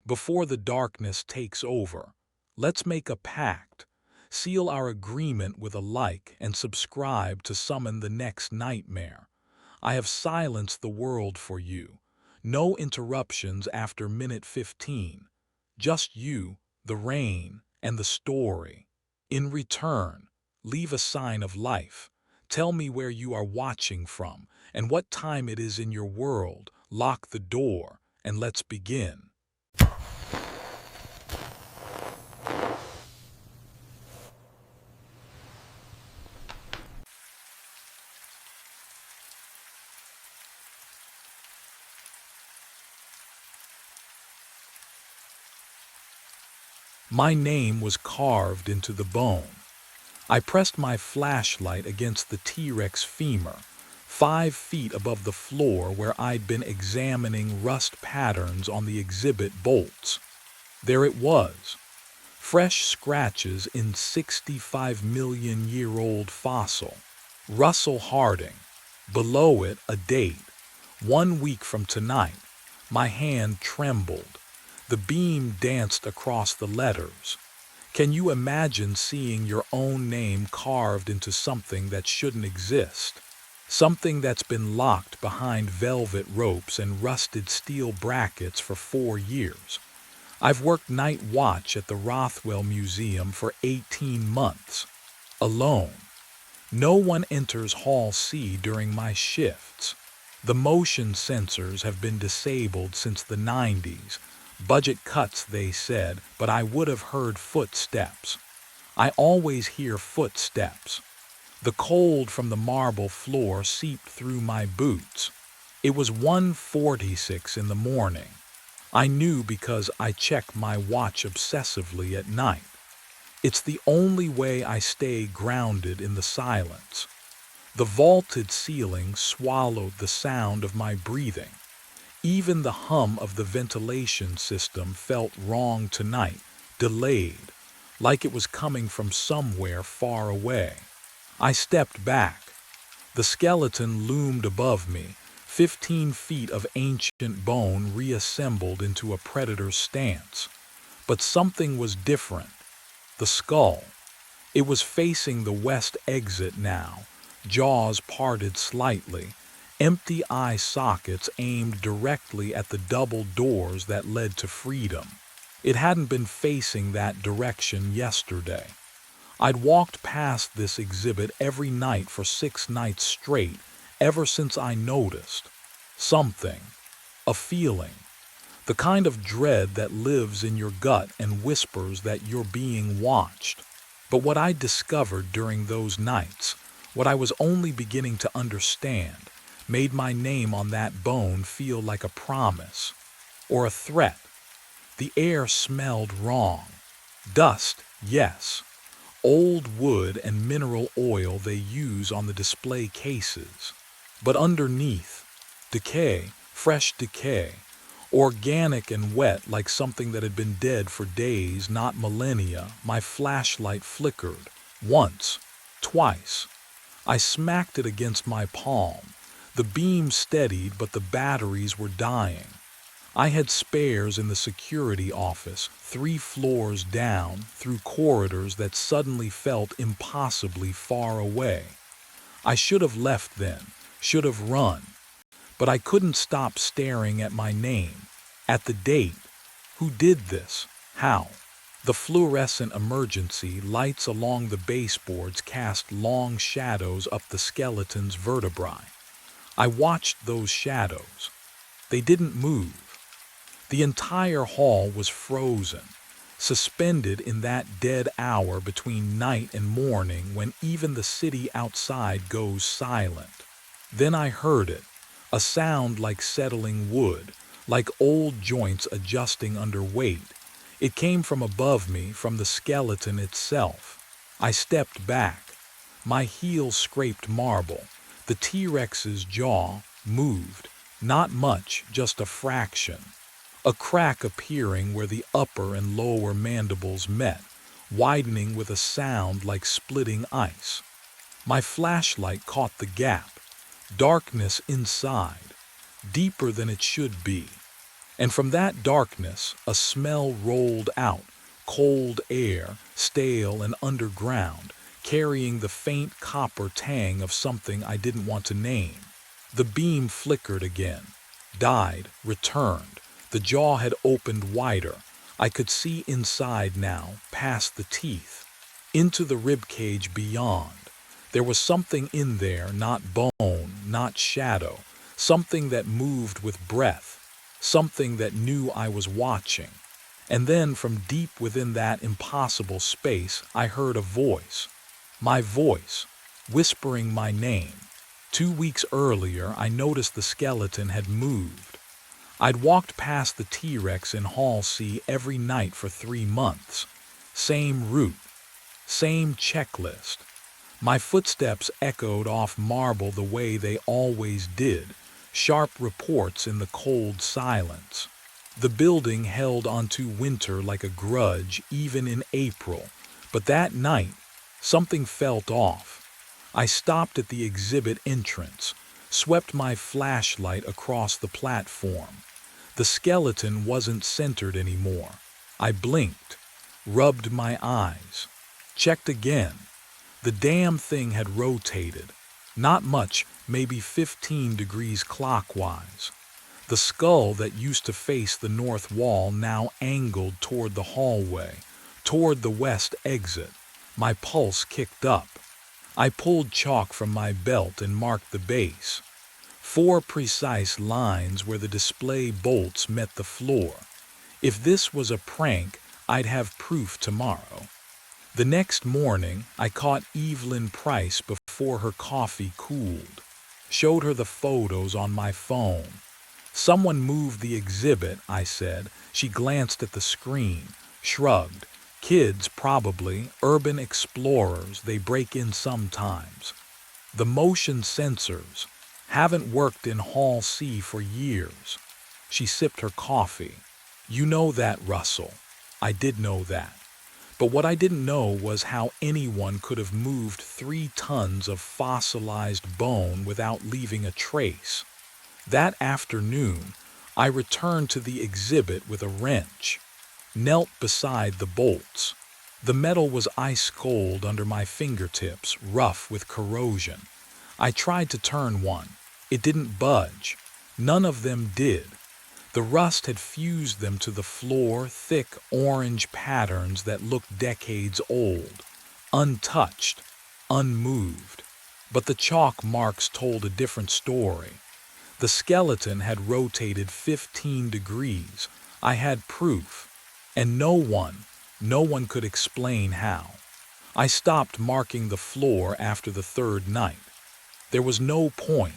Before the darkness takes over, let's make a pact, seal our agreement with a like, and subscribe to summon the next nightmare. I have silenced the world for you. No interruptions after minute 15. Just you, the rain, and the story. In return, leave a sign of life. Tell me where you are watching from and what time it is in your world. Lock the door, and let's begin. My name was carved into the bone. I pressed my flashlight against the T-Rex femur, 5 feet above the floor where I'd been examining rust patterns on the exhibit bolts. There it was, fresh scratches in 65-million-year-old fossil. Russell Harding. Below it, a date. 1 week from tonight. My hand trembled. The beam danced across the letters. Can you imagine seeing your own name carved into something that shouldn't exist? Something that's been locked behind velvet ropes and rusted steel brackets for 4 years. I've worked night watch at the Rothwell Museum for 18 months. Alone. No one enters Hall C during my shifts. The motion sensors have been disabled since the 90s. Budget cuts, they said, but I would have heard footsteps. I always hear footsteps. The cold from the marble floor seeped through my boots. It was 1:46 in the morning. I knew because I check my watch obsessively at night. It's the only way I stay grounded in the silence. The vaulted ceiling swallowed the sound of my breathing. Even the hum of the ventilation system felt wrong tonight, delayed, like it was coming from somewhere far away. I stepped back. The skeleton loomed above me, 15 feet of ancient bone reassembled into a predator's stance. But something was different. The skull. It was facing the west exit now, jaws parted slightly, empty eye sockets aimed directly at the double doors that led to freedom. It hadn't been facing that direction yesterday. I'd walked past this exhibit every night for 6 nights straight, ever since I noticed. Something. A feeling. The kind of dread that lives in your gut and whispers that you're being watched. But what I discovered during those nights, what I was only beginning to understand, made my name on that bone feel like a promise or a threat. The air smelled wrong. Dust, yes. Old wood and mineral oil they use on the display cases. But underneath, decay, fresh decay, organic and wet like something that had been dead for days, not millennia. My flashlight flickered. Once, twice. I smacked it against my palm. The beam steadied, but the batteries were dying. I had spares in the security office, 3 floors down, through corridors that suddenly felt impossibly far away. I should have left then, should have run. But I couldn't stop staring at my name, at the date. Who did this? How? The fluorescent emergency lights along the baseboards cast long shadows up the skeleton's vertebrae. I watched those shadows. They didn't move. The entire hall was frozen, suspended in that dead hour between night and morning when even the city outside goes silent. Then I heard it, a sound like settling wood, like old joints adjusting under weight. It came from above me, from the skeleton itself. I stepped back. My heels scraped marble. The T-Rex's jaw moved. Not much, just a fraction. A crack appearing where the upper and lower mandibles met, widening with a sound like splitting ice. My flashlight caught the gap. Darkness inside, deeper than it should be. And from that darkness, a smell rolled out, cold air, stale and underground, carrying the faint copper tang of something I didn't want to name. The beam flickered again, died, returned. The jaw had opened wider. I could see inside now, past the teeth, into the rib cage beyond. There was something in there, not bone, not shadow, something that moved with breath, something that knew I was watching. And then from deep within that impossible space, I heard a voice. My voice, whispering my name. 2 weeks earlier, I noticed the skeleton had moved. I'd walked past the T-Rex in Hall C every night for 3 months. Same route, same checklist. My footsteps echoed off marble the way they always did, sharp reports in the cold silence. The building held onto winter like a grudge even in April, but that night, something felt off. I stopped at the exhibit entrance, swept my flashlight across the platform. The skeleton wasn't centered anymore. I blinked, rubbed my eyes, checked again. The damn thing had rotated. Not much, maybe 15 degrees clockwise. The skull that used to face the north wall now angled toward the hallway, toward the west exit. My pulse kicked up. I pulled chalk from my belt and marked the base. 4 precise lines where the display bolts met the floor. If this was a prank, I'd have proof tomorrow. The next morning, I caught Evelyn Price before her coffee cooled. Showed her the photos on my phone. Someone moved the exhibit, I said. She glanced at the screen, shrugged. Kids, probably, urban explorers, they break in sometimes. The motion sensors haven't worked in Hall C for years. She sipped her coffee. You know that, Russell. I did know that. But what I didn't know was how anyone could have moved 3 tons of fossilized bone without leaving a trace. That afternoon, I returned to the exhibit with a wrench, knelt beside the bolts. The metal was ice cold under my fingertips, rough with corrosion. I tried to turn one. It didn't budge. None of them did. The rust had fused them to the floor, thick orange patterns that looked decades old, untouched, unmoved. But the chalk marks told a different story. The skeleton had rotated 15 degrees. I had proof. And no one could explain how. I stopped marking the floor after the 3rd night. There was no point.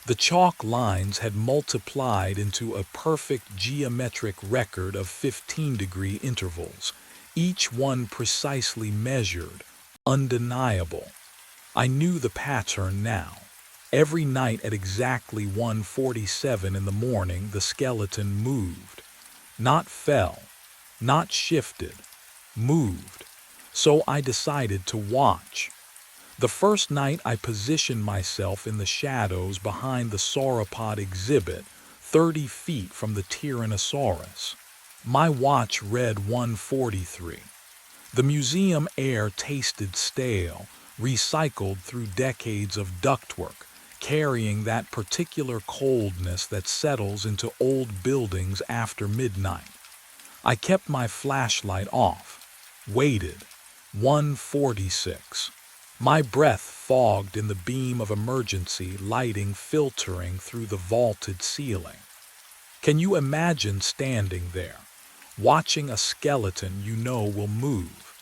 The chalk lines had multiplied into a perfect geometric record of 15-degree intervals, each one precisely measured, undeniable. I knew the pattern now. Every night at exactly 1:47 in the morning, the skeleton moved. Not fell, not shifted, moved. So I decided to watch. The first night I positioned myself in the shadows behind the sauropod exhibit, 30 feet from the Tyrannosaurus. My watch read 1:43. The museum air tasted stale, recycled through decades of ductwork, carrying that particular coldness that settles into old buildings after midnight. I kept my flashlight off, waited. 1:46. My breath fogged in the beam of emergency lighting filtering through the vaulted ceiling. Can you imagine standing there, watching a skeleton you know will move,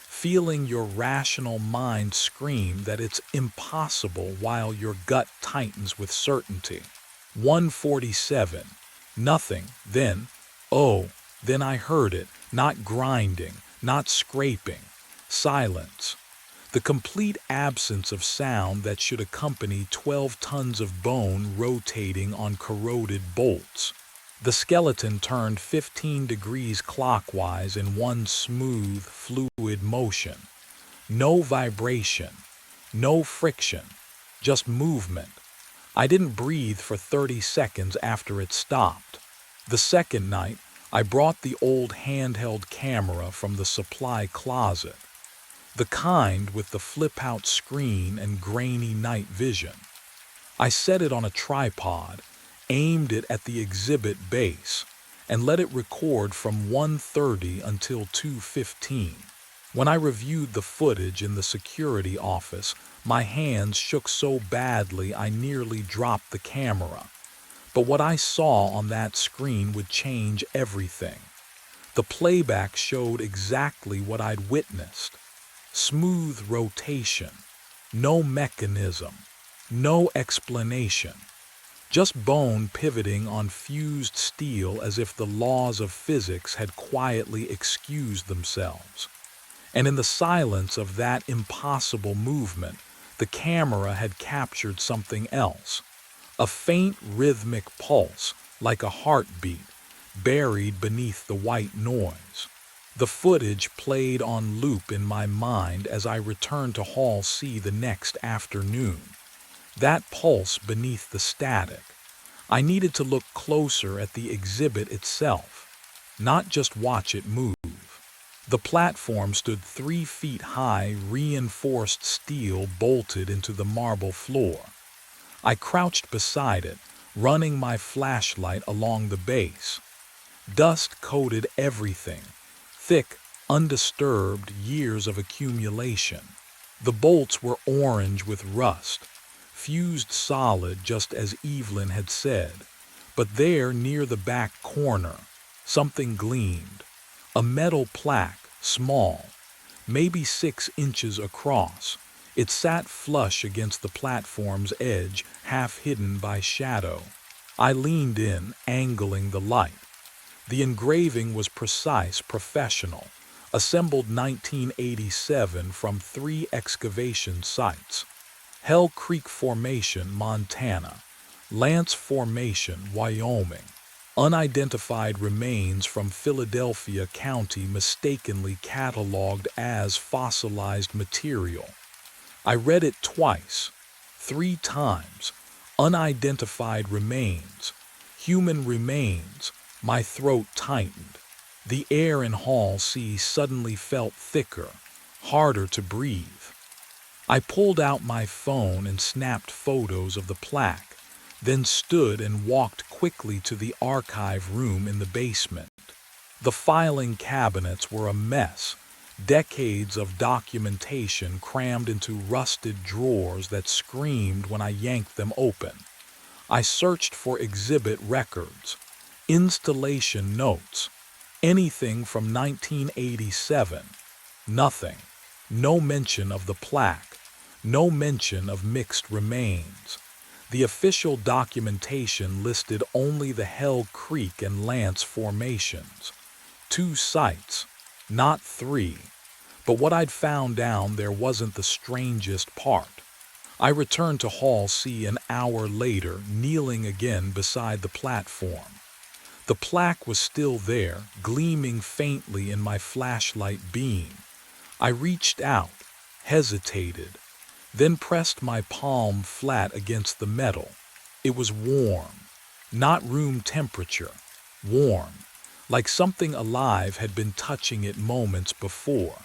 feeling your rational mind scream that it's impossible while your gut tightens with certainty? 1:47. Nothing. Then I heard it, not grinding, not scraping. Silence. The complete absence of sound that should accompany 12 tons of bone rotating on corroded bolts. The skeleton turned 15 degrees clockwise in one smooth, fluid motion. No vibration, no friction, just movement. I didn't breathe for 30 seconds after it stopped. The second night, I brought the old handheld camera from the supply closet, the kind with the flip-out screen and grainy night vision. I set it on a tripod, aimed it at the exhibit base, and let it record from 1:30 until 2:15. When I reviewed the footage in the security office, my hands shook so badly I nearly dropped the camera. But what I saw on that screen would change everything. The playback showed exactly what I'd witnessed. Smooth rotation, no mechanism, no explanation. Just bone pivoting on fused steel as if the laws of physics had quietly excused themselves. And in the silence of that impossible movement, the camera had captured something else. A faint rhythmic pulse, like a heartbeat, buried beneath the white noise. The footage played on loop in my mind as I returned to Hall C the next afternoon. That pulse beneath the static. I needed to look closer at the exhibit itself, not just watch it move. The platform stood 3 feet high, reinforced steel bolted into the marble floor. I crouched beside it, running my flashlight along the base. Dust coated everything, thick, undisturbed years of accumulation. The bolts were orange with rust, fused solid just as Evelyn had said. But there, near the back corner, something gleamed. A metal plaque, small, maybe 6 inches across. It sat flush against the platform's edge, half hidden by shadow. I leaned in, angling the light. The engraving was precise, professional, assembled 1987 from 3 excavation sites. Hell Creek Formation, Montana. Lance Formation, Wyoming. Unidentified remains from Philadelphia County mistakenly cataloged as fossilized material. I read it twice, 3 times. Unidentified remains, human remains. My throat tightened. The air in Hall C suddenly felt thicker, harder to breathe. I pulled out my phone and snapped photos of the plaque, then stood and walked quickly to the archive room in the basement. The filing cabinets were a mess, decades of documentation crammed into rusted drawers that screamed when I yanked them open. I searched for exhibit records, installation notes, anything from 1987. Nothing. No mention of the plaque, no mention of mixed remains. The official documentation listed only the Hell Creek and Lance formations. 2 sites, not 3. But what I'd found down there wasn't the strangest part. I returned to Hall C an hour later, kneeling again beside the platform. The plaque was still there, gleaming faintly in my flashlight beam. I reached out, hesitated, then pressed my palm flat against the metal. It was warm, not room temperature, warm, like something alive had been touching it moments before.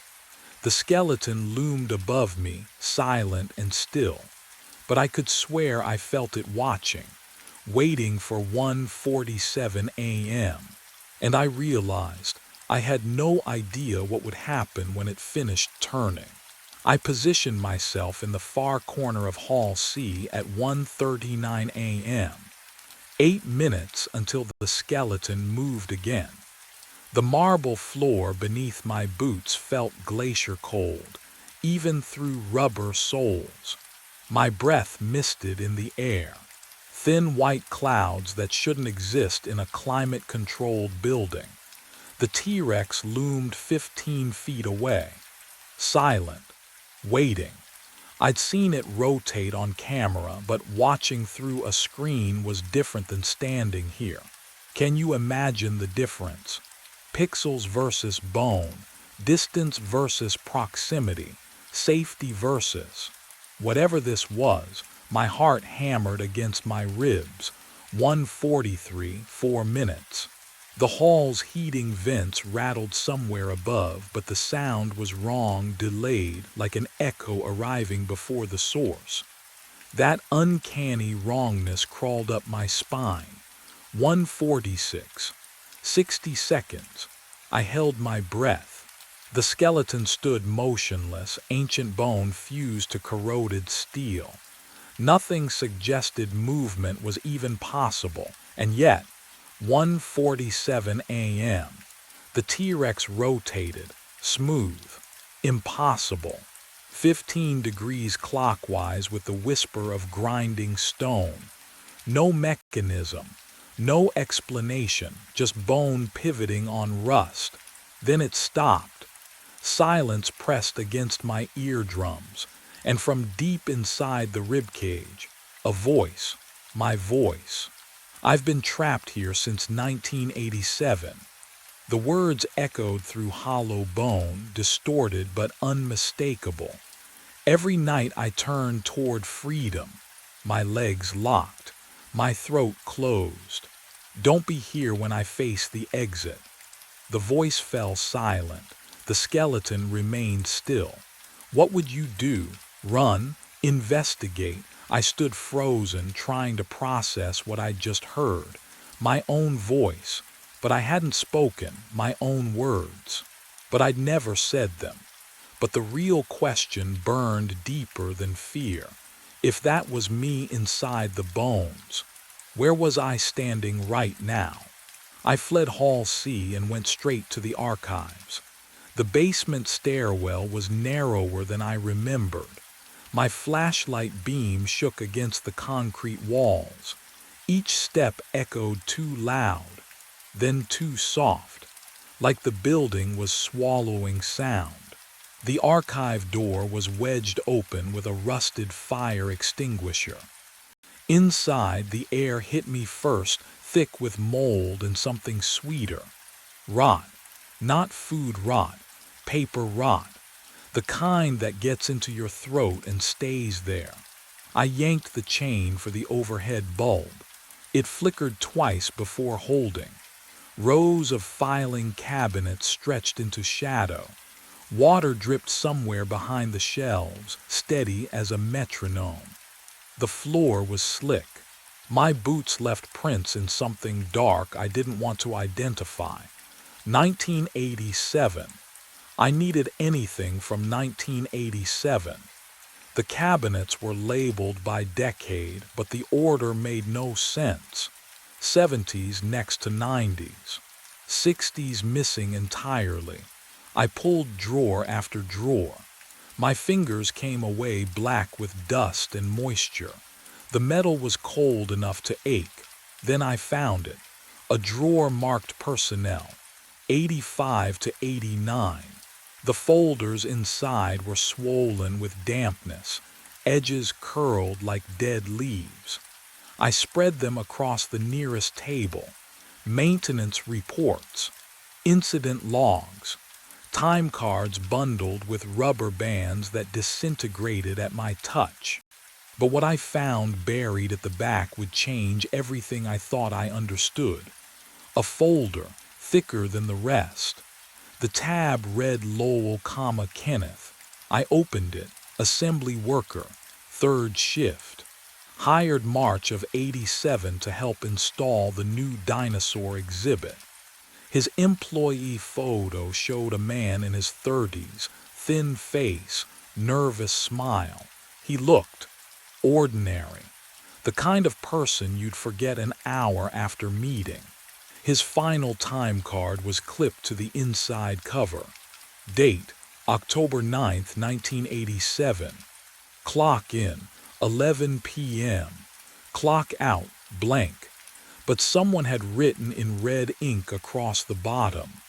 The skeleton loomed above me, silent and still, but I could swear I felt it watching, waiting for 1:47 a.m., and I realized I had no idea what would happen when it finished turning. I positioned myself in the far corner of Hall C at 1:39 a.m. 8 minutes until the skeleton moved again. The marble floor beneath my boots felt glacier cold, even through rubber soles. My breath misted in the air. Thin white clouds that shouldn't exist in a climate-controlled building. The T-Rex loomed 15 feet away, silent, waiting. I'd seen it rotate on camera, but watching through a screen was different than standing here. Can you imagine the difference? Pixels versus bone, distance versus proximity, safety versus... Whatever this was, my heart hammered against my ribs. 1:43, 4 minutes. The hall's heating vents rattled somewhere above, but the sound was wrong, delayed, like an echo arriving before the source. That uncanny wrongness crawled up my spine. 1:46. 60 seconds. I held my breath. The skeleton stood motionless, ancient bone fused to corroded steel. Nothing suggested movement was even possible, and yet, 1:47 a.m. The T-Rex rotated, smooth, impossible, 15 degrees clockwise with the whisper of grinding stone. No mechanism, no explanation, just bone pivoting on rust. Then it stopped. Silence pressed against my eardrums, and from deep inside the ribcage, a voice, my voice. I've been trapped here since 1987. The words echoed through hollow bone, distorted but unmistakable. Every night I turned toward freedom, my legs locked, my throat closed. Don't be here when I face the exit. The voice fell silent. The skeleton remained still. What would you do? Run? Investigate? I stood frozen, trying to process what I'd just heard. My own voice. But I hadn't spoken, my own words. But I'd never said them. But the real question burned deeper than fear. If that was me inside the bones, where was I standing right now? I fled Hall C and went straight to the archives. The basement stairwell was narrower than I remembered. My flashlight beam shook against the concrete walls. Each step echoed too loud, then too soft, like the building was swallowing sound. The archive door was wedged open with a rusted fire extinguisher. Inside, the air hit me first, thick with mold and something sweeter. Rot. Not food rot, paper rot. The kind that gets into your throat and stays there. I yanked the chain for the overhead bulb. It flickered twice before holding. Rows of filing cabinets stretched into shadow. Water dripped somewhere behind the shelves, steady as a metronome. The floor was slick. My boots left prints in something dark I didn't want to identify. 1987. I needed anything from 1987. The cabinets were labeled by decade, but the order made no sense. 70s next to 90s. 60s missing entirely. I pulled drawer after drawer. My fingers came away black with dust and moisture. The metal was cold enough to ache. Then I found it. A drawer marked personnel. 85 to 89. The folders inside were swollen with dampness, edges curled like dead leaves. I spread them across the nearest table. Maintenance reports, incident logs, time cards bundled with rubber bands that disintegrated at my touch. But what I found buried at the back would change everything I thought I understood. A folder, thicker than the rest. The tab read Lowell, Kenneth. I opened it. Assembly worker, third shift. Hired March of '87 to help install the new dinosaur exhibit. His employee photo showed a man in his 30s, thin face, nervous smile. He looked ordinary, the kind of person you'd forget an hour after meeting. His final time card was clipped to the inside cover. Date, October 9th, 1987. Clock in, 11 p.m. Clock out, blank. But someone had written in red ink across the bottom.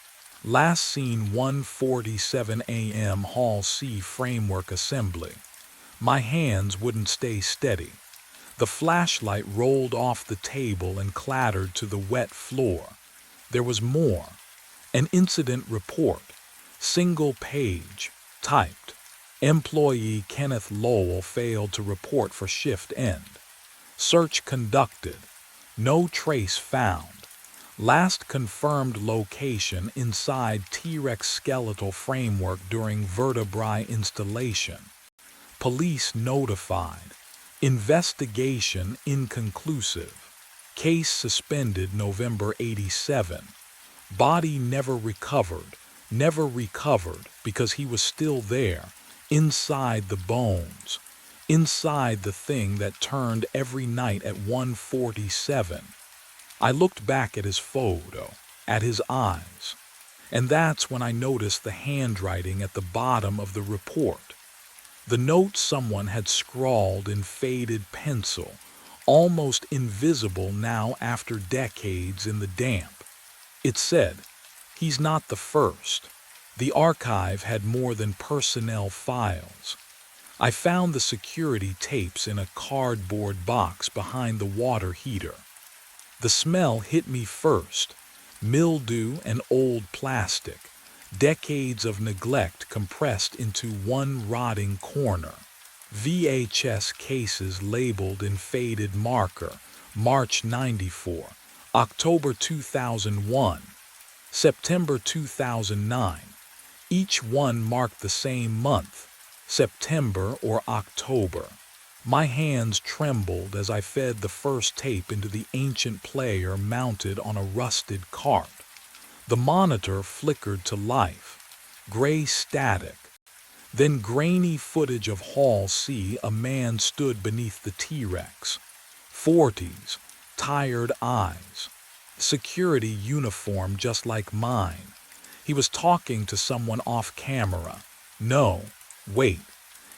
Last seen 1:47 a.m. Hall C framework assembly. My hands wouldn't stay steady. The flashlight rolled off the table and clattered to the wet floor. There was more. An incident report. Single page. Typed. Employee Kenneth Lowell failed to report for shift end. Search conducted. No trace found. Last confirmed location inside T-Rex skeletal framework during vertebrae installation. Police notified. Investigation inconclusive. Case suspended November 87. Body never recovered because he was still there, inside the bones, inside the thing that turned every night at 1:47. I looked back at his photo, at his eyes, and that's when I noticed the handwriting at the bottom of the report. The note someone had scrawled in faded pencil, almost invisible now after decades in the damp. It said, "He's not the first." The archive had more than personnel files. I found the security tapes in a cardboard box behind the water heater. The smell hit me first, mildew and old plastic, decades of neglect compressed into one rotting corner. VHS cases labeled in faded marker, March '94, October 2001, September 2009. Each one marked the same month, September or October. My hands trembled as I fed the first tape into the ancient player mounted on a rusted cart. The monitor flickered to life, gray static. Then grainy footage of Hall C. A man stood beneath the T-Rex. 40s, tired eyes. Security uniform just like mine. He was talking to someone off camera. No, wait.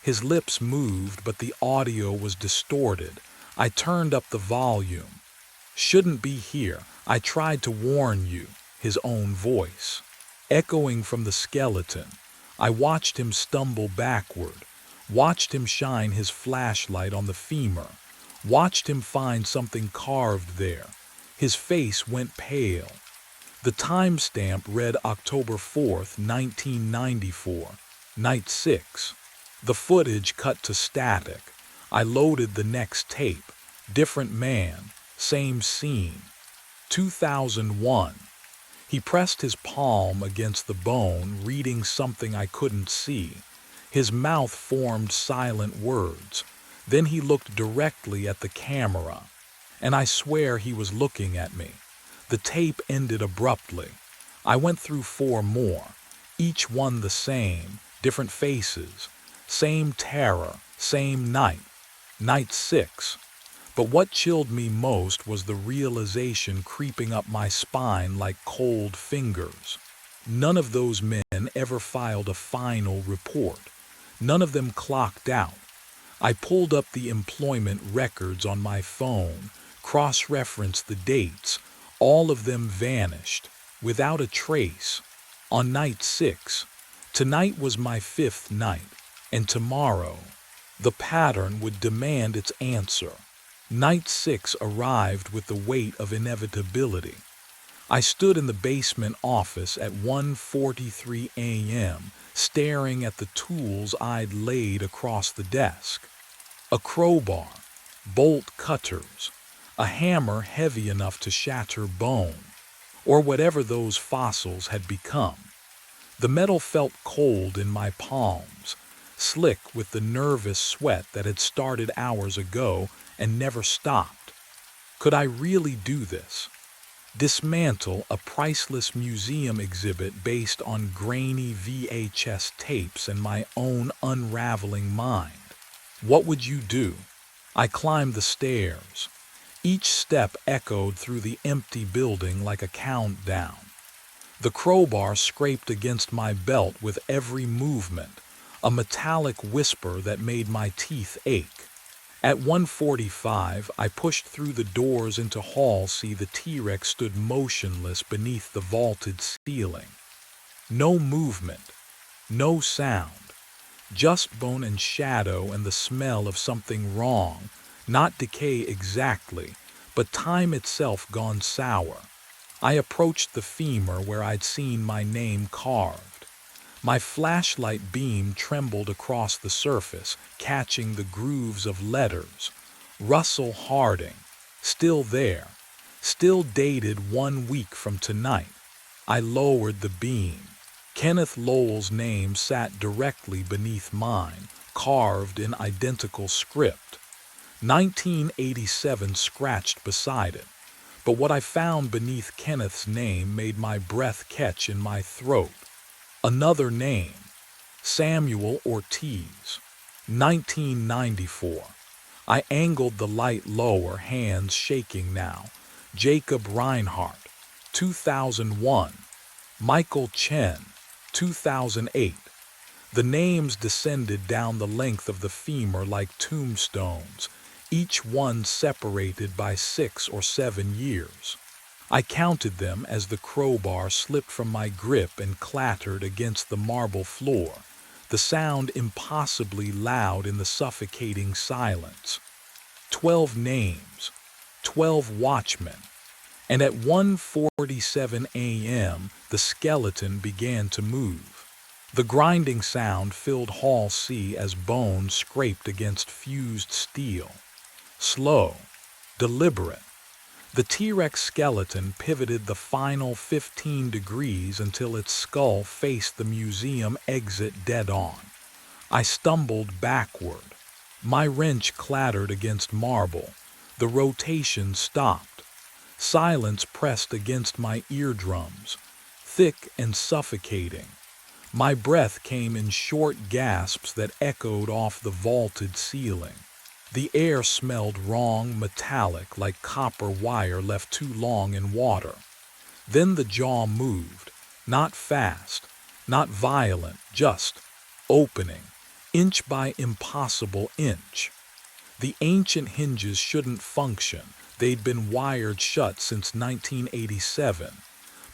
His lips moved, but the audio was distorted. I turned up the volume. "Shouldn't be here. I tried to warn you," his own voice. Echoing from the skeleton, I watched him stumble backward, watched him shine his flashlight on the femur, watched him find something carved there. His face went pale. The timestamp read October 4th, 1994, night 6. The footage cut to static. I loaded the next tape. Different man, same scene. 2001. He pressed his palm against the bone, reading something I couldn't see. His mouth formed silent words. Then he looked directly at the camera. And I swear he was looking at me. The tape ended abruptly. I went through 4 more, each one the same, different faces, same terror, same night, night 6. But what chilled me most was the realization creeping up my spine like cold fingers. None of those men ever filed a final report. None of them clocked out. I pulled up the employment records on my phone, cross-referenced the dates. All of them vanished, without a trace. On night 6, tonight was my 5th night, and tomorrow, the pattern would demand its answer. Night 6 arrived with the weight of inevitability. I stood in the basement office at 1:43 a.m., staring at the tools I'd laid across the desk. A crowbar, bolt cutters, a hammer heavy enough to shatter bone, or whatever those fossils had become. The metal felt cold in my palms, slick with the nervous sweat that had started hours ago and never stopped. Could I really do this? Dismantle a priceless museum exhibit based on grainy VHS tapes and my own unraveling mind? What would you do? I climbed the stairs. Each step echoed through the empty building like a countdown. The crowbar scraped against my belt with every movement, a metallic whisper that made my teeth ache. At 1:45, I pushed through the doors into Hall C. The T-Rex stood motionless beneath the vaulted ceiling. No movement, no sound, just bone and shadow and the smell of something wrong. Not decay exactly, but time itself gone sour. I approached the femur where I'd seen my name carved. My flashlight beam trembled across the surface, catching the grooves of letters. Russell Harding, still there. Still dated 1 week from tonight. I lowered the beam. Kenneth Lowell's name sat directly beneath mine, carved in identical script. 1987 scratched beside it. But what I found beneath Kenneth's name made my breath catch in my throat. Another name, Samuel Ortiz. 1994. I angled the light lower, hands shaking now. Jacob Reinhardt, 2001. Michael Chen, 2008. The names descended down the length of the femur like tombstones, each one separated by 6 or 7 years. I counted them as the crowbar slipped from my grip and clattered against the marble floor, the sound impossibly loud in the suffocating silence. 12 names, 12 watchmen, and at 1:47 a.m. the skeleton began to move. The grinding sound filled Hall C as bones scraped against fused steel. Slow, deliberate. The T-Rex skeleton pivoted the final 15 degrees until its skull faced the museum exit dead-on. I stumbled backward. My wrench clattered against marble. The rotation stopped. Silence pressed against my eardrums, thick and suffocating. My breath came in short gasps that echoed off the vaulted ceiling. The air smelled wrong, metallic, like copper wire left too long in water. Then the jaw moved, not fast, not violent, just opening, inch by impossible inch. The ancient hinges shouldn't function. They'd been wired shut since 1987.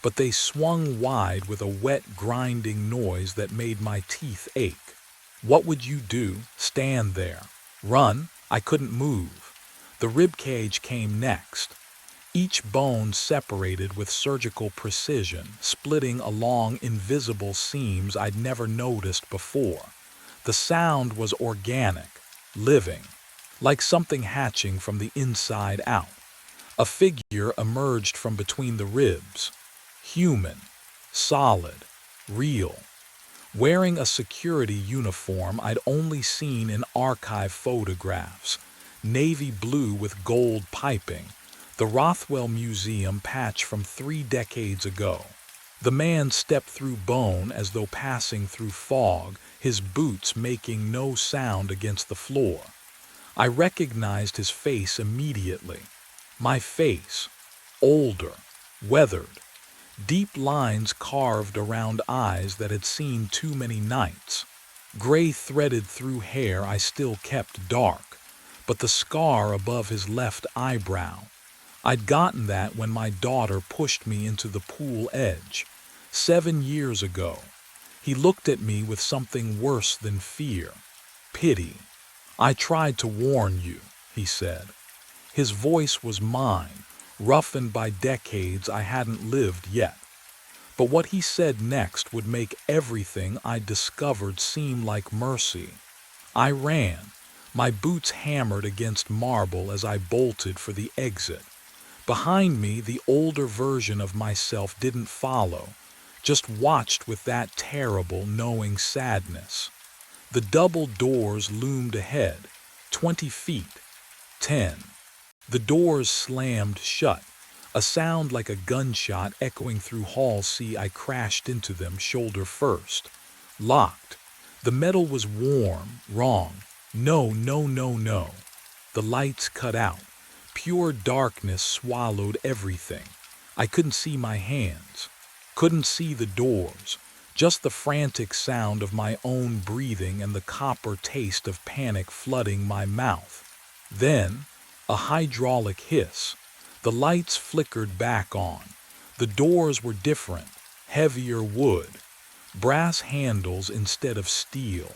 But they swung wide with a wet, grinding noise that made my teeth ache. What would you do? Stand there. Run? I couldn't move. The rib cage came next. Each bone separated with surgical precision, splitting along invisible seams I'd never noticed before. The sound was organic, living, like something hatching from the inside out. A figure emerged from between the ribs. Human, solid, real, wearing a security uniform I'd only seen in archive photographs, navy blue with gold piping, the Rothwell Museum patch from 3 decades ago. The man stepped through bone as though passing through fog, his boots making no sound against the floor. I recognized his face immediately. My face, older, weathered. Deep lines carved around eyes that had seen too many nights. Gray threaded through hair I still kept dark, but the scar above his left eyebrow. I'd gotten that when my daughter pushed me into the pool edge, 7 years ago. He looked at me with something worse than fear, pity. I tried to warn you, he said. His voice was mine, roughened by decades I hadn't lived yet. But what he said next would make everything I discovered seem like mercy. I ran, my boots hammered against marble as I bolted for the exit. Behind me, the older version of myself didn't follow, just watched with that terrible, knowing sadness. The double doors loomed ahead, 20 feet, 10. The doors slammed shut, a sound like a gunshot echoing through Hall C. I crashed into them shoulder first. Locked. The metal was warm, wrong. No, no, no, no. The lights cut out. Pure darkness swallowed everything. I couldn't see my hands. Couldn't see the doors. Just the frantic sound of my own breathing and the copper taste of panic flooding my mouth. Then, a hydraulic hiss. The lights flickered back on. The doors were different, heavier wood, brass handles instead of steel.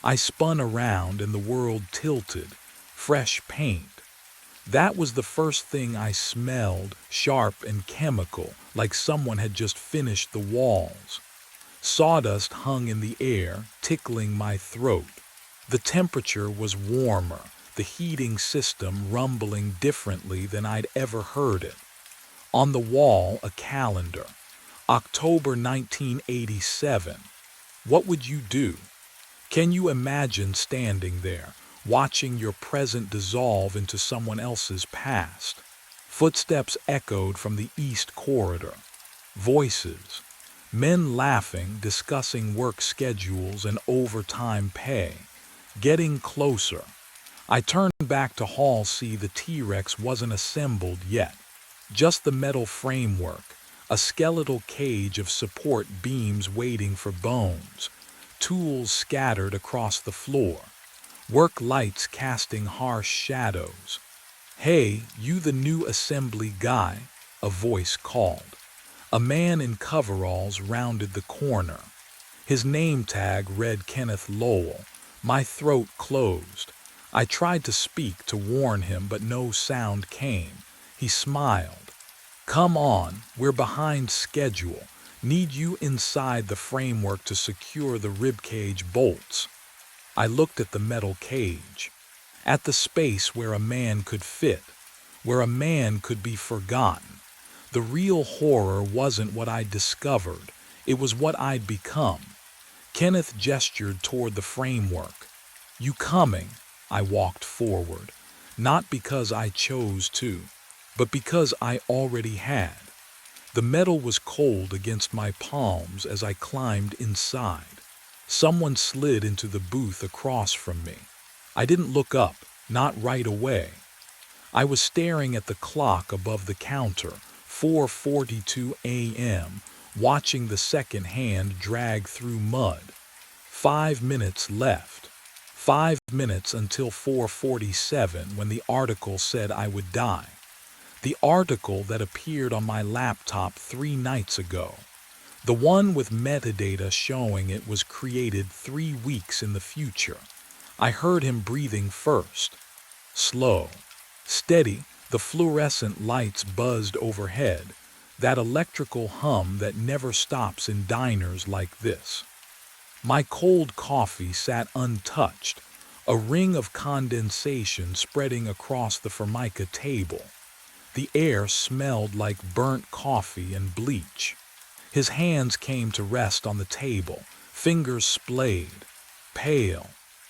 I spun around and the world tilted, fresh paint. That was the first thing I smelled, sharp and chemical, like someone had just finished the walls. Sawdust hung in the air, tickling my throat. The temperature was warmer, the heating system rumbling differently than I'd ever heard it. On the wall, a calendar. October 1987. What would you do? Can you imagine standing there, watching your present dissolve into someone else's past? Footsteps echoed from the east corridor. Voices. Men laughing, discussing work schedules and overtime pay. Getting closer. I turned back to Hall C. The T-Rex wasn't assembled yet. Just the metal framework, a skeletal cage of support beams waiting for bones, tools scattered across the floor, work lights casting harsh shadows. "Hey, you the new assembly guy," a voice called. A man in coveralls rounded the corner. His name tag read Kenneth Lowell. My throat closed. I tried to speak to warn him, but no sound came. He smiled. "Come on, we're behind schedule. Need you inside the framework to secure the ribcage bolts." I looked at the metal cage, at the space where a man could fit, where a man could be forgotten. The real horror wasn't what I'd discovered, it was what I'd become. Kenneth gestured toward the framework. "You coming?" I walked forward, not because I chose to, but because I already had. The metal was cold against my palms as I climbed inside. Someone slid into the booth across from me. I didn't look up, not right away. I was staring at the clock above the counter, 4:42 a.m., watching the second hand drag through mud. 5 minutes left. 5 minutes until 4:47 when the article said I would die. The article that appeared on my laptop 3 nights ago. The one with metadata showing it was created 3 weeks in the future. I heard him breathing first. Slow. Steady, the fluorescent lights buzzed overhead, that electrical hum that never stops in diners like this. My cold coffee sat untouched, a ring of condensation spreading across the formica table. The air smelled like burnt coffee and bleach. His hands came to rest on the table, fingers splayed, pale.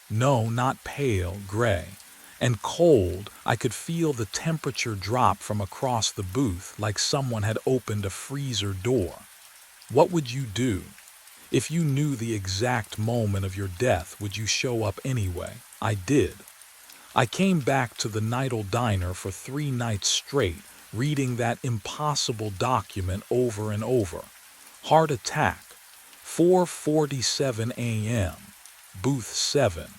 No, not pale, gray. And cold. I could feel the temperature drop from across the booth like someone had opened a freezer door. What would you do? If you knew the exact moment of your death, would you show up anyway? I did. I came back to the Nidal Diner for 3 nights straight, reading that impossible document over and over. Heart attack. 4:47 a.m. Booth 7.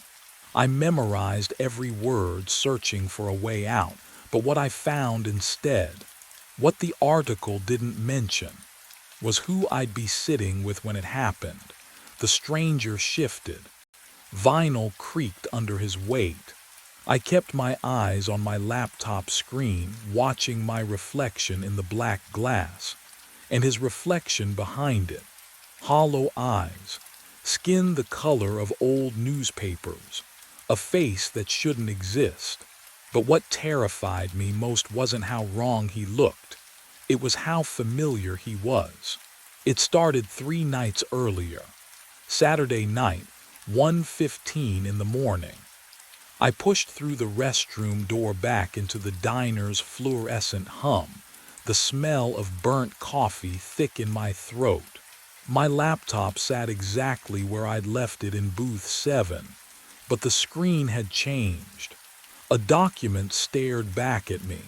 I memorized every word, searching for a way out, but what I found instead, what the article didn't mention, was who I'd be sitting with when it happened. The stranger shifted. Vinyl creaked under his weight. I kept my eyes on my laptop screen, watching my reflection in the black glass, and his reflection behind it. Hollow eyes, skin the color of old newspapers, a face that shouldn't exist. But what terrified me most wasn't how wrong he looked. It was how familiar he was. It started 3 nights earlier. Saturday night, 1:15 in the morning. I pushed through the restroom door back into the diner's fluorescent hum, the smell of burnt coffee thick in my throat. My laptop sat exactly where I'd left it in booth 7, but the screen had changed. A document stared back at me,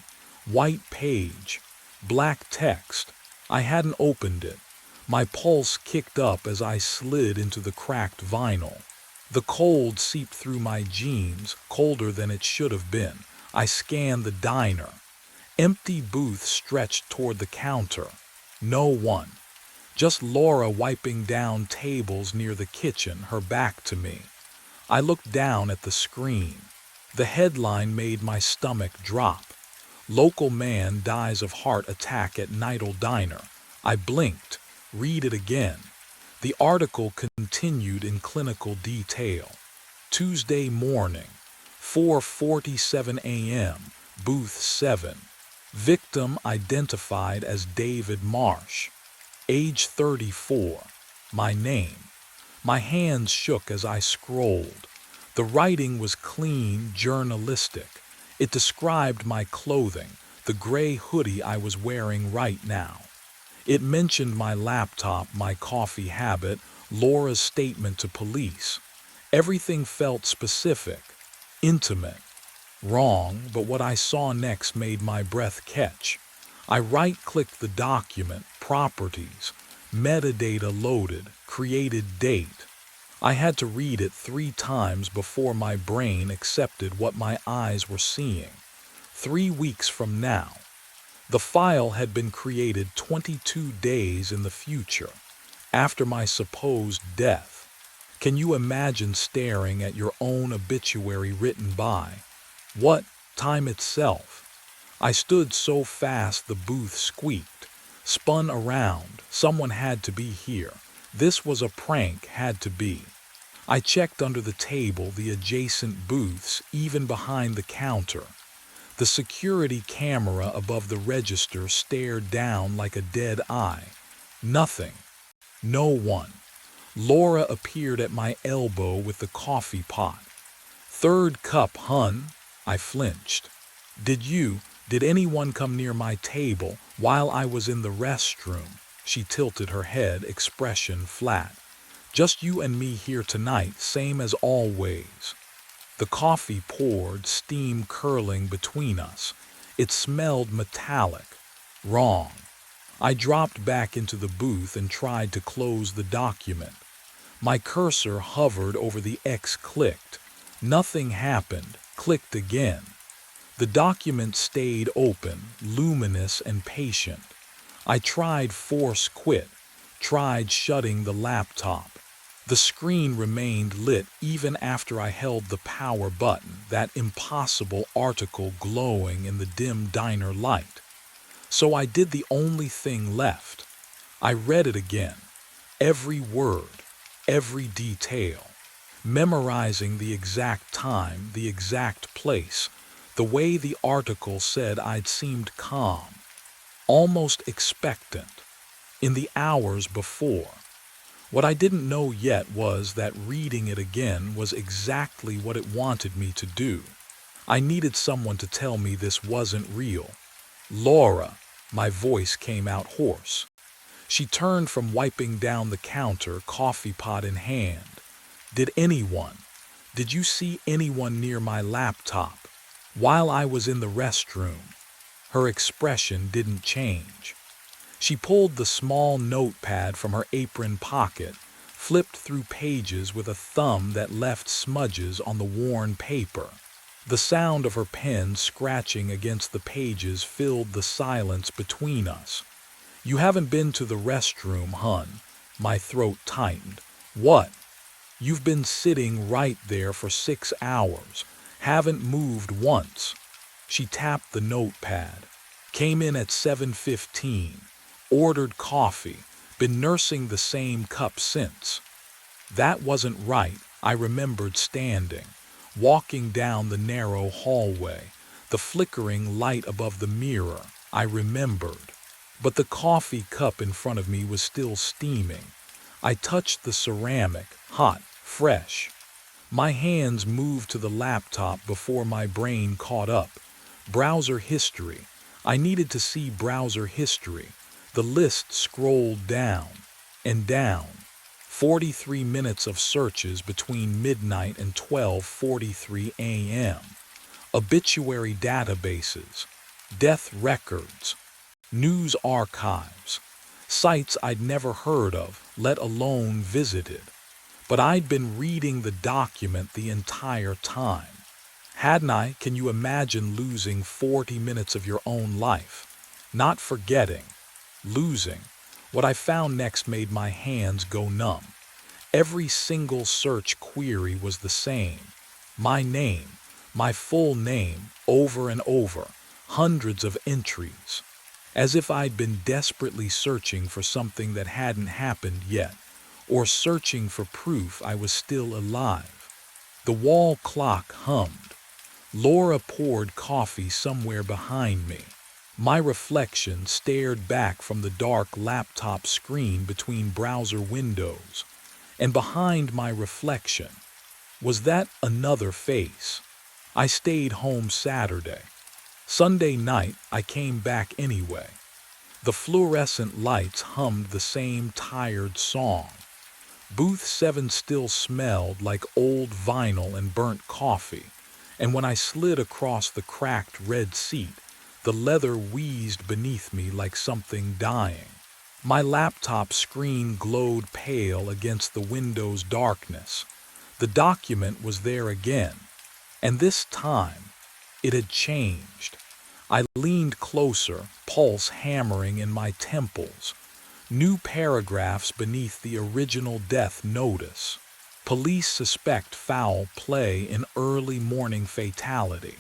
white page, black text. I hadn't opened it. My pulse kicked up as I slid into the cracked vinyl. The cold seeped through my jeans, colder than it should have been. I scanned the diner. Empty booths stretched toward the counter. No one. Just Laura wiping down tables near the kitchen, her back to me. I looked down at the screen. The headline made my stomach drop. Local man dies of heart attack at Nidal Diner. I blinked. Read it again. The article continued in clinical detail. Tuesday morning, 4:47 a.m., booth 7. Victim identified as David Marsh. Age 34. My name. My hands shook as I scrolled. The writing was clean, journalistic. It described my clothing, the gray hoodie I was wearing right now. It mentioned my laptop, my coffee habit, Laura's statement to police. Everything felt specific, intimate. Wrong, but what I saw next made my breath catch. I right-clicked the document, properties, metadata loaded, created date. I had to read it 3 times before my brain accepted what my eyes were seeing. 3 weeks from now. The file had been created 22 days in the future, after my supposed death. Can you imagine staring at your own obituary written by? What? Time itself. I stood so fast the booth squeaked, spun around. Someone had to be here. This was a prank, had to be. I checked under the table, the adjacent booths, even behind the counter. The security camera above the register stared down like a dead eye. Nothing. No one. Laura appeared at my elbow with the coffee pot. "Third cup, hun." I flinched. Did anyone come near my table while I was in the restroom?" She tilted her head, expression flat. "Just you and me here tonight, same as always." The coffee poured, steam curling between us. It smelled metallic. Wrong. I dropped back into the booth and tried to close the document. My cursor hovered over the X, clicked. Nothing happened. Clicked again. The document stayed open, luminous and patient. I tried force quit, tried shutting the laptop. The screen remained lit even after I held the power button, that impossible article glowing in the dim diner light. So I did the only thing left. I read it again, every word, every detail, memorizing the exact time, the exact place, the way the article said I'd seemed calm, almost expectant, in the hours before. What I didn't know yet was that reading it again was exactly what it wanted me to do. I needed someone to tell me this wasn't real. "Laura," my voice came out hoarse. She turned from wiping down the counter, coffee pot in hand. Did you see anyone near my laptop while I was in the restroom?" Her expression didn't change. She pulled the small notepad from her apron pocket, flipped through pages with a thumb that left smudges on the worn paper. The sound of her pen scratching against the pages filled the silence between us. "You haven't been to the restroom, hun." My throat tightened. "What?" "You've been sitting right there for 6 hours. Haven't moved once." She tapped the notepad. "Came in at 7:15. Ordered coffee. Been nursing the same cup since." That wasn't right. I remembered standing, walking down the narrow hallway, the flickering light above the mirror. I remembered. But the coffee cup in front of me was still steaming. I touched the ceramic, hot, fresh. My hands moved to the laptop before my brain caught up. Browser history. I needed to see browser history. The list scrolled down and down. 43 minutes of searches between midnight and 12:43 a.m. Obituary databases, death records, news archives, sites I'd never heard of, let alone visited. But I'd been reading the document the entire time. Hadn't I? Can you imagine losing 40 minutes of your own life? Not forgetting. Losing. What I found next made my hands go numb. Every single search query was the same. My name, my full name, over and over, hundreds of entries. As if I'd been desperately searching for something that hadn't happened yet, or searching for proof I was still alive. The wall clock hummed. Laura poured coffee somewhere behind me. My reflection stared back from the dark laptop screen between browser windows, and behind my reflection was that another face. I stayed home Saturday. Sunday night, I came back anyway. The fluorescent lights hummed the same tired song. Booth 7 still smelled like old vinyl and burnt coffee, and when I slid across the cracked red seat, the leather wheezed beneath me like something dying. My laptop screen glowed pale against the window's darkness. The document was there again, and this time it had changed. I leaned closer, pulse hammering in my temples. New paragraphs beneath the original death notice. Police suspect foul play in early morning fatality.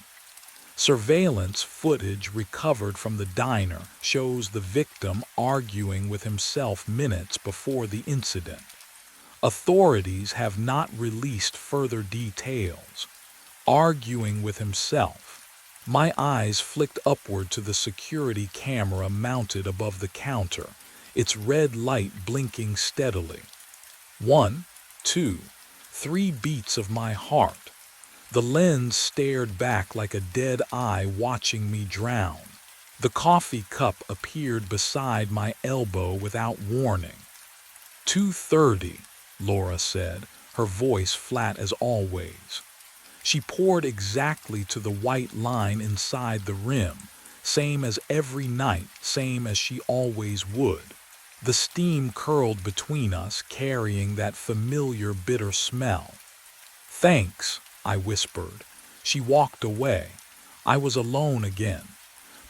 Surveillance footage recovered from the diner shows the victim arguing with himself minutes before the incident. Authorities have not released further details. Arguing with himself. My eyes flicked upward to the security camera mounted above the counter, its red light blinking steadily. 1, 2, 3 beats of my heart. The lens stared back like a dead eye watching me drown. The coffee cup appeared beside my elbow without warning. 2:30, Laura said, her voice flat as always. She poured exactly to the white line inside the rim, same as every night, same as she always would. The steam curled between us, carrying that familiar bitter smell. "Thanks," I whispered. She walked away. I was alone again.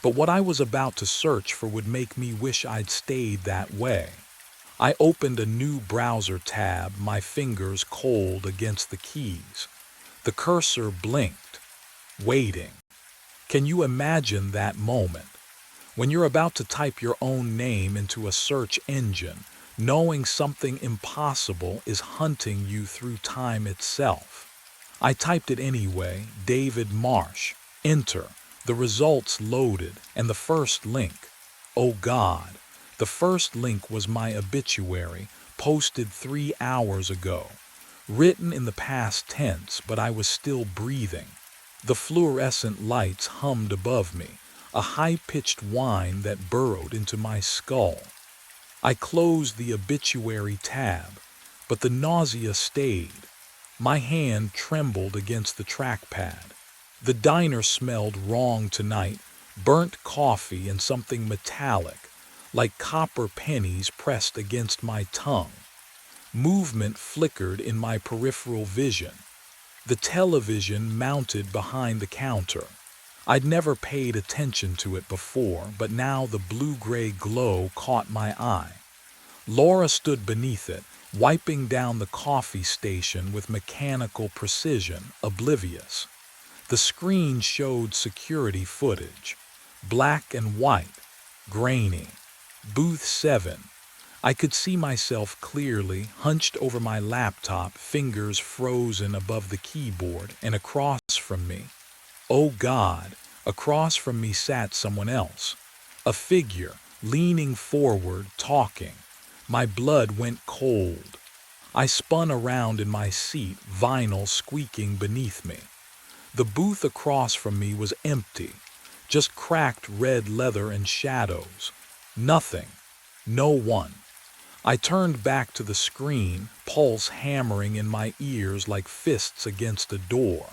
But what I was about to search for would make me wish I'd stayed that way. I opened a new browser tab, my fingers cold against the keys. The cursor blinked, waiting. Can you imagine that moment? When you're about to type your own name into a search engine, knowing something impossible is hunting you through time itself. I typed it anyway, David Marsh. Enter. The results loaded, and the first link. Oh God. The first link was my obituary, posted 3 hours ago. Written in the past tense, but I was still breathing. The fluorescent lights hummed above me, a high-pitched whine that burrowed into my skull. I closed the obituary tab, but the nausea stayed. My hand trembled against the trackpad. The diner smelled wrong tonight, burnt coffee and something metallic, like copper pennies pressed against my tongue. Movement flickered in my peripheral vision. The television mounted behind the counter. I'd never paid attention to it before, but now the blue-gray glow caught my eye. Laura stood beneath it, wiping down the coffee station with mechanical precision, oblivious. The screen showed security footage. Black and white. Grainy. Booth 7. I could see myself clearly, hunched over my laptop, fingers frozen above the keyboard, and across from me, oh God, across from me sat someone else. A figure, leaning forward, talking. My blood went cold. I spun around in my seat, vinyl squeaking beneath me. The booth across from me was empty, just cracked red leather and shadows. Nothing. No one. I turned back to the screen, pulse hammering in my ears like fists against a door.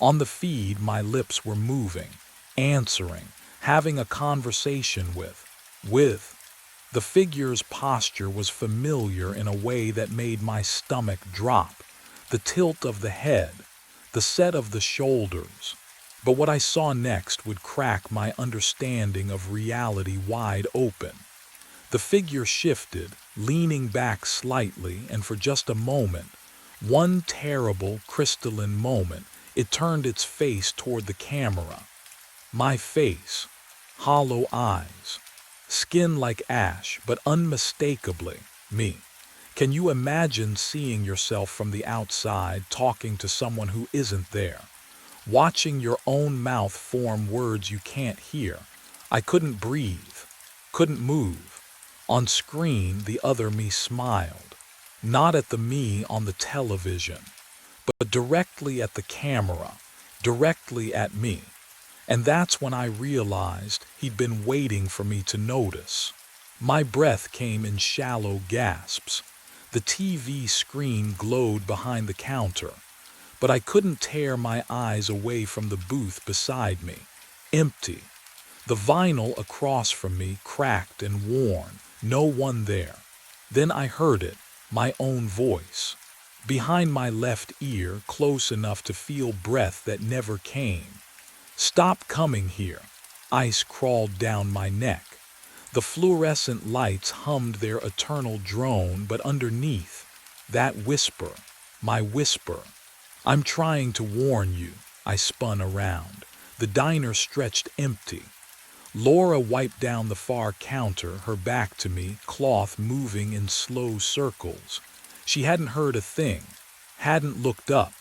On the feed, my lips were moving, answering, having a conversation with. The figure's posture was familiar in a way that made my stomach drop. The tilt of the head, the set of the shoulders. But what I saw next would crack my understanding of reality wide open. The figure shifted, leaning back slightly, and for just a moment, one terrible, crystalline moment, it turned its face toward the camera. My face. Hollow eyes. Skin like ash, but unmistakably me. Can you imagine seeing yourself from the outside, talking to someone who isn't there? Watching your own mouth form words you can't hear. I couldn't breathe, couldn't move. On screen, the other me smiled. Not at the me on the television, but directly at the camera, directly at me. And that's when I realized he'd been waiting for me to notice. My breath came in shallow gasps. The TV screen glowed behind the counter, but I couldn't tear my eyes away from the booth beside me. Empty. The vinyl across from me cracked and worn, no one there. Then I heard it, my own voice. Behind my left ear, close enough to feel breath that never came. Stop coming here. Ice crawled down my neck. The fluorescent lights hummed their eternal drone, but underneath, that whisper, my whisper. I'm trying to warn you. I spun around. The diner stretched empty. Laura wiped down the far counter, her back to me, cloth moving in slow circles. She hadn't heard a thing, hadn't looked up.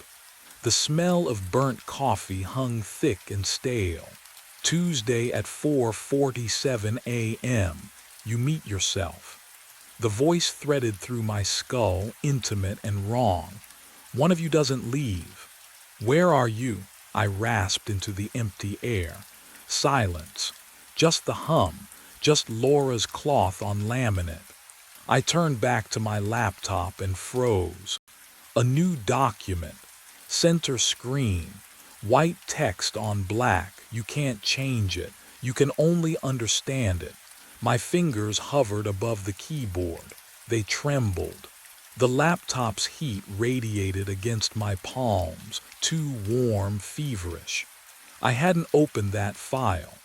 The smell of burnt coffee hung thick and stale. Tuesday at 4:47 a.m. You meet yourself. The voice threaded through my skull, intimate and wrong. One of you doesn't leave. Where are you? I rasped into the empty air. Silence. Just the hum. Just Laura's cloth on laminate. I turned back to my laptop and froze. A new document. Center screen. White text on black. You can't change it. You can only understand it. My fingers hovered above the keyboard. They trembled. The laptop's heat radiated against my palms, too warm, feverish. I hadn't opened that file,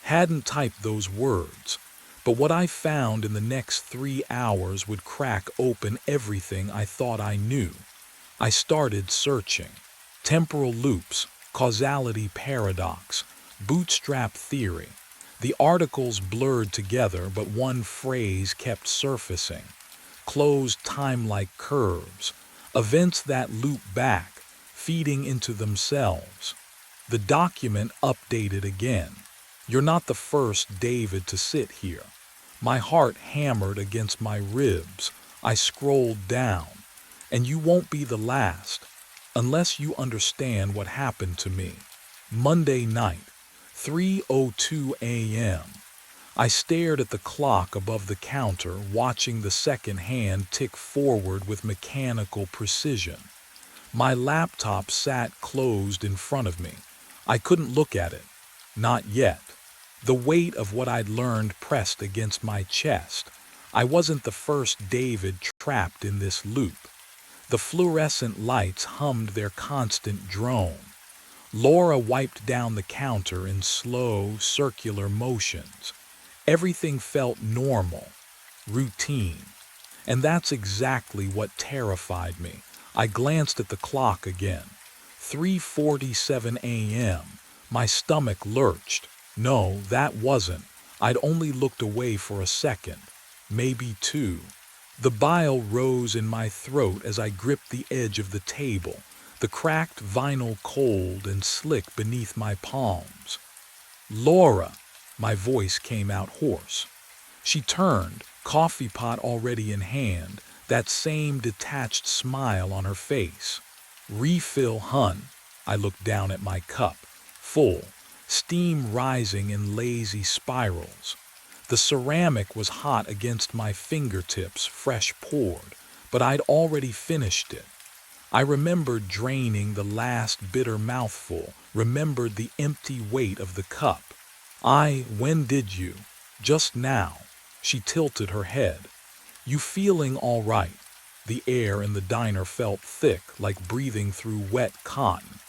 hadn't typed those words, but what I found in the next 3 hours would crack open everything I thought I knew. I started searching. Temporal loops, causality paradox, bootstrap theory. The articles blurred together, but one phrase kept surfacing. Closed time-like curves, events that loop back, feeding into themselves. The document updated again. You're not the first David to sit here. My heart hammered against my ribs. I scrolled down. And you won't be the last, unless you understand what happened to me. Monday night, 3:02 a.m. I stared at the clock above the counter, watching the second hand tick forward with mechanical precision. My laptop sat closed in front of me. I couldn't look at it. Not yet. The weight of what I'd learned pressed against my chest. I wasn't the first David trapped in this loop. The fluorescent lights hummed their constant drone. Laura wiped down the counter in slow, circular motions. Everything felt normal, routine. And that's exactly what terrified me. I glanced at the clock again. 3:47 a.m. My stomach lurched. No, that wasn't. I'd only looked away for a second, maybe 2. The bile rose in my throat as I gripped the edge of the table, the cracked vinyl cold and slick beneath my palms. Laura! My voice came out hoarse. She turned, coffee pot already in hand, that same detached smile on her face. Refill, hun. I looked down at my cup, full, steam rising in lazy spirals. The ceramic was hot against my fingertips, fresh poured, but I'd already finished it. I remembered draining the last bitter mouthful, remembered the empty weight of the cup. When did you? Just now. She tilted her head. You feeling all right? The air in the diner felt thick, like breathing through wet cotton.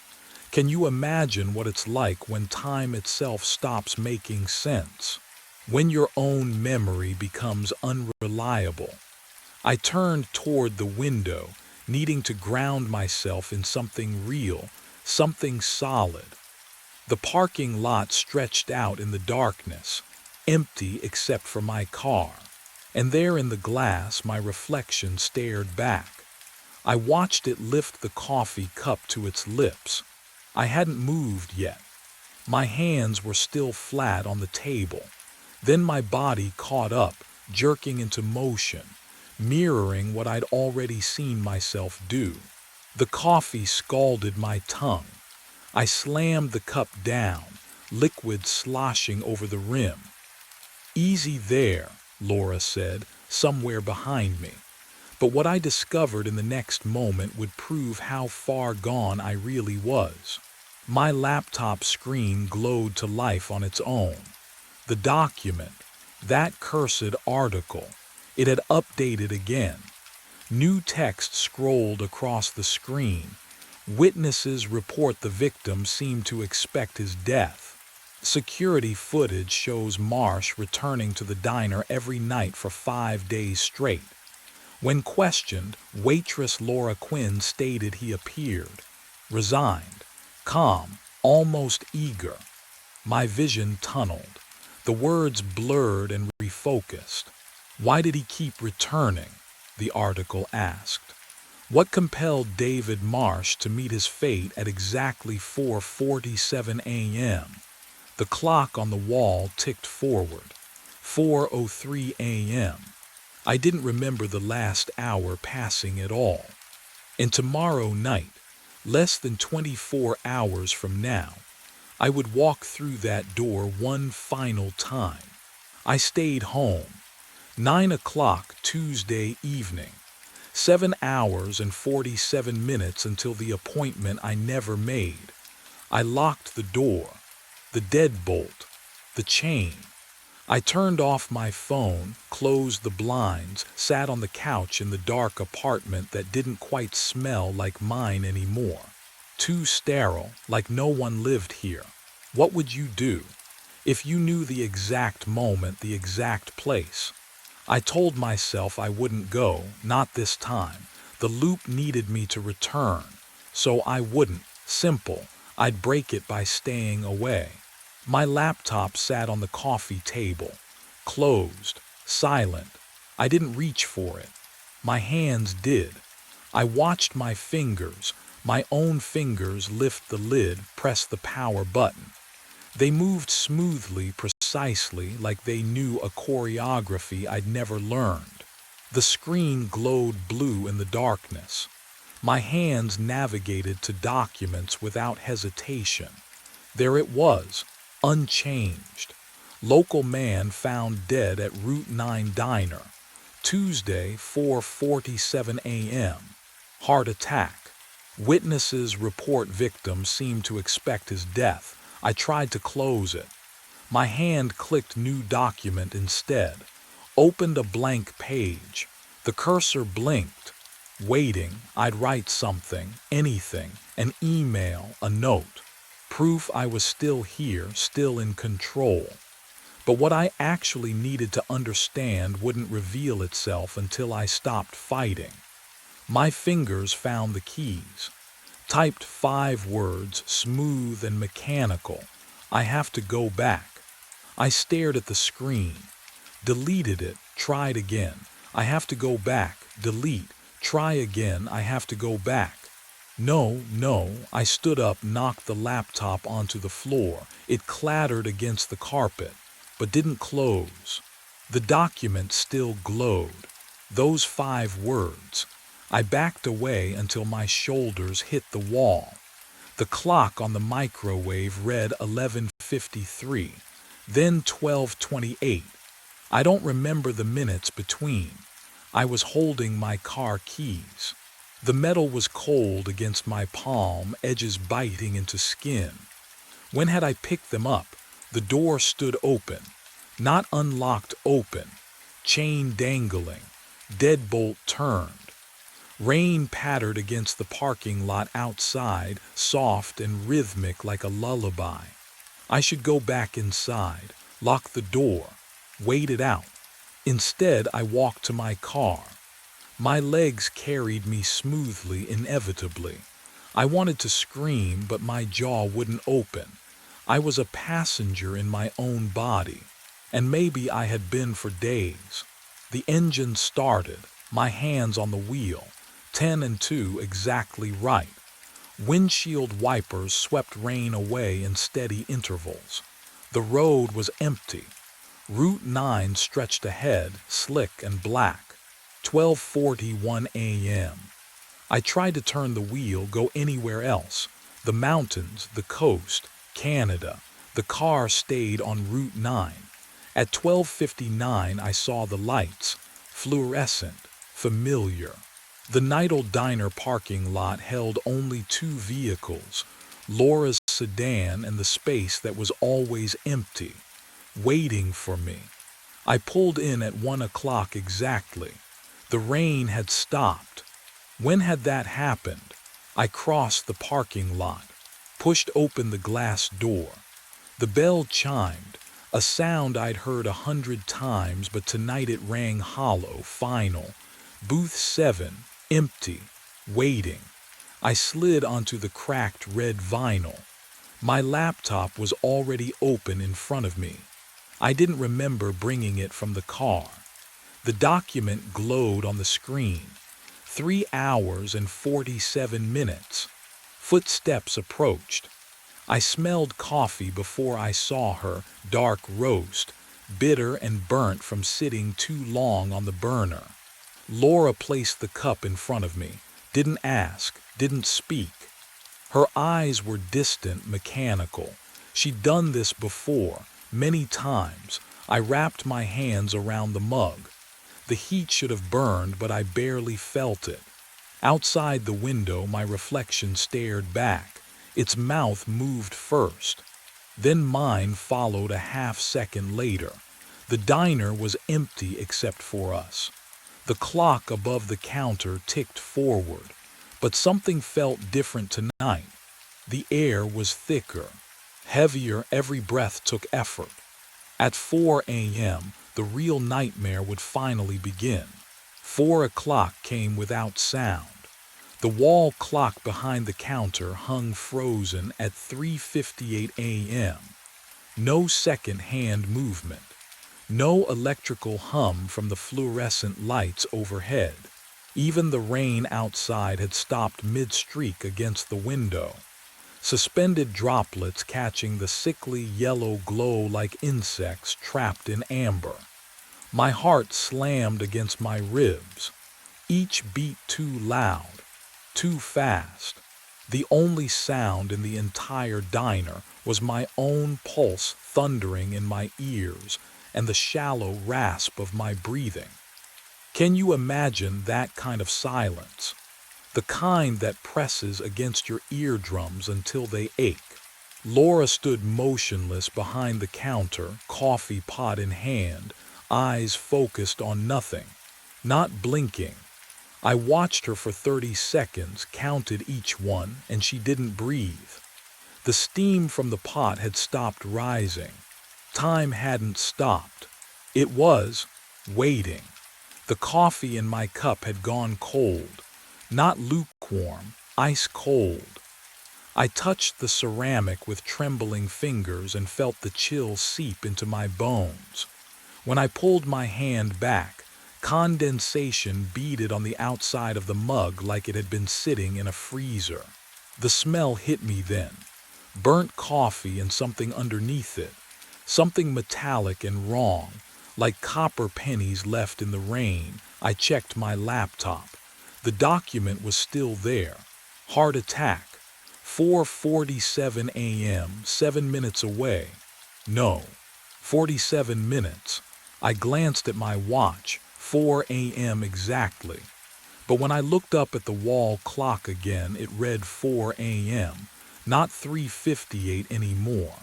Can you imagine what it's like when time itself stops making sense? When your own memory becomes unreliable? I turned toward the window, needing to ground myself in something real, something solid. The parking lot stretched out in the darkness, empty except for my car, and there in the glass my reflection stared back. I watched it lift the coffee cup to its lips. I hadn't moved yet. My hands were still flat on the table. Then my body caught up, jerking into motion, mirroring what I'd already seen myself do. The coffee scalded my tongue. I slammed the cup down, liquid sloshing over the rim. "Easy there," Laura said, somewhere behind me. But what I discovered in the next moment would prove how far gone I really was. My laptop screen glowed to life on its own. The document, that cursed article, it had updated again. New text scrolled across the screen. Witnesses report the victim seemed to expect his death. Security footage shows Marsh returning to the diner every night for 5 days straight. When questioned, waitress Laura Quinn stated he appeared resigned, calm, almost eager. My vision tunneled. The words blurred and refocused. Why did he keep returning? The article asked. What compelled David Marsh to meet his fate at exactly 4:47 a.m.? The clock on the wall ticked forward. 4:03 a.m. I didn't remember the last hour passing at all. And tomorrow night, less than 24 hours from now, I would walk through that door one final time. I stayed home. 9 o'clock Tuesday evening. 7 hours and 47 minutes until the appointment I never made. I locked the door, the deadbolt, the chain. I turned off my phone, closed the blinds, sat on the couch in the dark apartment that didn't quite smell like mine anymore. Too sterile, like no one lived here. What would you do if you knew the exact moment, the exact place? I told myself I wouldn't go, not this time. The loop needed me to return, so I wouldn't. Simple. I'd break it by staying away. My laptop sat on the coffee table, closed, silent. I didn't reach for it. My hands did. I watched my fingers, my own fingers, lift the lid, press the power button. They moved smoothly, precisely, like they knew a choreography I'd never learned. The screen glowed blue in the darkness. My hands navigated to documents without hesitation. There it was, unchanged. Local man found dead at Route 9 diner. Tuesday, 4:47 a.m. Heart attack. Witnesses report victim seemed to expect his death. I tried to close it. My hand clicked new document instead. Opened a blank page. The cursor blinked. Waiting, I'd write something, anything, an email, a note. Proof I was still here, still in control. But what I actually needed to understand wouldn't reveal itself until I stopped fighting. My fingers found the keys. Typed 5 words, smooth and mechanical. I have to go back. I stared at the screen. Deleted it, tried again. I have to go back, delete, try again, I have to go back. No, I stood up, knocked the laptop onto the floor. It clattered against the carpet, but didn't close. The document still glowed. Those 5 words. I backed away until my shoulders hit the wall. The clock on the microwave read 11:53, then 12:28. I don't remember the minutes between. I was holding my car keys. The metal was cold against my palm, edges biting into skin. When had I picked them up? The door stood open. Not unlocked, open. Chain dangling. Deadbolt turned. Rain pattered against the parking lot outside, soft and rhythmic like a lullaby. I should go back inside, lock the door, wait it out. Instead, I walked to my car. My legs carried me smoothly, inevitably. I wanted to scream, but my jaw wouldn't open. I was a passenger in my own body, and maybe I had been for days. The engine started, my hands on the wheel. 10 and 2 exactly right. Windshield wipers swept rain away in steady intervals. The road was empty. Route 9 stretched ahead, slick and black. 12:41 a.m. I tried to turn the wheel, go anywhere else. The mountains, the coast, Canada. The car stayed on Route 9. At 12:59 I saw the lights, fluorescent, familiar. The Nidal Diner parking lot held only two vehicles, Laura's sedan and the space that was always empty, waiting for me. I pulled in at 1 o'clock exactly. The rain had stopped. When had that happened? I crossed the parking lot, pushed open the glass door. The bell chimed, a sound I'd heard 100 times, but tonight it rang hollow, final. Booth 7, empty, waiting. I slid onto the cracked red vinyl. My laptop was already open in front of me. I didn't remember bringing it from the car. The document glowed on the screen. 3 hours and 47 minutes. Footsteps approached. I smelled coffee before I saw her, dark roast, bitter and burnt from sitting too long on the burner. Laura placed the cup in front of me, didn't ask, didn't speak. Her eyes were distant, mechanical. She'd done this before, many times. I wrapped my hands around the mug. The heat should have burned, but I barely felt it. Outside the window, my reflection stared back. Its mouth moved first. Then mine followed a half-second later. The diner was empty except for us. The clock above the counter ticked forward, but something felt different tonight. The air was thicker, heavier, every breath took effort. At 4 a.m., the real nightmare would finally begin. 4 o'clock came without sound. The wall clock behind the counter hung frozen at 3:58 a.m. No second-hand movement. No electrical hum from the fluorescent lights overhead. Even the rain outside had stopped mid-streak against the window. Suspended droplets catching the sickly yellow glow like insects trapped in amber. My heart slammed against my ribs. Each beat too loud, too fast. The only sound in the entire diner was my own pulse thundering in my ears and the shallow rasp of my breathing. Can you imagine that kind of silence? The kind that presses against your eardrums until they ache. Laura stood motionless behind the counter, coffee pot in hand, eyes focused on nothing, not blinking. I watched her for 30 seconds, counted each one, and she didn't breathe. The steam from the pot had stopped rising. Time hadn't stopped. It was waiting. The coffee in my cup had gone cold, not lukewarm, ice cold. I touched the ceramic with trembling fingers and felt the chill seep into my bones. When I pulled my hand back, condensation beaded on the outside of the mug like it had been sitting in a freezer. The smell hit me then. Burnt coffee and something underneath it. Something metallic and wrong, like copper pennies left in the rain. I checked my laptop. The document was still there. Heart attack. 4:47 a.m., 7 minutes away. No, 47 minutes. I glanced at my watch, 4 a.m. exactly. But when I looked up at the wall clock again, it read 4 a.m., not 3:58 anymore.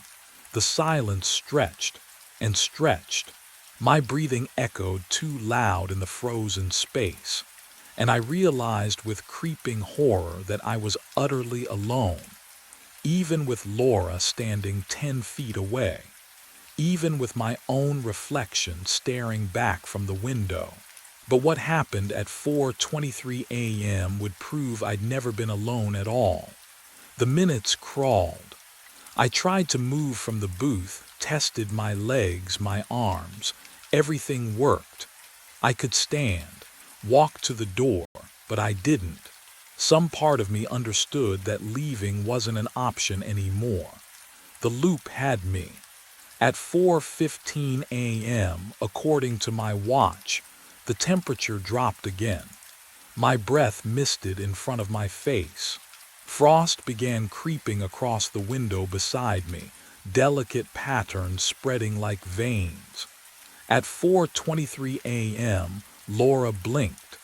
The silence stretched and stretched. My breathing echoed too loud in the frozen space, and I realized with creeping horror that I was utterly alone, even with Laura standing 10 feet away, even with my own reflection staring back from the window. But what happened at 4:23 a.m. would prove I'd never been alone at all. The minutes crawled. I tried to move from the booth, tested my legs, my arms. Everything worked. I could stand, walk to the door, but I didn't. Some part of me understood that leaving wasn't an option anymore. The loop had me. At 4:15 a.m., according to my watch, the temperature dropped again. My breath misted in front of my face. Frost began creeping across the window beside me, delicate patterns spreading like veins. At 4:23 a.m., Laura blinked.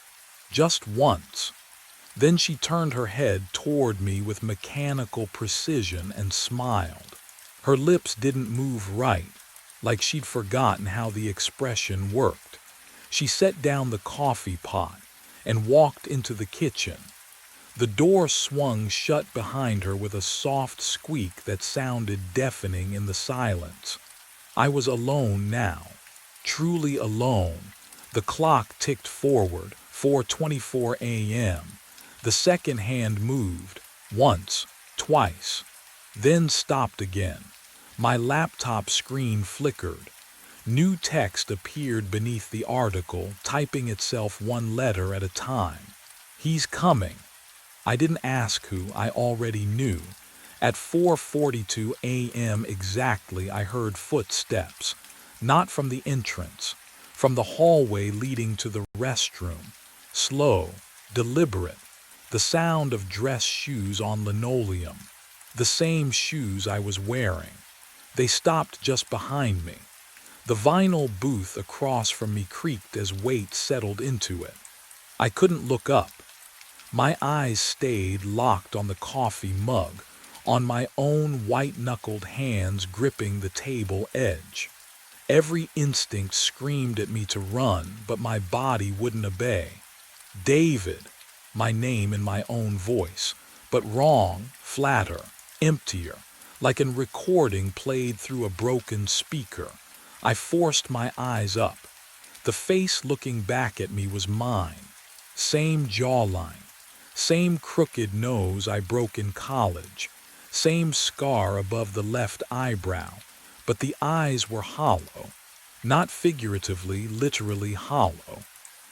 Just once. Then she turned her head toward me with mechanical precision and smiled. Her lips didn't move right, like she'd forgotten how the expression worked. She set down the coffee pot and walked into the kitchen. The door swung shut behind her with a soft squeak that sounded deafening in the silence. I was alone now, truly alone. The clock ticked forward, 4:24 a.m. The second hand moved, once, twice, then stopped again. My laptop screen flickered. New text appeared beneath the article, typing itself one letter at a time. He's coming. I didn't ask who, I already knew. At 4:42 a.m. exactly, I heard footsteps, not from the entrance, from the hallway leading to the restroom. Slow, deliberate, the sound of dress shoes on linoleum, the same shoes I was wearing. They stopped just behind me. The vinyl booth across from me creaked as weight settled into it. I couldn't look up. My eyes stayed locked on the coffee mug, on my own white-knuckled hands gripping the table edge. Every instinct screamed at me to run, but my body wouldn't obey. David, my name in my own voice, but wrong, flatter, emptier, like a recording played through a broken speaker. I forced my eyes up. The face looking back at me was mine. Same jawline, same crooked nose I broke in college, same scar above the left eyebrow, but the eyes were hollow, not figuratively, literally hollow,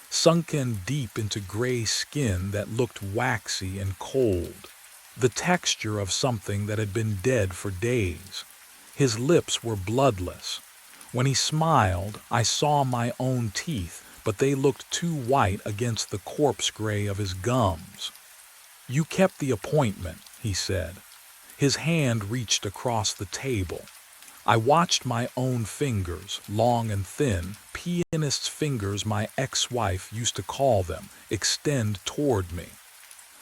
sunken deep into gray skin that looked waxy and cold, the texture of something that had been dead for days. His lips were bloodless. When he smiled, I saw my own teeth, but they looked too white against the corpse gray of his gums. "You kept the appointment," he said. His hand reached across the table. I watched my own fingers, long and thin, pianist's fingers my ex-wife used to call them, extend toward me.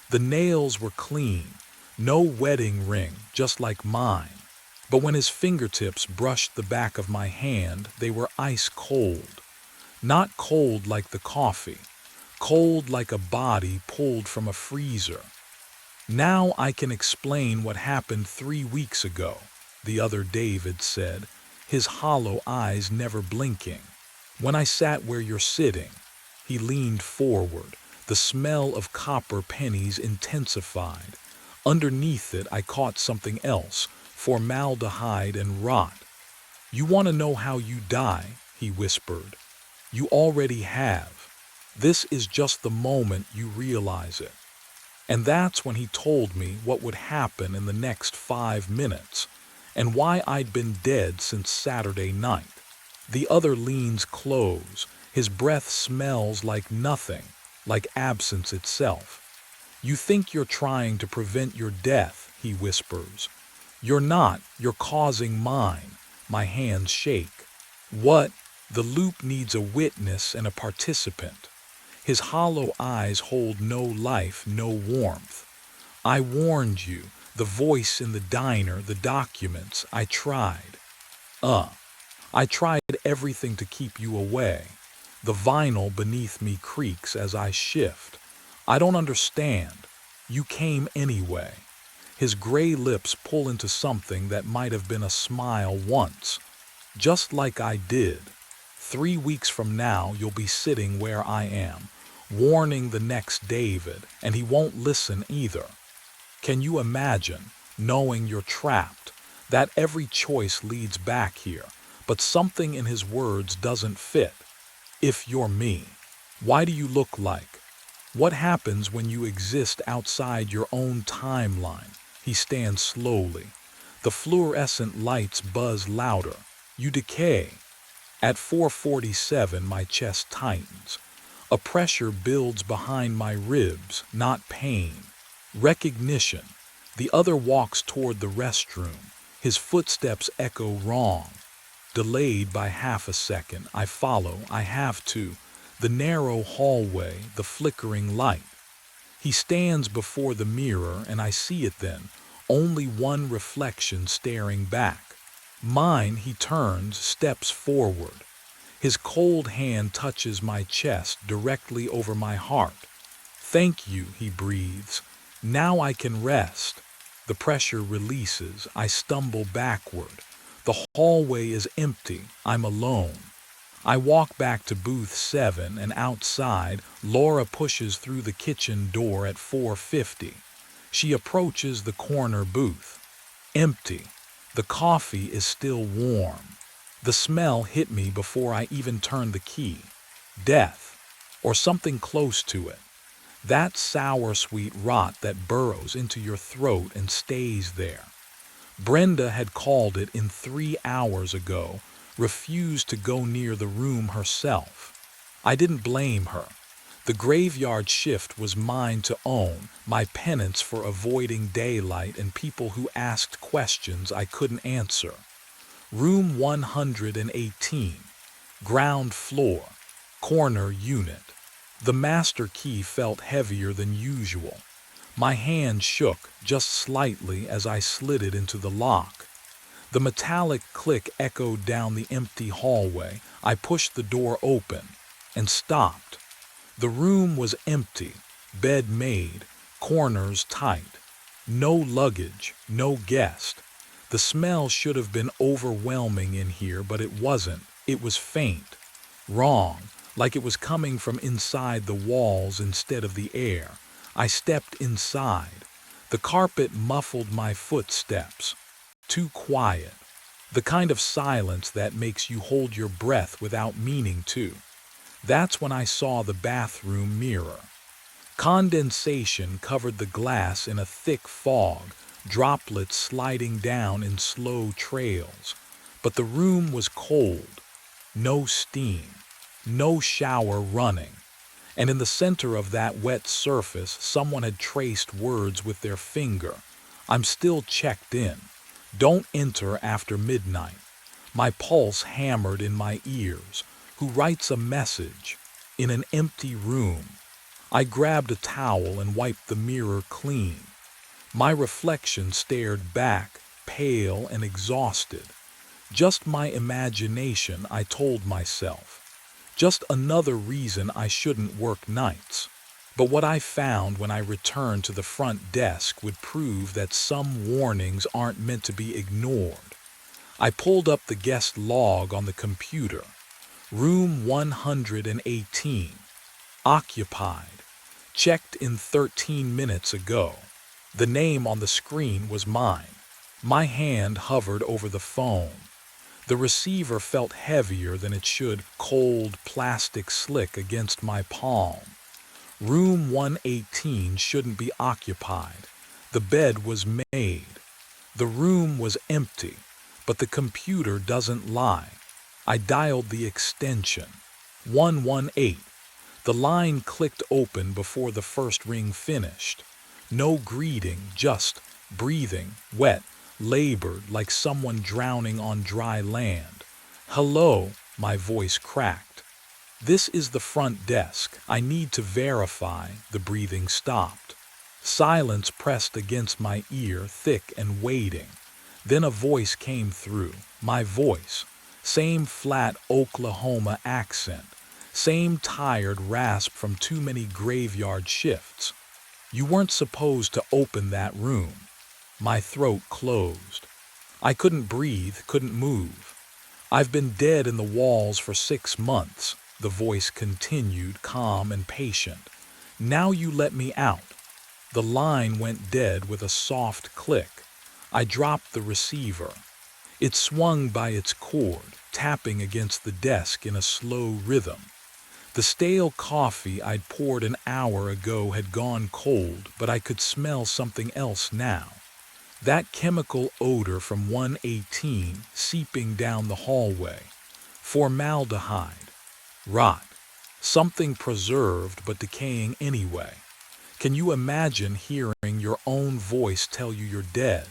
The nails were clean, no wedding ring, just like mine. But when his fingertips brushed the back of my hand, they were ice cold. Not cold like the coffee, cold like a body pulled from a freezer. "Now I can explain what happened 3 weeks ago," the other David said, his hollow eyes never blinking. "When I sat where you're sitting," he leaned forward, the smell of copper pennies intensified. Underneath it I caught something else, formaldehyde and rot. "You want to know how you die?" he whispered. "You already have. This is just the moment you realize it." And that's when he told me what would happen in the next 5 minutes, and why I'd been dead since Saturday night. The other leans close. His breath smells like nothing, like absence itself. "You think you're trying to prevent your death," he whispers. "You're not, you're causing mine." My hands shake. "What?" "The loop needs a witness and a participant." His hollow eyes hold no life, no warmth. "I warned you, the voice in the diner, the documents, I tried. I tried everything to keep you away." The vinyl beneath me creaks as I shift. "I don't understand. You came anyway." His gray lips pull into something that might have been a smile once. "Just like I did. 3 weeks from now you'll be sitting where I am, warning the next David, and he won't listen either. Can you imagine, knowing you're trapped, that every choice leads back here, but something in his words doesn't fit? If you're me, why do you look like? What happens when you exist outside your own timeline? He stands slowly. The fluorescent lights buzz louder. You decay. At 4:47, my chest tightens. A pressure builds behind my ribs, not pain. Recognition. The other walks toward the restroom. His footsteps echo wrong. Delayed by half a second, I follow. I have to. The narrow hallway, the flickering light. He stands before the mirror, and I see it then. Only one reflection staring back. Mine. He turns, steps forward. His cold hand touches my chest, directly over my heart. Thank you, he breathes. Now I can rest. The pressure releases. I stumble backward. The hallway is empty. I'm alone. I walk back to booth 7, and outside, Laura pushes through the kitchen door at 4:50. She approaches the corner booth. Empty. The coffee is still warm. The smell hit me before I even turned the key. Death, or something close to it. That sour sweet rot that burrows into your throat and stays there. Brenda had called it in 3 hours ago, refused to go near the room herself. I didn't blame her. The graveyard shift was mine to own, my penance for avoiding daylight and people who asked questions I couldn't answer. Room 118, ground floor, corner unit. The master key felt heavier than usual. My hand shook just slightly as I slid it into the lock. The metallic click echoed down the empty hallway. I pushed the door open and stopped. The room was empty, bed made, corners tight. No luggage, no guest. The smell should have been overwhelming in here, but it wasn't. It was faint. Wrong, like it was coming from inside the walls instead of the air. I stepped inside. The carpet muffled my footsteps. Too quiet. The kind of silence that makes you hold your breath without meaning to. That's when I saw the bathroom mirror. Condensation covered the glass in a thick fog, droplets sliding down in slow trails. But the room was cold. No steam. No shower running. And in the center of that wet surface, someone had traced words with their finger. I'm still checked in. Don't enter after midnight. My pulse hammered in my ears. Who writes a message? In an empty room. I grabbed a towel and wiped the mirror clean. My reflection stared back, pale and exhausted. Just my imagination, I told myself. Just another reason I shouldn't work nights. But what I found when I returned to the front desk would prove that some warnings aren't meant to be ignored. I pulled up the guest log on the computer. Room 118. Occupied. Checked in 13 minutes ago. The name on the screen was mine. My hand hovered over the phone. The receiver felt heavier than it should, cold plastic slick against my palm. Room 118 shouldn't be occupied. The bed was made. The room was empty, but the computer doesn't lie. I dialed the extension. 118. The line clicked open before the first ring finished. No greeting, just breathing, wet, labored like someone drowning on dry land. Hello, my voice cracked. This is the front desk. I need to verify. The breathing stopped. Silence pressed against my ear, thick and waiting. Then a voice came through. My voice. Same flat Oklahoma accent. Same tired rasp from too many graveyard shifts. You weren't supposed to open that room. My throat closed. I couldn't breathe, couldn't move. I've been dead in the walls for 6 months, the voice continued, calm and patient. Now you let me out. The line went dead with a soft click. I dropped the receiver. It swung by its cord, tapping against the desk in a slow rhythm. The stale coffee I'd poured an hour ago had gone cold, but I could smell something else now. That chemical odor from 118 seeping down the hallway. Formaldehyde. Rot. Something preserved but decaying anyway. Can you imagine hearing your own voice tell you you're dead?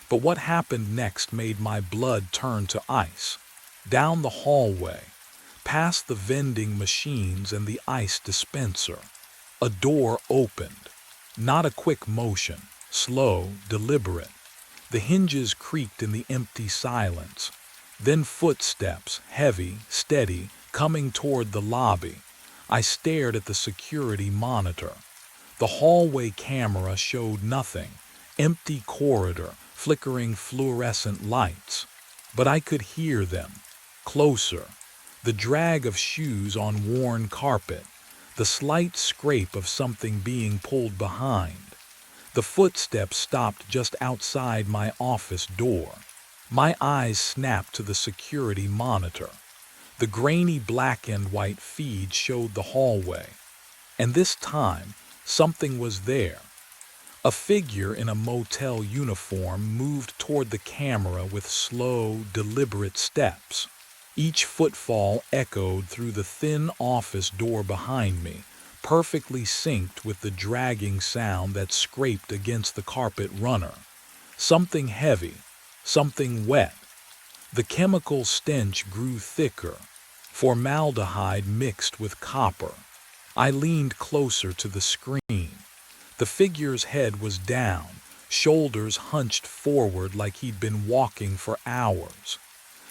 But what happened next made my blood turn to ice. Down the hallway, past the vending machines and the ice dispenser, a door opened. Not a quick motion, slow, deliberate. The hinges creaked in the empty silence. Then footsteps, heavy, steady, coming toward the lobby. I stared at the security monitor. The hallway camera showed nothing. Empty corridor, flickering fluorescent lights. But I could hear them. Closer. The drag of shoes on worn carpet. The slight scrape of something being pulled behind. The footsteps stopped just outside my office door. My eyes snapped to the security monitor. The grainy black and white feed showed the hallway. And this time, something was there. A figure in a motel uniform moved toward the camera with slow, deliberate steps. Each footfall echoed through the thin office door behind me, perfectly synced with the dragging sound that scraped against the carpet runner. Something heavy, something wet. The chemical stench grew thicker, formaldehyde mixed with copper. I leaned closer to the screen. The figure's head was down, shoulders hunched forward like he'd been walking for hours.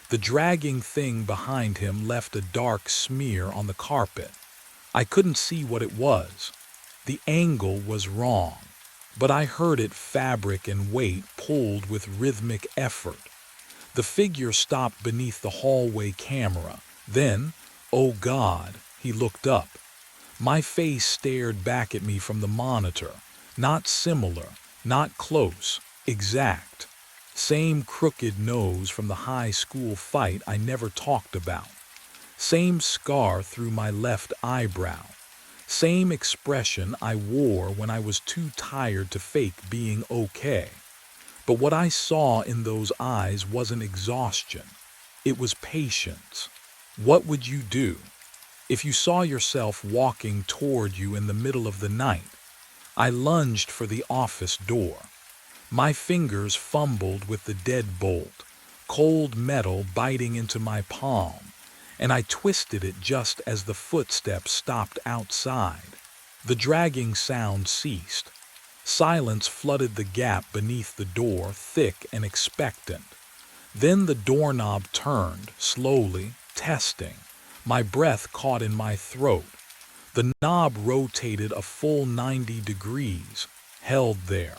The dragging thing behind him left a dark smear on the carpet. I couldn't see what it was. The angle was wrong, but I heard it fabric and weight pulled with rhythmic effort. The figure stopped beneath the hallway camera. Then, oh God, he looked up. My face stared back at me from the monitor. Not similar, not close, exact. Same crooked nose from the high school fight I never talked about. Same scar through my left eyebrow. Same expression I wore when I was too tired to fake being okay. But what I saw in those eyes wasn't exhaustion. It was patience. What would you do if you saw yourself walking toward you in the middle of the night? I lunged for the office door. My fingers fumbled with the deadbolt, cold metal biting into my palm, and I twisted it just as the footsteps stopped outside. The dragging sound ceased. Silence flooded the gap beneath the door, thick and expectant. Then the doorknob turned, slowly, testing. My breath caught in my throat. The knob rotated a full 90 degrees, held there,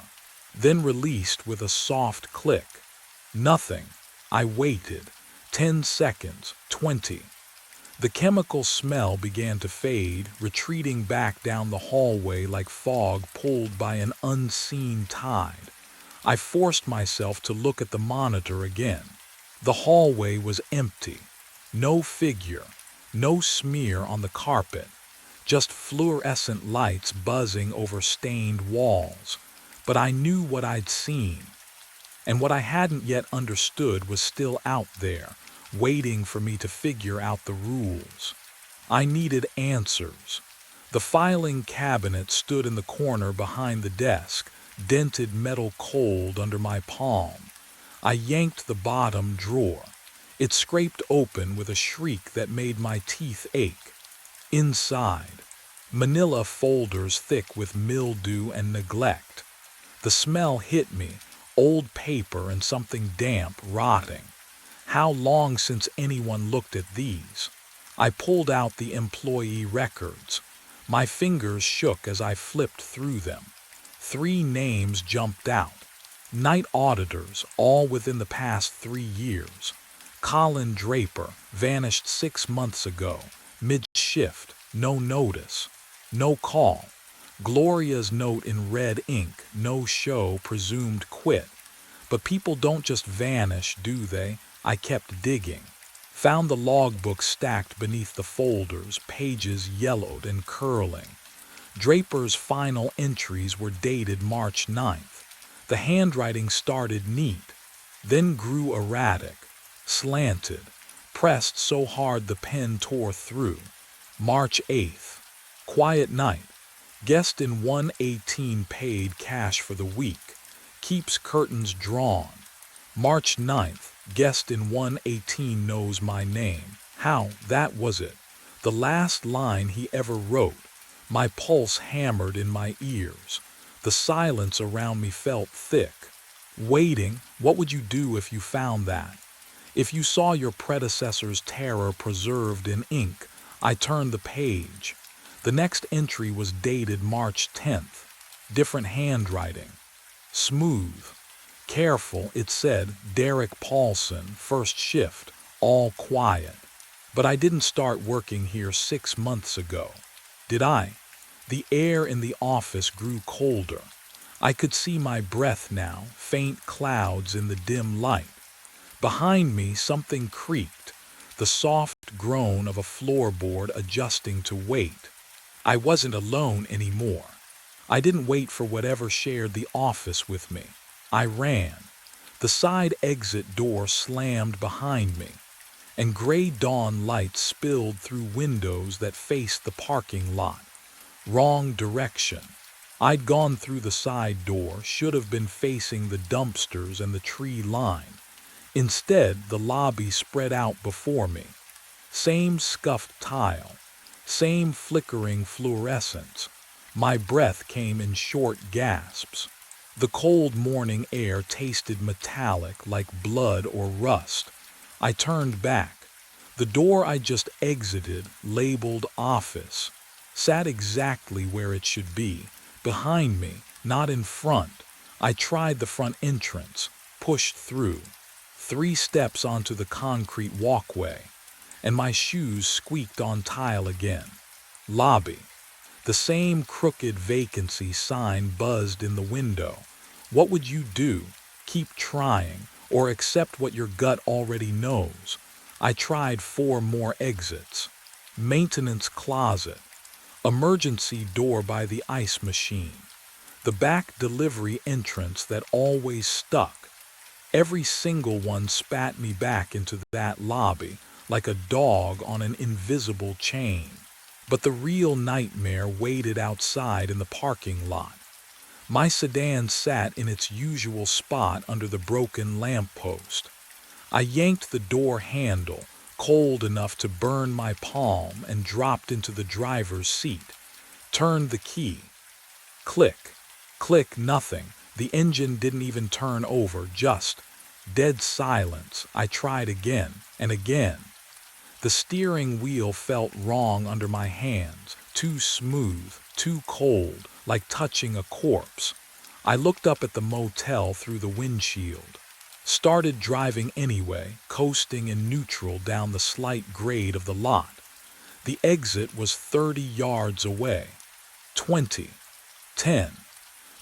then released with a soft click. Nothing. I waited. 10 seconds, 20. The chemical smell began to fade, retreating back down the hallway like fog pulled by an unseen tide. I forced myself to look at the monitor again. The hallway was empty. No figure, no smear on the carpet, just fluorescent lights buzzing over stained walls. But I knew what I'd seen, and what I hadn't yet understood was still out there, waiting for me to figure out the rules. I needed answers. The filing cabinet stood in the corner behind the desk, dented metal cold under my palm. I yanked the bottom drawer. It scraped open with a shriek that made my teeth ache. Inside, manila folders thick with mildew and neglect. The smell hit me, old paper and something damp, rotting. How long since anyone looked at these? I pulled out the employee records. My fingers shook as I flipped through them. 3 names jumped out. Night auditors, all within the past 3 years. Colin Draper, vanished 6 months ago, mid-shift, no notice, no call. Gloria's note in red ink, no show, presumed quit. But people don't just vanish, do they? I kept digging. Found the logbook stacked beneath the folders, pages yellowed and curling. Draper's final entries were dated March 9th. The handwriting started neat, then grew erratic, slanted, pressed so hard the pen tore through. March 8th. Quiet night. Guest in 118 paid cash for the week. Keeps curtains drawn. March 9th. Guest in 118 knows my name. How? That was it. The last line he ever wrote. My pulse hammered in my ears. The silence around me felt thick. Waiting, what would you do if you found that? If you saw your predecessor's terror preserved in ink, I turned the page. The next entry was dated March 10th. Different handwriting. Smooth. Careful, it said, Derek Paulson, first shift, all quiet. But I didn't start working here 6 months ago. Did I? The air in the office grew colder. I could see my breath now, faint clouds in the dim light. Behind me, something creaked, the soft groan of a floorboard adjusting to weight. I wasn't alone anymore. I didn't wait for whatever shared the office with me. I ran. The side exit door slammed behind me, and gray dawn light spilled through windows that faced the parking lot. Wrong direction. I'd gone through the side door, should have been facing the dumpsters and the tree line. Instead, the lobby spread out before me. Same scuffed tile, same flickering fluorescence. My breath came in short gasps. The cold morning air tasted metallic like blood or rust. I turned back. The door I just exited, labeled office, sat exactly where it should be, behind me, not in front. I tried the front entrance, pushed through. 3 steps onto the concrete walkway, and my shoes squeaked on tile again. Lobby. The same crooked vacancy sign buzzed in the window. What would you do? Keep trying, or accept what your gut already knows? I tried 4 more exits. Maintenance closet. Emergency door by the ice machine. The back delivery entrance that always stuck. Every single one spat me back into that lobby like a dog on an invisible chain. But the real nightmare waited outside in the parking lot. My sedan sat in its usual spot under the broken lamppost. I yanked the door handle, cold enough to burn my palm, and dropped into the driver's seat. Turned the key. Click. Click, nothing. The engine didn't even turn over, just dead silence. I tried again and again. The steering wheel felt wrong under my hands, too smooth, too cold, like touching a corpse. I looked up at the motel through the windshield. Started driving anyway, coasting in neutral down the slight grade of the lot. The exit was 30 yards away. 20. 10.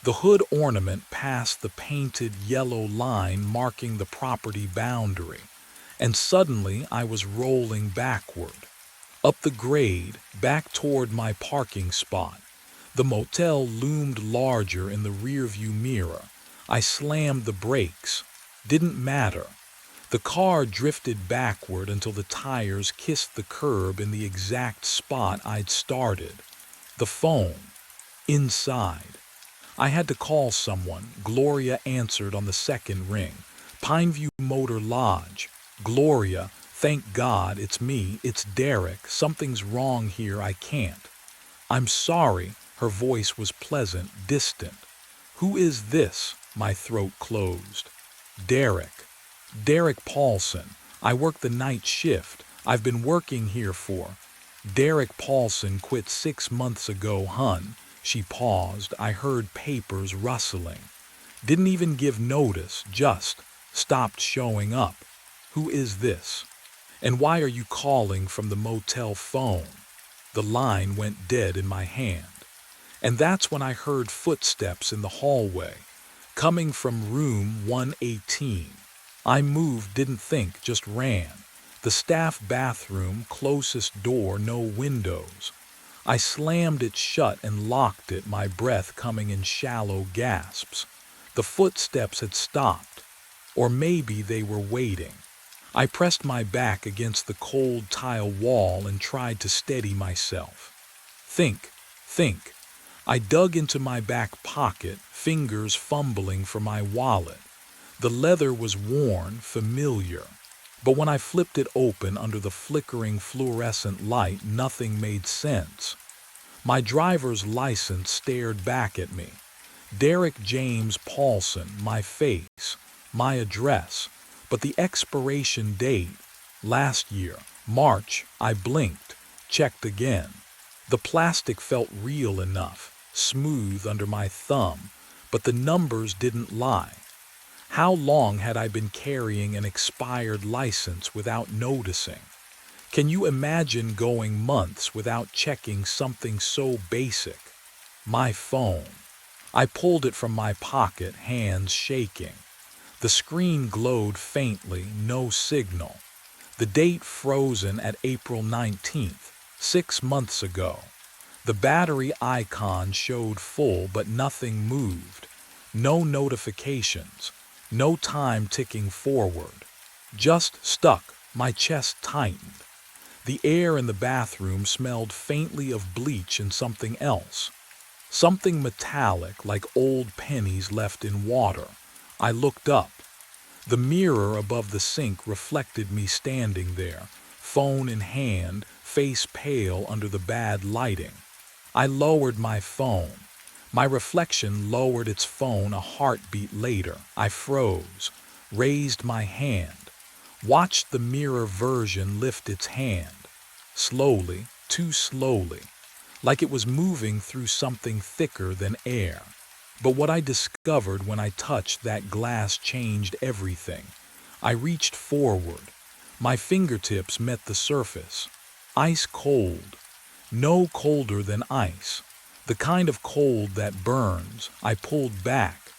The hood ornament passed the painted yellow line marking the property boundary, and suddenly I was rolling backward. Up the grade, back toward my parking spot. The motel loomed larger in the rearview mirror. I slammed the brakes. Didn't matter. The car drifted backward until the tires kissed the curb in the exact spot I'd started. The phone. Inside. I had to call someone. Gloria answered on the second ring. Pineview Motor Lodge. Gloria, thank God, it's me, it's Derek. Something's wrong here, I can't. I'm sorry. Her voice was pleasant, distant. Who is this? My throat closed. Derek. Derek Paulson. I work the night shift. I've been working here for. Derek Paulson quit 6 months ago, hun. She paused. I heard papers rustling. Didn't even give notice, just stopped showing up. Who is this? And why are you calling from the motel phone? The line went dead in my hand. And that's when I heard footsteps in the hallway, coming from room 118. I moved, didn't think, just ran. The staff bathroom, closest door, no windows. I slammed it shut and locked it, my breath coming in shallow gasps. The footsteps had stopped, or maybe they were waiting. I pressed my back against the cold tile wall and tried to steady myself. Think. I dug into my back pocket, fingers fumbling for my wallet. The leather was worn, familiar. But when I flipped it open under the flickering fluorescent light, nothing made sense. My driver's license stared back at me. Derek James Paulson, my face, my address, but the expiration date, last year, March. I blinked, checked again. The plastic felt real enough, smooth under my thumb, but the numbers didn't lie. How long had I been carrying an expired license without noticing? Can you imagine going months without checking something so basic? My phone. I pulled it from my pocket, hands shaking. The screen glowed faintly, no signal. The date frozen at April 19th, 6 months ago. The battery icon showed full, but nothing moved. No notifications. No time ticking forward. Just stuck, my chest tightened. The air in the bathroom smelled faintly of bleach and something else. Something metallic, like old pennies left in water. I looked up. The mirror above the sink reflected me standing there, phone in hand, face pale under the bad lighting. I lowered my phone. My reflection lowered its phone a heartbeat later. I froze, raised my hand, watched the mirror version lift its hand. Slowly, too slowly, like it was moving through something thicker than air. But what I discovered when I touched that glass changed everything. I reached forward. My fingertips met the surface. Ice cold. No colder than ice. The kind of cold that burns. I pulled back.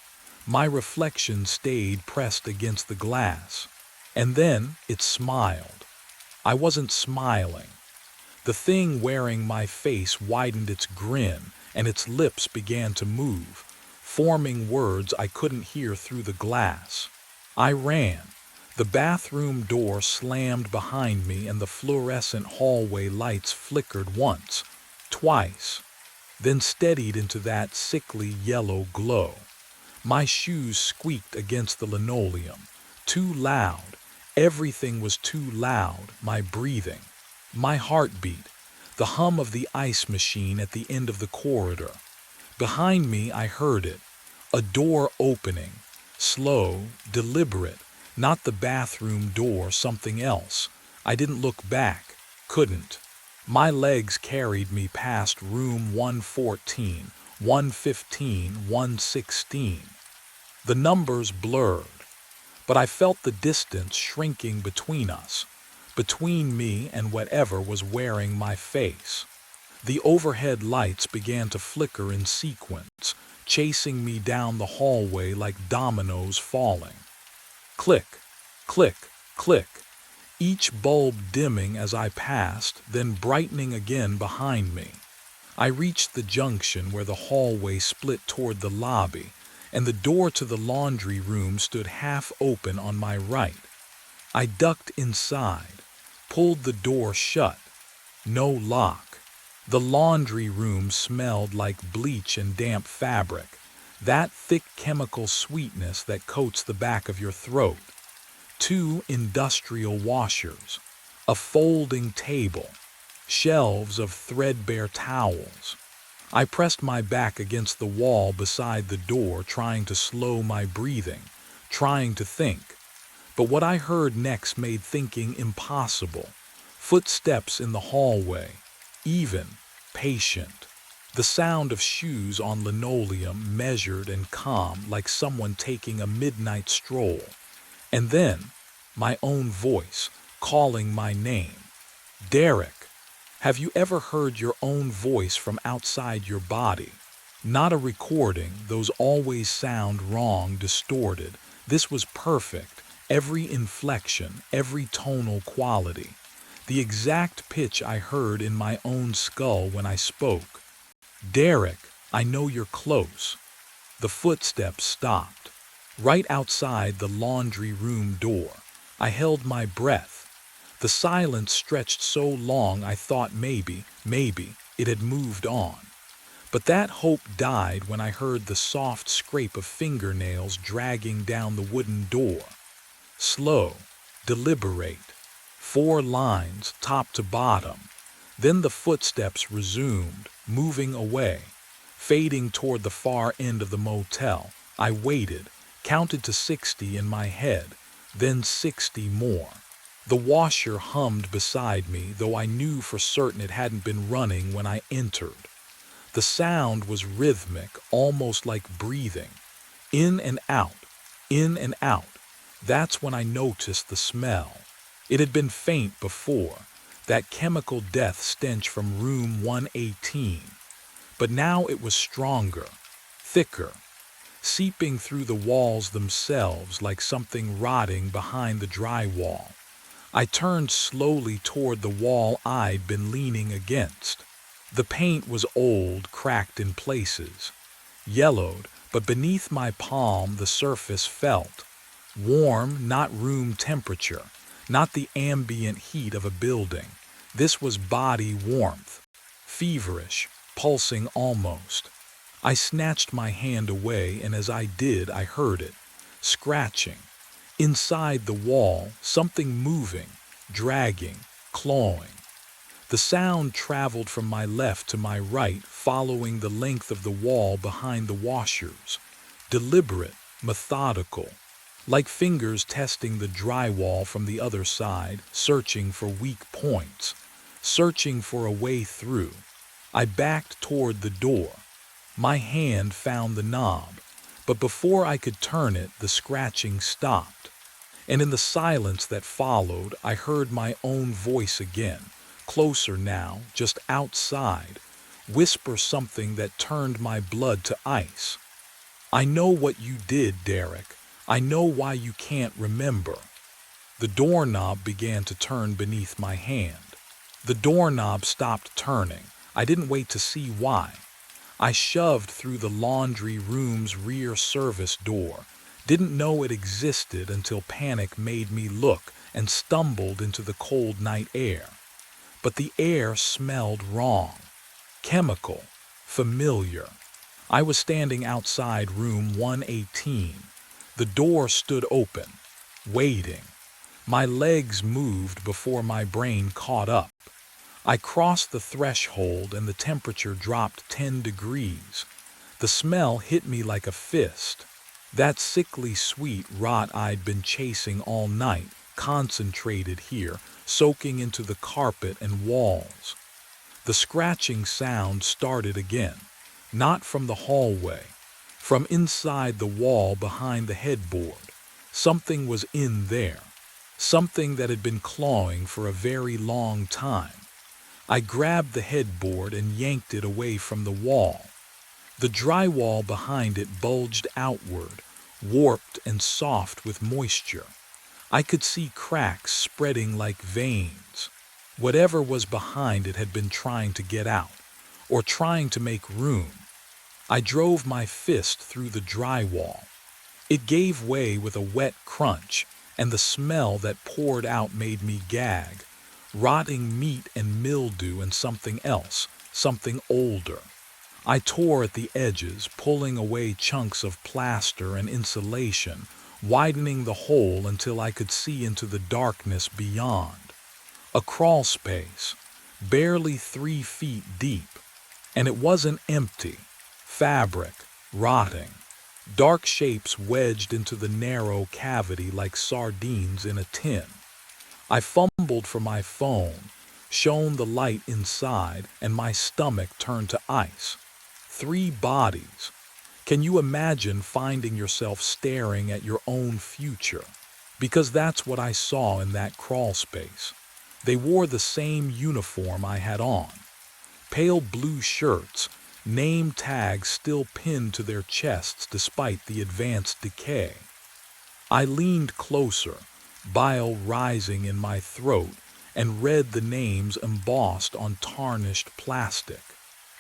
My reflection stayed pressed against the glass. And then it smiled. I wasn't smiling. The thing wearing my face widened its grin, and its lips began to move, forming words I couldn't hear through the glass. I ran. The bathroom door slammed behind me, and the fluorescent hallway lights flickered once, twice, then steadied into that sickly yellow glow. My shoes squeaked against the linoleum. Too loud. Everything was too loud. My breathing. My heartbeat. The hum of the ice machine at the end of the corridor. Behind me I heard it. A door opening. Slow, deliberate. Not the bathroom door, something else. I didn't look back. Couldn't. My legs carried me past room 114, 115, 116. The numbers blurred, but I felt the distance shrinking between us, between me and whatever was wearing my face. The overhead lights began to flicker in sequence, chasing me down the hallway like dominoes falling. Click, click, click. Each bulb dimming as I passed, then brightening again behind me. I reached the junction where the hallway split toward the lobby, and the door to the laundry room stood half open on my right. I ducked inside, pulled the door shut. No lock. The laundry room smelled like bleach and damp fabric, that thick chemical sweetness that coats the back of your throat. 2 industrial washers, a folding table, shelves of threadbare towels. I pressed my back against the wall beside the door, trying to slow my breathing, trying to think. But what I heard next made thinking impossible. Footsteps in the hallway, even, patient. The sound of shoes on linoleum, measured and calm, like someone taking a midnight stroll. And then, my own voice, calling my name. Derek. Have you ever heard your own voice from outside your body? Not a recording, those always sound wrong, distorted. This was perfect, every inflection, every tonal quality, the exact pitch I heard in my own skull when I spoke. "Derek, I know you're close." The footsteps stopped. Right outside the laundry room door. I held my breath. The silence stretched so long I thought maybe, it had moved on. But that hope died when I heard the soft scrape of fingernails dragging down the wooden door. Slow, deliberate, 4 lines, top to bottom. Then the footsteps resumed, moving away, fading toward the far end of the motel. I waited, counted to 60 in my head, then 60 more. The washer hummed beside me, though I knew for certain it hadn't been running when I entered. The sound was rhythmic, almost like breathing. In and out, in and out. That's when I noticed the smell. It had been faint before, that chemical death stench from room 118. But now it was stronger, thicker, seeping through the walls themselves like something rotting behind the drywall. I turned slowly toward the wall I'd been leaning against. The paint was old, cracked in places, yellowed, but beneath my palm the surface felt warm, not room temperature, not the ambient heat of a building. This was body warmth, feverish, pulsing almost. I snatched my hand away, and as I did, I heard it, scratching. Inside the wall, something moving, dragging, clawing. The sound traveled from my left to my right, following the length of the wall behind the washers. Deliberate, methodical, like fingers testing the drywall from the other side, searching for weak points, searching for a way through. I backed toward the door. My hand found the knob, but before I could turn it, the scratching stopped. And in the silence that followed, I heard my own voice again, closer now, just outside, whisper something that turned my blood to ice. "I know what you did, Derek. I know why you can't remember." The doorknob began to turn beneath my hand. The doorknob stopped turning. I didn't wait to see why. I shoved through the laundry room's rear service door, didn't know it existed until panic made me look, and stumbled into the cold night air. But the air smelled wrong. Chemical. Familiar. I was standing outside room 118. The door stood open, waiting. My legs moved before my brain caught up. I crossed the threshold and the temperature dropped 10 degrees. The smell hit me like a fist. That sickly sweet rot I'd been chasing all night, concentrated here, soaking into the carpet and walls. The scratching sound started again, not from the hallway, from inside the wall behind the headboard. Something was in there, something that had been clawing for a very long time. I grabbed the headboard and yanked it away from the wall. The drywall behind it bulged outward, warped and soft with moisture. I could see cracks spreading like veins. Whatever was behind it had been trying to get out, or trying to make room. I drove my fist through the drywall. It gave way with a wet crunch, and the smell that poured out made me gag. Rotting meat and mildew and something else, something older. I tore at the edges, pulling away chunks of plaster and insulation, widening the hole until I could see into the darkness beyond. A crawl space, barely 3 feet deep. And it wasn't empty. Fabric, rotting. Dark shapes wedged into the narrow cavity like sardines in a tin. I fumbled for my phone, shone the light inside, and my stomach turned to ice. 3 bodies. Can you imagine finding yourself staring at your own future? Because that's what I saw in that crawl space. They wore the same uniform I had on. Pale blue shirts, name tags still pinned to their chests despite the advanced decay. I leaned closer, bile rising in my throat, and read the names embossed on tarnished plastic.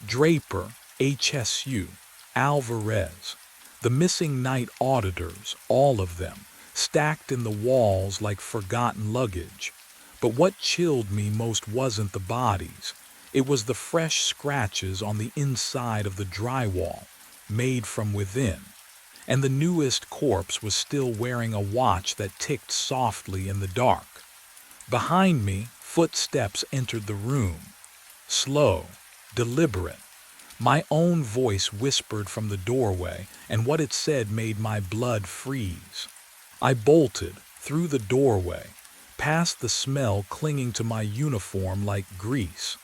Draper, HSU, Alvarez. The missing night auditors, all of them, stacked in the walls like forgotten luggage. But what chilled me most wasn't the bodies. It was the fresh scratches on the inside of the drywall, made from within. And the newest corpse was still wearing a watch that ticked softly in the dark. Behind me, footsteps entered the room. Slow, deliberate. My own voice whispered from the doorway, and what it said made my blood freeze. I bolted through the doorway, past the smell clinging to my uniform like grease.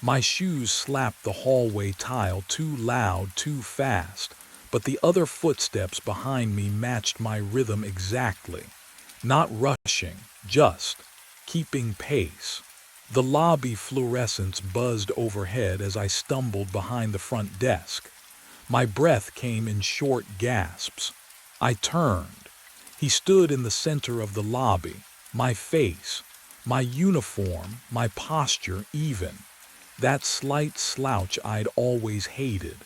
My shoes slapped the hallway tile too loud, too fast, but the other footsteps behind me matched my rhythm exactly. Not rushing, just keeping pace. The lobby fluorescents buzzed overhead as I stumbled behind the front desk. My breath came in short gasps. I turned. He stood in the center of the lobby, my face, my uniform, my posture even. That slight slouch I'd always hated.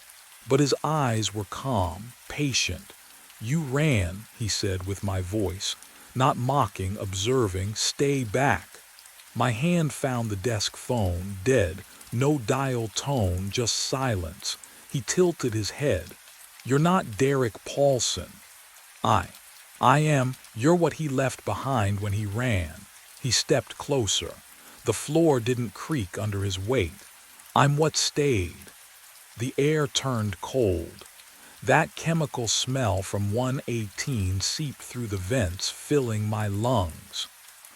But his eyes were calm, patient. "You ran," he said with my voice, not mocking, observing. "Stay back." My hand found the desk phone, dead, no dial tone, just silence. He tilted his head. "You're not Derek Paulson." I am. You're what he left behind when he ran." He stepped closer. The floor didn't creak under his weight. "I'm what stayed." The air turned cold. That chemical smell from 118 seeped through the vents, filling my lungs.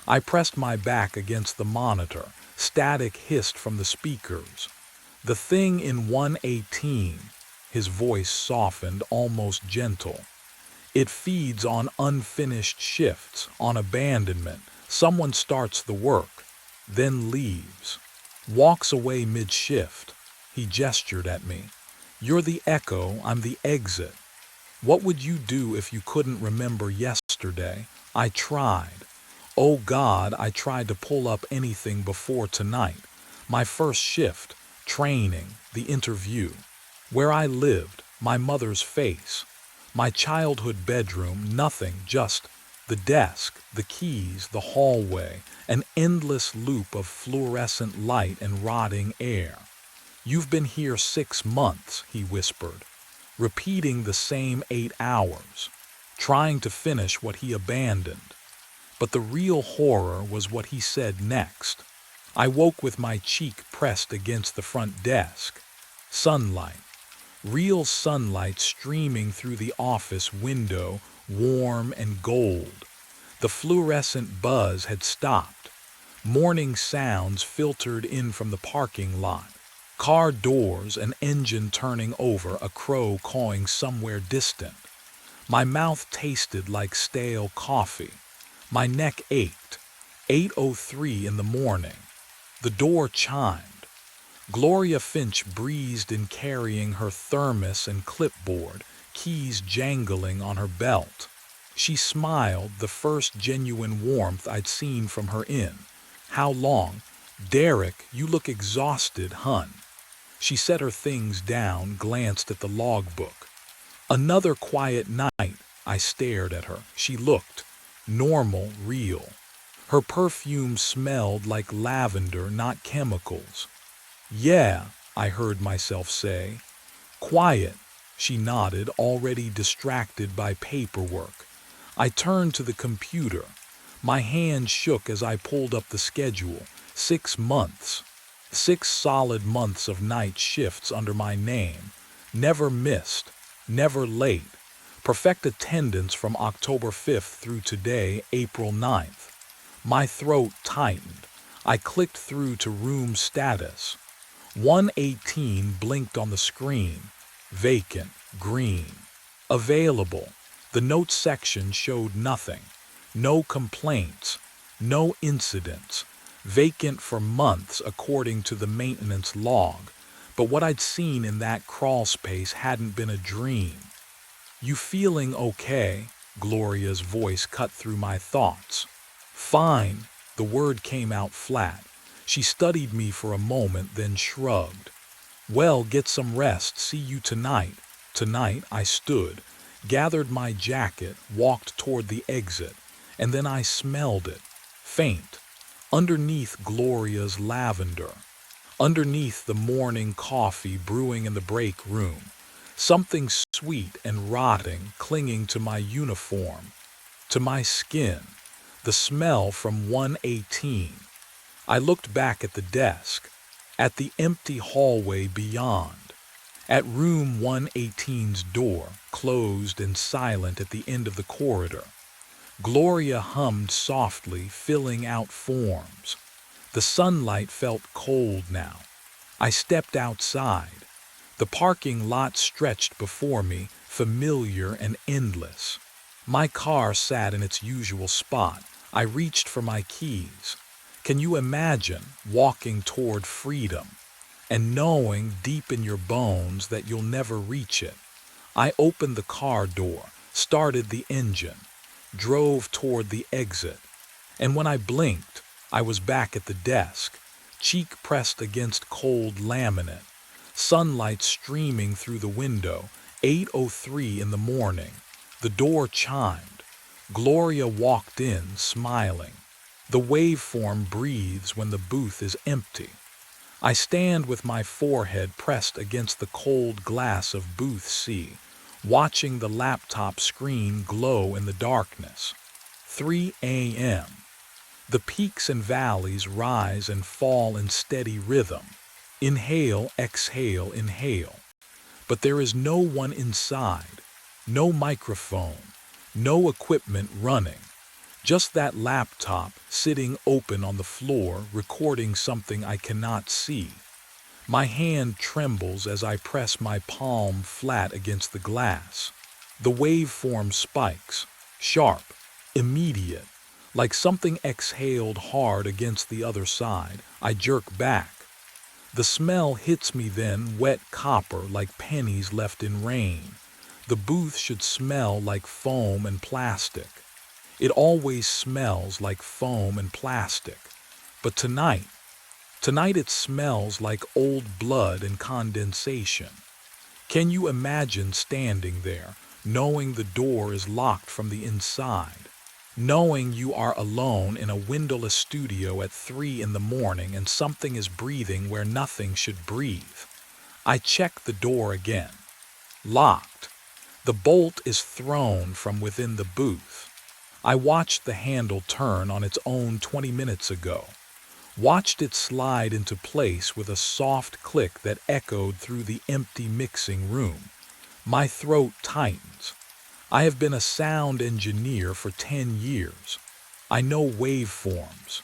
I pressed my back against the monitor. Static hissed from the speakers. "The thing in 118, his voice softened, almost gentle. "It feeds on unfinished shifts, on abandonment. Someone starts the work, then leaves. Walks away mid-shift." He gestured at me. "You're the echo, I'm the exit. What would you do if you couldn't remember yesterday?" I tried. Oh God, I tried to pull up anything before tonight. My first shift, training, the interview. Where I lived, my mother's face. My childhood bedroom, nothing, just the desk, the keys, the hallway, an endless loop of fluorescent light and rotting air. "You've been here 6 months, he whispered, repeating the same 8 hours, trying to finish what he abandoned. But the real horror was what he said next. I woke with my cheek pressed against the front desk. Sunlight. Real sunlight streaming through the office window, warm and gold. The fluorescent buzz had stopped. Morning sounds filtered in from the parking lot. Car doors, an engine turning over, a crow cawing somewhere distant. My mouth tasted like stale coffee. My neck ached. 8:03 in the morning. The door chimed. Gloria Finch breezed in carrying her thermos and clipboard, keys jangling on her belt. She smiled, the first genuine warmth I'd seen from her in. "How long?" "Derek, you look exhausted, hun." She set her things down, glanced at the logbook. "Another quiet night." I stared at her. She looked normal, real. Her perfume smelled like lavender, not chemicals. "Yeah," I heard myself say. "Quiet." She nodded, already distracted by paperwork. I turned to the computer. My hand shook as I pulled up the schedule. 6 months. 6 solid months of night shifts under my name. Never missed. Never late. Perfect attendance from October 5th through today, April 9th. My throat tightened. I clicked through to room status. 118 blinked on the screen. Vacant, green. Available. The notes section showed nothing. No complaints. No incidents. Vacant for months according to the maintenance log. But what I'd seen in that crawl space hadn't been a dream. "You feeling okay?" Gloria's voice cut through my thoughts. Fine, the word came out flat. She studied me for a moment, then shrugged. Well, get some rest, see you tonight. Tonight I stood, gathered my jacket, walked toward the exit, and then I smelled it. Faint. Underneath Gloria's lavender. Underneath the morning coffee brewing in the break room. Something sweet and rotting clinging to my uniform, to my skin. The smell from 118. I looked back at the desk, at the empty hallway beyond, at room 118's door, closed and silent at the end of the corridor. Gloria hummed softly, filling out forms. The sunlight felt cold now. I stepped outside. The parking lot stretched before me, familiar and endless. My car sat in its usual spot. I reached for my keys. Can you imagine walking toward freedom and knowing deep in your bones that you'll never reach it? I opened the car door, started the engine, drove toward the exit, and when I blinked, I was back at the desk, cheek pressed against cold laminate, sunlight streaming through the window. 8:03 in the morning. The door chimed. Gloria walked in, smiling. The waveform breathes when the booth is empty. I stand with my forehead pressed against the cold glass of booth C, watching the laptop screen glow in the darkness. 3 a.m. The peaks and valleys rise and fall in steady rhythm. Inhale, exhale, inhale. But there is no one inside, no microphone, no equipment running. Just that laptop sitting open on the floor, recording something I cannot see. My hand trembles as I press my palm flat against the glass. The waveform spikes, sharp, immediate, like something exhaled hard against the other side. I jerk back. The smell hits me then, wet copper like pennies left in rain. The booth should smell like foam and plastic. It always smells like foam and plastic. But tonight it smells like old blood and condensation. Can you imagine standing there, knowing the door is locked from the inside? Knowing you are alone in a windowless studio at 3 in the morning and something is breathing where nothing should breathe. I check the door again. Locked. The bolt is thrown from within the booth. I watched the handle turn on its own 20 minutes ago. Watched it slide into place with a soft click that echoed through the empty mixing room. My throat tightens. I have been a sound engineer for 10 years. I know waveforms.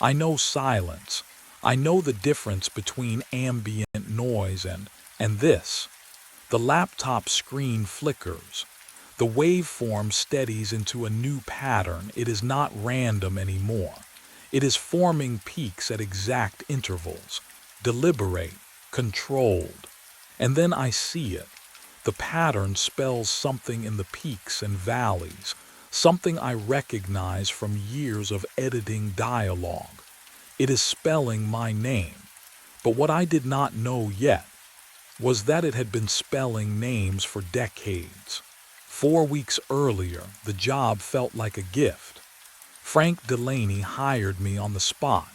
I know silence. I know the difference between ambient noise and this. The laptop screen flickers. The waveform steadies into a new pattern. It is not random anymore. It is forming peaks at exact intervals, deliberate, controlled. And then I see it. The pattern spells something in the peaks and valleys, something I recognize from years of editing dialogue. It is spelling my name. But what I did not know yet was that it had been spelling names for decades. 4 weeks earlier, the job felt like a gift. Frank Delaney hired me on the spot.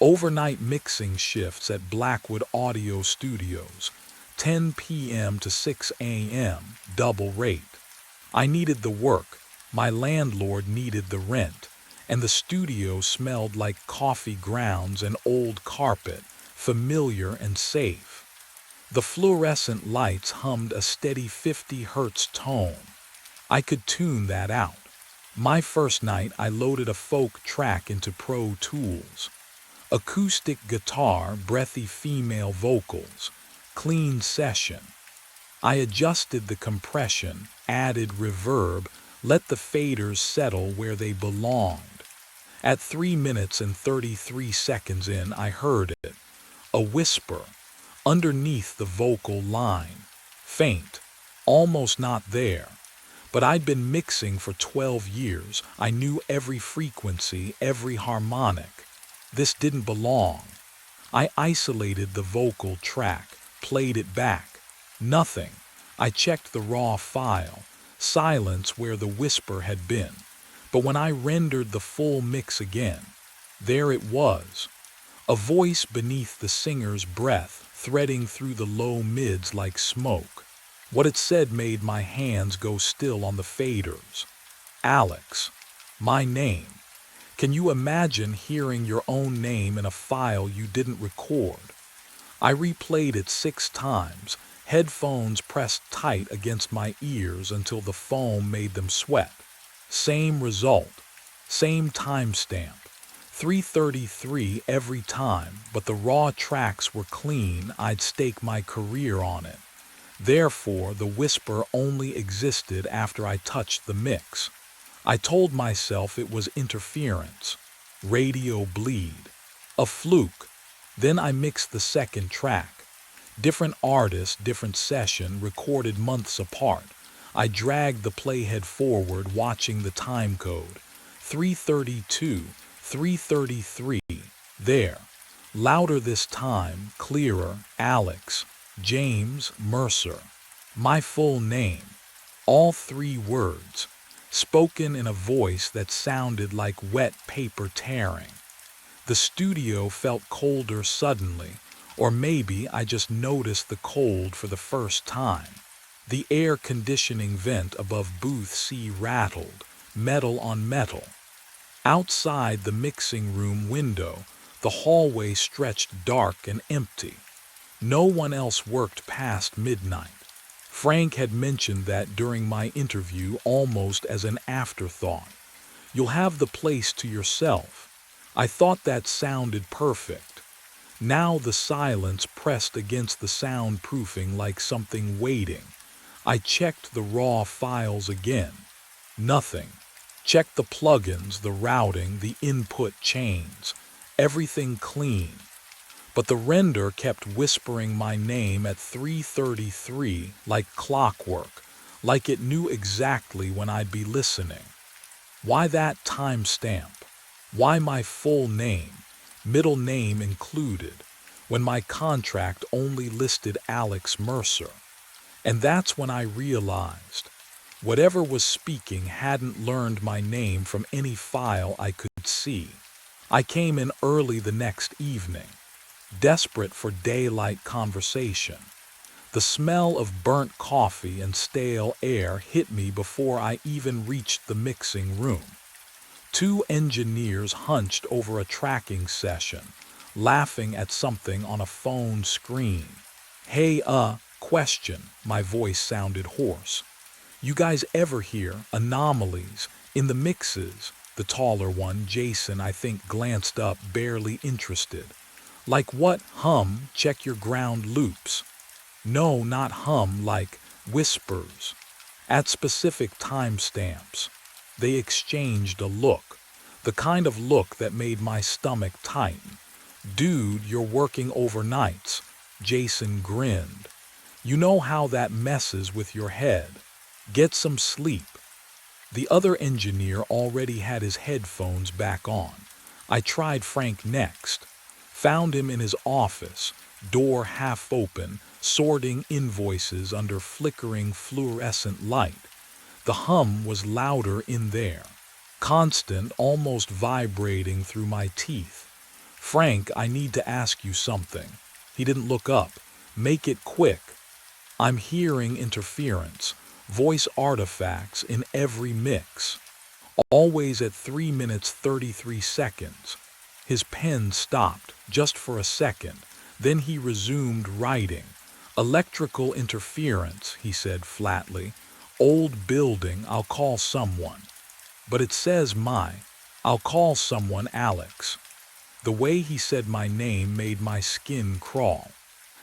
Overnight mixing shifts at Blackwood Audio Studios, 10 p.m. to 6 a.m., double rate. I needed the work, my landlord needed the rent, and the studio smelled like coffee grounds and old carpet, familiar and safe. The fluorescent lights hummed a steady 50 hertz tone. I could tune that out. My first night I loaded a folk track into Pro Tools. Acoustic guitar, breathy female vocals, clean session. I adjusted the compression, added reverb, let the faders settle where they belonged. At 3 minutes and 33 seconds in, I heard it. A whisper. Underneath the vocal line. Faint. Almost not there. But I'd been mixing for 12 years. I knew every frequency, every harmonic. This didn't belong. I isolated the vocal track, played it back. Nothing. I checked the raw file. Silence where the whisper had been. But when I rendered the full mix again, there it was. A voice beneath the singer's breath, threading through the low mids like smoke. What it said made my hands go still on the faders. Alex. My name. Can you imagine hearing your own name in a file you didn't record? I replayed it 6 times, headphones pressed tight against my ears until the foam made them sweat. Same result. Same timestamp. 3:33 every time, but the raw tracks were clean. I'd stake my career on it. Therefore, the whisper only existed after I touched the mix. I told myself it was interference, radio bleed, a fluke. Then I mixed the second track. Different artist, different session, recorded months apart. I dragged the playhead forward, watching the time code. 3:32, 3:33, there. Louder this time, clearer, Alex, James Mercer. My full name. All 3 words, spoken in a voice that sounded like wet paper tearing. The studio felt colder suddenly, or maybe I just noticed the cold for the first time. The air conditioning vent above booth C rattled, metal on metal. Outside the mixing room window, the hallway stretched dark and empty. No one else worked past midnight. Frank had mentioned that during my interview almost as an afterthought. You'll have the place to yourself. I thought that sounded perfect. Now the silence pressed against the soundproofing like something waiting. I checked the raw files again. Nothing. Checked the plugins, the routing, the input chains. Everything clean. But the render kept whispering my name at 3:33 like clockwork, like it knew exactly when I'd be listening. Why that timestamp? Why my full name, middle name included, when my contract only listed Alex Mercer? And that's when I realized whatever was speaking hadn't learned my name from any file I could see. I came in early the next evening, desperate for daylight conversation. The smell of burnt coffee and stale air hit me before I even reached the mixing room. 2 engineers hunched over a tracking session, laughing at something on a phone screen. Hey, question, my voice sounded hoarse. You guys ever hear anomalies in the mixes? The taller one, Jason, I think, glanced up, barely interested. Like what? Hum, check your ground loops. No, not hum, like whispers. At specific timestamps. They exchanged a look, the kind of look that made my stomach tighten. Dude, you're working overnights. Jason grinned. You know how that messes with your head. Get some sleep. The other engineer already had his headphones back on. I tried Frank next. Found him in his office, door half open, sorting invoices under flickering fluorescent light. The hum was louder in there, constant, almost vibrating through my teeth. Frank, I need to ask you something. He didn't look up. Make it quick. I'm hearing interference, voice artifacts in every mix. Always at 3 minutes 33 seconds. His pen stopped, just for a second. Then he resumed writing. Electrical interference, he said flatly. Old building, I'll call someone. But it says I'll call someone Alex. The way he said my name made my skin crawl.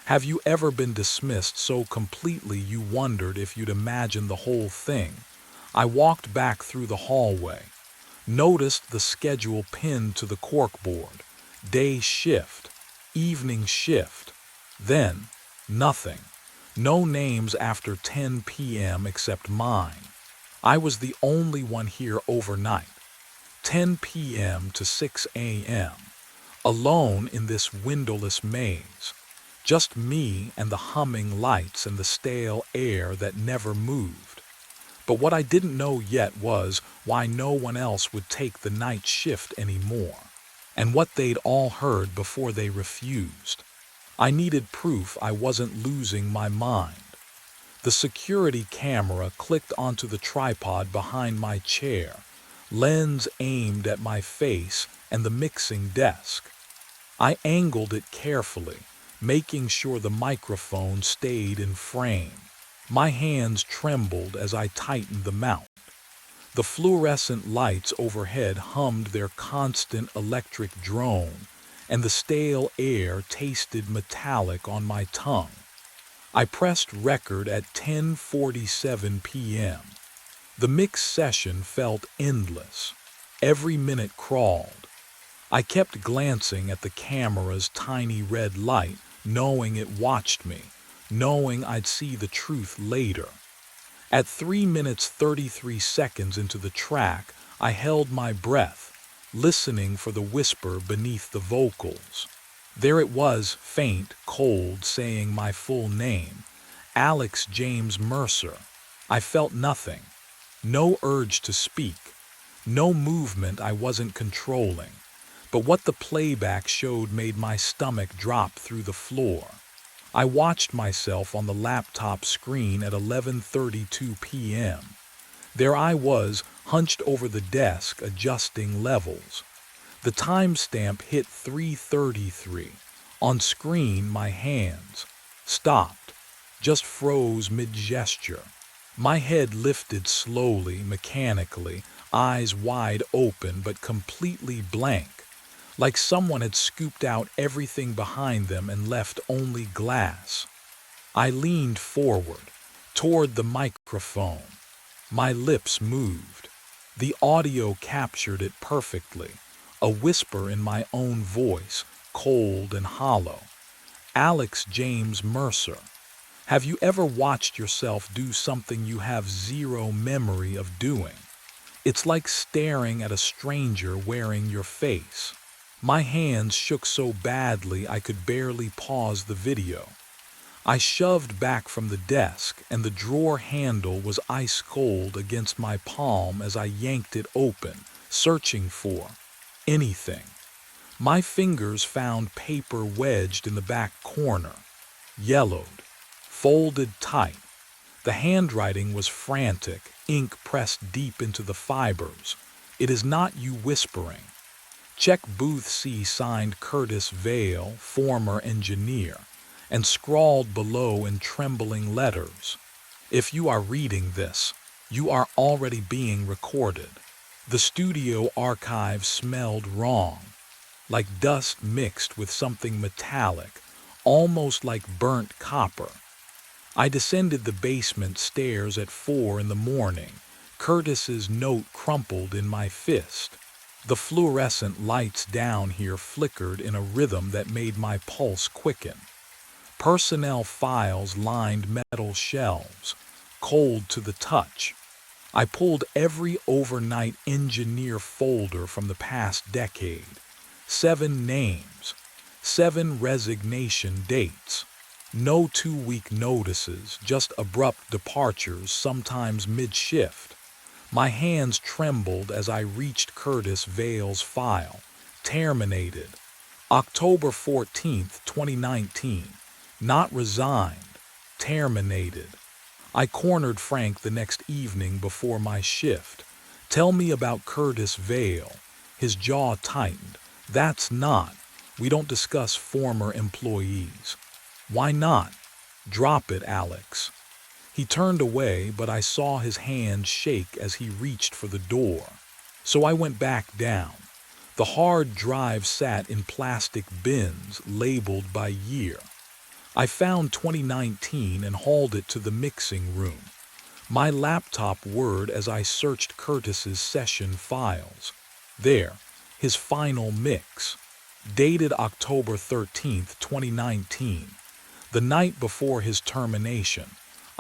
Have you ever been dismissed so completely you wondered if you'd imagine the whole thing? I walked back through the hallway. Noticed the schedule pinned to the corkboard. Day shift. Evening shift. Then, nothing. No names after 10 p.m. except mine. I was the only one here overnight, 10 p.m. to 6 a.m., alone in this windowless maze. Just me and the humming lights and the stale air that never moved. But what I didn't know yet was why no one else would take the night shift anymore, and what they'd all heard before they refused. I needed proof I wasn't losing my mind. The security camera clicked onto the tripod behind my chair, lens aimed at my face and the mixing desk. I angled it carefully, making sure the microphone stayed in frame. My hands trembled as I tightened the mount. The fluorescent lights overhead hummed their constant electric drone, and the stale air tasted metallic on my tongue. I pressed record at 10:47 p.m. The mix session felt endless. Every minute crawled. I kept glancing at the camera's tiny red light, knowing it watched me, knowing I'd see the truth later. At 3 minutes 33 seconds into the track, I held my breath, listening for the whisper beneath the vocals. There it was, faint, cold, saying my full name, Alex James Mercer. I felt nothing. No urge to speak. No movement I wasn't controlling. But what the playback showed made my stomach drop through the floor. I watched myself on the laptop screen at 11:32 p.m. There I was, hunched over the desk, adjusting levels. The timestamp hit 3:33. On screen, my hands stopped, just froze mid-gesture. My head lifted slowly, mechanically, eyes wide open but completely blank, like someone had scooped out everything behind them and left only glass. I leaned forward, toward the microphone. My lips moved. The audio captured it perfectly, a whisper in my own voice, cold and hollow. Alex James Mercer. Have you ever watched yourself do something you have zero memory of doing? It's like staring at a stranger wearing your face. My hands shook so badly I could barely pause the video. I shoved back from the desk, and the drawer handle was ice cold against my palm as I yanked it open, searching for anything. My fingers found paper wedged in the back corner, yellowed, folded tight. The handwriting was frantic, ink pressed deep into the fibers. It is not you whispering. Check Booth C signed Curtis Vale, former engineer, and scrawled below in trembling letters. If you are reading this, you are already being recorded. The studio archive smelled wrong, like dust mixed with something metallic, almost like burnt copper. I descended the basement stairs at 4 in the morning, Curtis's note crumpled in my fist. The fluorescent lights down here flickered in a rhythm that made my pulse quicken. Personnel files lined metal shelves, cold to the touch. I pulled every overnight engineer folder from the past decade. 7 names, 7 resignation dates. No 2-week notices, just abrupt departures, sometimes mid-shift. My hands trembled as I reached Curtis Vale's file. Terminated. October 14th, 2019. Not resigned. Terminated. I cornered Frank the next evening before my shift. Tell me about Curtis Vale. His jaw tightened. That's not. We don't discuss former employees. Why not? Drop it, Alex. He turned away, but I saw his hand shake as he reached for the door. So I went back down. The hard drive sat in plastic bins labeled by year. I found 2019 and hauled it to the mixing room. My laptop whirred as I searched Curtis's session files. There, his final mix. Dated October 13th, 2019. The night before his termination.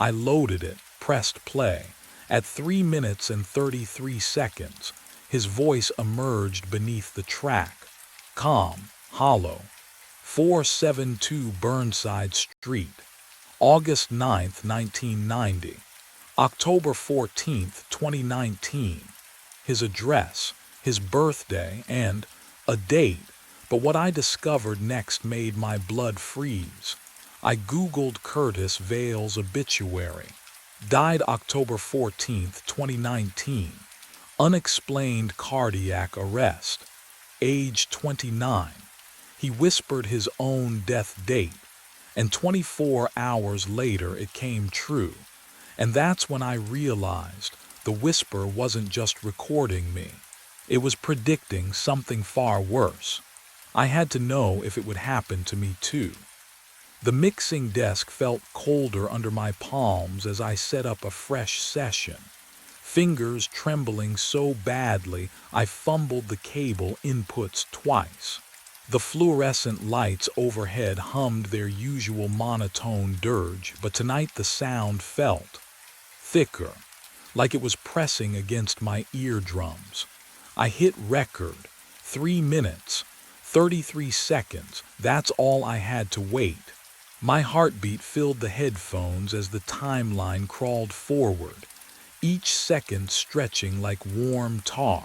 I loaded it, pressed play, At 3 minutes and 33 seconds, his voice emerged beneath the track. Calm, hollow. 472 Burnside Street. August 9, 1990. October 14, 2019. His address, his birthday, and a date. But what I discovered next made my blood freeze. I Googled Curtis Vale's obituary. Died October 14, 2019. Unexplained cardiac arrest. Age 29. He whispered his own death date, and 24 hours later it came true. And that's when I realized the whisper wasn't just recording me. It was predicting something far worse. I had to know if it would happen to me too. The mixing desk felt colder under my palms as I set up a fresh session. Fingers trembling so badly I fumbled the cable inputs twice. The fluorescent lights overhead hummed their usual monotone dirge, but tonight the sound felt thicker, like it was pressing against my eardrums. I hit record. 3 minutes, 33 seconds. That's all I had to wait. My heartbeat filled the headphones as the timeline crawled forward, each second stretching like warm tar.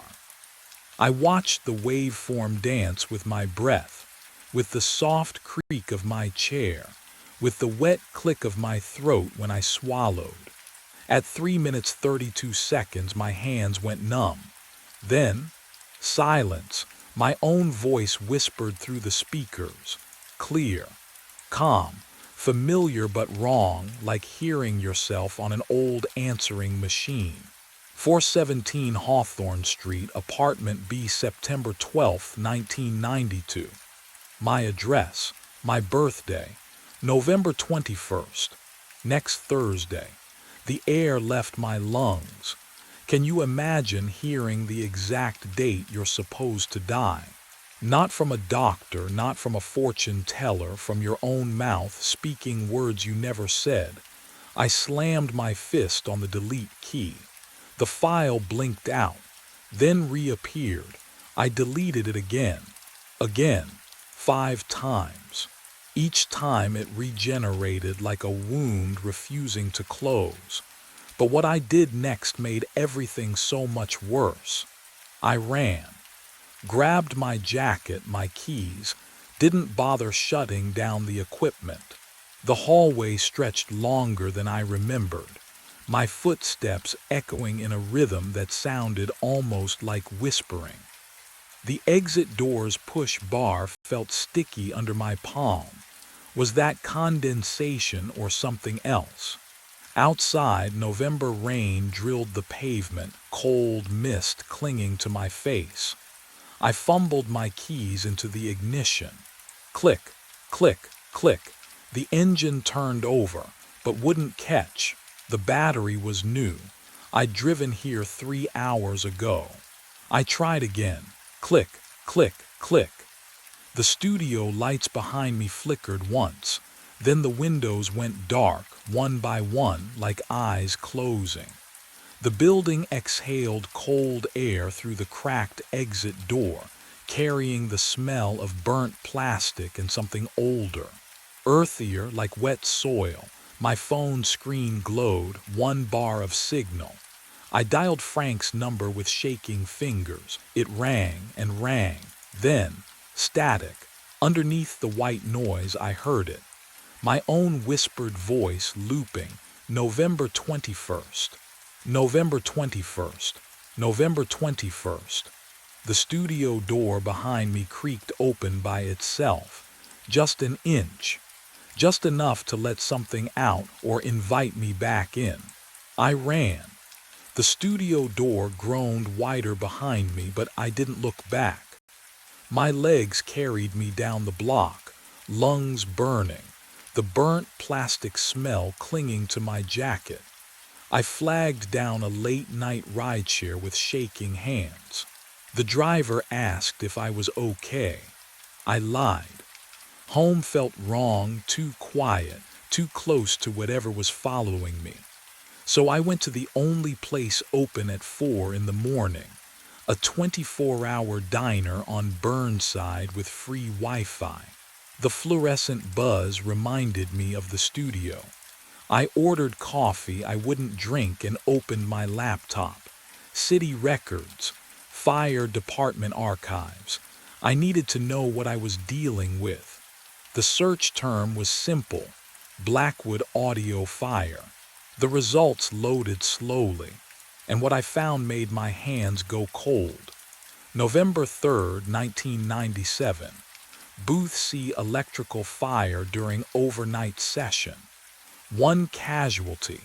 I watched the waveform dance with my breath, with the soft creak of my chair, with the wet click of my throat when I swallowed. At 3 minutes 32 seconds, my hands went numb. Then, silence. My own voice whispered through the speakers, clear, calm, familiar but wrong, like hearing yourself on an old answering machine. 417 Hawthorne Street, Apartment B, September 12, 1992. My address, my birthday, November 21st, next Thursday. The air left my lungs. Can you imagine hearing the exact date you're supposed to die? Not from a doctor, not from a fortune teller, from your own mouth speaking words you never said. I slammed my fist on the delete key. The file blinked out, then reappeared. I deleted it again, 5 times. Each time it regenerated like a wound refusing to close. But what I did next made everything so much worse. I ran, grabbed my jacket, my keys, didn't bother shutting down the equipment. The hallway stretched longer than I remembered, my footsteps echoing in a rhythm that sounded almost like whispering. The exit door's push bar felt sticky under my palm. Was that condensation or something else? Outside, November rain drilled the pavement, cold mist clinging to my face. I fumbled my keys into the ignition. Click, click, click. The engine turned over, but wouldn't catch. The battery was new. I'd driven here 3 hours ago. I tried again. Click, click, click. The studio lights behind me flickered once. Then the windows went dark, one by one, like eyes closing. The building exhaled cold air through the cracked exit door, carrying the smell of burnt plastic and something older, earthier, like wet soil. My phone screen glowed, 1 bar of signal. I dialed Frank's number with shaking fingers. It rang and rang. Then, static. Underneath the white noise, I heard it. My own whispered voice looping, November 21st, November 21st, November 21st. The studio door behind me creaked open by itself, just an inch, just enough to let something out or invite me back in. I ran. The studio door groaned wider behind me, but I didn't look back. My legs carried me down the block, lungs burning, the burnt plastic smell clinging to my jacket. I flagged down a late-night rideshare with shaking hands. The driver asked if I was okay. I lied. Home felt wrong, too quiet, too close to whatever was following me. So I went to the only place open at 4 in the morning, a 24-hour diner on Burnside with free Wi-Fi. The fluorescent buzz reminded me of the studio. I ordered coffee I wouldn't drink and opened my laptop. City records, fire department archives. I needed to know what I was dealing with. The search term was simple: Blackwood audio fire. The results loaded slowly, and what I found made my hands go cold. November 3rd, 1997. Booth C electrical fire during overnight session. One casualty,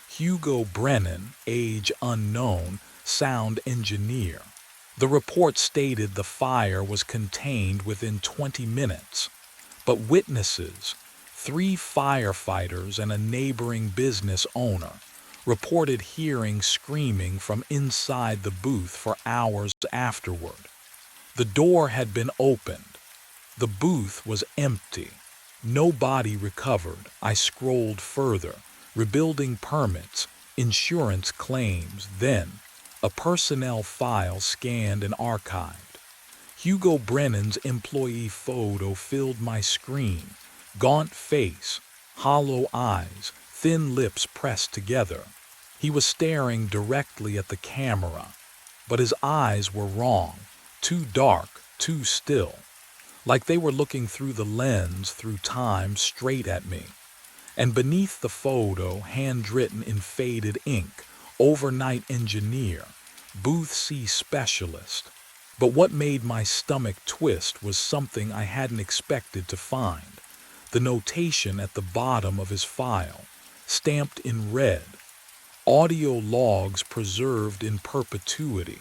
Hugo Brennan, age unknown, sound engineer. The report stated the fire was contained within 20 minutes, but witnesses, 3 firefighters and a neighboring business owner, reported hearing screaming from inside the booth for hours afterward. The door had been opened. The booth was empty. No body recovered. I scrolled further. Rebuilding permits, insurance claims, then a personnel file scanned and archived. Hugo Brennan's employee photo filled my screen. Gaunt face, hollow eyes, thin lips pressed together. He was staring directly at the camera, but his eyes were wrong, too dark, too still, like they were looking through the lens through time straight at me. And beneath the photo, handwritten in faded ink, overnight engineer, Booth C specialist. But what made my stomach twist was something I hadn't expected to find. The notation at the bottom of his file, stamped in red: audio logs preserved in perpetuity.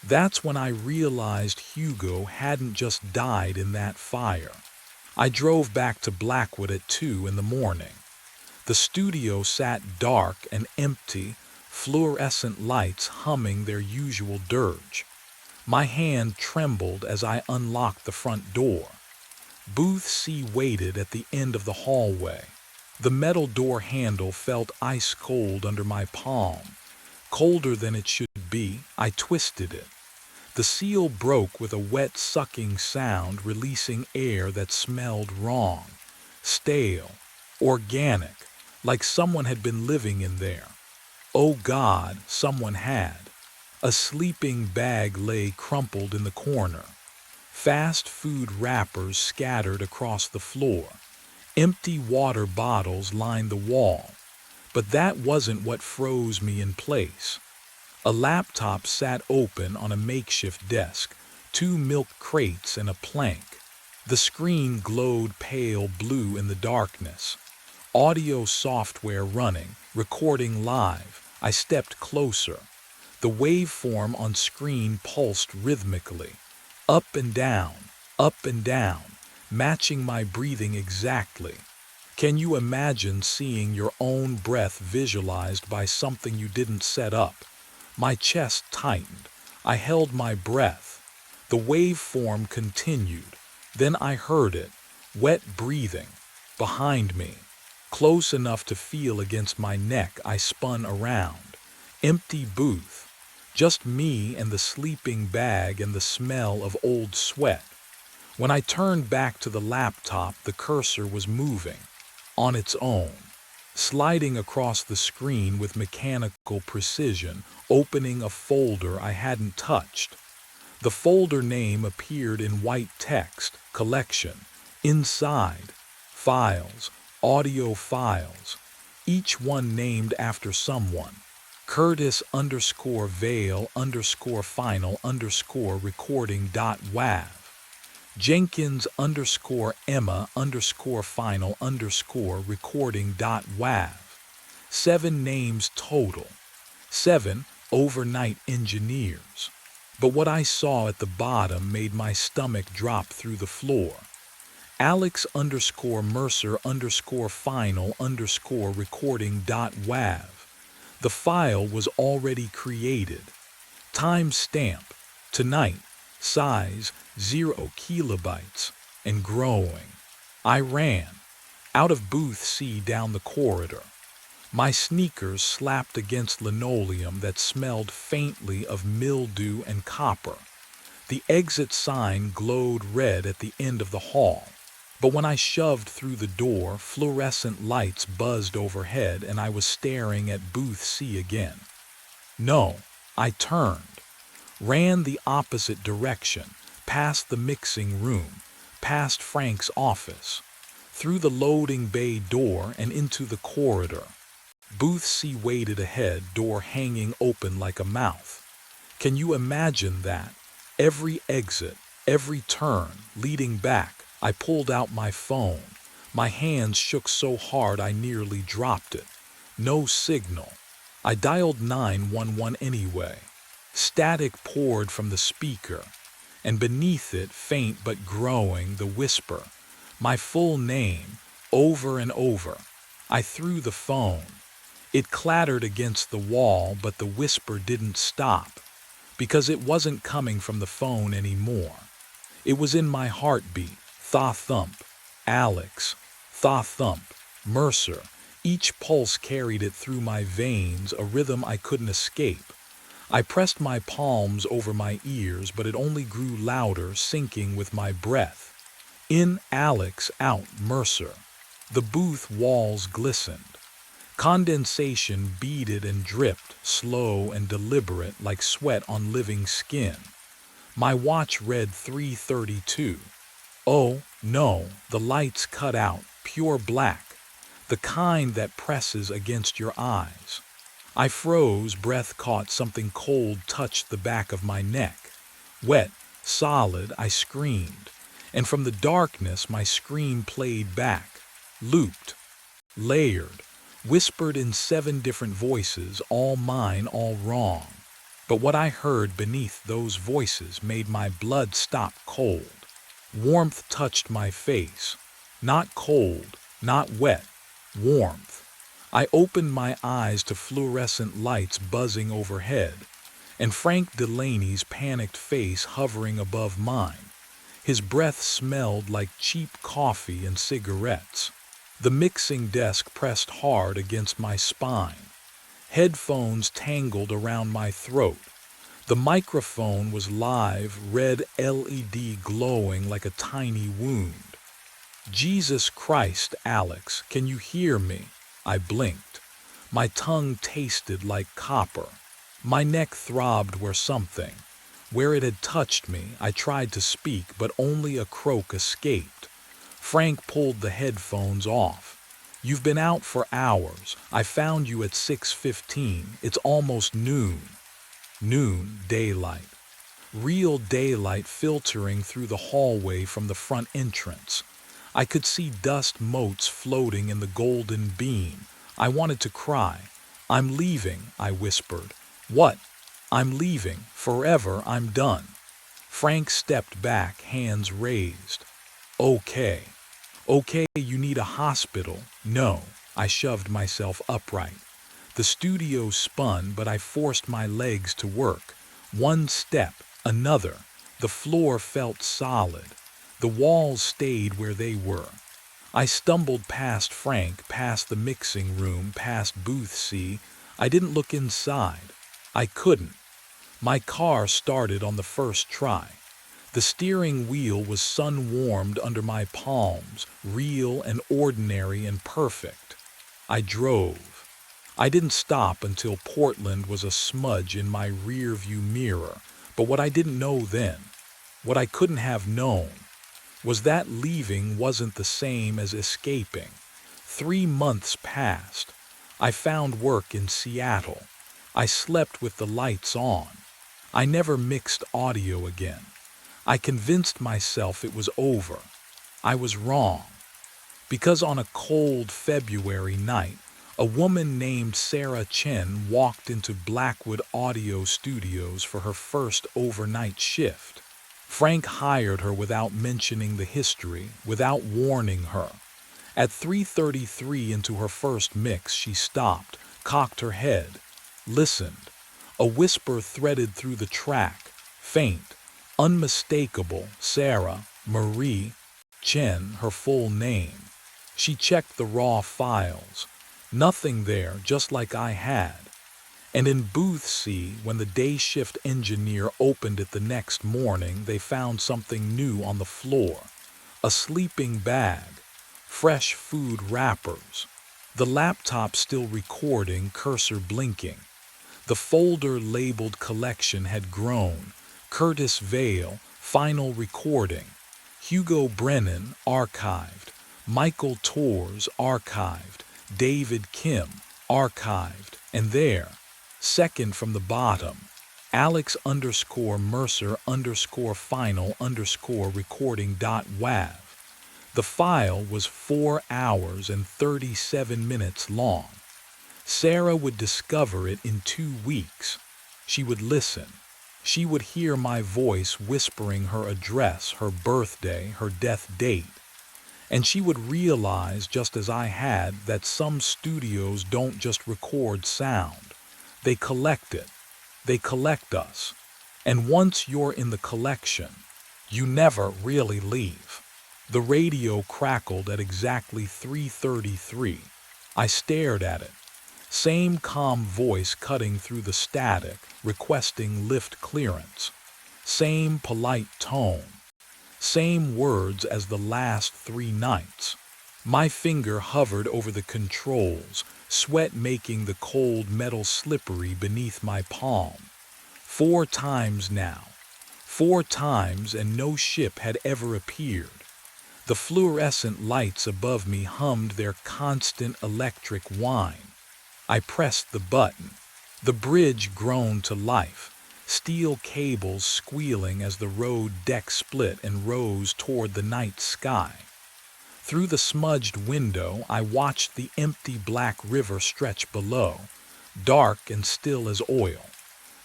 That's when I realized Hugo hadn't just died in that fire. I drove back to Blackwood at 2 in the morning. The studio sat dark and empty, fluorescent lights humming their usual dirge. My hand trembled as I unlocked the front door. Booth C waited at the end of the hallway. The metal door handle felt ice cold under my palm. Colder than it should be, I twisted it. The seal broke with a wet sucking sound, releasing air that smelled wrong, stale, organic, like someone had been living in there. Oh God, someone had. A sleeping bag lay crumpled in the corner. Fast food wrappers scattered across the floor. Empty water bottles lined the wall. But that wasn't what froze me in place. A laptop sat open on a makeshift desk, 2 milk crates and a plank. The screen glowed pale blue in the darkness. Audio software running, recording live. I stepped closer. The waveform on screen pulsed rhythmically, up and down, matching my breathing exactly. Can you imagine seeing your own breath visualized by something you didn't set up? My chest tightened. I held my breath. The waveform continued. Then I heard it, wet breathing, behind me. Close enough to feel against my neck, I spun around. Empty booth. Just me and the sleeping bag and the smell of old sweat. When I turned back to the laptop, the cursor was moving, on its own, sliding across the screen with mechanical precision, opening a folder I hadn't touched. The folder name appeared in white text: collection. Inside, files, audio files, each one named after someone. Curtis_Vale_final_recording.wav. Jenkins_Emma_final_recording.wav. 7 names total. 7 overnight engineers. But what I saw at the bottom made my stomach drop through the floor. Alex_Mercer_final_recording.wav. The file was already created. Time stamp, tonight, size 0 kilobytes, and growing. I ran, out of booth C down the corridor. My sneakers slapped against linoleum that smelled faintly of mildew and copper. The exit sign glowed red at the end of the hall. But when I shoved through the door, fluorescent lights buzzed overhead and I was staring at Booth C again. No, I turned, ran the opposite direction, past the mixing room, past Frank's office, through the loading bay door and into the corridor. Booth C waited ahead, door hanging open like a mouth. Can you imagine that? Every exit, every turn, leading back, I pulled out my phone. My hands shook so hard I nearly dropped it. No signal. I dialed 911 anyway. Static poured from the speaker, and beneath it, faint but growing, the whisper. My full name, over and over. I threw the phone. It clattered against the wall, but the whisper didn't stop, because it wasn't coming from the phone anymore. It was in my heartbeat. Tha-thump. Alex. Tha-thump. Mercer. Each pulse carried it through my veins, a rhythm I couldn't escape. I pressed my palms over my ears, but it only grew louder, syncing with my breath. In Alex, out Mercer. The booth walls glistened. Condensation beaded and dripped, slow and deliberate, like sweat on living skin. My watch read 3:32. Oh, no, the lights cut out, pure black, the kind that presses against your eyes. I froze, breath caught, something cold touched the back of my neck. Wet, solid, I screamed, and from the darkness my scream played back, looped, layered, whispered in 7 different voices, all mine, all wrong. But what I heard beneath those voices made my blood stop cold. Warmth touched my face. Not cold, not wet, warmth. I opened my eyes to fluorescent lights buzzing overhead, and Frank Delaney's panicked face hovering above mine. His breath smelled like cheap coffee and cigarettes. The mixing desk pressed hard against my spine. Headphones tangled around my throat. The microphone was live, red LED glowing like a tiny wound. Jesus Christ, Alex, can you hear me? I blinked. My tongue tasted like copper. My neck throbbed where it had touched me. I tried to speak, but only a croak escaped. Frank pulled the headphones off. You've been out for hours. I found you at 6:15. It's almost noon. Noon, daylight. Real daylight filtering through the hallway from the front entrance. I could see dust motes floating in the golden beam. I wanted to cry. I'm leaving, I whispered. What? I'm leaving. Forever, I'm done. Frank stepped back, hands raised. Okay. Okay, you need a hospital. No. I shoved myself upright. The studio spun, but I forced my legs to work. One step, another. The floor felt solid. The walls stayed where they were. I stumbled past Frank, past the mixing room, past Booth C. I didn't look inside. I couldn't. My car started on the first try. The steering wheel was sun-warmed under my palms, real and ordinary and perfect. I drove. I didn't stop until Portland was a smudge in my rear-view mirror, but what I didn't know then, what I couldn't have known, was that leaving wasn't the same as escaping. 3 months passed. I found work in Seattle. I slept with the lights on. I never mixed audio again. I convinced myself it was over. I was wrong. Because on a cold February night, a woman named Sarah Chen walked into Blackwood Audio Studios for her first overnight shift. Frank hired her without mentioning the history, without warning her. At 3:33 into her first mix, she stopped, cocked her head, listened. A whisper threaded through the track, faint, unmistakable. Sarah Marie Chen, her full name. She checked the raw files. Nothing there, just like I had. And in Booth C, when the day shift engineer opened it the next morning, they found something new on the floor. A sleeping bag, fresh food wrappers, the laptop still recording, cursor blinking. The folder labeled collection had grown. Curtis Vale, final recording. Hugo Brennan, archived. Michael Tors, archived. David Kim, archived. And there, second from the bottom, Alex_Mercer_final_recording.wav. The file was 4 hours and 37 minutes long. Sarah would discover it in 2 weeks. She would listen. She would hear my voice whispering her address, her birthday, her death date. And she would realize, just as I had, that some studios don't just record sound. They collect it. They collect us. And once you're in the collection, you never really leave. The radio crackled at exactly 3:33. I stared at it. Same calm voice cutting through the static, requesting lift clearance. Same polite tone. Same words as the last 3 nights. My finger hovered over the controls, sweat making the cold metal slippery beneath my palm. 4 times now. 4 times, and no ship had ever appeared. The fluorescent lights above me hummed their constant electric whine. I pressed the button. The bridge groaned to life, steel cables squealing as the road deck split and rose toward the night sky. Through the smudged window, I watched the empty black river stretch below, dark and still as oil.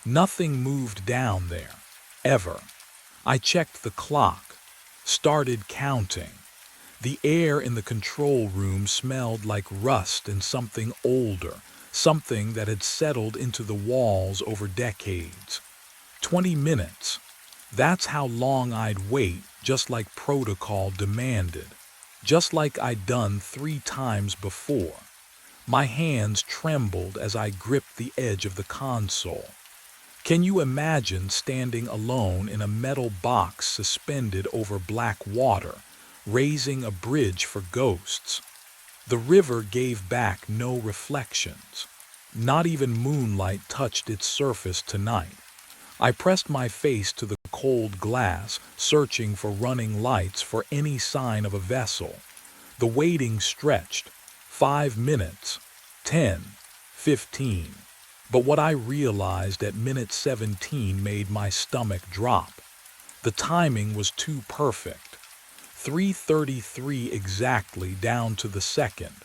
Nothing moved down there, ever. I checked the clock, started counting. The air in the control room smelled like rust and something older, something that had settled into the walls over decades. 20 minutes. That's how long I'd wait, just like protocol demanded. Just like I'd done 3 times before. My hands trembled as I gripped the edge of the console. Can you imagine standing alone in a metal box suspended over black water, raising a bridge for ghosts? The river gave back no reflections. Not even moonlight touched its surface tonight. I pressed my face to the cold glass, searching for running lights, for any sign of a vessel. The waiting stretched. 5 minutes, 10, 15. But what I realized at minute 17 made my stomach drop. The timing was too perfect. 3:33 exactly, down to the second.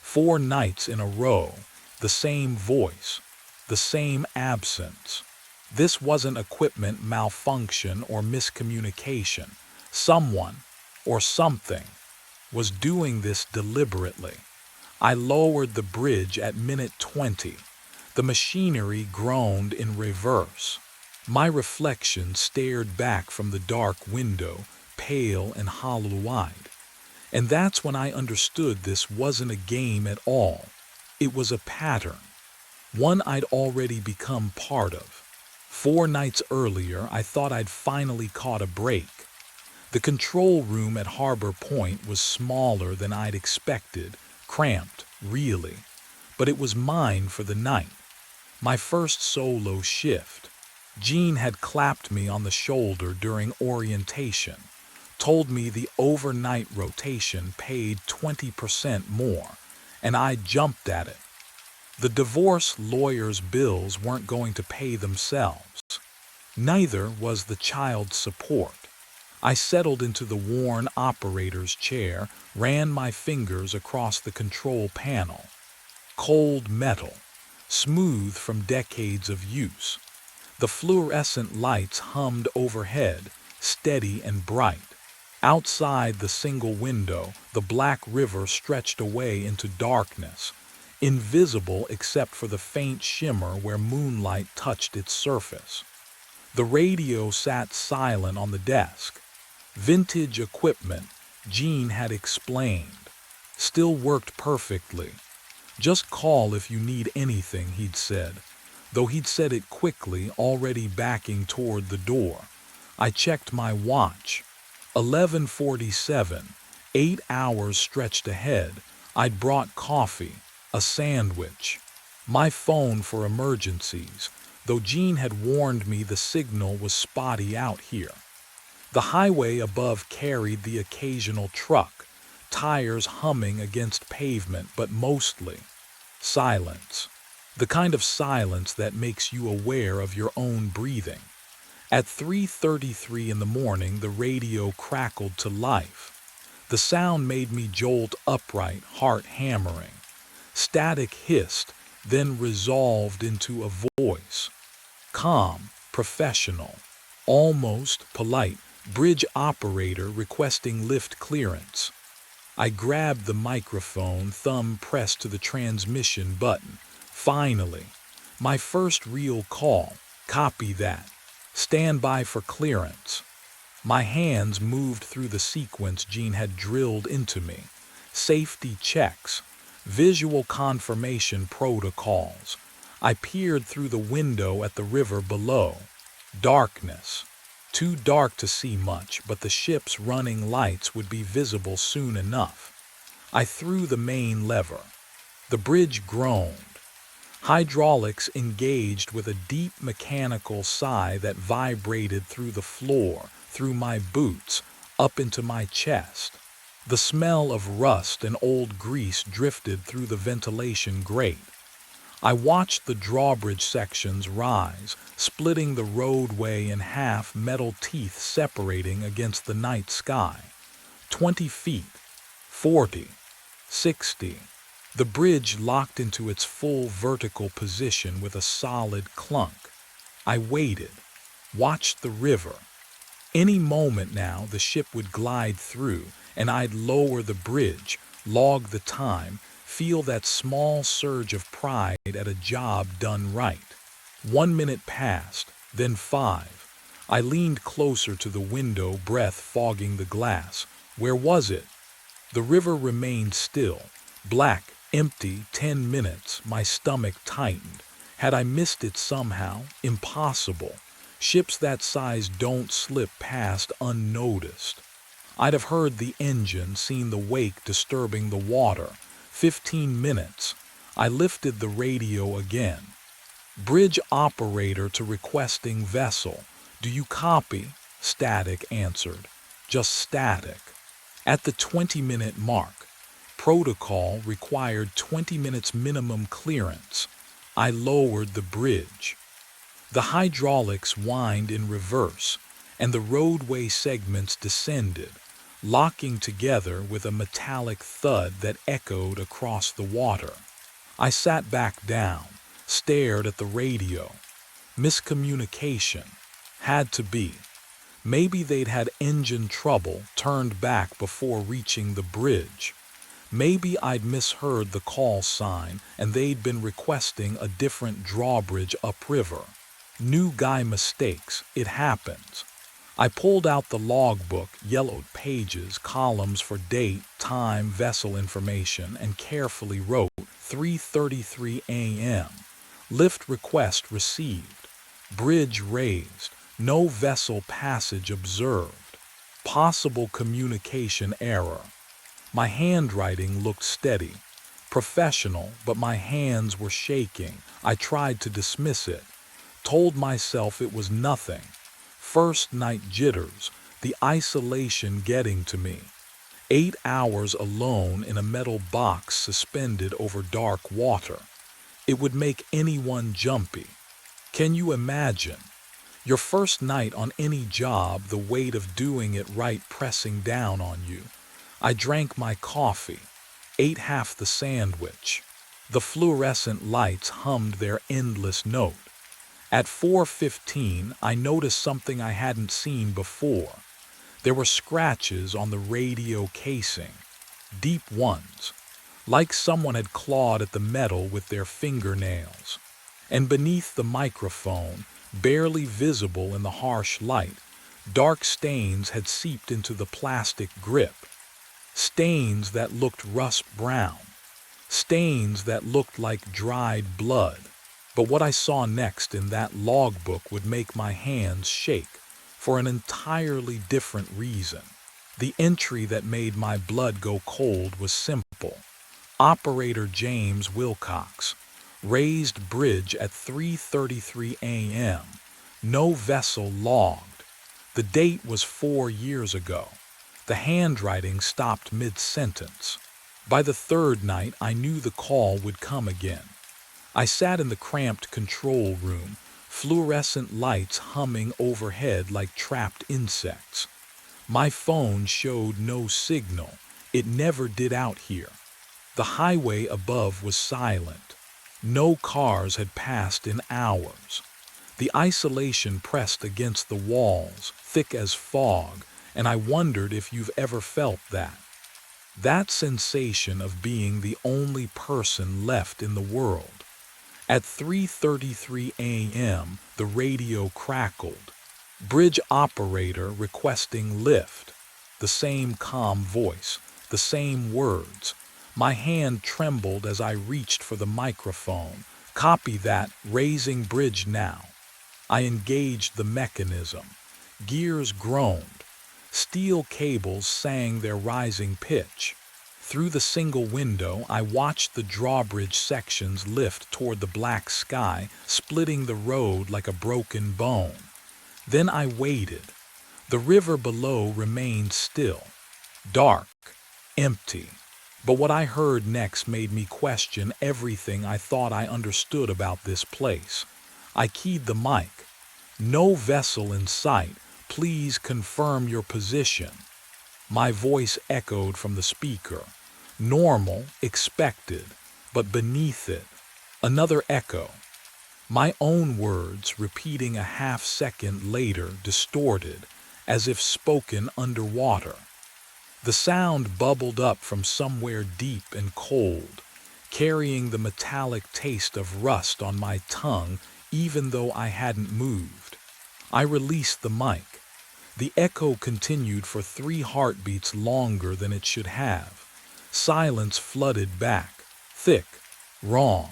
4 nights in a row, the same voice, the same absence. This wasn't equipment malfunction or miscommunication. Someone, or something, was doing this deliberately. I lowered the bridge at minute 20. The machinery groaned in reverse. My reflection stared back from the dark window, pale and hollow-eyed. And that's when I understood this wasn't a game at all. It was a pattern, one I'd already become part of. 4 nights earlier, I thought I'd finally caught a break. The control room at Harbor Point was smaller than I'd expected, cramped, really. But it was mine for the night. My first solo shift. Jean had clapped me on the shoulder during orientation, told me the overnight rotation paid 20% more, and I jumped at it. The divorce lawyer's bills weren't going to pay themselves. Neither was the child support. I settled into the worn operator's chair, ran my fingers across the control panel. Cold metal, smooth from decades of use. The fluorescent lights hummed overhead, steady and bright. Outside the single window, the black river stretched away into darkness, invisible except for the faint shimmer where moonlight touched its surface. The radio sat silent on the desk. Vintage equipment, Jean had explained, still worked perfectly. "Just call if you need anything," he'd said, though he'd said it quickly, already backing toward the door. I checked my watch. 11:47, 8 hours stretched ahead. I'd brought coffee, a sandwich, my phone for emergencies, though Jean had warned me the signal was spotty out here. The highway above carried the occasional truck, tires humming against pavement, but mostly silence. The kind of silence that makes you aware of your own breathing. At 3:33 in the morning, the radio crackled to life. The sound made me jolt upright, heart hammering. Static hissed, then resolved into a voice. Calm, professional, almost polite. "Bridge operator requesting lift clearance." I grabbed the microphone, thumb pressed to the transmission button. Finally, my first real call. "Copy that. Stand by for clearance." My hands moved through the sequence Jean had drilled into me. Safety checks, visual confirmation protocols. I peered through the window at the river below. Darkness. Too dark to see much, but the ship's running lights would be visible soon enough. I threw the main lever. The bridge groaned. Hydraulics engaged with a deep mechanical sigh that vibrated through the floor, through my boots, up into my chest. The smell of rust and old grease drifted through the ventilation grate. I watched the drawbridge sections rise, splitting the roadway in half, metal teeth separating against the night sky. 20 feet, 40, 60. The bridge locked into its full vertical position with a solid clunk. I waited, watched the river. Any moment now the ship would glide through, and I'd lower the bridge, log the time, feel that small surge of pride at a job done right. 1 minute passed, then 5. I leaned closer to the window, breath fogging the glass. Where was it? The river remained still, black, empty. 10 minutes, my stomach tightened. Had I missed it somehow? Impossible. Ships that size don't slip past unnoticed. I'd have heard the engine, seen the wake disturbing the water. 15 minutes. I lifted the radio again. "Bridge operator to requesting vessel. Do you copy?" Static answered. Just static. At the 20-minute mark, protocol required 20 minutes minimum clearance. I lowered the bridge. The hydraulics whined in reverse, and the roadway segments descended, locking together with a metallic thud that echoed across the water. I sat back down, stared at the radio. Miscommunication. Had to be. Maybe they'd had engine trouble, turned back before reaching the bridge. Maybe I'd misheard the call sign and they'd been requesting a different drawbridge upriver. New guy mistakes, it happens. I pulled out the logbook, yellowed pages, columns for date, time, vessel information, and carefully wrote 3:33 a.m. Lift request received. Bridge raised. No vessel passage observed. Possible communication error. My handwriting looked steady, professional, but my hands were shaking. I tried to dismiss it, told myself it was nothing. First night jitters, the isolation getting to me. 8 hours alone in a metal box suspended over dark water. It would make anyone jumpy. Can you imagine? Your first night on any job, the weight of doing it right pressing down on you. I drank my coffee, ate half the sandwich. The fluorescent lights hummed their endless note. At 4:15, I noticed something I hadn't seen before. There were scratches on the radio casing, deep ones, like someone had clawed at the metal with their fingernails. And beneath the microphone, barely visible in the harsh light, dark stains had seeped into the plastic grip. Stains that looked rust brown. stains that looked like dried blood. But what I saw next in that logbook would make my hands shake for an entirely different reason. The entry that made my blood go cold was simple. Operator James Wilcox, raised bridge at 3:33 a.m. No vessel logged. The date was 4 years ago. The handwriting stopped mid-sentence. By the third night, I knew the call would come again. I sat in the cramped control room, fluorescent lights humming overhead like trapped insects. My phone showed no signal. It never did out here. The highway above was silent. No cars had passed in hours. The isolation pressed against the walls, thick as fog, and I wondered if you've ever felt that. That sensation of being the only person left in the world. At 3:33 a.m., the radio crackled. Bridge operator requesting lift. The same calm voice, the same words. My hand trembled as I reached for the microphone. Copy that, raising bridge now. I engaged the mechanism. Gears groaned. Steel cables sang their rising pitch. Through the single window, I watched the drawbridge sections lift toward the black sky, splitting the road like a broken bone. Then I waited. The river below remained still, dark, empty. But what I heard next made me question everything I thought I understood about this place. I keyed the mic. No vessel in sight. Please confirm your position. My voice echoed from the speaker. Normal, expected, but beneath it, another echo. My own words, repeating a half-second later, distorted, as if spoken underwater. The sound bubbled up from somewhere deep and cold, carrying the metallic taste of rust on my tongue even though I hadn't moved. I released the mic. The echo continued for 3 heartbeats longer than it should have. Silence flooded back, thick, wrong.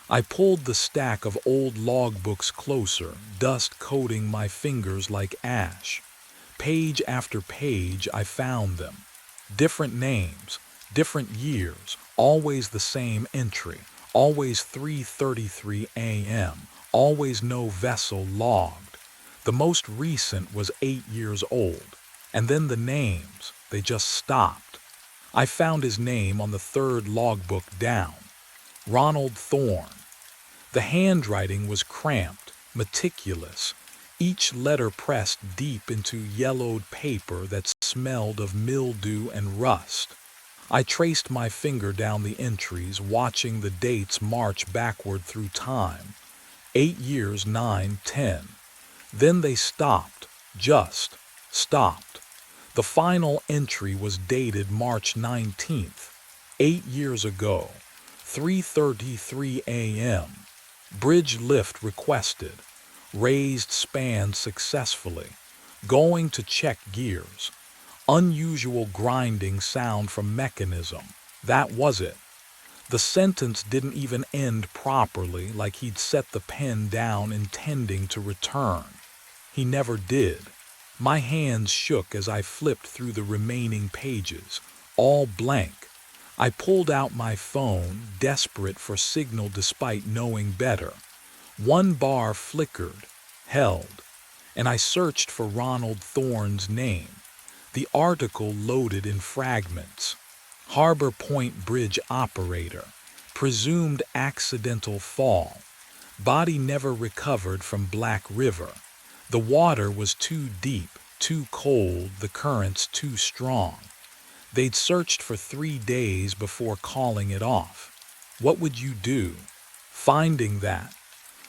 I pulled the stack of old logbooks closer, dust coating my fingers like ash. Page after page, I found them. Different names, different years, always the same entry, always 3:33 a.m., always no vessel logged. The most recent was 8 years old, and then the names, they just stopped. I found his name on the 3rd logbook down, Ronald Thorne. The handwriting was cramped, meticulous, each letter pressed deep into yellowed paper that smelled of mildew and rust. I traced my finger down the entries, watching the dates march backward through time. 8 years, 9, 10. Then they stopped, just stopped. The final entry was dated March 19th, 8 years ago, 3:33 a.m. Bridge lift requested. Raised span successfully. Going to check gears. Unusual grinding sound from mechanism. That was it. The sentence didn't even end properly, like he'd set the pen down intending to return. He never did. My hands shook as I flipped through the remaining pages, all blank. I pulled out my phone, desperate for signal despite knowing better. 1 bar flickered, held, and I searched for Ronald Thorne's name. The article loaded in fragments. Harbor Point Bridge operator, presumed accidental fall. Body never recovered from Black River. The water was too deep, too cold, the currents too strong. They'd searched for 3 days before calling it off. What would you do? Finding that,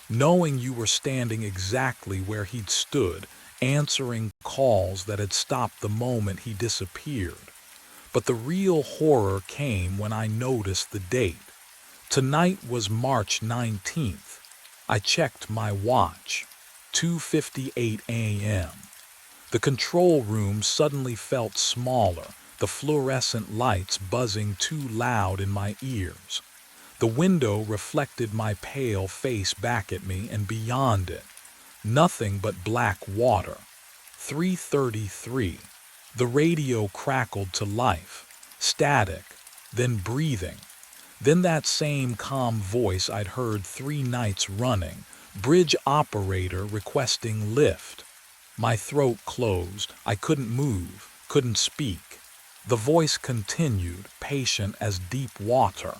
knowing you were standing exactly where he'd stood, answering calls that had stopped the moment he disappeared. But the real horror came when I noticed the date. Tonight was March 19th. I checked my watch. 2:58 a.m. The control room suddenly felt smaller. the fluorescent lights buzzing too loud in my ears. The window reflected my pale face back at me, and beyond it, nothing but black water. 3:33. The radio crackled to life, static, then breathing. Then that same calm voice I'd heard 3 nights running, bridge operator requesting lift. My throat closed. I couldn't move, couldn't speak. The voice continued, patient as deep water.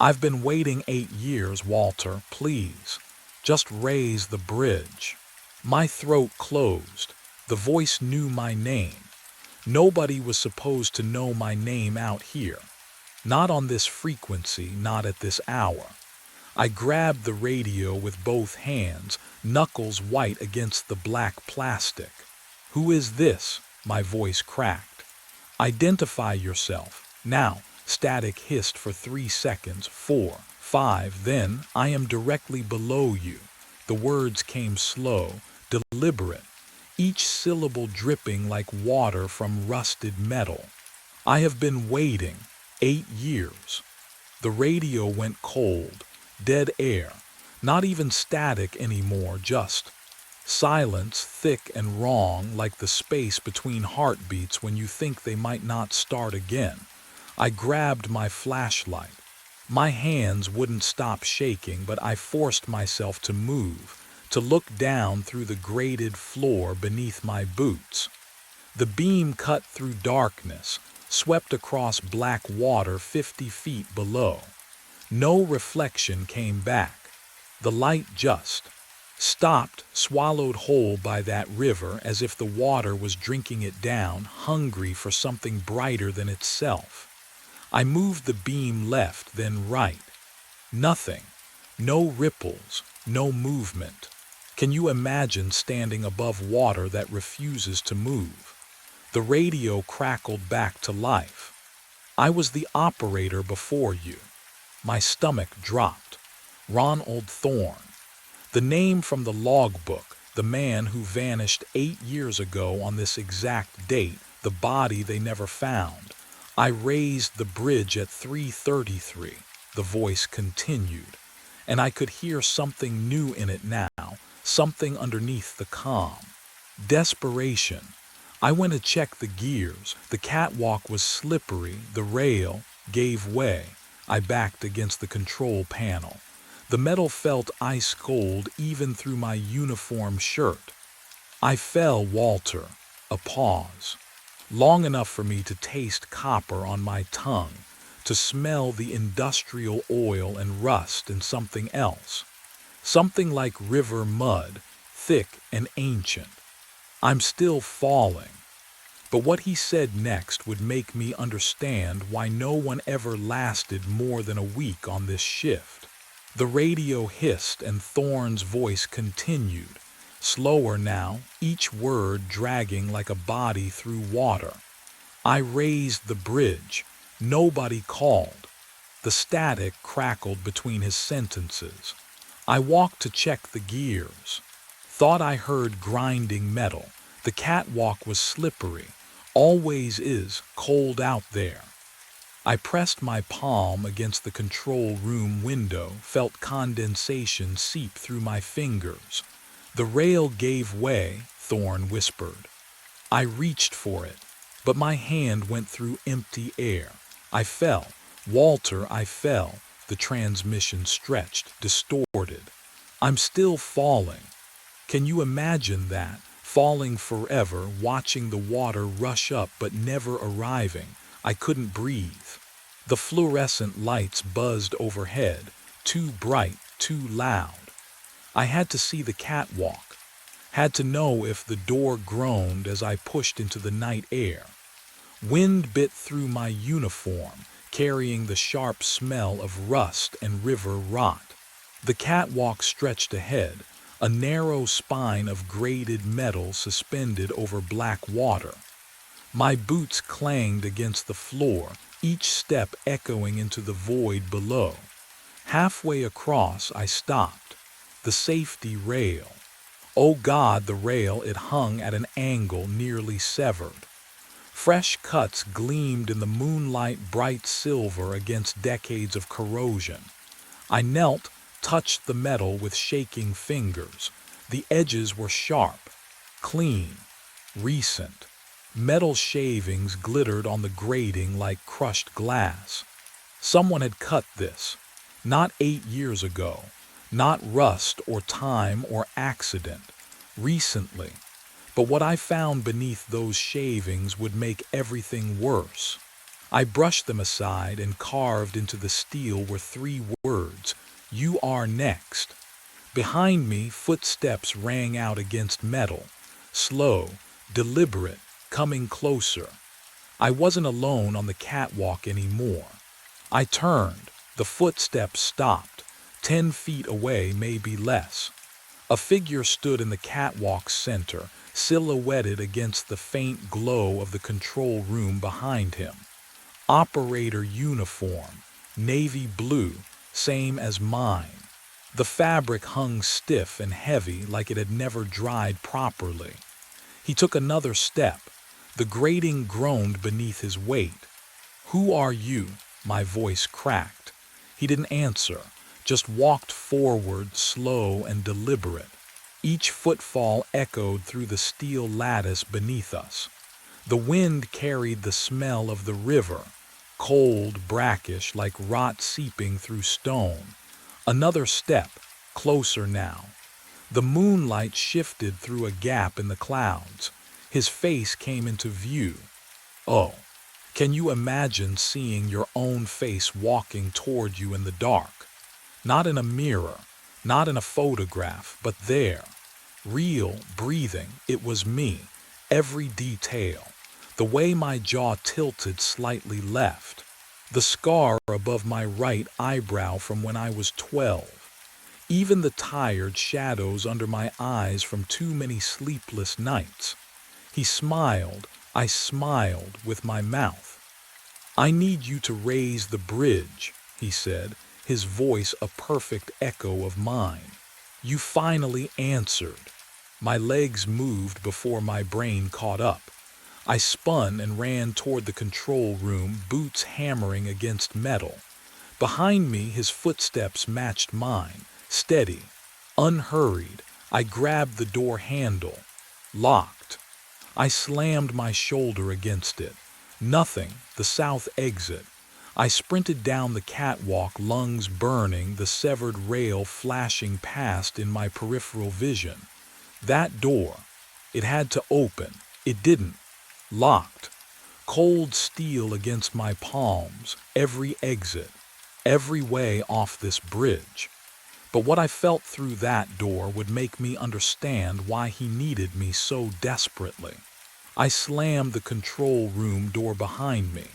I've been waiting 8 years, Walter, please. Just raise the bridge. My throat closed. The voice knew my name. Nobody was supposed to know my name out here. Not on this frequency, not at this hour. I grabbed the radio with both hands, knuckles white against the black plastic. "Who is this?" my voice cracked. "Identify yourself. Now." Static hissed for 3 seconds, 4, 5, then, "I am directly below you." The words came slow, deliberate, each syllable dripping like water from rusted metal. "I have been waiting 8 years." The radio went cold, dead air, not even static anymore, just silence, thick and wrong, like the space between heartbeats when you think they might not start again. I grabbed my flashlight. My hands wouldn't stop shaking, but I forced myself to move, to look down through the grated floor beneath my boots. The beam cut through darkness, swept across black water 50 feet below. No reflection came back. The light just stopped, swallowed whole by that river, as if the water was drinking it down, hungry for something brighter than itself. I moved the beam left, then right. Nothing. No ripples, no movement. Can you imagine standing above water that refuses to move? The radio crackled back to life. "I was the operator before you." My stomach dropped. Ronald Thorne. The name from the logbook, the man who vanished 8 years ago on this exact date, the body they never found. "I raised the bridge at 3:33, the voice continued, and I could hear something new in it now, something underneath the calm. Desperation. I went to check the gears. The catwalk was slippery, the rail gave way. I backed against the control panel. The metal felt ice cold even through my uniform shirt. "I fell, Walter." A pause. Long enough for me to taste copper on my tongue, to smell the industrial oil and rust and something else. Something like river mud, thick and ancient. "I'm still falling." But what he said next would make me understand why no one ever lasted more than a week on this shift. The radio hissed and Thorne's voice continued. Slower now, each word dragging like a body through water. "I raised the bridge. Nobody called." The static crackled between his sentences. "I walked to check the gears. Thought I heard grinding metal. The catwalk was slippery. Always is, cold out there." I pressed my palm against the control room window, felt condensation seep through my fingers. "The rail gave way," Thorne whispered. I reached for it, but my hand went through empty air. I fell. "Walter, I fell." The transmission stretched, distorted. "I'm still falling." Can you imagine that? Falling forever, watching the water rush up but never arriving. I couldn't breathe. The fluorescent lights buzzed overhead, too bright, too loud. I had to see the catwalk, had to know if the door groaned as I pushed into the night air. Wind bit through my uniform, carrying the sharp smell of rust and river rot. The catwalk stretched ahead, a narrow spine of grated metal suspended over black water. My boots clanged against the floor, each step echoing into the void below. Halfway across, I stopped. The safety rail. Oh God, the rail, it hung at an angle nearly severed. Fresh cuts gleamed in the moonlight bright silver against decades of corrosion. I knelt, touched the metal with shaking fingers. The edges were sharp, clean, recent. Metal shavings glittered on the grating like crushed glass. Someone had cut this, not 8 years ago, not rust or time or accident, recently. But what I found beneath those shavings would make everything worse. I brushed them aside, and carved into the steel were 3 words: "You are next." Behind me, footsteps rang out against metal, slow, deliberate, coming closer. I wasn't alone on the catwalk anymore. I turned. The footsteps stopped, 10 feet away, maybe less. A figure stood in the catwalk's center, silhouetted against the faint glow of the control room behind him. Operator uniform, navy blue, same as mine. The fabric hung stiff and heavy, like it had never dried properly. He took another step. The grating groaned beneath his weight. "Who are you?" My voice cracked. He didn't answer, just walked forward, slow and deliberate. Each footfall echoed through the steel lattice beneath us. The wind carried the smell of the river, cold, brackish, like rot seeping through stone. Another step, closer now. The moonlight shifted through a gap in the clouds. His face came into view. Oh, can you imagine seeing your own face walking toward you in the dark? Not in a mirror, not in a photograph, but there. Real, breathing, it was me. Every detail. The way my jaw tilted slightly left. The scar above my right eyebrow from when I was 12. Even the tired shadows under my eyes from too many sleepless nights. He smiled. I smiled with my mouth. "I need you to raise the bridge," he said, his voice a perfect echo of mine. "You finally answered." My legs moved before my brain caught up. I spun and ran toward the control room, boots hammering against metal. Behind me, his footsteps matched mine, steady, unhurried. I grabbed the door handle. Locked. I slammed my shoulder against it. Nothing, the south exit. I sprinted down the catwalk, lungs burning, the severed rail flashing past in my peripheral vision. That door. It had to open. It didn't. Locked. Cold steel against my palms. Every exit. Every way off this bridge. But what I felt through that door would make me understand why he needed me so desperately. I slammed the control room door behind me.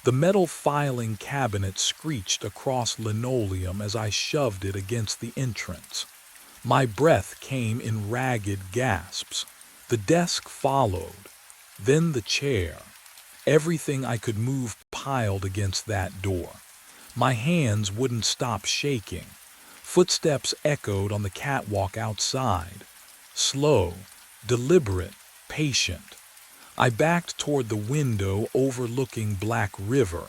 The metal filing cabinet screeched across linoleum as I shoved it against the entrance. My breath came in ragged gasps. The desk followed. Then the chair. Everything I could move piled against that door. My hands wouldn't stop shaking. Footsteps echoed on the catwalk outside. Slow, deliberate, patient. I backed toward the window overlooking Black River.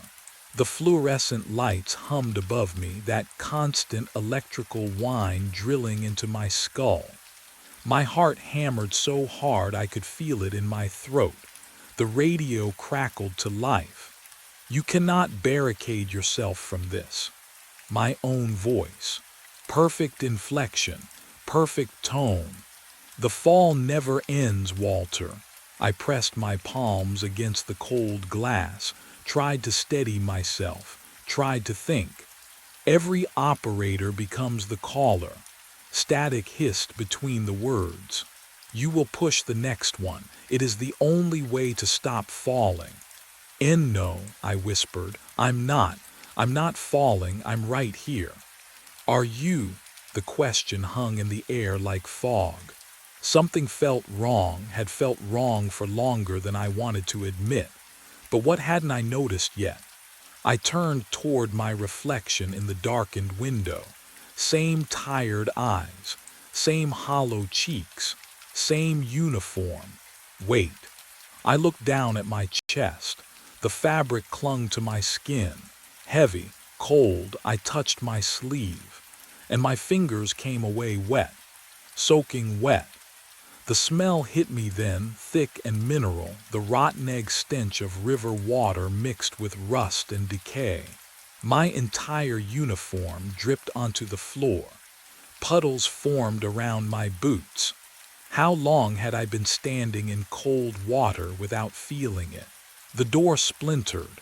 The fluorescent lights hummed above me, that constant electrical whine drilling into my skull. My heart hammered so hard I could feel it in my throat. The radio crackled to life. "You cannot barricade yourself from this." My own voice. Perfect inflection, perfect tone. "The fall never ends, Walter." I pressed my palms against the cold glass, tried to steady myself, tried to think. Every operator becomes the caller. Static hissed between the words. "You will push the next one. It is the only way to stop falling." "No," I whispered. I'm not falling. I'm right here." "Are you?" The question hung in the air like fog. Something felt wrong, had felt wrong for longer than I wanted to admit. But what hadn't I noticed yet? I turned toward my reflection in the darkened window. Same tired eyes, same hollow cheeks, same uniform. Wait. I looked down at my chest. The fabric clung to my skin. Heavy, cold, I touched my sleeve, and my fingers came away wet, soaking wet. The smell hit me then, thick and mineral, the rotten egg stench of river water mixed with rust and decay. My entire uniform dripped onto the floor. Puddles formed around my boots. How long had I been standing in cold water without feeling it? The door splintered.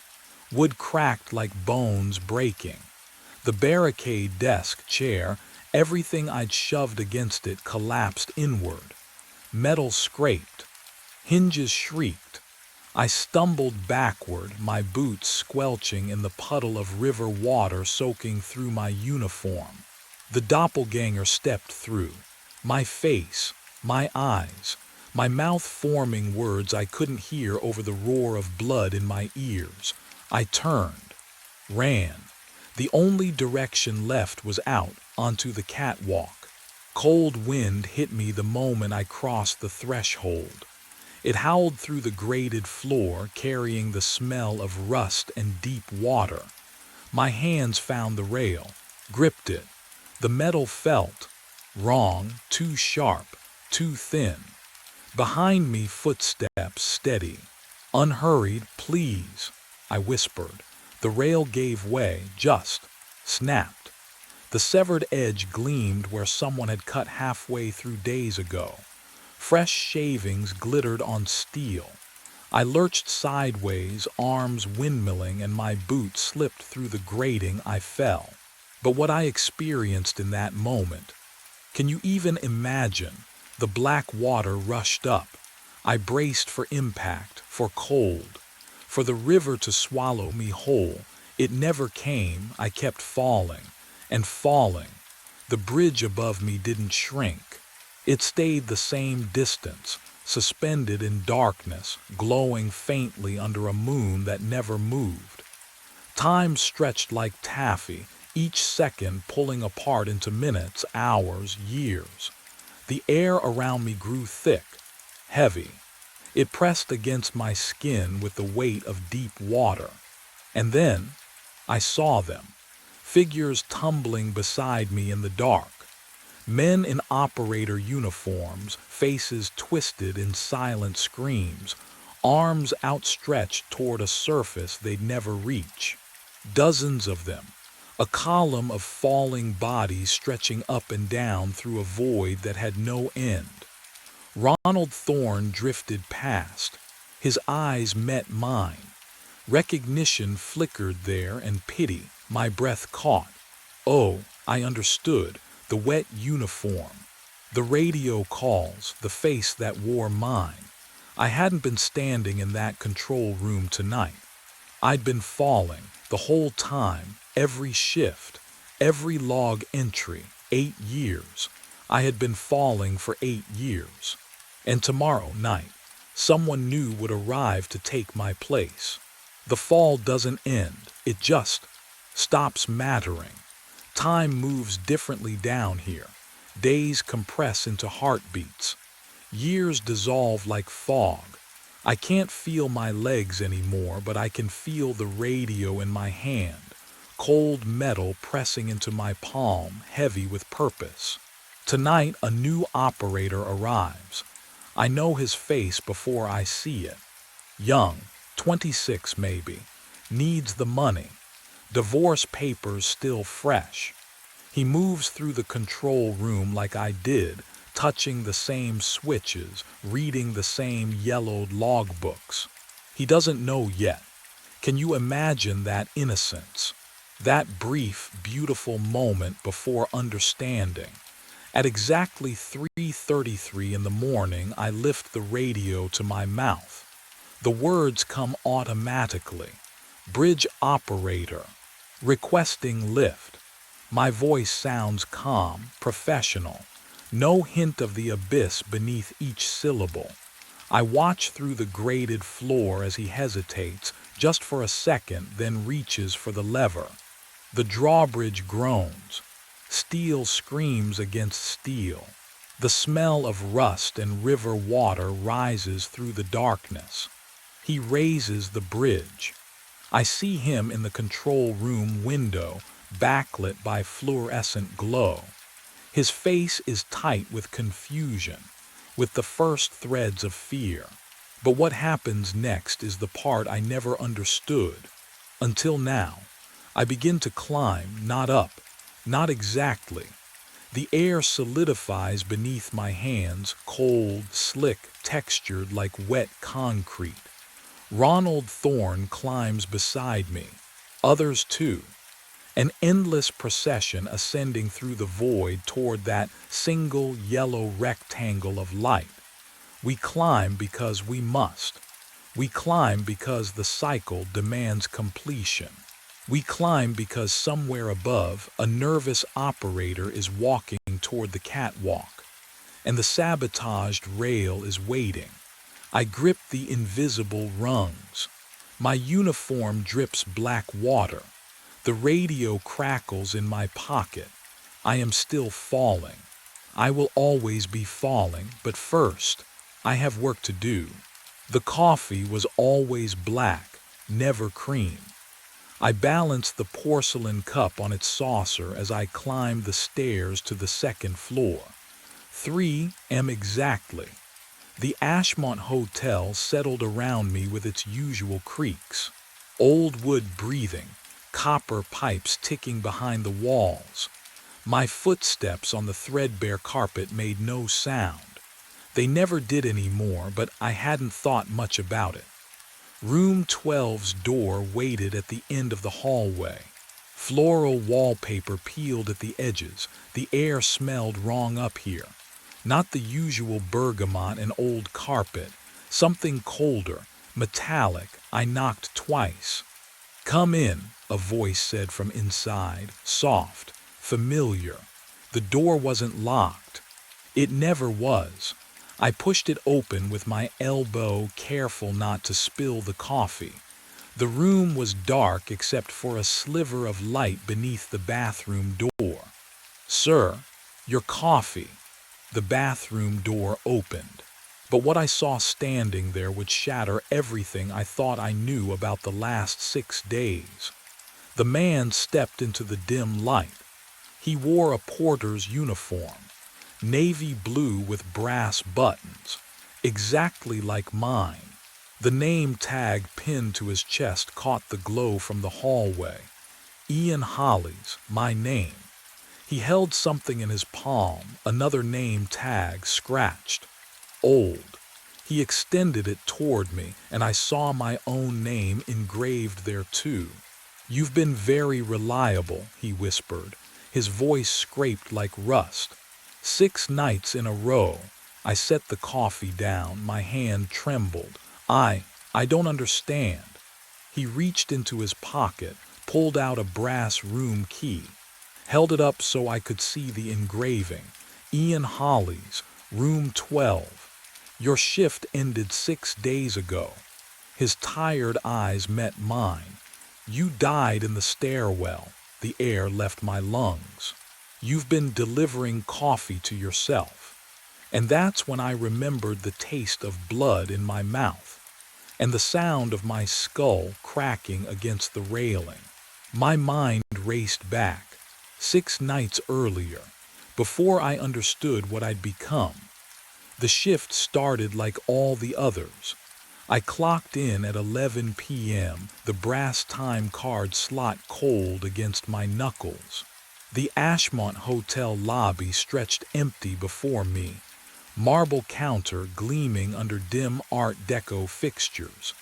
Wood cracked like bones breaking. The barricade desk, chair, everything I'd shoved against it collapsed inward. Metal scraped. Hinges shrieked. I stumbled backward, my boots squelching in the puddle of river water soaking through my uniform. The doppelganger stepped through. My face, my eyes, my mouth forming words I couldn't hear over the roar of blood in my ears. I turned, ran. The only direction left was out, onto the catwalk. Cold wind hit me the moment I crossed the threshold. It howled through the grated floor, carrying the smell of rust and deep water. My hands found the rail, gripped it. The metal felt wrong, too sharp, too thin. Behind me, footsteps steady. Unhurried, please, I whispered. The rail gave way, just snapped. The severed edge gleamed where someone had cut halfway through days ago. Fresh shavings glittered on steel. I lurched sideways, arms windmilling, and my boot slipped through the grating. I fell. But what I experienced in that moment, can you even imagine? The black water rushed up. I braced for impact, for cold, for the river to swallow me whole. It never came. I kept falling and falling. The bridge above me didn't shrink. It stayed the same distance, suspended in darkness, glowing faintly under a moon that never moved. Time stretched like taffy, each second pulling apart into minutes, hours, years. The air around me grew thick, heavy. It pressed against my skin with the weight of deep water. And then I saw them, figures tumbling beside me in the dark. Men in operator uniforms, faces twisted in silent screams, arms outstretched toward a surface they'd never reach. Dozens of them, a column of falling bodies stretching up and down through a void that had no end. Ronald Thorne drifted past. His eyes met mine. Recognition flickered there and pity. My breath caught. Oh, I understood. The wet uniform, the radio calls, the face that wore mine. I hadn't been standing in that control room tonight. I'd been falling the whole time, every shift, every log entry, 8 years. I had been falling for 8 years. And tomorrow night, someone new would arrive to take my place. The fall doesn't end, it just stops mattering. Time moves differently down here. Days compress into heartbeats. Years dissolve like fog. I can't feel my legs anymore, but I can feel the radio in my hand, cold metal pressing into my palm, heavy with purpose. Tonight, a new operator arrives. I know his face before I see it. Young, 26 maybe, needs the money. Divorce papers still fresh. He moves through the control room like I did, touching the same switches, reading the same yellowed logbooks. He doesn't know yet. Can you imagine that innocence? That brief, beautiful moment before understanding. At exactly 3:33 in the morning, I lift the radio to my mouth. The words come automatically. Bridge operator. Requesting lift. My voice sounds calm, professional. No hint of the abyss beneath each syllable. I watch through the grated floor as he hesitates, just for a second, then reaches for the lever. The drawbridge groans. Steel screams against steel. The smell of rust and river water rises through the darkness. He raises the bridge. I see him in the control room window, backlit by fluorescent glow. His face is tight with confusion, with the first threads of fear. But what happens next is the part I never understood. Until now, I begin to climb, not up, not exactly. The air solidifies beneath my hands, cold, slick, textured like wet concrete. Ronald Thorne climbs beside me. Others too. An endless procession ascending through the void toward that single yellow rectangle of light. We climb because we must. We climb because the cycle demands completion. We climb because somewhere above, a nervous operator is walking toward the catwalk, and the sabotaged rail is waiting. I grip the invisible rungs. My uniform drips black water. The radio crackles in my pocket. I am still falling. I will always be falling, but first, I have work to do. The coffee was always black, never cream. I balance the porcelain cup on its saucer as I climb the stairs to the second floor. 3 am exactly. The Ashmont Hotel settled around me with its usual creaks. Old wood breathing, copper pipes ticking behind the walls. My footsteps on the threadbare carpet made no sound. They never did anymore, but I hadn't thought much about it. Room 12's door waited at the end of the hallway. Floral wallpaper peeled at the edges. The air smelled wrong up here. Not the usual bergamot and old carpet. Something colder, metallic. I knocked twice. "Come in," a voice said from inside, soft, familiar. The door wasn't locked. It never was. I pushed it open with my elbow, careful not to spill the coffee. The room was dark except for a sliver of light beneath the bathroom door. "Sir, your coffee." The bathroom door opened. But what I saw standing there would shatter everything I thought I knew about the last 6 days. The man stepped into the dim light. He wore a porter's uniform. Navy blue with brass buttons, exactly like mine. The name tag pinned to his chest caught the glow from the hallway. Ian Hollies, my name. He held something in his palm, another name tag scratched. Old. He extended it toward me, and I saw my own name engraved there too. "You've been very reliable," he whispered. His voice scraped like rust. 6 nights in a row. I set the coffee down. My hand trembled. I don't understand." He reached into his pocket, pulled out a brass room key, held it up so I could see the engraving. "Ian Hollies, room 12. Your shift ended 6 days ago." His tired eyes met mine. "You died in the stairwell. The air left my lungs. You've been delivering coffee to yourself." And that's when I remembered the taste of blood in my mouth, and the sound of my skull cracking against the railing. My mind raced back, 6 nights earlier, before I understood what I'd become. The shift started like all the others. I clocked in at 11 p.m., the brass time card slot cold against my knuckles. The Ashmont Hotel lobby stretched empty before me, marble counter gleaming under dim Art Deco fixtures,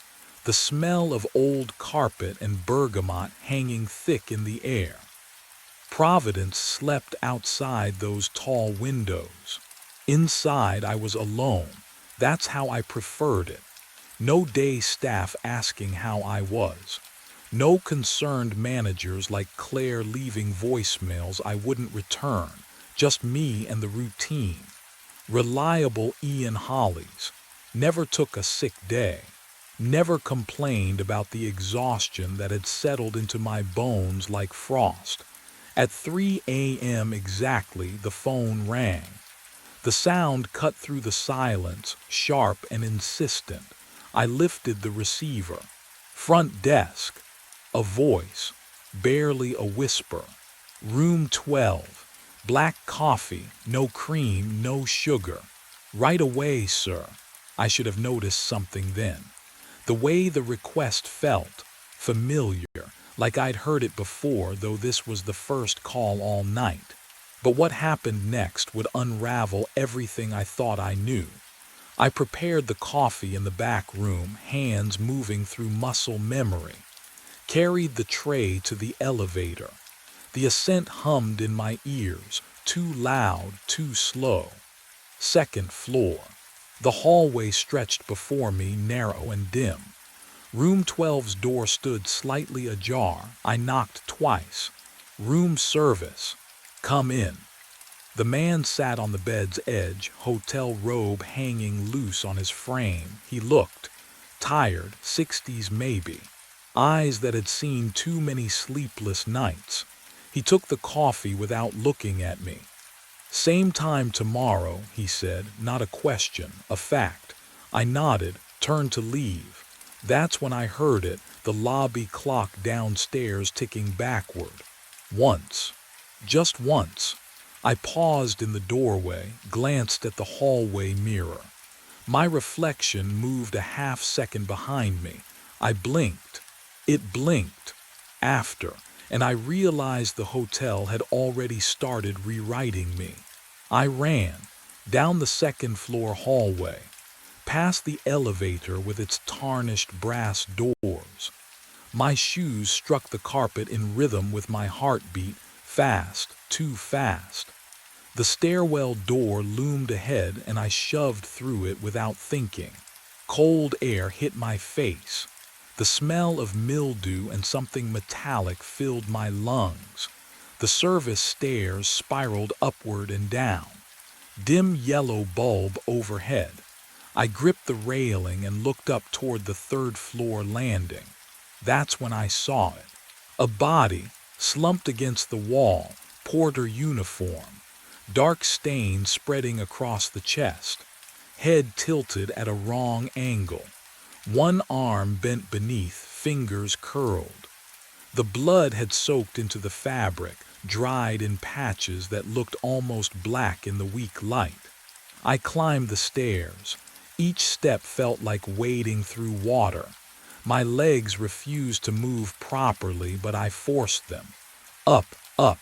the smell of old carpet and bergamot hanging thick in the air. Providence slept outside those tall windows. Inside I was alone. That's how I preferred it. No day staff asking how I was. No concerned managers like Claire leaving voicemails I wouldn't return. Just me and the routine. Reliable Ian Hollies. Never took a sick day. Never complained about the exhaustion that had settled into my bones like frost. At 3 a.m. exactly, the phone rang. The sound cut through the silence, sharp and insistent. I lifted the receiver. Front desk. A voice, barely a whisper. Room 12. Black coffee, no cream, no sugar. Right away, sir. I should have noticed something then. The way the request felt, familiar, like I'd heard it before, though this was the first call all night. But what happened next would unravel everything I thought I knew. I prepared the coffee in the back room, hands moving through muscle memory. Carried the tray to the elevator. The ascent hummed in my ears, too loud, too slow. Second floor. The hallway stretched before me, narrow and dim. Room 12's door stood slightly ajar. I knocked twice. Room service. Come in. The man sat on the bed's edge, hotel robe hanging loose on his frame. He looked tired, 60s maybe. Eyes that had seen too many sleepless nights. He took the coffee without looking at me. Same time tomorrow, he said, not a question, a fact. I nodded, turned to leave. That's when I heard it, the lobby clock downstairs ticking backward. Once. Just once. I paused in the doorway, glanced at the hallway mirror. My reflection moved a half second behind me. I blinked. It blinked. After. And I realized the hotel had already started rewriting me. I ran, down the second floor hallway, past the elevator with its tarnished brass doors. My shoes struck the carpet in rhythm with my heartbeat, fast, too fast. The stairwell door loomed ahead and I shoved through it without thinking. Cold air hit my face. The smell of mildew and something metallic filled my lungs. The service stairs spiraled upward and down. Dim yellow bulb overhead. I gripped the railing and looked up toward the third floor landing. That's when I saw it. A body, slumped against the wall, porter uniform. Dark stains spreading across the chest. Head tilted at a wrong angle. One arm bent beneath, fingers curled. The blood had soaked into the fabric, dried in patches that looked almost black in the weak light. I climbed the stairs. Each step felt like wading through water. My legs refused to move properly, but I forced them. Up, up.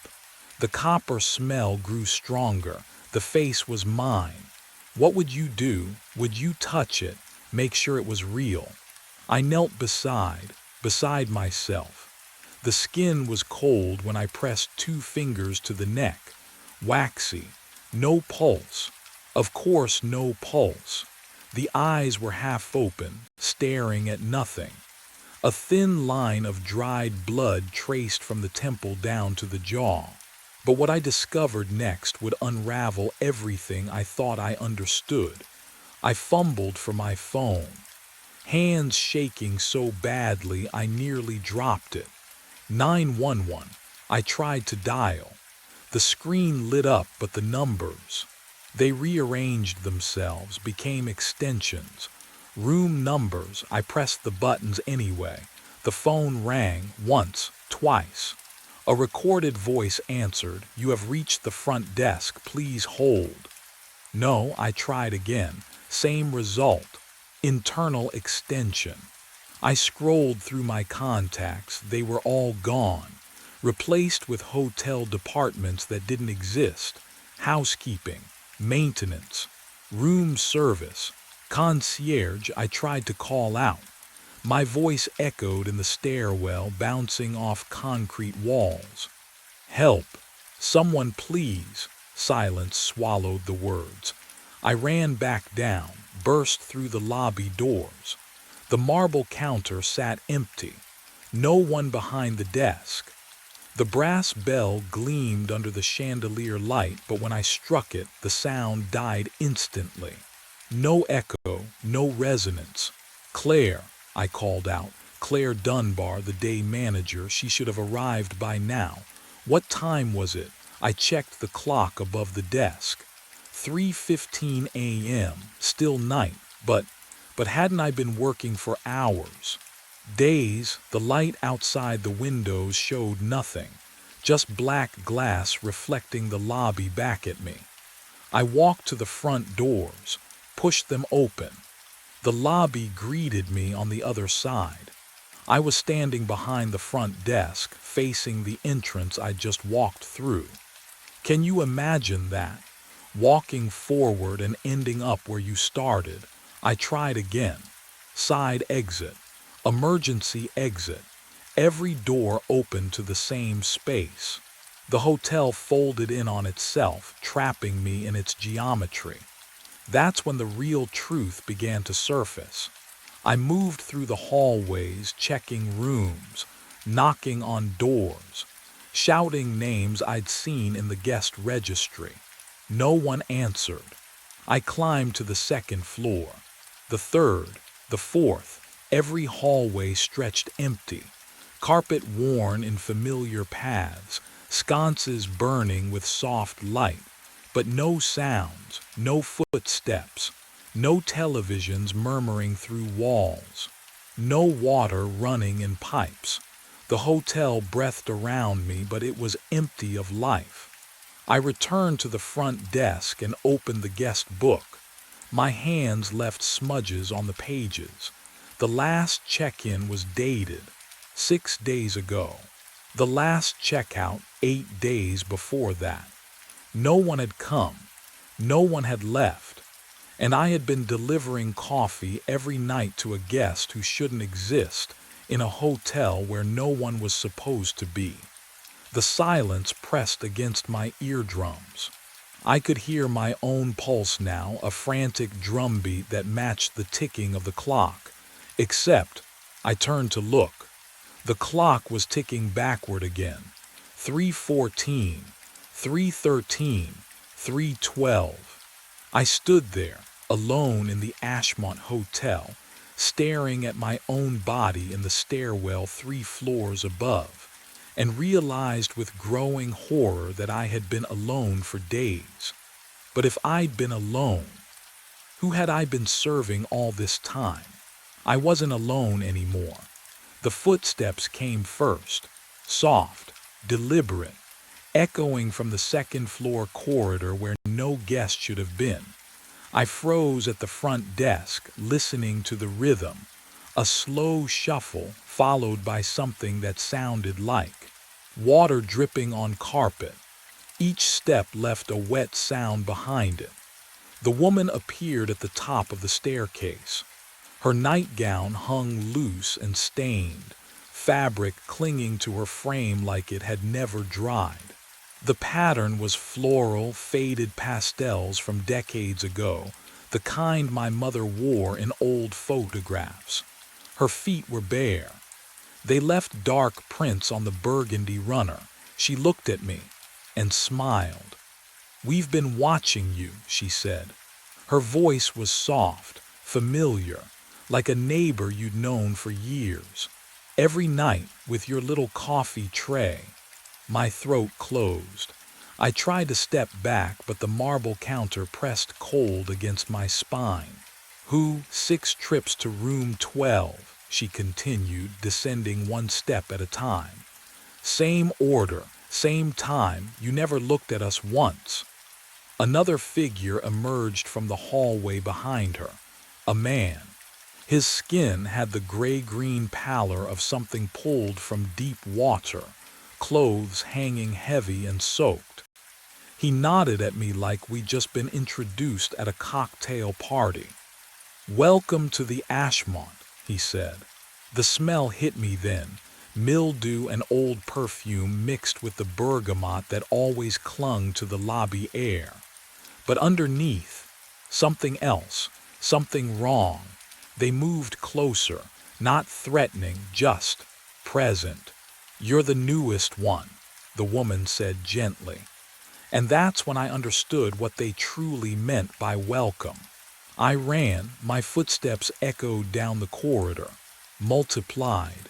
The copper smell grew stronger. The face was mine. What would you do? Would you touch it? Make sure it was real. I knelt beside myself. The skin was cold when I pressed 2 fingers to the neck. Waxy. No pulse. Of course, no pulse. The eyes were half open, staring at nothing. A thin line of dried blood traced from the temple down to the jaw. But what I discovered next would unravel everything I thought I understood. I fumbled for my phone. Hands shaking so badly I nearly dropped it. 911. I tried to dial. The screen lit up, but the numbers. They rearranged themselves, became extensions. Room numbers. I pressed the buttons anyway. The phone rang once, twice. A recorded voice answered, "You have reached the front desk. Please hold." No, I tried again. Same result. Internal extension. I scrolled through my contacts. They were all gone. Replaced with hotel departments that didn't exist. Housekeeping. Maintenance. Room service. Concierge. I tried to call out. My voice echoed in the stairwell, bouncing off concrete walls. "Help! Someone please!" Silence swallowed the words. I ran back down, burst through the lobby doors. The marble counter sat empty. No one behind the desk. The brass bell gleamed under the chandelier light, but when I struck it, the sound died instantly. No echo, no resonance. "Claire," I called out. Claire Dunbar, the day manager. She should have arrived by now. What time was it? I checked the clock above the desk. 3:15 a.m., still night, but hadn't I been working for hours? Days, the light outside the windows showed nothing, just black glass reflecting the lobby back at me. I walked to the front doors, pushed them open. The lobby greeted me on the other side. I was standing behind the front desk, facing the entrance I just walked through. Can you imagine that? Walking forward and ending up where you started. I tried again. Side exit. Emergency exit. Every door opened to the same space. The hotel folded in on itself, trapping me in its geometry. That's when the real truth began to surface. I moved through the hallways, checking rooms, knocking on doors, shouting names I'd seen in the guest registry. No one answered. I climbed to the second floor, the third, the fourth. Every hallway stretched empty, carpet worn in familiar paths, sconces burning with soft light, but no sounds, no footsteps, no televisions murmuring through walls, no water running in pipes. The hotel breathed around me, but it was empty of life. I returned to the front desk and opened the guest book. My hands left smudges on the pages. The last check-in was dated 6 days ago. The last checkout 8 days before that. No one had come. No one had left. And I had been delivering coffee every night to a guest who shouldn't exist in a hotel where no one was supposed to be. The silence pressed against my eardrums. I could hear my own pulse now, a frantic drumbeat that matched the ticking of the clock. Except, I turned to look. The clock was ticking backward again. 3:14, 3:13, 3:12. I stood there, alone in the Ashmont Hotel, staring at my own body in the stairwell 3 floors above, and realized with growing horror that I had been alone for days. But if I'd been alone, who had I been serving all this time? I wasn't alone anymore. The footsteps came first, soft, deliberate, echoing from the second-floor corridor where no guest should have been. I froze at the front desk, listening to the rhythm, a slow shuffle followed by something that sounded like water dripping on carpet. Each step left a wet sound behind it. The woman appeared at the top of the staircase. Her nightgown hung loose and stained, fabric clinging to her frame like it had never dried. The pattern was floral, faded pastels from decades ago, the kind my mother wore in old photographs. Her feet were bare. They left dark prints on the burgundy runner. She looked at me and smiled. "We've been watching you," she said. Her voice was soft, familiar, like a neighbor you'd known for years. Every night with your little coffee tray. My throat closed. I tried to step back, but the marble counter pressed cold against my spine. 6 trips to room 12, she continued, descending 1 step at a time. "Same order, same time, you never looked at us once." Another figure emerged from the hallway behind her, a man. His skin had the gray-green pallor of something pulled from deep water, clothes hanging heavy and soaked. He nodded at me like we'd just been introduced at a cocktail party. "Welcome to the Ashmont," he said. The smell hit me then, mildew and old perfume mixed with the bergamot that always clung to the lobby air. But underneath, something else, something wrong. They moved closer, not threatening, just present. "You're the newest one," the woman said gently. And that's when I understood what they truly meant by welcome. I ran, my footsteps echoed down the corridor, multiplied,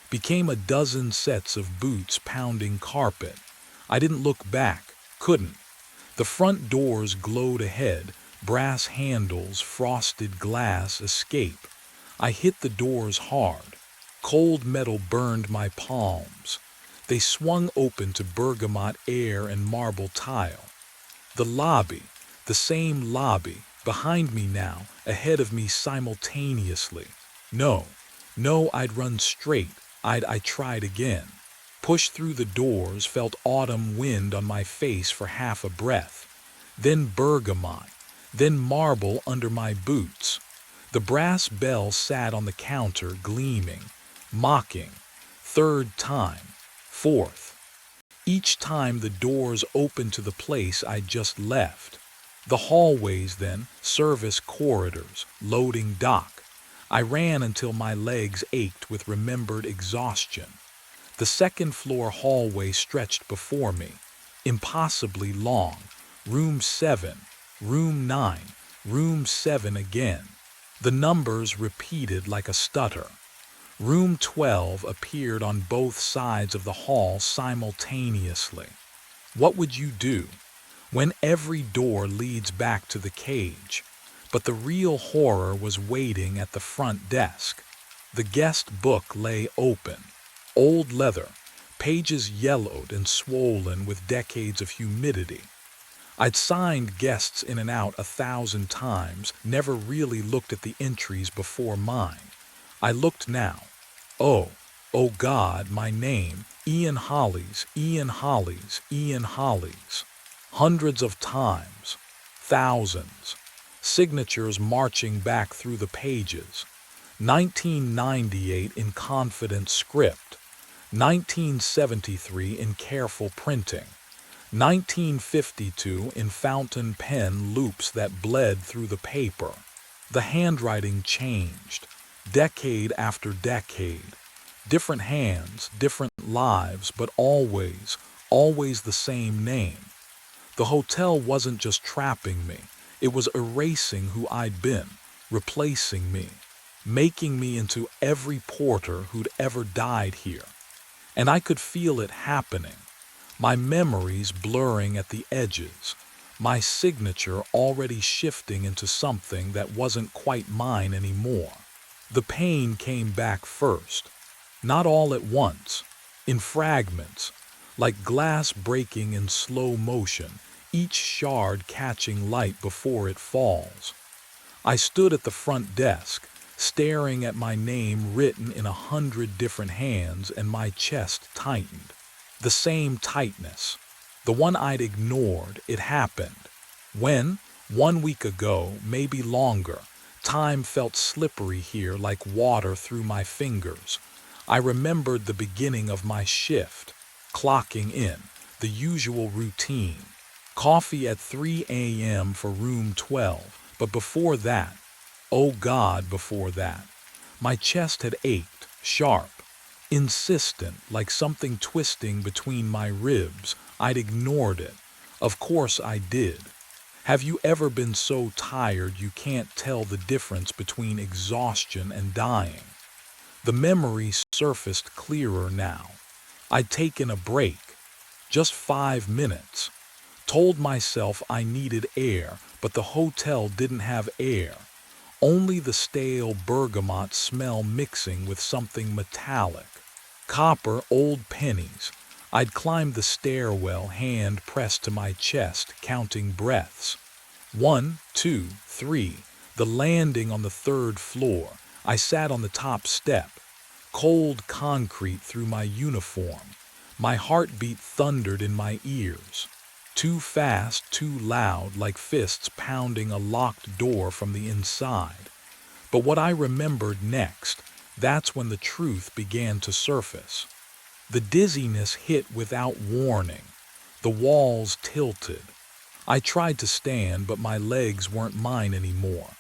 became a dozen sets of boots pounding carpet. I didn't look back, couldn't. The front doors glowed ahead, brass handles, frosted glass, escape. I hit the doors hard. Cold metal burned my palms. They swung open to bergamot air and marble tile. The lobby, the same lobby, behind me now, ahead of me simultaneously. No, no, I'd run straight. I tried again. Pushed through the doors, felt autumn wind on my face for half a breath. Then bergamot, then marble under my boots. The brass bell sat on the counter, gleaming, mocking. Third time, fourth. Each time the doors opened to the place I'd just left. The hallways then, service corridors, loading dock. I ran until my legs ached with remembered exhaustion. The second floor hallway stretched before me, impossibly long. Room 7, room 9, room 7 again. The numbers repeated like a stutter. Room 12 appeared on both sides of the hall simultaneously. What would you do when every door leads back to the cage? But the real horror was waiting at the front desk. The guest book lay open. Old leather, pages yellowed and swollen with decades of humidity. I'd signed guests in and out 1,000 times, never really looked at the entries before mine. I looked now. Oh God, my name, Ian Hollies, Ian Hollies, Ian Hollies. Hundreds of times, thousands. Signatures marching back through the pages. 1998 in confident script. 1973 in careful printing. 1952 in fountain pen loops that bled through the paper. The handwriting changed, decade after decade. Different hands, different lives, but always, always the same name. The hotel wasn't just trapping me, it was erasing who I'd been, replacing me, making me into every porter who'd ever died here. And I could feel it happening. My memories blurring at the edges, my signature already shifting into something that wasn't quite mine anymore. The pain came back first, not all at once, in fragments, like glass breaking in slow motion, each shard catching light before it falls. I stood at the front desk, staring at my name written in 100 different hands, and my chest tightened. The same tightness, the one I'd ignored. It happened. When, 1 week ago, maybe longer, time felt slippery here like water through my fingers. I remembered the beginning of my shift, clocking in, the usual routine. Coffee at 3 a.m. for room 12, but before that, oh God, before that, my chest had ached, sharp, insistent, like something twisting between my ribs. I'd ignored it. Of course I did. Have you ever been so tired you can't tell the difference between exhaustion and dying? The memory surfaced clearer now. I'd taken a break, just 5 minutes. Told myself I needed air, but the hotel didn't have air. Only the stale bergamot smell mixing with something metallic. Copper old pennies. I'd climbed the stairwell, hand pressed to my chest, counting breaths. 1, 2, 3. The landing on the 3rd floor. I sat on the top step. Cold concrete through my uniform. My heartbeat thundered in my ears. Too fast, too loud, like fists pounding a locked door from the inside. But what I remembered next, that's when the truth began to surface. The dizziness hit without warning. The walls tilted. I tried to stand, but my legs weren't mine anymore.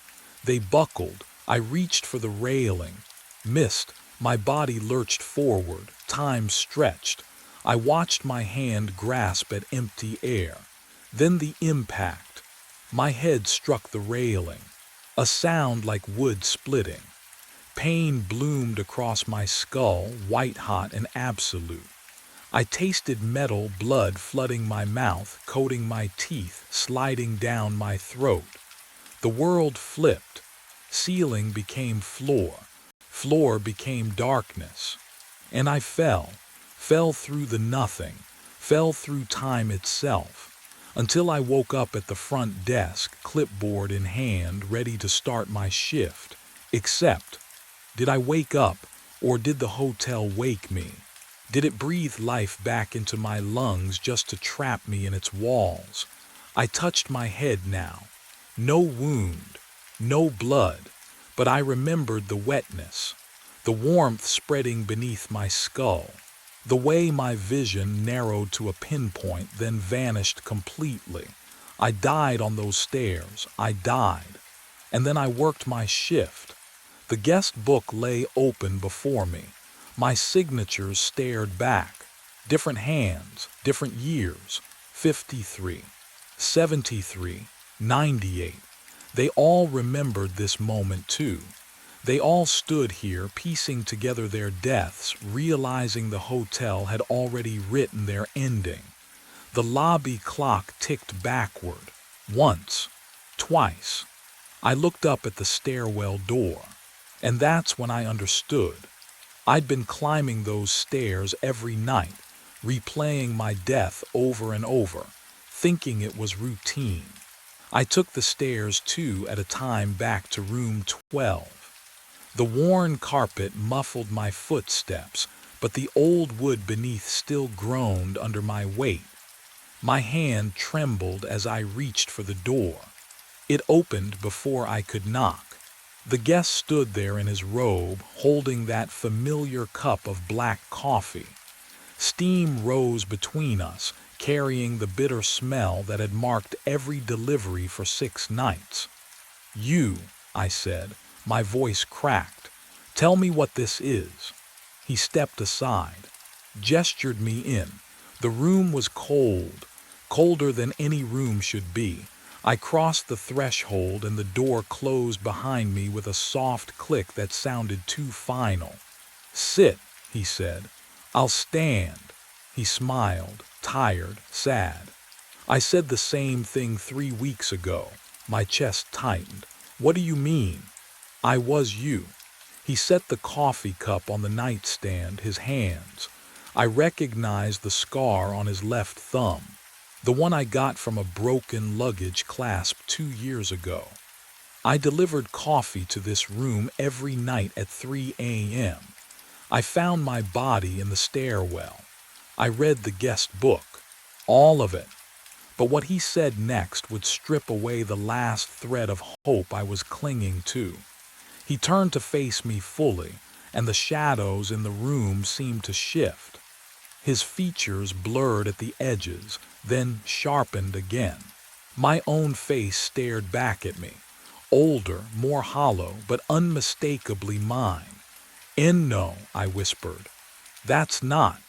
They buckled. I reached for the railing. Missed. My body lurched forward. Time stretched. I watched my hand grasp at empty air. Then the impact. My head struck the railing. A sound like wood splitting. Pain bloomed across my skull, white-hot and absolute. I tasted metal blood flooding my mouth, coating my teeth, sliding down my throat. The world flipped. Ceiling became floor. Floor became darkness. And I fell through the nothing, fell through time itself, until I woke up at the front desk, clipboard in hand, ready to start my shift. Except, did I wake up, or did the hotel wake me? Did it breathe life back into my lungs just to trap me in its walls? I touched my head now. No wound, no blood, but I remembered the wetness, the warmth spreading beneath my skull, the way my vision narrowed to a pinpoint, then vanished completely. I died on those stairs. I died. And then I worked my shift. The guest book lay open before me. My signatures stared back. Different hands, different years. 53, 73, 98. They all remembered this moment too. They all stood here piecing together their deaths, realizing the hotel had already written their ending. The lobby clock ticked backward. Once, twice. I looked up at the stairwell door. And that's when I understood. I'd been climbing those stairs every night, replaying my death over and over, thinking it was routine. I took the stairs two at a time back to room 12. The worn carpet muffled my footsteps, but the old wood beneath still groaned under my weight. My hand trembled as I reached for the door. It opened before I could knock. The guest stood there in his robe, holding that familiar cup of black coffee. Steam rose between us, carrying the bitter smell that had marked every delivery for 6 nights. "You," I said, my voice cracked. "Tell me what this is." He stepped aside, gestured me in. The room was cold, colder than any room should be. I crossed the threshold and the door closed behind me with a soft click that sounded too final. "Sit," he said. "I'll stand." He smiled, tired, sad. "I said the same thing 3 weeks ago." My chest tightened. "What do you mean?" "I was you." He set the coffee cup on the nightstand, his hands. I recognized the scar on his left thumb, the one I got from a broken luggage clasp 2 years ago. I delivered coffee to this room every night at 3 a.m. I found my body in the stairwell. I read the guest book, all of it. But what he said next would strip away the last thread of hope I was clinging to. He turned to face me fully, and the shadows in the room seemed to shift. His features blurred at the edges, then sharpened again. My own face stared back at me, older, more hollow, but unmistakably mine. "No," I whispered. "That's not.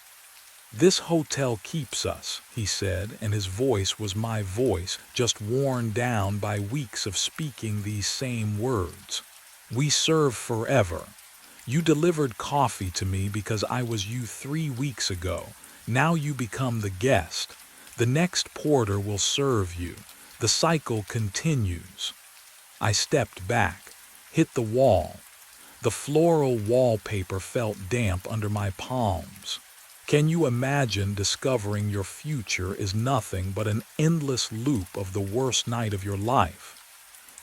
This hotel keeps us," he said, and his voice was my voice, just worn down by weeks of speaking these same words. "We serve forever. You delivered coffee to me because I was you 3 weeks ago. Now you become the guest. The next porter will serve you. The cycle continues." I stepped back, hit the wall. The floral wallpaper felt damp under my palms. Can you imagine discovering your future is nothing but an endless loop of the worst night of your life?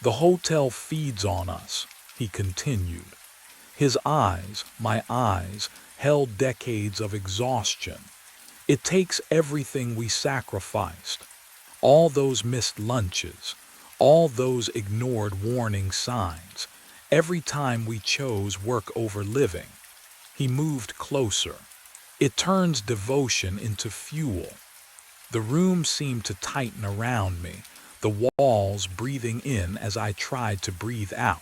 "The hotel feeds on us," he continued. His eyes, my eyes, held decades of exhaustion. "It takes everything we sacrificed. All those missed lunches, all those ignored warning signs, every time we chose work over living." He moved closer. "It turns devotion into fuel." The room seemed to tighten around me, the walls breathing in as I tried to breathe out.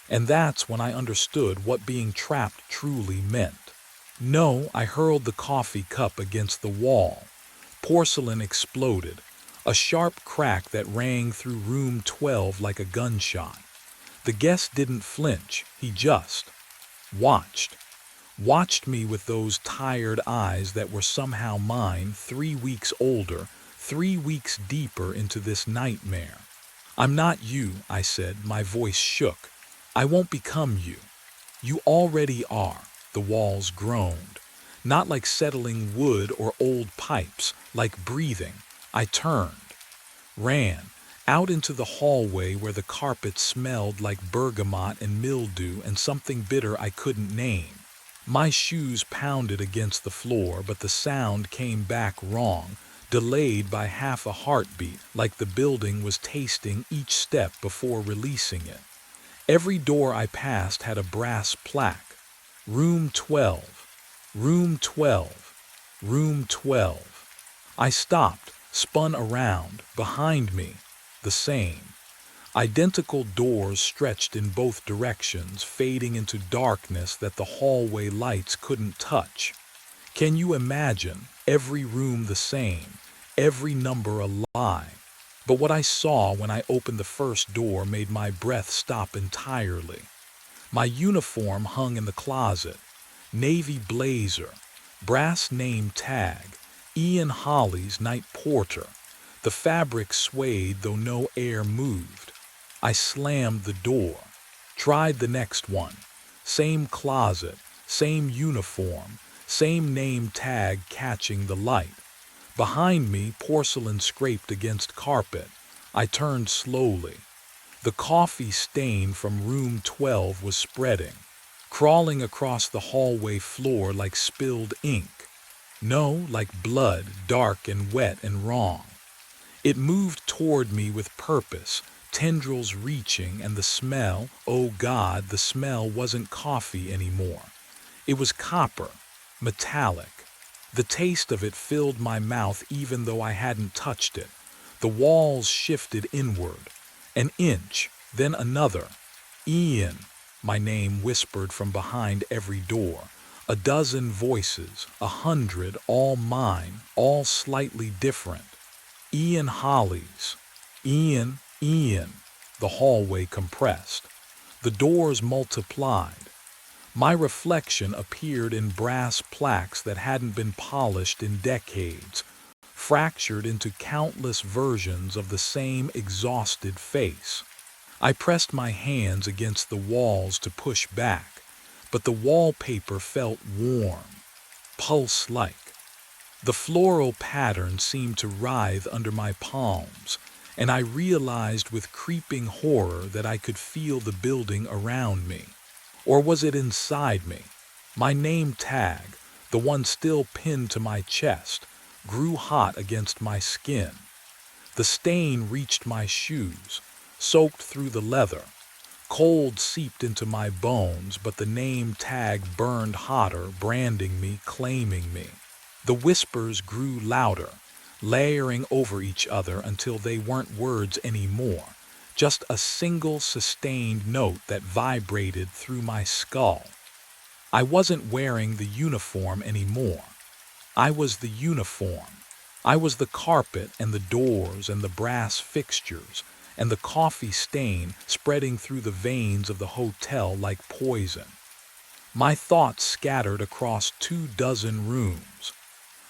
And that's when I understood what being trapped truly meant. "No," I hurled the coffee cup against the wall. Porcelain exploded, a sharp crack that rang through room 12 like a gunshot. The guest didn't flinch, he just watched. watched me with those tired eyes that were somehow mine, 3 weeks older, 3 weeks deeper into this nightmare. "I'm not you," I said, my voice shook. "I won't become you." "You already are," the walls groaned. Not like settling wood or old pipes, like breathing. I turned, ran, out into the hallway where the carpet smelled like bergamot and mildew and something bitter I couldn't name. My shoes pounded against the floor, but the sound came back wrong, delayed by half a heartbeat, like the building was tasting each step before releasing it. Every door I passed had a brass plaque. Room 12, Room 12, Room 12. I stopped, spun around, behind me, the same. Identical doors stretched in both directions, fading into darkness that the hallway lights couldn't touch. Can you imagine? Every room the same, every number a lie. But what I saw when I opened the first door made my breath stop entirely. My uniform hung in the closet. Navy blazer, brass name tag, Ian Holly's night porter. The fabric swayed though no air moved. I slammed the door, tried the next one. Same closet, same uniform, same name tag catching the light. Behind me, porcelain scraped against carpet. I turned slowly. The coffee stain from room 12 was spreading, crawling across the hallway floor like spilled ink. No, like blood, dark and wet and wrong. It moved toward me with purpose, tendrils reaching, and the smell, oh God, the smell wasn't coffee anymore. It was copper, metallic. The taste of it filled my mouth even though I hadn't touched it. The walls shifted inward, an inch, then another. "Ian," my name whispered from behind every door. A dozen voices, 100, all mine, all slightly different. "Ian Holly's." "Ian, Ian." The hallway compressed. The doors multiplied. My reflection appeared in brass plaques that hadn't been polished in decades, fractured into countless versions of the same exhausted face. I pressed my hands against the walls to push back, but the wallpaper felt warm, pulse-like. The floral pattern seemed to writhe under my palms, and I realized with creeping horror that I could feel the building around me. Or was it inside me? My name tag, the one still pinned to my chest, grew hot against my skin. The stain reached my shoes, soaked through the leather. Cold seeped into my bones, but the name tag burned hotter, branding me, claiming me. The whispers grew louder, layering over each other until they weren't words anymore. Just a single sustained note that vibrated through my skull. I wasn't wearing the uniform anymore. I was the uniform. I was the carpet and the doors and the brass fixtures and the coffee stain spreading through the veins of the hotel like poison. My thoughts scattered across 24 rooms.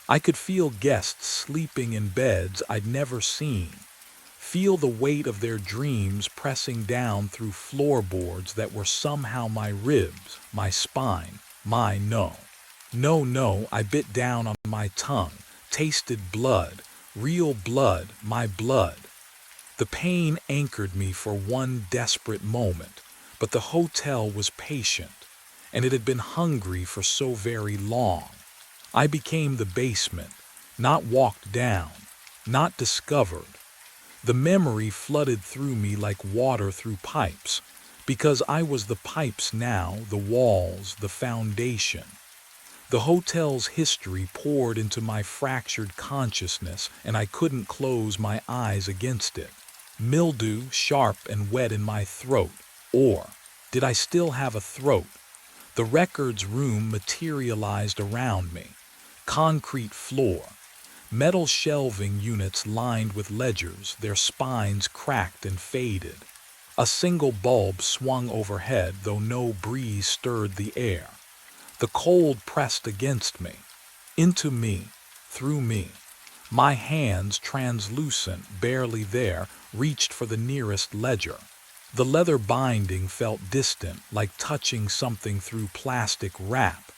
I could feel guests sleeping in beds I'd never seen. Feel the weight of their dreams pressing down through floorboards that were somehow my ribs, my spine, my no. No, I bit down on my tongue, tasted blood, real blood, my blood. The pain anchored me for one desperate moment, but the hotel was patient, and it had been hungry for so very long. I became the basement, not walked down, not discovered. The memory flooded through me like water through pipes, because I was the pipes now, the walls, the foundation. The hotel's history poured into my fractured consciousness, and I couldn't close my eyes against it. Mildew, sharp and wet in my throat. Or did I still have a throat? The records room materialized around me. Concrete floor. Metal shelving units lined with ledgers, their spines cracked and faded. A single bulb swung overhead, though no breeze stirred the air. The cold pressed against me, into me, through me. My hands, translucent, barely there, reached for the nearest ledger. The leather binding felt distant, like touching something through plastic wrap.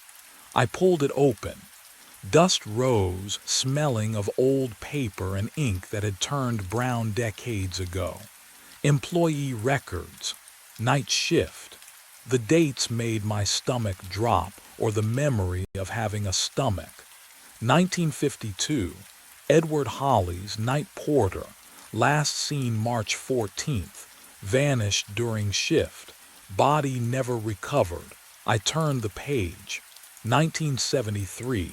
I pulled it open. Dust rose, smelling of old paper and ink that had turned brown decades ago. Employee records, night shift. The dates made my stomach drop, or the memory of having a stomach. 1952, Edward Holly's night porter, last seen March 14th, vanished during shift, body never recovered. I turned the page. 1973,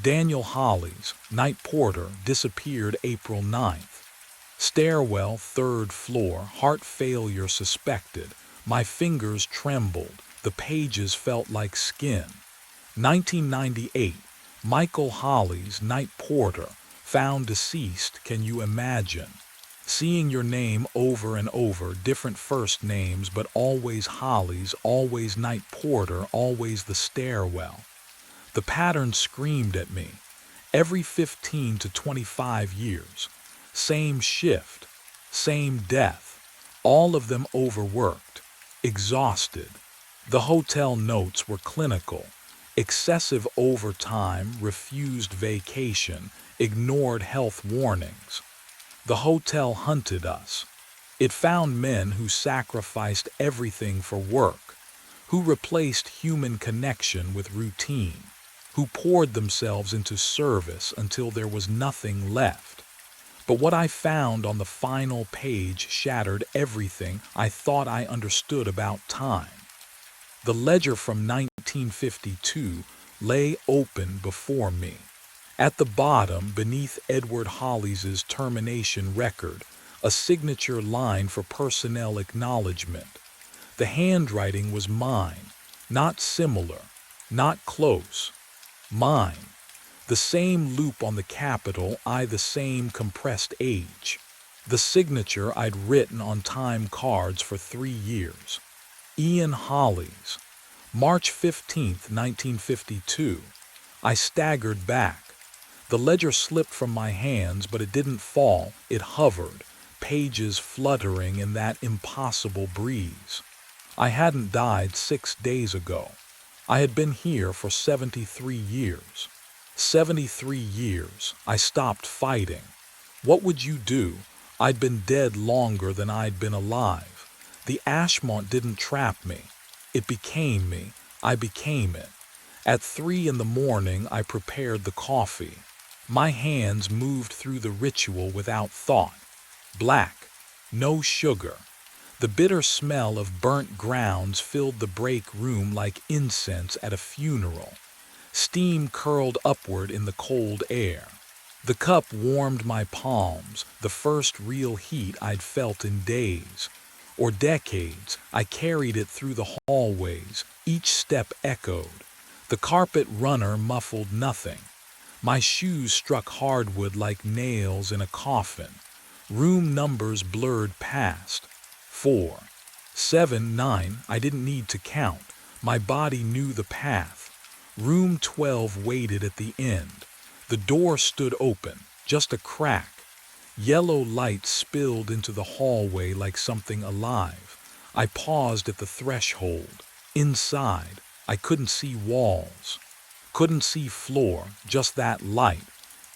Daniel Holly's night porter disappeared April 9th. Stairwell, third floor, heart failure suspected. My fingers trembled. The pages felt like skin. 1998, Michael Holly's night porter, found deceased. Can you imagine? Seeing your name over and over, different first names, but always Holly's, always night porter, always the stairwell. The pattern screamed at me. Every 15 to 25 years. Same shift, same death, all of them overworked, exhausted. The hotel notes were clinical. Excessive overtime, refused vacation, ignored health warnings. The hotel hunted us. It found men who sacrificed everything for work, who replaced human connection with routine, who poured themselves into service until there was nothing left. But what I found on the final page shattered everything I thought I understood about time. The ledger from 1952 lay open before me. At the bottom, beneath Edward Holly's termination record, a signature line for personnel acknowledgement. The handwriting was mine, not similar, not close. Mine. The same loop on the capital, the same compressed age. The signature I'd written on time cards for 3 years. Ian Holly's. March 15th, 1952. I staggered back. The ledger slipped from my hands, but it didn't fall. It hovered, pages fluttering in that impossible breeze. I hadn't died 6 days ago. I had been here for 73 years. 73 years, I stopped fighting. What would you do? I'd been dead longer than I'd been alive. The Ashmont didn't trap me. It became me. I became it. At 3 in the morning, I prepared the coffee. My hands moved through the ritual without thought. Black, no sugar. The bitter smell of burnt grounds filled the break room like incense at a funeral. Steam curled upward in the cold air. The cup warmed my palms, the first real heat I'd felt in days. Or decades. I carried it through the hallways. Each step echoed. The carpet runner muffled nothing. My shoes struck hardwood like nails in a coffin. Room numbers blurred past. 4, 7, 9, I didn't need to count. My body knew the path. Room 12 waited at the end. The door stood open, just a crack. Yellow light spilled into the hallway like something alive. I paused at the threshold. Inside, I couldn't see walls. Couldn't see floor, just that light.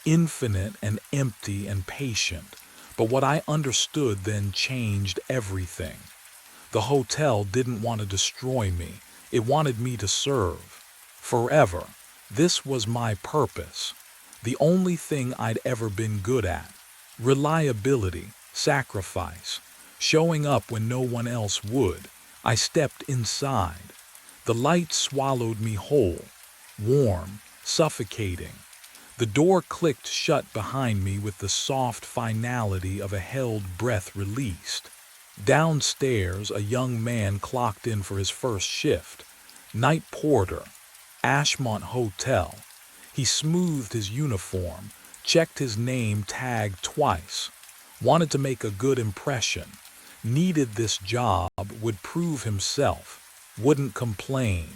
Infinite and empty and patient. But what I understood then changed everything. The hotel didn't want to destroy me. It wanted me to serve. Forever. This was my purpose. The only thing I'd ever been good at. Reliability, sacrifice, showing up when no one else would. I stepped inside. The light swallowed me whole, warm, suffocating. The door clicked shut behind me with the soft finality of a held breath released. Downstairs, a young man clocked in for his first shift. Night porter, Ashmont Hotel. He smoothed his uniform, checked his name tag twice. Wanted to make a good impression. Needed this job, would prove himself. Wouldn't complain.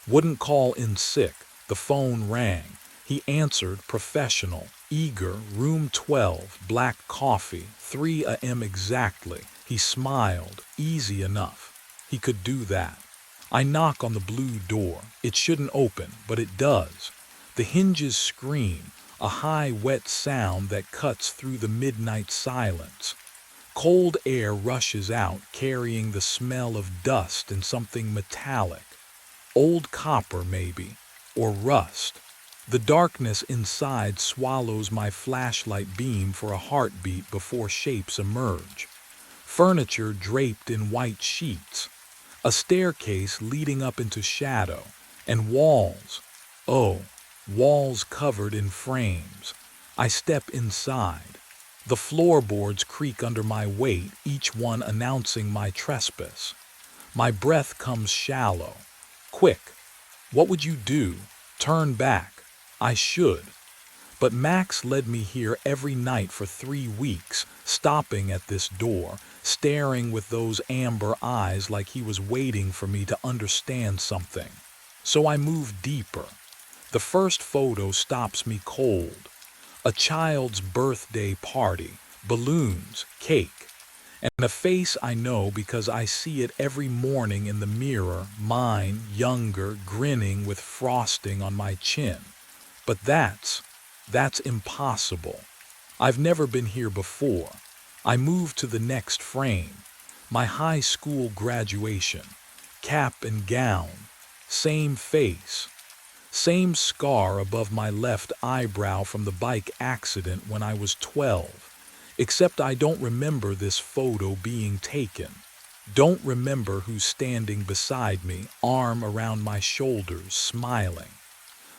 Wouldn't call in sick. The phone rang. He answered, professional, eager, room 12, black coffee, 3 a.m. exactly. He smiled, easy enough. He could do that. I knock on the blue door. It shouldn't open, but it does. The hinges scream, a high, wet sound that cuts through the midnight silence. Cold air rushes out, carrying the smell of dust and something metallic. Old copper, maybe, or rust. The darkness inside swallows my flashlight beam for a heartbeat before shapes emerge. Furniture draped in white sheets. A staircase leading up into shadow. And walls. Oh, walls covered in frames. I step inside. The floorboards creak under my weight, each one announcing my trespass. My breath comes shallow. Quick. What would you do? Turn back. I should. But Max led me here every night for 3 weeks, stopping at this door, staring with those amber eyes like he was waiting for me to understand something. So I move deeper. The first photo stops me cold. A child's birthday party, balloons, cake, and a face I know because I see it every morning in the mirror, mine, younger, grinning with frosting on my chin. But that's impossible. I've never been here before. I move to the next frame. My high school graduation, cap and gown, same face. Same scar above my left eyebrow from the bike accident when I was 12. Except I don't remember this photo being taken. Don't remember who's standing beside me, arm around my shoulders, smiling.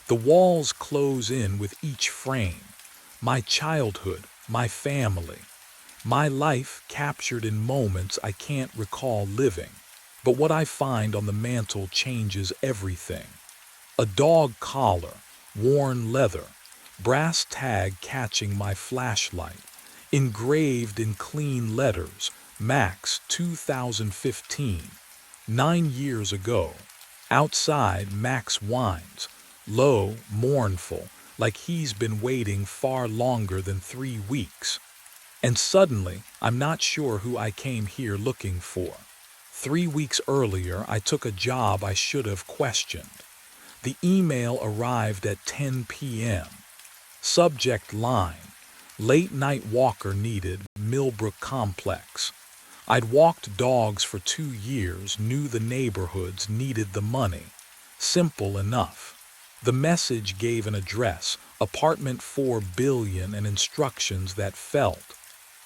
The walls close in with each frame. My childhood, my family. My life captured in moments I can't recall living. But what I find on the mantel changes everything. A dog collar, worn leather, brass tag catching my flashlight, engraved in clean letters, Max 2015, 9 years ago. Outside, Max whines, low, mournful, like he's been waiting far longer than 3 weeks. And suddenly, I'm not sure who I came here looking for. 3 weeks earlier, I took a job I should have questioned. The email arrived at 10 p.m. Subject line, late night walker needed, Millbrook Complex. I'd walked dogs for 2 years, knew the neighborhoods, needed the money. Simple enough. The message gave an address, apartment 4 billion, and instructions that felt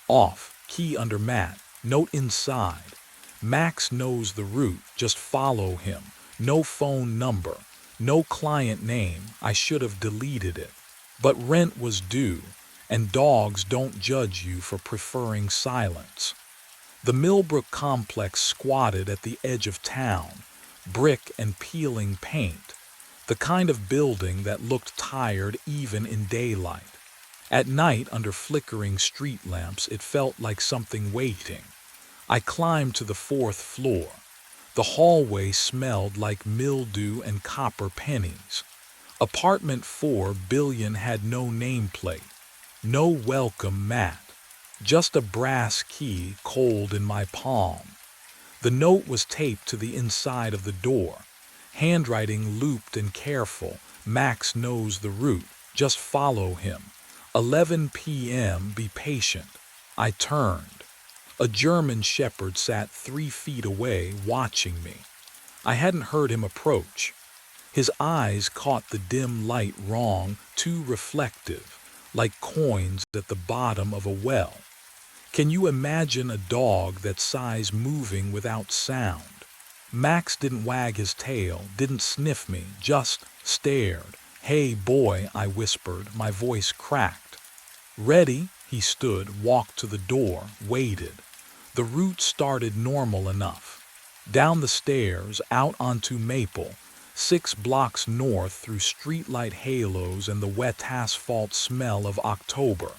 off, key under mat, note inside. Max knows the route, just follow him. No phone number. No client name. I should have deleted it. But rent was due, and dogs don't judge you for preferring silence. The Millbrook Complex squatted at the edge of town, brick and peeling paint, the kind of building that looked tired even in daylight. At night, under flickering street lamps, it felt like something waiting. I climbed to the 4th floor. The hallway smelled like mildew and copper pennies. Apartment 4 billion had no nameplate, no welcome mat, just a brass key cold in my palm. The note was taped to the inside of the door, handwriting looped and careful. Max knows the route, just follow him. 11 p.m., be patient. I turned. A German shepherd sat 3 feet away, watching me. I hadn't heard him approach. His eyes caught the dim light wrong, too reflective, like coins at the bottom of a well. Can you imagine a dog that size moving without sound? Max didn't wag his tail, didn't sniff me, just stared. Hey boy, I whispered, my voice cracked. Ready? He stood, walked to the door, waited. The route started normal enough. Down the stairs, out onto Maple, 6 blocks north through streetlight halos and the wet asphalt smell of October.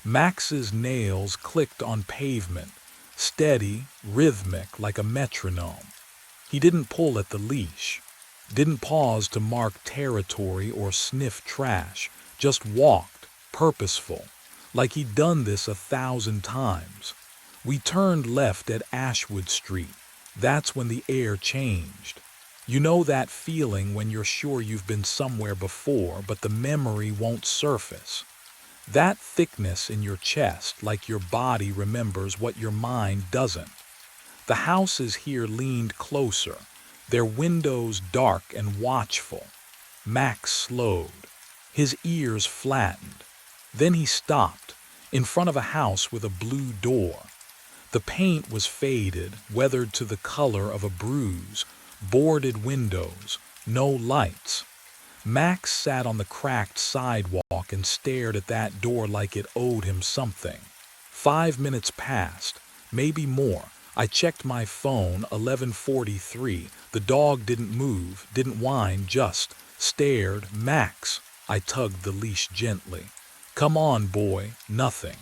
Max's nails clicked on pavement, steady, rhythmic like a metronome. He didn't pull at the leash. Didn't pause to mark territory or sniff trash, just walked, purposeful, like he'd done this 1,000 times. We turned left at Ashwood Street. That's when the air changed. You know that feeling when you're sure you've been somewhere before, but the memory won't surface. That thickness in your chest, like your body remembers what your mind doesn't. The houses here leaned closer, their windows dark and watchful. Max slowed. His ears flattened. Then he stopped, in front of a house with a blue door. The paint was faded, weathered to the color of a bruise, boarded windows, no lights. Max sat on the cracked sidewalk and stared at that door like it owed him something. 5 minutes passed, maybe more. I checked my phone, 11:43. The dog didn't move, didn't whine, just stared. Max. I tugged the leash gently. Come on, boy. Nothing.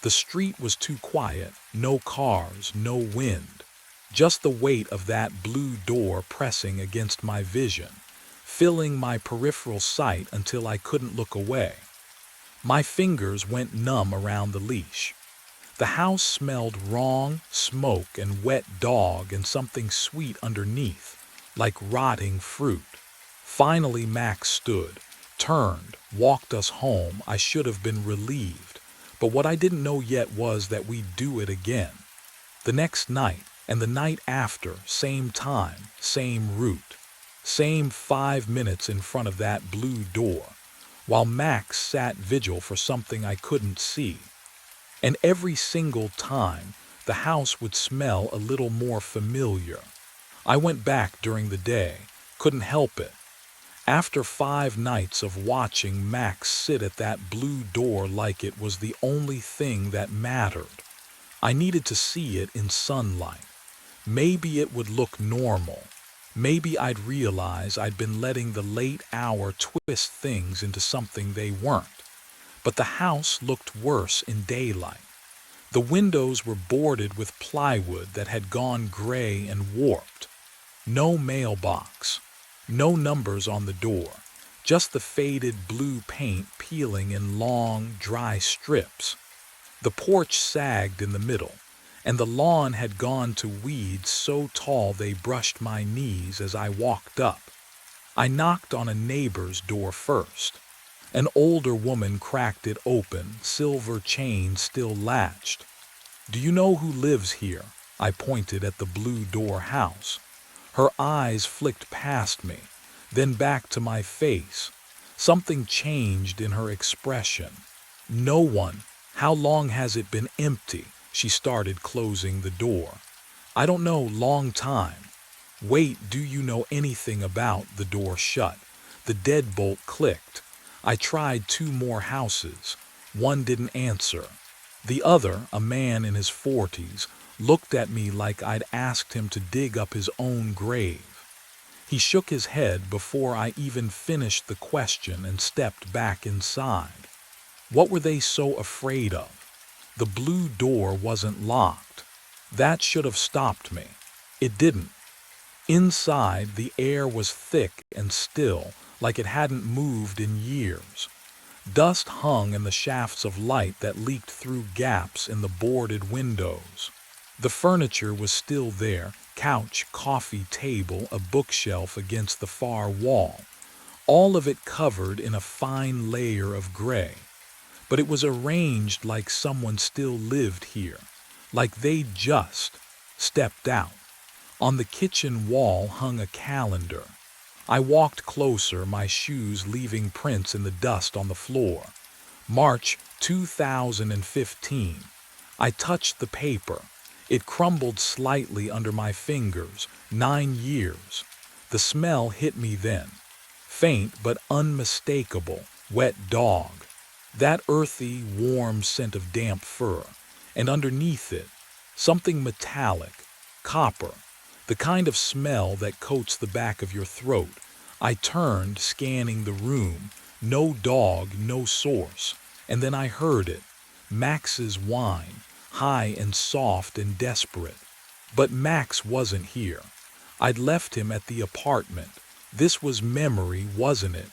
The street was too quiet, no cars, no wind. Just the weight of that blue door pressing against my vision, filling my peripheral sight until I couldn't look away. My fingers went numb around the leash. The house smelled wrong, smoke and wet dog and something sweet underneath, like rotting fruit. Finally Max stood, turned, walked us home. I should have been relieved, but what I didn't know yet was that we'd do it again. The next night, and the night after, same time, same route, same 5 minutes in front of that blue door, while Max sat vigil for something I couldn't see. And every single time, the house would smell a little more familiar. I went back during the day, couldn't help it. After 5 nights of watching Max sit at that blue door like it was the only thing that mattered, I needed to see it in sunlight. Maybe it would look normal. Maybe I'd realize I'd been letting the late hour twist things into something they weren't. But the house looked worse in daylight. The windows were boarded with plywood that had gone gray and warped. No mailbox. No numbers on the door. Just the faded blue paint peeling in long, dry strips. The porch sagged in the middle, and the lawn had gone to weeds so tall they brushed my knees as I walked up. I knocked on a neighbor's door first. An older woman cracked it open, silver chain still latched. Do you know who lives here? I pointed at the blue door house. Her eyes flicked past me, then back to my face. Something changed in her expression. No one. How long has it been empty? She started closing the door. I don't know, long time. Wait, do you know anything about? The door shut. The deadbolt clicked. I tried 2 more houses. One didn't answer. The other, a man in his 40s, looked at me like I'd asked him to dig up his own grave. He shook his head before I even finished the question and stepped back inside. What were they so afraid of? The blue door wasn't locked. That should have stopped me. It didn't. Inside, the air was thick and still, like it hadn't moved in years. Dust hung in the shafts of light that leaked through gaps in the boarded windows. The furniture was still there, couch, coffee table, a bookshelf against the far wall, all of it covered in a fine layer of gray. But it was arranged like someone still lived here, like they'd just stepped out. On the kitchen wall hung a calendar. I walked closer, my shoes leaving prints in the dust on the floor. March 2015. I touched the paper. It crumbled slightly under my fingers. 9 years. The smell hit me then. Faint but unmistakable, wet dog. That earthy, warm scent of damp fur. And underneath it, something metallic, copper. The kind of smell that coats the back of your throat. I turned, scanning the room. No dog, no source. And then I heard it. Max's whine, high and soft and desperate. But Max wasn't here. I'd left him at the apartment. This was memory, wasn't it?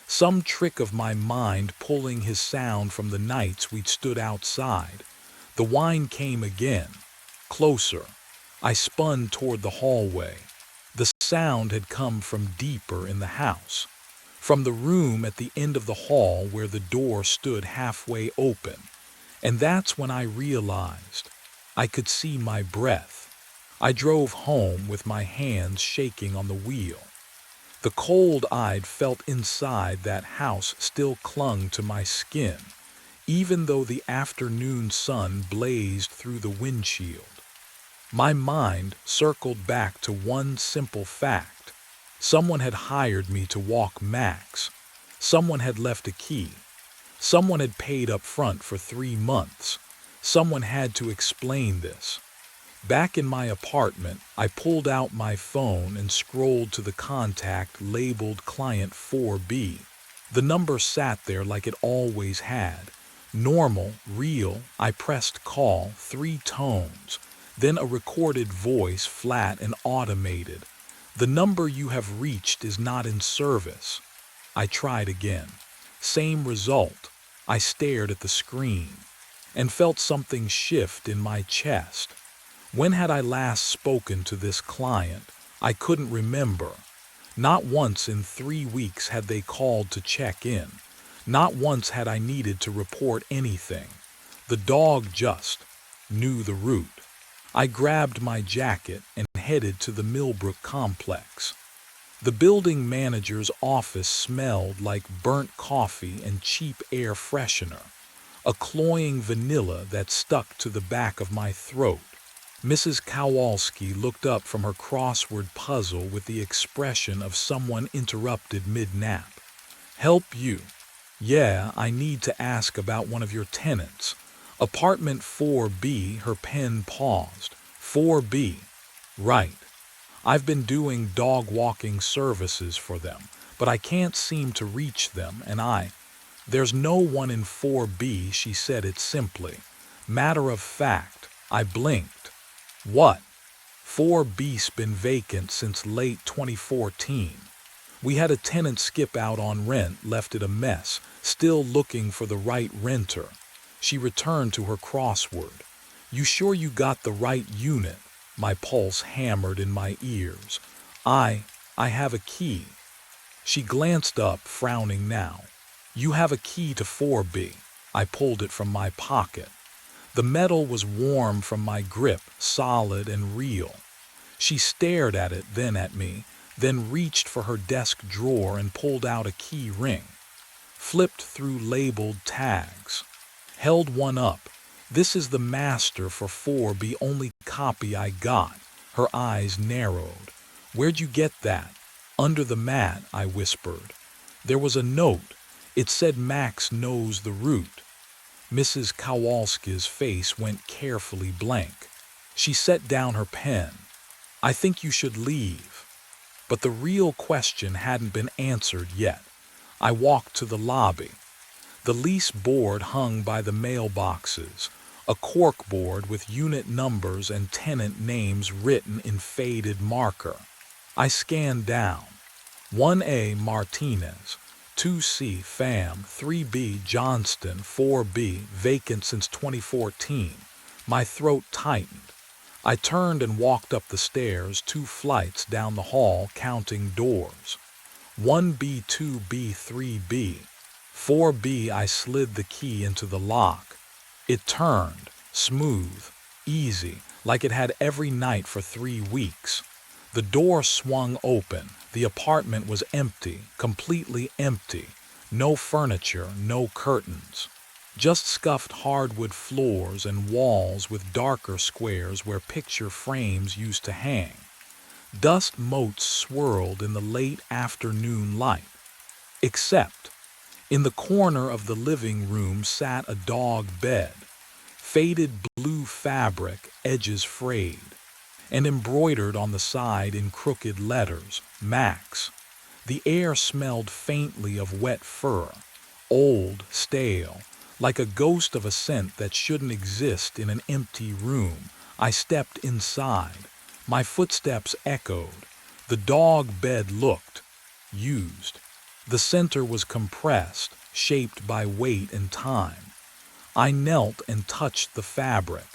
Some trick of my mind pulling his sound from the nights we'd stood outside. The whine came again, closer. I spun toward the hallway. The sound had come from deeper in the house, from the room at the end of the hall where the door stood halfway open. And that's when I realized I could see my breath. I drove home with my hands shaking on the wheel. The cold I'd felt inside that house still clung to my skin, even though the afternoon sun blazed through the windshield. My mind circled back to one simple fact. Someone had hired me to walk Max. Someone had left a key. Someone had paid up front for 3 months. Someone had to explain this. Back in my apartment, I pulled out my phone and scrolled to the contact labeled Client 4B. The number sat there like it always had. Normal, real. I pressed call, 3 tones. Then a recorded voice, flat and automated. The number you have reached is not in service. I tried again. Same result. I stared at the screen and felt something shift in my chest. When had I last spoken to this client? I couldn't remember. Not once in 3 weeks had they called to check in. Not once had I needed to report anything. The dog just knew the route. I grabbed my jacket and headed to the Millbrook complex. The building manager's office smelled like burnt coffee and cheap air freshener, a cloying vanilla that stuck to the back of my throat. Mrs. Kowalski looked up from her crossword puzzle with the expression of someone interrupted mid-nap. Help you? Yeah, I need to ask about one of your tenants. Apartment 4B, her pen paused. 4B. Right. I've been doing dog walking services for them, but I can't seem to reach them, and There's no one in 4B, she said it simply. Matter of fact, I blinked. What? 4B's been vacant since late 2014. We had a tenant skip out on rent, left it a mess, still looking for the right renter. She returned to her crossword. You sure you got the right unit? My pulse hammered in my ears. I have a key. She glanced up, frowning now. You have a key to 4B. I pulled it from my pocket. The metal was warm from my grip, solid and real. She stared at it, then at me, then reached for her desk drawer and pulled out a key ring. Flipped through labeled tags. Held one up. This is the master for 4B, only copy I got. Her eyes narrowed. Where'd you get that? Under the mat, I whispered. There was a note. It said Max knows the route. Mrs. Kowalski's face went carefully blank. She set down her pen. I think you should leave. But the real question hadn't been answered yet. I walked to the lobby. The lease board hung by the mailboxes, a cork board with unit numbers and tenant names written in faded marker. I scanned down. 1A Martinez, 2C Pham, 3B Johnston, 4B vacant since 2014. My throat tightened. I turned and walked up the stairs, 2 flights down the hall, counting doors. 1B, 2B, 3B. 4B, I slid the key into the lock. It turned, smooth, easy, like it had every night for 3 weeks. The door swung open. The apartment was empty, completely empty. No furniture, no curtains. Just scuffed hardwood floors and walls with darker squares where picture frames used to hang. Dust motes swirled in the late afternoon light. Except, in the corner of the living room sat a dog bed. Faded blue fabric, edges frayed. And embroidered on the side in crooked letters, Max. The air smelled faintly of wet fur, old, stale, like a ghost of a scent that shouldn't exist in an empty room. I stepped inside. My footsteps echoed. The dog bed looked used. The center was compressed, shaped by weight and time. I knelt and touched the fabric.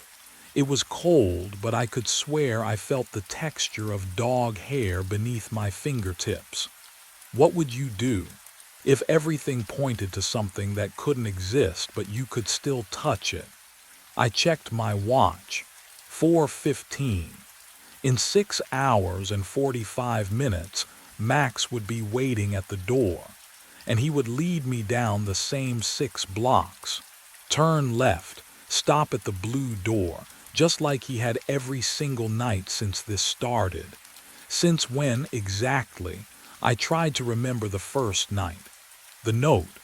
It was cold, but I could swear I felt the texture of dog hair beneath my fingertips. What would you do if everything pointed to something that couldn't exist but you could still touch it? I checked my watch. 4:15. In 6 hours and 45 minutes, Max would be waiting at the door, and he would lead me down the same 6 blocks. Turn left, stop at the blue door, just like he had every single night since this started. Since when exactly? I tried to remember the first night, the note,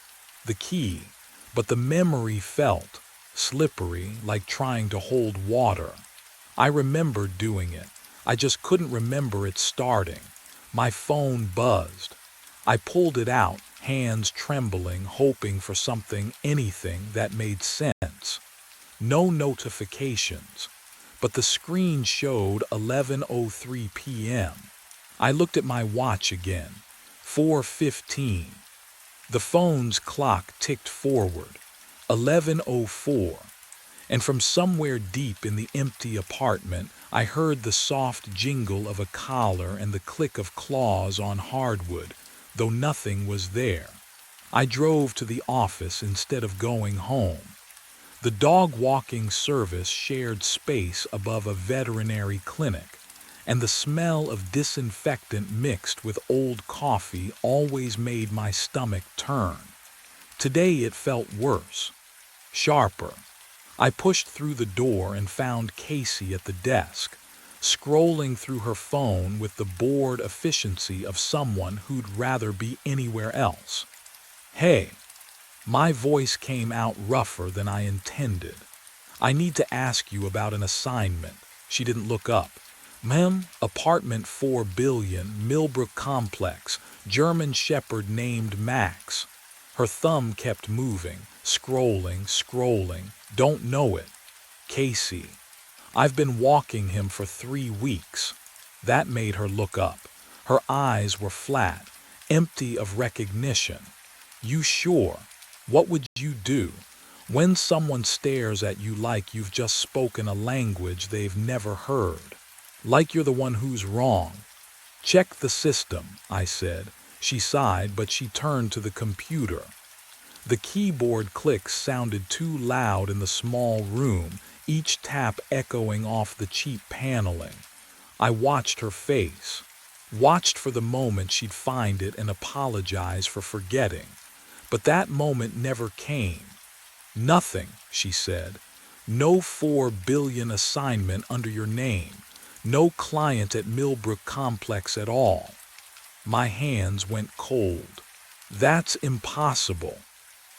the key, but the memory felt slippery, like trying to hold water. I remembered doing it. I just couldn't remember it starting. My phone buzzed. I pulled it out, hands trembling, hoping for something, anything that made sense. No notifications, but the screen showed 11:03 p.m. I looked at my watch again. 4:15. The phone's clock ticked forward. 11:04. And from somewhere deep in the empty apartment, I heard the soft jingle of a collar and the click of claws on hardwood, though nothing was there. I drove to the office instead of going home. The dog walking service shared space above a veterinary clinic, and the smell of disinfectant mixed with old coffee always made my stomach turn. Today it felt worse, sharper. I pushed through the door and found Casey at the desk, scrolling through her phone with the bored efficiency of someone who'd rather be anywhere else. "Hey." My voice came out rougher than I intended. "I need to ask you about an assignment." She didn't look up. "Ma'am, apartment 4 billion, Millbrook Complex, German Shepherd named Max." Her thumb kept moving, scrolling. "Don't know it." "Casey. I've been walking him for 3 weeks. That made her look up. Her eyes were flat, empty of recognition. "You sure? What would you do when someone stares at you like you've just spoken a language they've never heard? Like you're the one who's wrong?" "Check the system," I said. She sighed, but she turned to the computer. The keyboard clicks sounded too loud in the small room, each tap echoing off the cheap paneling. I watched her face, watched for the moment she'd find it and apologize for forgetting. But that moment never came. "Nothing," she said. "No 4 billion assignment under your name. No client at Millbrook Complex at all." My hands went cold. "That's impossible."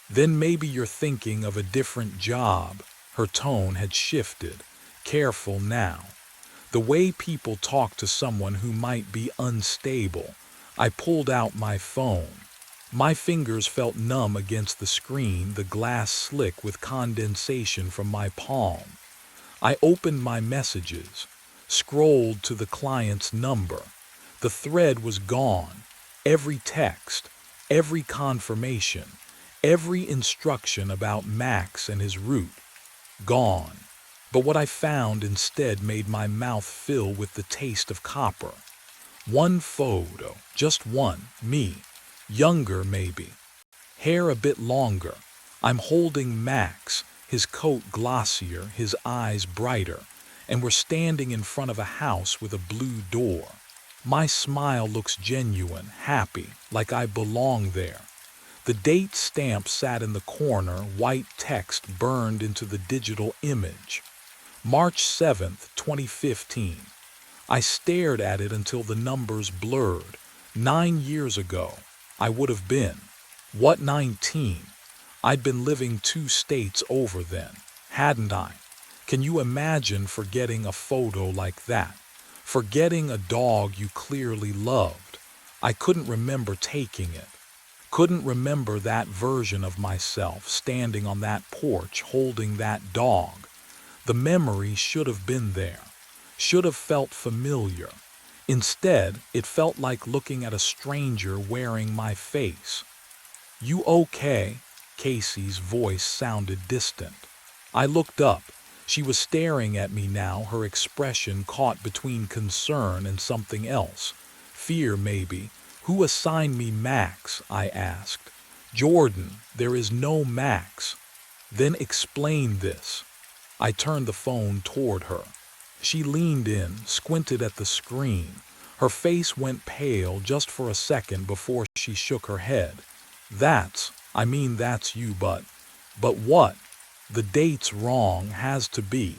"Then maybe you're thinking of a different job." Her tone had shifted. Careful now. The way people talk to someone who might be unstable. I pulled out my phone. My fingers felt numb against the screen, the glass slick with condensation from my palm. I opened my messages, scrolled to the client's number. The thread was gone. Every text, every confirmation, every instruction about Max and his route. Gone. But what I found instead made my mouth fill with the taste of copper. One photo, just one, me. Younger maybe. Hair a bit longer. I'm holding Max, his coat glossier, his eyes brighter, and we're standing in front of a house with a blue door. My smile looks genuine, happy, like I belong there. The date stamp sat in the corner, white text burned into the digital image. March 7th, 2015. I stared at it until the numbers blurred. 9 years ago. I would have been. What, 19? I'd been living 2 states over then, hadn't I? Can you imagine forgetting a photo like that? Forgetting a dog you clearly loved. I couldn't remember taking it. Couldn't remember that version of myself standing on that porch holding that dog. The memory should have been there. Should have felt familiar. Instead, it felt like looking at a stranger wearing my face. "You okay?" Casey's voice sounded distant. I looked up. She was staring at me now, her expression caught between concern and something else. Fear, maybe. "Who assigned me Max?" I asked. "Jordan, there is no Max." "Then explain this." I turned the phone toward her. She leaned in, squinted at the screen. Her face went pale just for a second before she shook her head. That's you, but what? The date's wrong, has to be."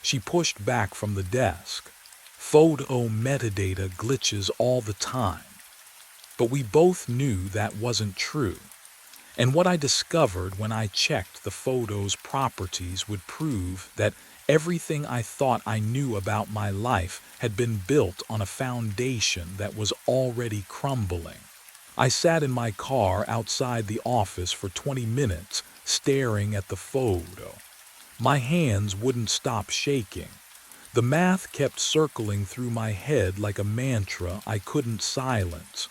She pushed back from the desk. "Photo metadata glitches all the time." But we both knew that wasn't true. And what I discovered when I checked the photo's properties would prove that everything I thought I knew about my life had been built on a foundation that was already crumbling. I sat in my car outside the office for 20 minutes, staring at the photo. My hands wouldn't stop shaking. The math kept circling through my head like a mantra I couldn't silence.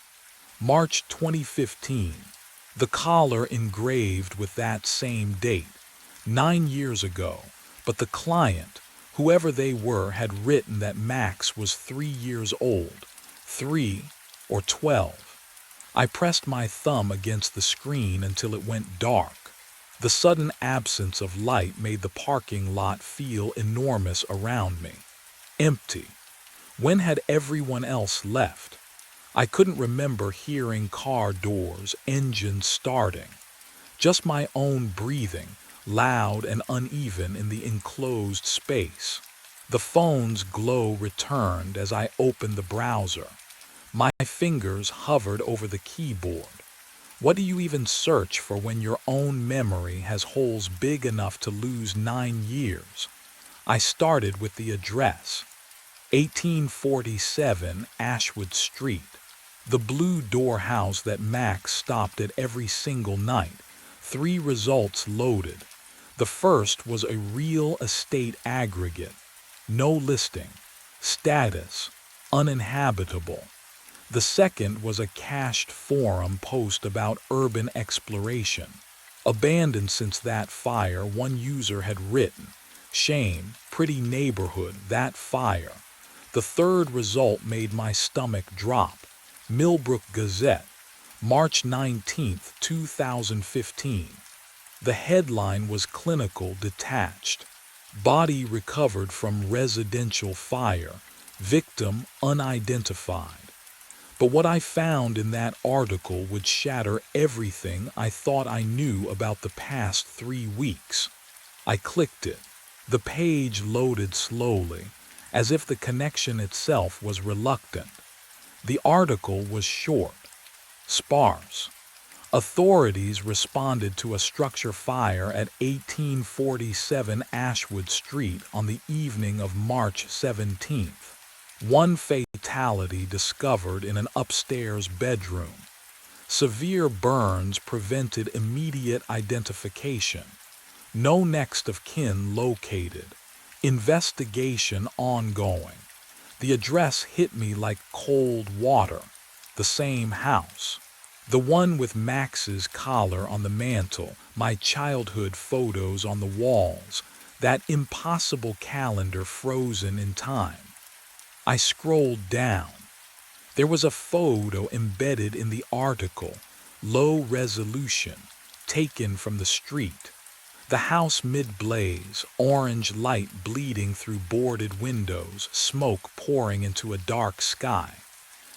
March 2015. The collar engraved with that same date, 9 years ago, but the client, whoever they were, had written that Max was 3 years old, 3 or 12. I pressed my thumb against the screen until it went dark. The sudden absence of light made the parking lot feel enormous around me. Empty. When had everyone else left? I couldn't remember hearing car doors, engines starting. Just my own breathing, loud and uneven in the enclosed space. The phone's glow returned as I opened the browser. My fingers hovered over the keyboard. What do you even search for when your own memory has holes big enough to lose 9 years? I started with the address. 1847 Ashwood Street. The blue door house that Max stopped at every single night. 3 results loaded. The first was a real estate aggregate. No listing. Status: uninhabitable. The second was a cached forum post about urban exploration. Abandoned since that fire, one user had written. Shame, pretty neighborhood, that fire. The third result made my stomach drop. Millbrook Gazette, March 19, 2015. The headline was clinical, detached. Body recovered from residential fire. Victim unidentified. But what I found in that article would shatter everything I thought I knew about the past 3 weeks. I clicked it. The page loaded slowly, as if the connection itself was reluctant. The article was short, sparse. Authorities responded to a structure fire at 1847 Ashwood Street on the evening of March 17th. 1 fatality discovered in an upstairs bedroom. Severe burns prevented immediate identification. No next of kin located. Investigation ongoing. The address hit me like cold water. The same house. The one with Max's collar on the mantel, my childhood photos on the walls, that impossible calendar frozen in time. I scrolled down. There was a photo embedded in the article, low resolution, taken from the street. The house mid-blaze, orange light bleeding through boarded windows, smoke pouring into a dark sky.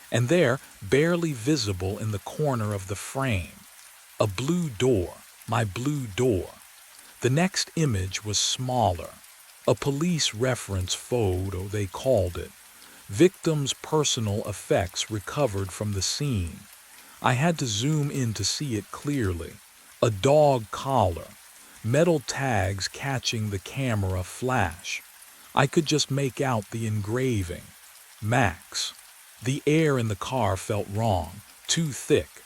And there, barely visible in the corner of the frame, a blue door, my blue door. The next image was smaller. A police reference photo, they called it. Victim's personal effects recovered from the scene. I had to zoom in to see it clearly. A dog collar. Metal tags catching the camera flash. I could just make out the engraving. Max. The air in the car felt wrong, too thick,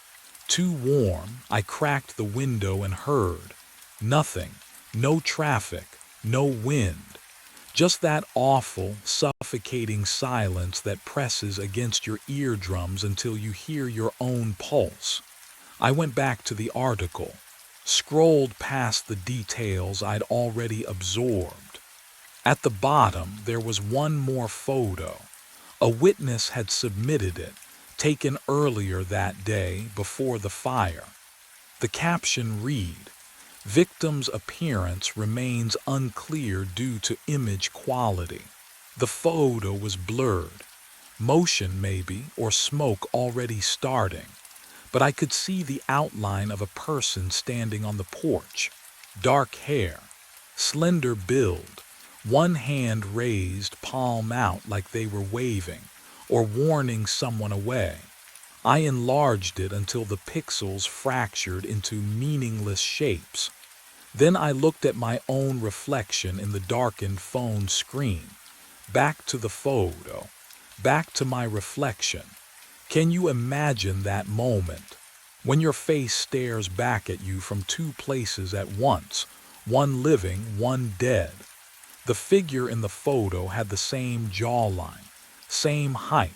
too warm. I cracked the window and heard. Nothing. No traffic. No wind. Just that awful, suffocating silence that presses against your eardrums until you hear your own pulse. I went back to the article, scrolled past the details I'd already absorbed. At the bottom, there was one more photo. A witness had submitted it, taken earlier that day before the fire. The caption read, "Victim's appearance remains unclear due to image quality." The photo was blurred. Motion maybe, or smoke already starting. But I could see the outline of a person standing on the porch. Dark hair, slender build, one hand raised, palm out like they were waving or warning someone away. I enlarged it until the pixels fractured into meaningless shapes. Then I looked at my own reflection in the darkened phone screen. Back to the photo. Back to my reflection. Can you imagine that moment? When your face stares back at you from two places at once, one living, one dead. The figure in the photo had the same jawline, same height,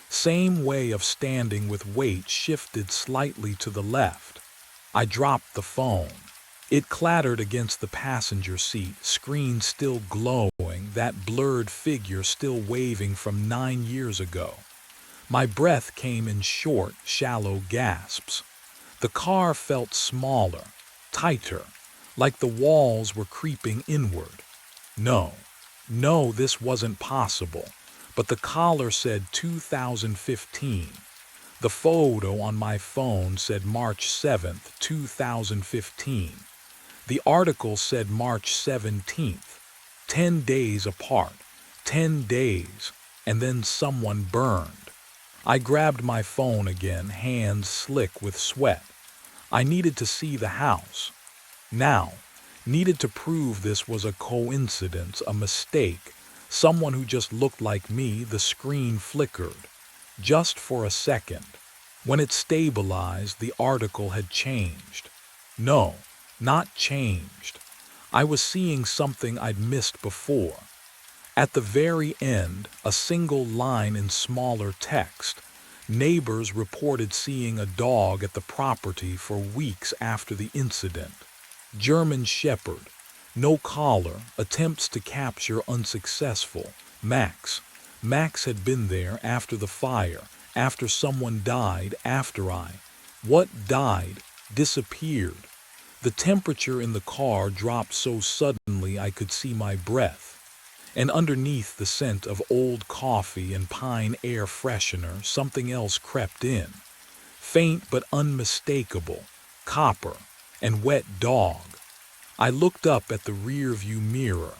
same way of standing with weight shifted slightly to the left. I dropped the phone. It clattered against the passenger seat, screen still glowing, that blurred figure still waving from 9 years ago. My breath came in short, shallow gasps. The car felt smaller, tighter, like the walls were creeping inward. No, this wasn't possible. But the collar said 2015. The photo on my phone said March 7th, 2015. The article said March 17th. 10 days apart. 10 days. And then someone burned. I grabbed my phone again, hands slick with sweat. I needed to see the house. Now. Needed to prove this was a coincidence, a mistake. Someone who just looked like me. The screen flickered. Just for a second. When it stabilized, the article had changed. No, not changed. I was seeing something I'd missed before. At the very end, a single line in smaller text. Neighbors reported seeing a dog at the property for weeks after the incident. German Shepherd. No collar, attempts to capture unsuccessful. Max. Max had been there after the fire, after someone died, after What died? Disappeared. The temperature in the car dropped so suddenly I could see my breath. And underneath the scent of old coffee and pine air freshener, something else crept in. Faint but unmistakable. Copper. And wet dog. I looked up at the rear-view mirror.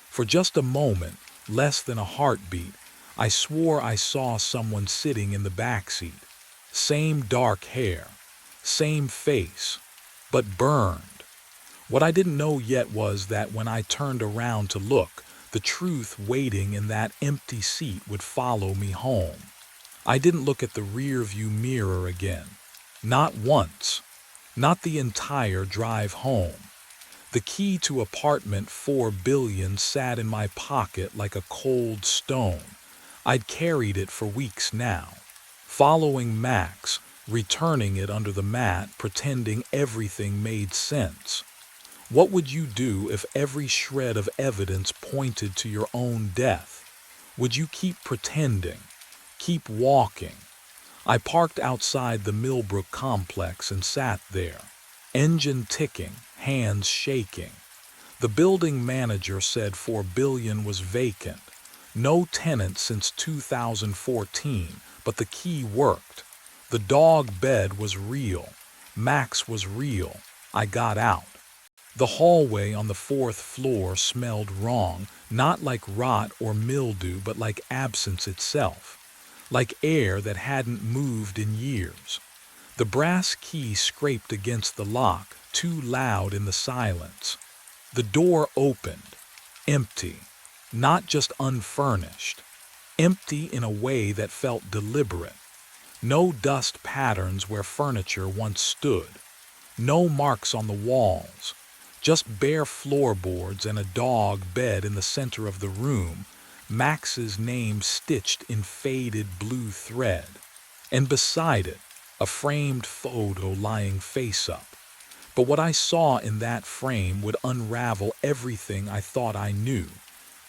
For just a moment, less than a heartbeat, I swore I saw someone sitting in the backseat. Same dark hair, same face, but burned. What I didn't know yet was that when I turned around to look, the truth waiting in that empty seat would follow me home. I didn't look at the rear-view mirror again. Not once. Not the entire drive home. The key to apartment 4 billion sat in my pocket like a cold stone. I'd carried it for weeks now. Following Max, returning it under the mat, pretending everything made sense. What would you do if every shred of evidence pointed to your own death? Would you keep pretending? Keep walking? I parked outside the Millbrook complex and sat there. Engine ticking, hands shaking. The building manager said 4 billion was vacant. No tenant since 2014, but the key worked. The dog bed was real. Max was real. I got out. The hallway on the 4th floor smelled wrong, not like rot or mildew, but like absence itself. Like air that hadn't moved in years. The brass key scraped against the lock, too loud in the silence. The door opened. Empty. Not just unfurnished. Empty in a way that felt deliberate. No dust patterns where furniture once stood. No marks on the walls. Just bare floorboards and a dog bed in the center of the room, Max's name stitched in faded blue thread. And beside it, a framed photo lying face up. But what I saw in that frame would unravel everything I thought I knew.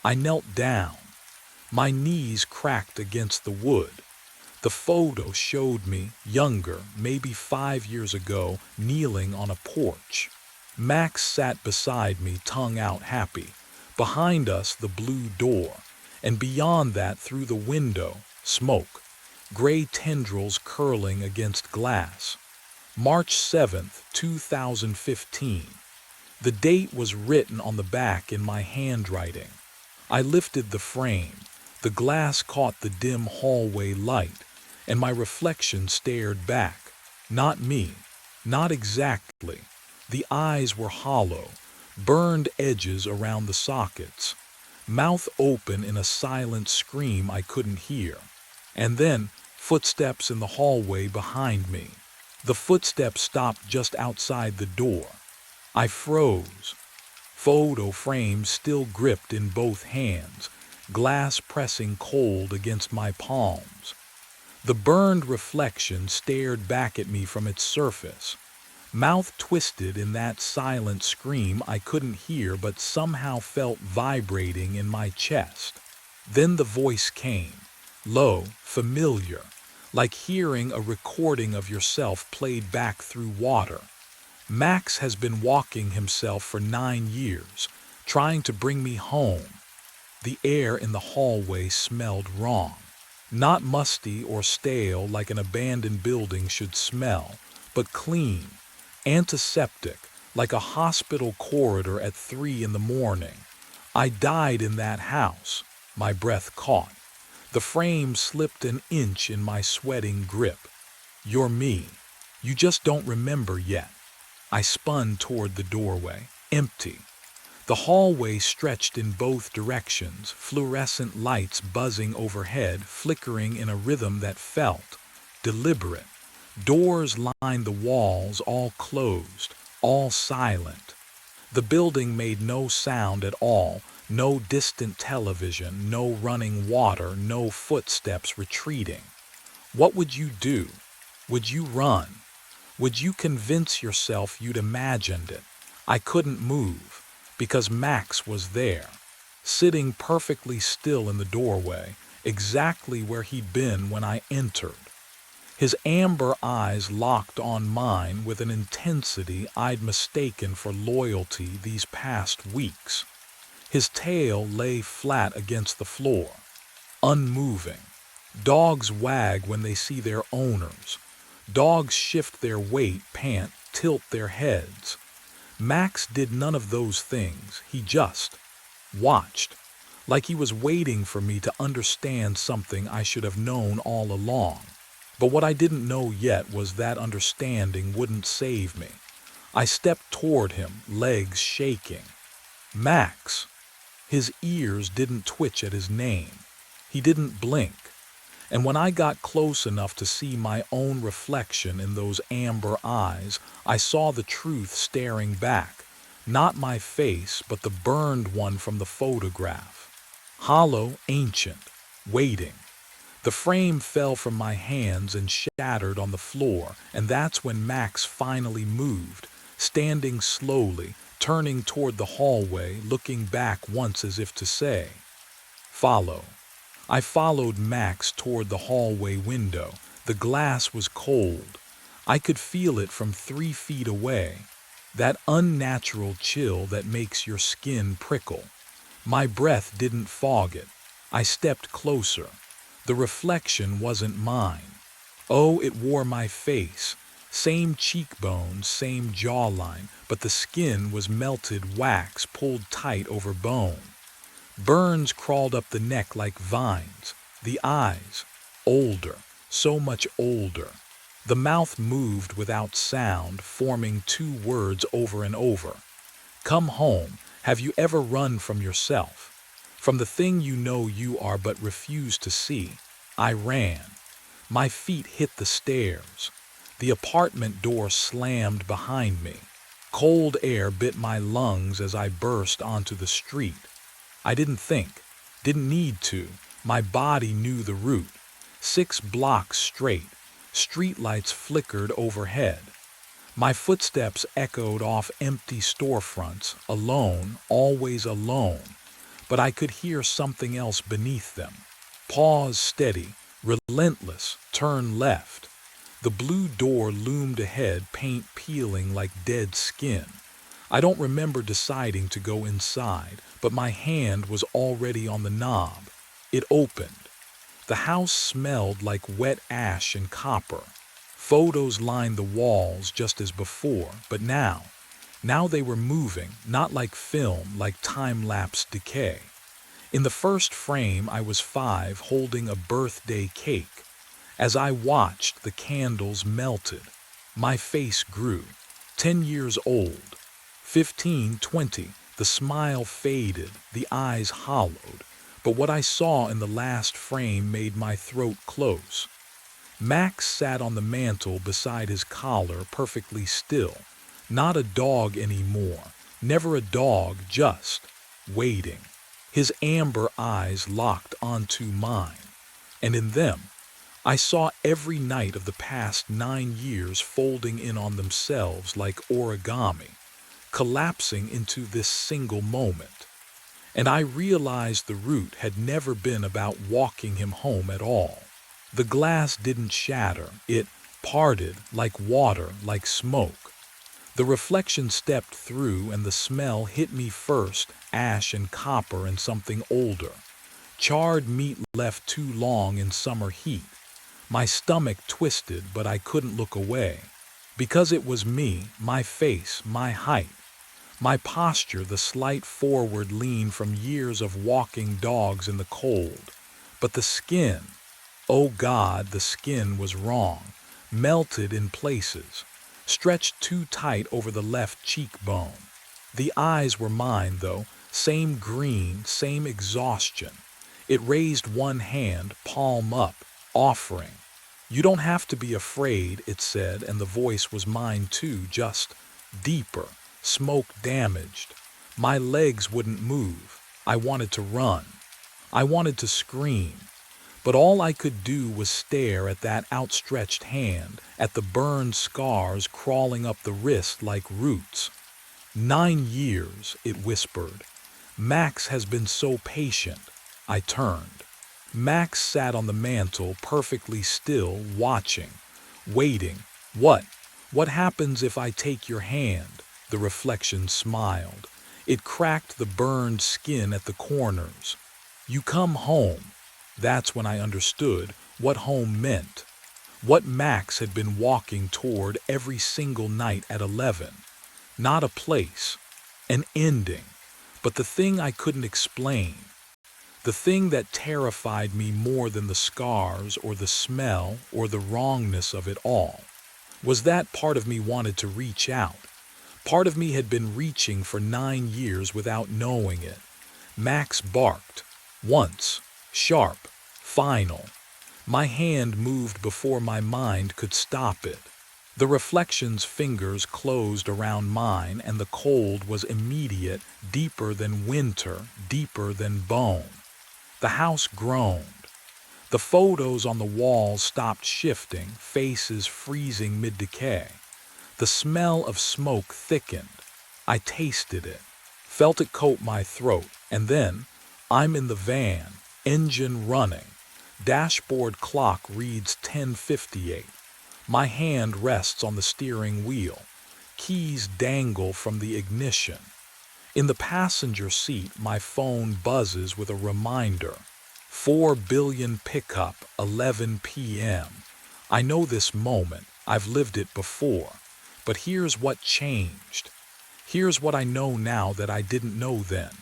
I knelt down. My knees cracked against the wood. The photo showed me, younger, maybe 5 years ago, kneeling on a porch. Max sat beside me, tongue out happy. Behind us, the blue door. And beyond that, through the window, smoke. Gray tendrils curling against glass. March 7th, 2015. The date was written on the back in my handwriting. I lifted the frame. The glass caught the dim hallway light, and my reflection stared back. Not me. Not exactly. The eyes were hollow, burned edges around the sockets. Mouth open in a silent scream I couldn't hear. And then, footsteps in the hallway behind me. The footsteps stopped just outside the door. I froze. Photo frame still gripped in both hands, glass pressing cold against my palms. The burned reflection stared back at me from its surface. Mouth twisted in that silent scream I couldn't hear but somehow felt vibrating in my chest. Then the voice came, low, familiar, like hearing a recording of yourself played back through water. Max has been walking himself for 9 years, trying to bring me home. The air in the hallway smelled wrong. Not musty or stale like an abandoned building should smell, but clean, antiseptic, like a hospital corridor at 3 in the morning. I died in that house. My breath caught. The frame slipped an inch in my sweating grip. You're me. You just don't remember yet. I spun toward the doorway, empty. The hallway stretched in both directions, fluorescent lights buzzing overhead, flickering in a rhythm that felt deliberate. Doors lined the walls, all closed, all silent. The building made no sound at all, no distant television, no running water, no footsteps retreating. What would you do? Would you run? Would you convince yourself you'd imagined it? I couldn't move, because Max was there, sitting perfectly still in the doorway, exactly where he'd been when I entered. His amber eyes locked on mine with an intensity I'd mistaken for loyalty these past weeks. His tail lay flat against the floor, unmoving. Dogs wag when they see their owners. Dogs shift their weight, pant, tilt their heads. Max did none of those things. He just watched, like he was waiting for me to understand something I should have known all along. But what I didn't know yet was that understanding wouldn't save me. I stepped toward him, legs shaking. Max. His ears didn't twitch at his name. He didn't blink. And when I got close enough to see my own reflection in those amber eyes, I saw the truth staring back. Not my face, but the burned one from the photograph. Hollow, ancient, waiting. The frame fell from my hands and shattered on the floor, and that's when Max finally moved, standing slowly, turning toward the hallway, looking back once as if to say, "Follow." I followed Max toward the hallway window. The glass was cold. I could feel it from 3 feet away, that unnatural chill that makes your skin prickle. My breath didn't fog it. I stepped closer. The reflection wasn't mine. Oh, it wore my face. Same cheekbones, same jawline, but the skin was melted wax pulled tight over bone. Burns crawled up the neck like vines. The eyes, older, so much older. The mouth moved without sound, forming 2 words over and over. Come home. Have you ever run from yourself? From the thing you know you are but refuse to see? I ran. My feet hit the stairs. The apartment door slammed behind me. Cold air bit my lungs as I burst onto the street. I didn't think, didn't need to. My body knew the route. 6 blocks straight, streetlights flickered overhead. My footsteps echoed off empty storefronts, alone, always alone, but I could hear something else beneath them. Pause steady, relentless, turn left. The blue door loomed ahead, paint peeling like dead skin. I don't remember deciding to go inside, but my hand was already on the knob. It opened. The house smelled like wet ash and copper. Photos lined the walls just as before, but now they were moving, not like film, like time-lapse decay. In the first frame, I was 5, holding a birthday cake. As I watched, the candles melted. My face grew. 10 years old. 15, 20. The smile faded, the eyes hollowed. But what I saw in the last frame made my throat close. Max sat on the mantel beside his collar, perfectly still. Not a dog anymore. Never a dog, just waiting. His amber eyes locked onto mine. And in them, I saw every night of the past 9 years folding in on themselves like origami, collapsing into this single moment. And I realized the route had never been about walking him home at all. The glass didn't shatter, it parted like water, like smoke. The reflection stepped through and the smell hit me first, ash and copper and something older. Charred meat left too long in summer heat. My stomach twisted, but I couldn't look away. Because it was me, my face, my height. My posture, the slight forward lean from years of walking dogs in the cold. But the skin, oh God, the skin was wrong, melted in places, stretched too tight over the left cheekbone. The eyes were mine, though, same green, same exhaustion. It raised one hand, palm up, offering. You don't have to be afraid, it said, and the voice was mine too, just deeper, smoke damaged. My legs wouldn't move. I wanted to run. I wanted to scream. But all I could do was stare at that outstretched hand, at the burned scars crawling up the wrist like roots. 9 years, it whispered. Max has been so patient. I turned. Max sat on the mantel, perfectly still, watching, waiting. What? What happens if I take your hand? The reflection smiled. It cracked the burned skin at the corners. You come home. That's when I understood what home meant. What Max had been walking toward every single night at 11. Not a place, an ending, but the thing I couldn't explain. The thing that terrified me more than the scars or the smell or the wrongness of it all was that part of me wanted to reach out. Part of me had been reaching for 9 years without knowing it. Max barked. Once. Sharp. Final. My hand moved before my mind could stop it. The reflection's fingers closed around mine, and the cold was immediate, deeper than winter, deeper than bone. The house groaned. The photos on the walls stopped shifting, faces freezing mid-decay. The smell of smoke thickened. I tasted it, felt it coat my throat, and then I'm in the van, engine running. Dashboard clock reads 10:58. My hand rests on the steering wheel. Keys dangle from the ignition. In the passenger seat, my phone buzzes with a reminder. 4 billion pickup, 11 p.m. I know this moment. I've lived it before. But here's what changed. Here's what I know now that I didn't know then.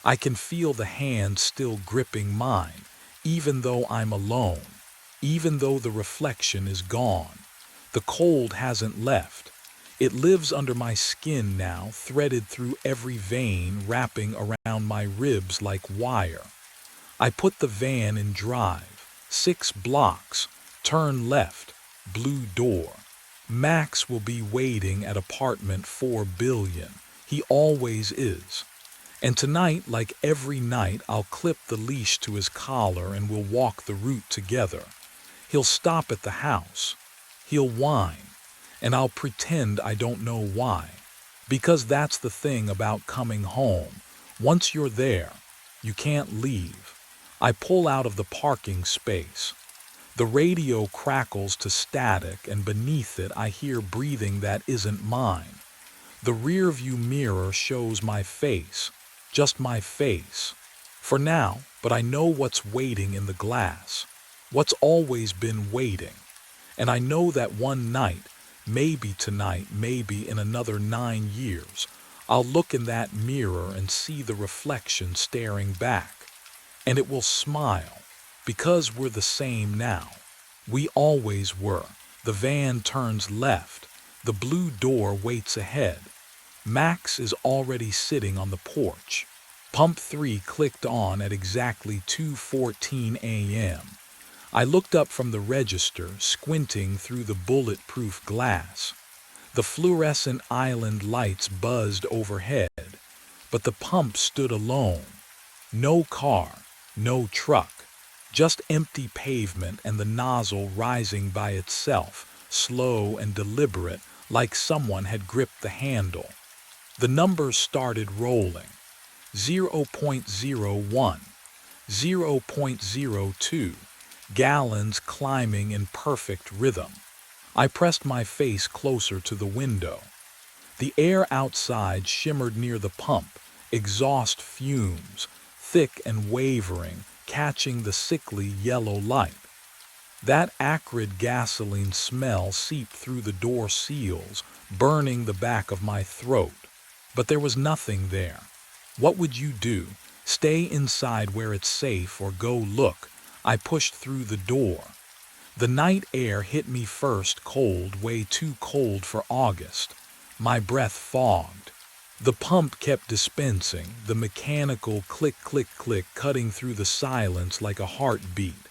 I can feel the hand still gripping mine, even though I'm alone, even though the reflection is gone. The cold hasn't left. It lives under my skin now, threaded through every vein, wrapping around my ribs like wire. I put the van in drive. 6 blocks. Turn left. Blue door. Max will be waiting at apartment 4 billion. He always is. And tonight, like every night, I'll clip the leash to his collar and we'll walk the route together. He'll stop at the house. He'll whine. And I'll pretend I don't know why. Because that's the thing about coming home. Once you're there, you can't leave. I pull out of the parking space. The radio crackles to static, and beneath it I hear breathing that isn't mine. The rearview mirror shows my face, just my face. For now, but I know what's waiting in the glass. What's always been waiting. And I know that one night, maybe tonight, maybe in another 9 years, I'll look in that mirror and see the reflection staring back. And it will smile, because we're the same now. We always were. The van turns left. The blue door waits ahead. Max is already sitting on the porch. Pump 3 clicked on at exactly 2:14 a.m. I looked up from the register, squinting through the bulletproof glass. The fluorescent island lights buzzed overhead, but the pump stood alone. No car, no truck, just empty pavement and the nozzle rising by itself, slow and deliberate, like someone had gripped the handle. The numbers started rolling. 0.01, 0.02, gallons climbing in perfect rhythm. I pressed my face closer to the window. The air outside shimmered near the pump, exhaust fumes, thick and wavering, catching the sickly yellow light. That acrid gasoline smell seeped through the door seals, burning the back of my throat. But there was nothing there. What would you do? Stay inside where it's safe or go look? I pushed through the door. The night air hit me first, cold, way too cold for August. My breath fogged. The pump kept dispensing, the mechanical click, click, click cutting through the silence like a heartbeat.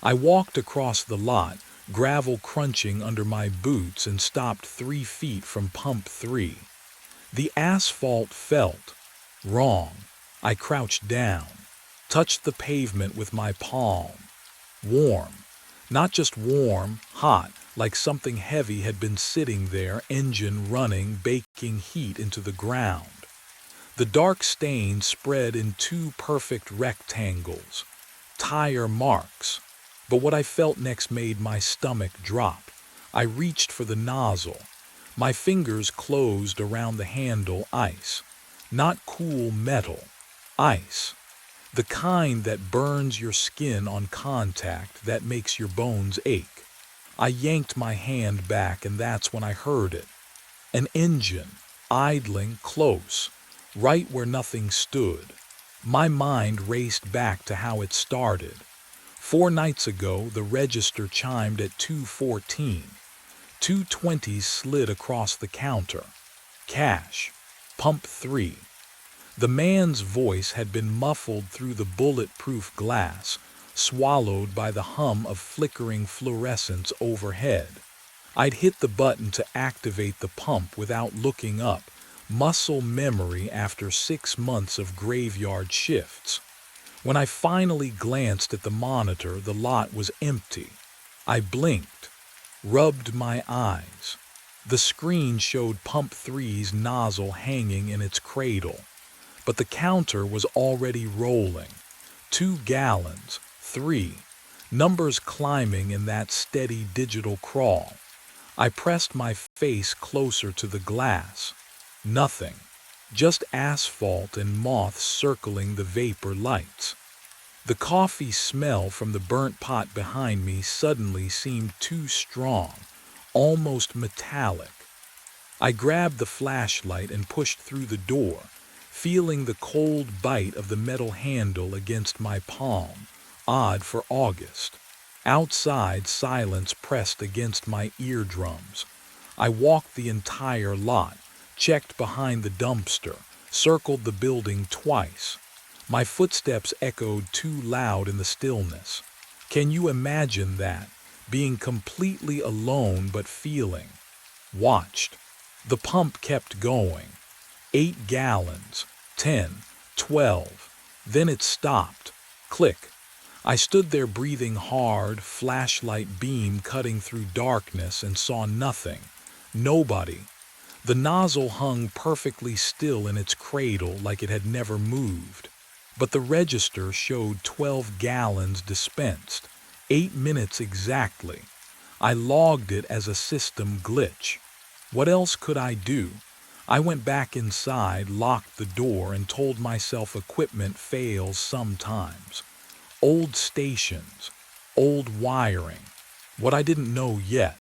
I walked across the lot, gravel crunching under my boots, and stopped 3 feet from pump 3. The asphalt felt wrong. I crouched down, touched the pavement with my palm. Warm. Not just warm, hot, like something heavy had been sitting there, engine running, baking heat into the ground. The dark stain spread in 2 perfect rectangles, tire marks. But what I felt next made my stomach drop. I reached for the nozzle. My fingers closed around the handle. Ice. Not cool metal. Ice. The kind that burns your skin on contact, that makes your bones ache. I yanked my hand back, and that's when I heard it. An engine, idling close, right where nothing stood. My mind raced back to how it started. 4 nights ago, the register chimed at 2:14. 220s slid across the counter. Cash. Pump 3. The man's voice had been muffled through the bulletproof glass, swallowed by the hum of flickering fluorescence overhead. I'd hit the button to activate the pump without looking up, muscle memory after 6 months of graveyard shifts. When I finally glanced at the monitor, the lot was empty. I blinked, rubbed my eyes. The screen showed pump 3's nozzle hanging in its cradle. But the counter was already rolling. 2 gallons, 3. Numbers climbing in that steady digital crawl. I pressed my face closer to the glass. Nothing. Just asphalt and moths circling the vapor lights. The coffee smell from the burnt pot behind me suddenly seemed too strong, almost metallic. I grabbed the flashlight and pushed through the door, feeling the cold bite of the metal handle against my palm, odd for August. Outside, silence pressed against my eardrums. I walked the entire lot, checked behind the dumpster, circled the building twice. My footsteps echoed too loud in the stillness. Can you imagine that? Being completely alone but feeling watched. The pump kept going. 8 gallons, 10, 12. Then it stopped. Click. I stood there breathing hard, flashlight beam cutting through darkness, and saw nothing. Nobody. The nozzle hung perfectly still in its cradle like it had never moved. But the register showed 12 gallons dispensed, 8 minutes exactly. I logged it as a system glitch. What else could I do? I went back inside, locked the door, and told myself equipment fails sometimes. Old stations, old wiring. What I didn't know yet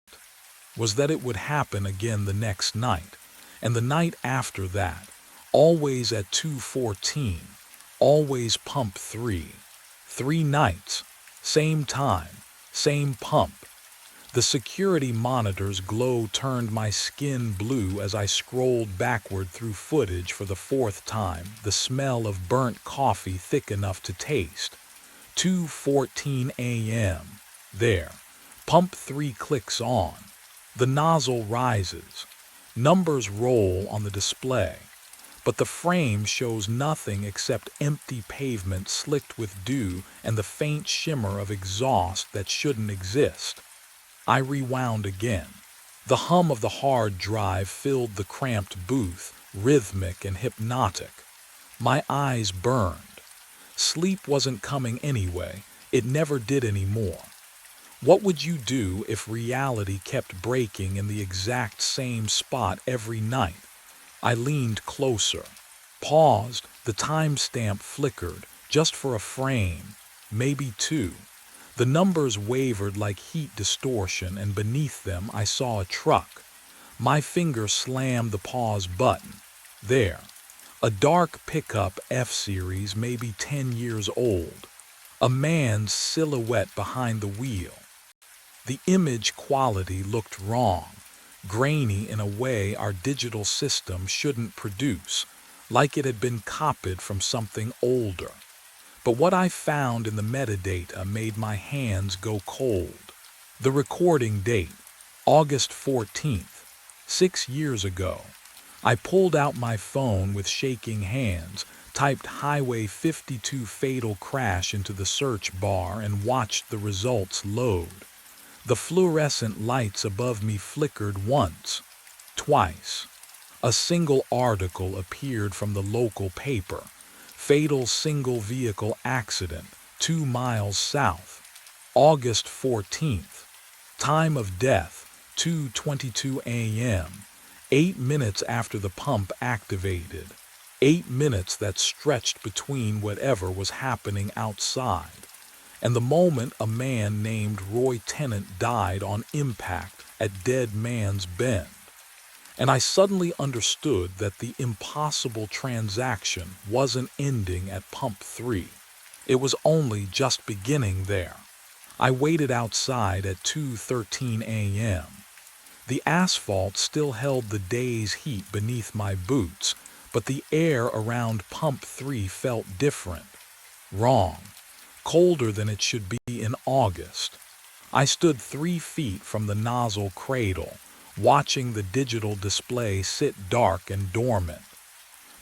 was that it would happen again the next night, and the night after that, always at 2:14, always pump 3. 3 nights, same time, same pump. The security monitor's glow turned my skin blue as I scrolled backward through footage for the 4th time, the smell of burnt coffee thick enough to taste. 2:14 a.m. There. Pump 3 clicks on. The nozzle rises. Numbers roll on the display. But the frame shows nothing except empty pavement slicked with dew and the faint shimmer of exhaust that shouldn't exist. I rewound again. The hum of the hard drive filled the cramped booth, rhythmic and hypnotic. My eyes burned. Sleep wasn't coming anyway. It never did anymore. What would you do if reality kept breaking in the exact same spot every night? I leaned closer, paused, the timestamp flickered, just for a frame, maybe 2. The numbers wavered like heat distortion, and beneath them I saw a truck. My finger slammed the pause button. There. A dark pickup F-Series, maybe 10 years old. A man's silhouette behind the wheel. The image quality looked wrong, grainy in a way our digital system shouldn't produce, like it had been copied from something older. But what I found in the metadata made my hands go cold. The recording date, August 14th, 6 years ago. I pulled out my phone with shaking hands, typed Highway 52 fatal crash into the search bar, and watched the results load. The fluorescent lights above me flickered once, twice. A single article appeared from the local paper. Fatal single vehicle accident, 2 miles south. August 14th. Time of death, 2:22 a.m. 8 minutes after the pump activated. 8 minutes that stretched between whatever was happening outside. And the moment a man named Roy Tennant died on impact at Dead Man's Bend. And I suddenly understood that the impossible transaction wasn't ending at pump 3. It was only just beginning there. I waited outside at 2:13 a.m. The asphalt still held the day's heat beneath my boots, but the air around pump 3 felt different. Wrong. Colder than it should be in August. I stood 3 feet from the nozzle cradle, watching the digital display sit dark and dormant.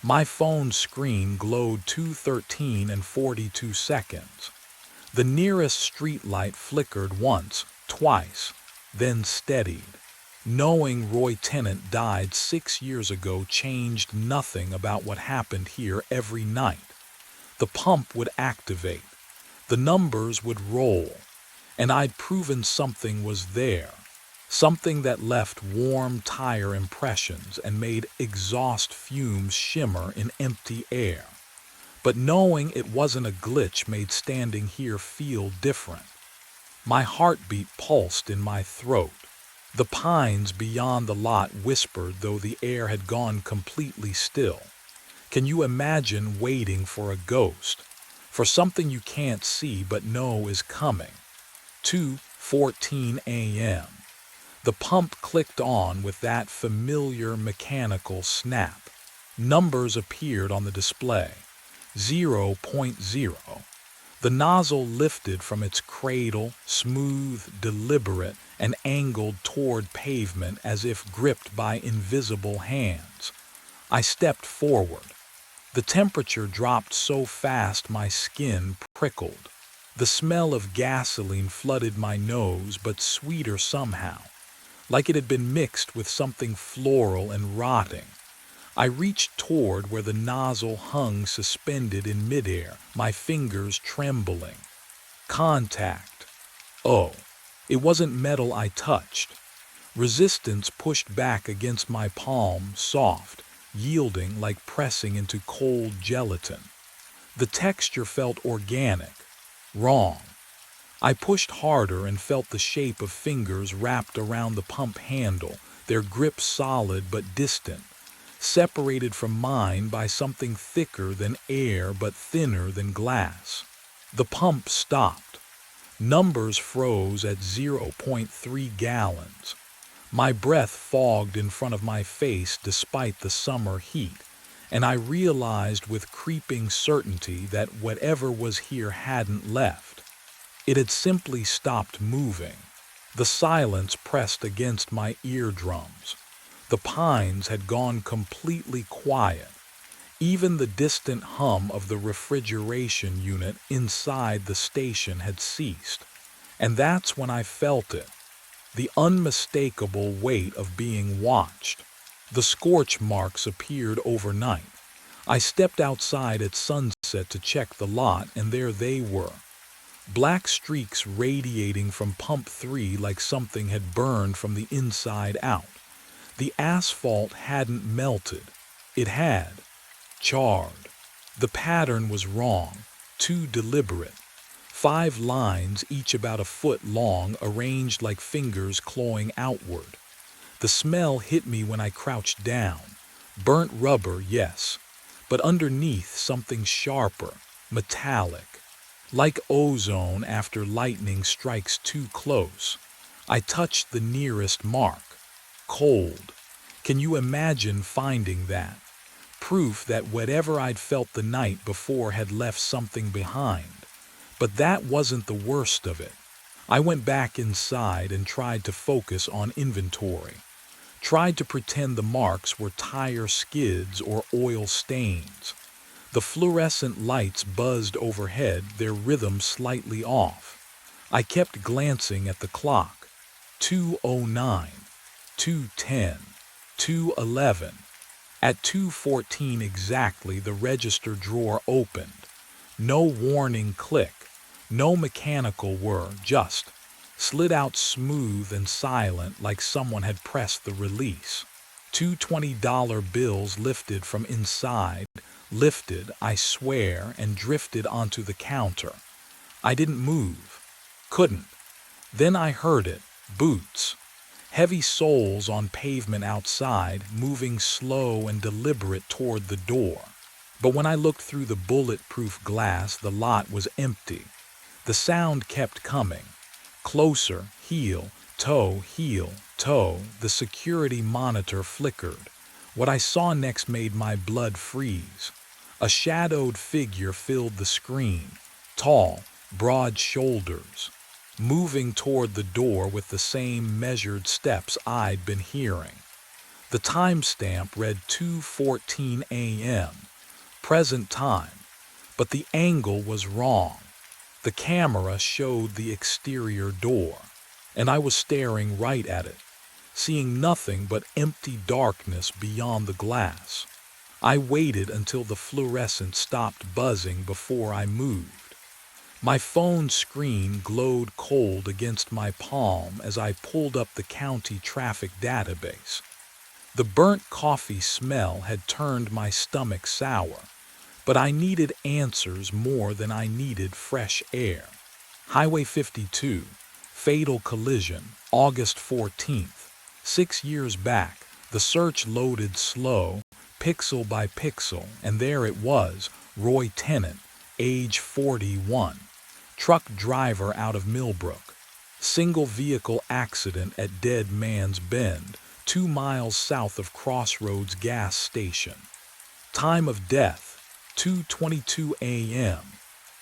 My phone screen glowed 2:13 and 42 seconds. The nearest streetlight flickered once, twice, then steadied. Knowing Roy Tennant died 6 years ago changed nothing about what happened here every night. The pump would activate. The numbers would roll. And I'd proven something was there. Something that left warm tire impressions and made exhaust fumes shimmer in empty air. But knowing it wasn't a glitch made standing here feel different. My heartbeat pulsed in my throat. The pines beyond the lot whispered, though the air had gone completely still. Can you imagine waiting for a ghost? For something you can't see but know is coming? 2:14 a.m. The pump clicked on with that familiar mechanical snap. Numbers appeared on the display. 0.0. The nozzle lifted from its cradle, smooth, deliberate, and angled toward pavement as if gripped by invisible hands. I stepped forward. The temperature dropped so fast my skin prickled. The smell of gasoline flooded my nose, but sweeter somehow, like it had been mixed with something floral and rotting. I reached toward where the nozzle hung suspended in midair, my fingers trembling. Contact. Oh, it wasn't metal I touched. Resistance pushed back against my palm, soft, yielding like pressing into cold gelatin. The texture felt organic. Wrong. I pushed harder and felt the shape of fingers wrapped around the pump handle, their grip solid but distant, separated from mine by something thicker than air but thinner than glass. The pump stopped. Numbers froze at 0.3 gallons. My breath fogged in front of my face despite the summer heat, and I realized with creeping certainty that whatever was here hadn't left. It had simply stopped moving. The silence pressed against my eardrums. The pines had gone completely quiet. Even the distant hum of the refrigeration unit inside the station had ceased. And that's when I felt it. The unmistakable weight of being watched. The scorch marks appeared overnight. I stepped outside at sunset to check the lot, and there they were. Black streaks radiating from pump 3 like something had burned from the inside out. The asphalt hadn't melted. It had charred. The pattern was wrong, too deliberate. 5 lines, each about a foot long, arranged like fingers clawing outward. The smell hit me when I crouched down. Burnt rubber, yes, but underneath something sharper, metallic. Like ozone after lightning strikes too close. I touched the nearest mark. Cold. Can you imagine finding that? Proof that whatever I'd felt the night before had left something behind. But that wasn't the worst of it. I went back inside and tried to focus on inventory. Tried to pretend the marks were tire skids or oil stains. The fluorescent lights buzzed overhead, their rhythm slightly off. I kept glancing at the clock. 2:09, 2:10, 2:11. At 2:14 exactly, the register drawer opened. No warning click, no mechanical whir, just slid out smooth and silent like someone had pressed the release. 2 $20 bills lifted from inside, lifted, I swear, and drifted onto the counter. I didn't move. Couldn't. Then I heard it. Boots. Heavy soles on pavement outside, moving slow and deliberate toward the door. But when I looked through the bulletproof glass, the lot was empty. The sound kept coming. Closer, heel, toe, the security monitor flickered. What I saw next made my blood freeze. A shadowed figure filled the screen, tall, broad shoulders, moving toward the door with the same measured steps I'd been hearing. The timestamp read 2:14 a.m., present time, but the angle was wrong. The camera showed the exterior door, and I was staring right at it, seeing nothing but empty darkness beyond the glass. I waited until the fluorescent stopped buzzing before I moved. My phone screen glowed cold against my palm as I pulled up the county traffic database. The burnt coffee smell had turned my stomach sour, but I needed answers more than I needed fresh air. Highway 52, fatal collision, August 14th. 6 years back, the search loaded slow, pixel by pixel, and there it was, Roy Tennant, age 41. Truck driver out of Millbrook. Single vehicle accident at Dead Man's Bend, 2 miles south of Crossroads gas station. Time of death, 2:22 a.m.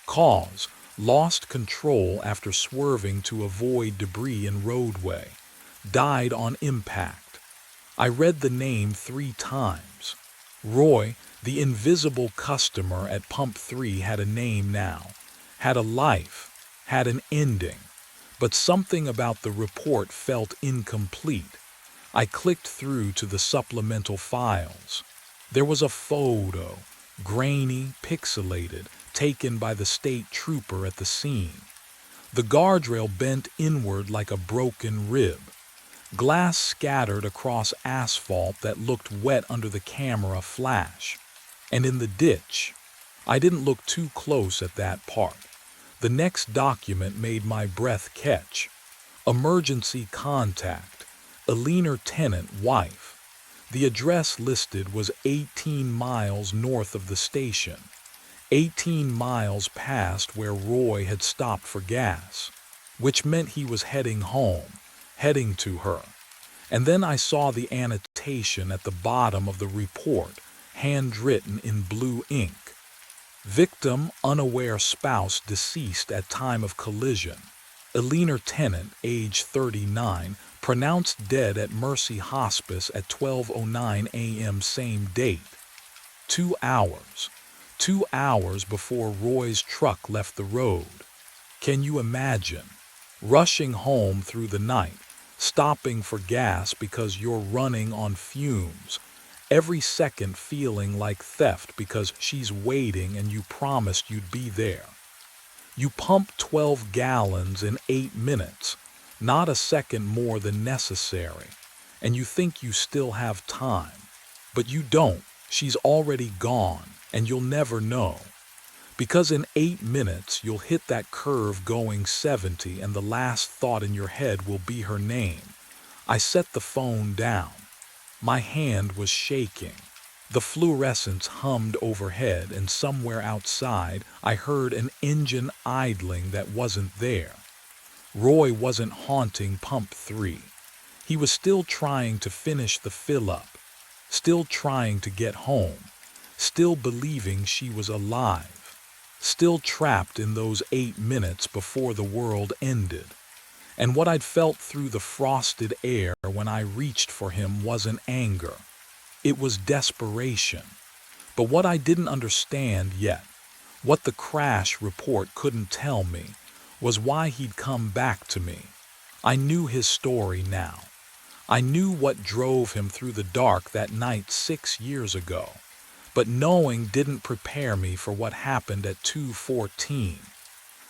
Cause, Lost control after swerving to avoid debris in roadway. Died on impact. I read the name 3 times. Roy, the invisible customer at Pump 3, had a name now, had a life, had an ending. But something about the report felt incomplete. I clicked through to the supplemental files. There was a photo, grainy, pixelated, taken by the state trooper at the scene. The guardrail bent inward like a broken rib. Glass scattered across asphalt that looked wet under the camera flash. And in the ditch, I didn't look too close at that part. The next document made my breath catch. Emergency contact. Alina tenant wife. The address listed was 18 miles north of the station. 18 miles past where Roy had stopped for gas, which meant he was heading home, heading to her. And then I saw the annotation at the bottom of the report, handwritten in blue ink. Victim, unaware spouse deceased at time of collision. Alina tenant, age 39, pronounced dead at Mercy Hospice at 12:09 a.m. same date. 2 hours. 2 hours before Roy's truck left the road. Can you imagine? Rushing home through the night, stopping for gas because you're running on fumes, every second feeling like theft because she's waiting and you promised you'd be there. You pump 12 gallons in 8 minutes, not a second more than necessary, and you think you still have time. But you don't. She's already gone, and you'll never know. Because in 8 minutes, you'll hit that curve going 70, and the last thought in your head will be her name. I set the phone down. My hand was shaking. The fluorescents hummed overhead, and somewhere outside, I heard an engine idling that wasn't there. Roy wasn't haunting Pump 3. He was still trying to finish the fill-up, still trying to get home, still believing she was alive, still trapped in those 8 minutes before the world ended. And what I'd felt through the frosted air when I reached for him wasn't anger. It was desperation. But what I didn't understand yet, what the crash report couldn't tell me, was why he'd come back to me. I knew his story now. I knew what drove him through the dark that night 6 years ago. But knowing didn't prepare me for what happened at 2:14.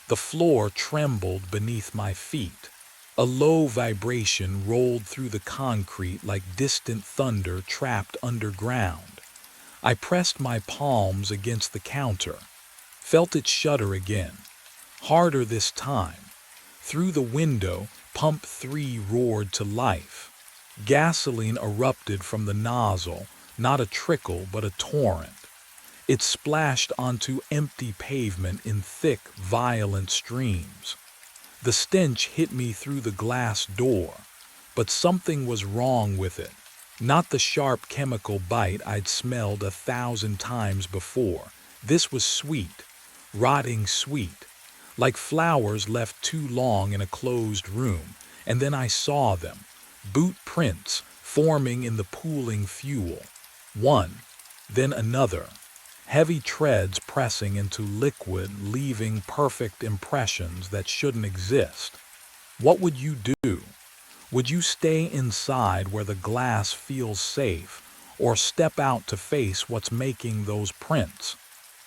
The floor trembled beneath my feet. A low vibration rolled through the concrete like distant thunder trapped underground. I pressed my palms against the counter, felt it shudder again, harder this time. Through the window, Pump 3 roared to life. Gasoline erupted from the nozzle, not a trickle but a torrent. It splashed onto empty pavement in thick, violent streams. The stench hit me through the glass door, but something was wrong with it. Not the sharp chemical bite I'd smelled 1,000 times before. This was sweet, rotting sweet, like flowers left too long in a closed room. And then I saw them, boot prints forming in the pooling fuel. One, then another. Heavy treads pressing into liquid, leaving perfect impressions that shouldn't exist. What would you do? Would you stay inside where the glass feels safe, or step out to face what's making those prints?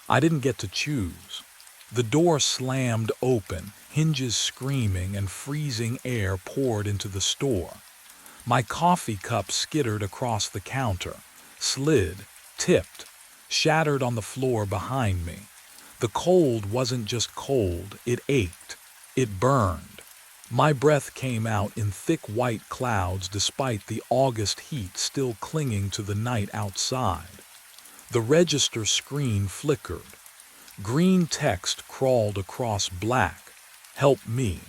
I didn't get to choose. The door slammed open, hinges screaming, and freezing air poured into the store. My coffee cup skittered across the counter, slid, tipped, shattered on the floor behind me. The cold wasn't just cold, it ached. It burned. My breath came out in thick white clouds despite the August heat still clinging to the night outside. The register screen flickered. Green text crawled across black. Help me.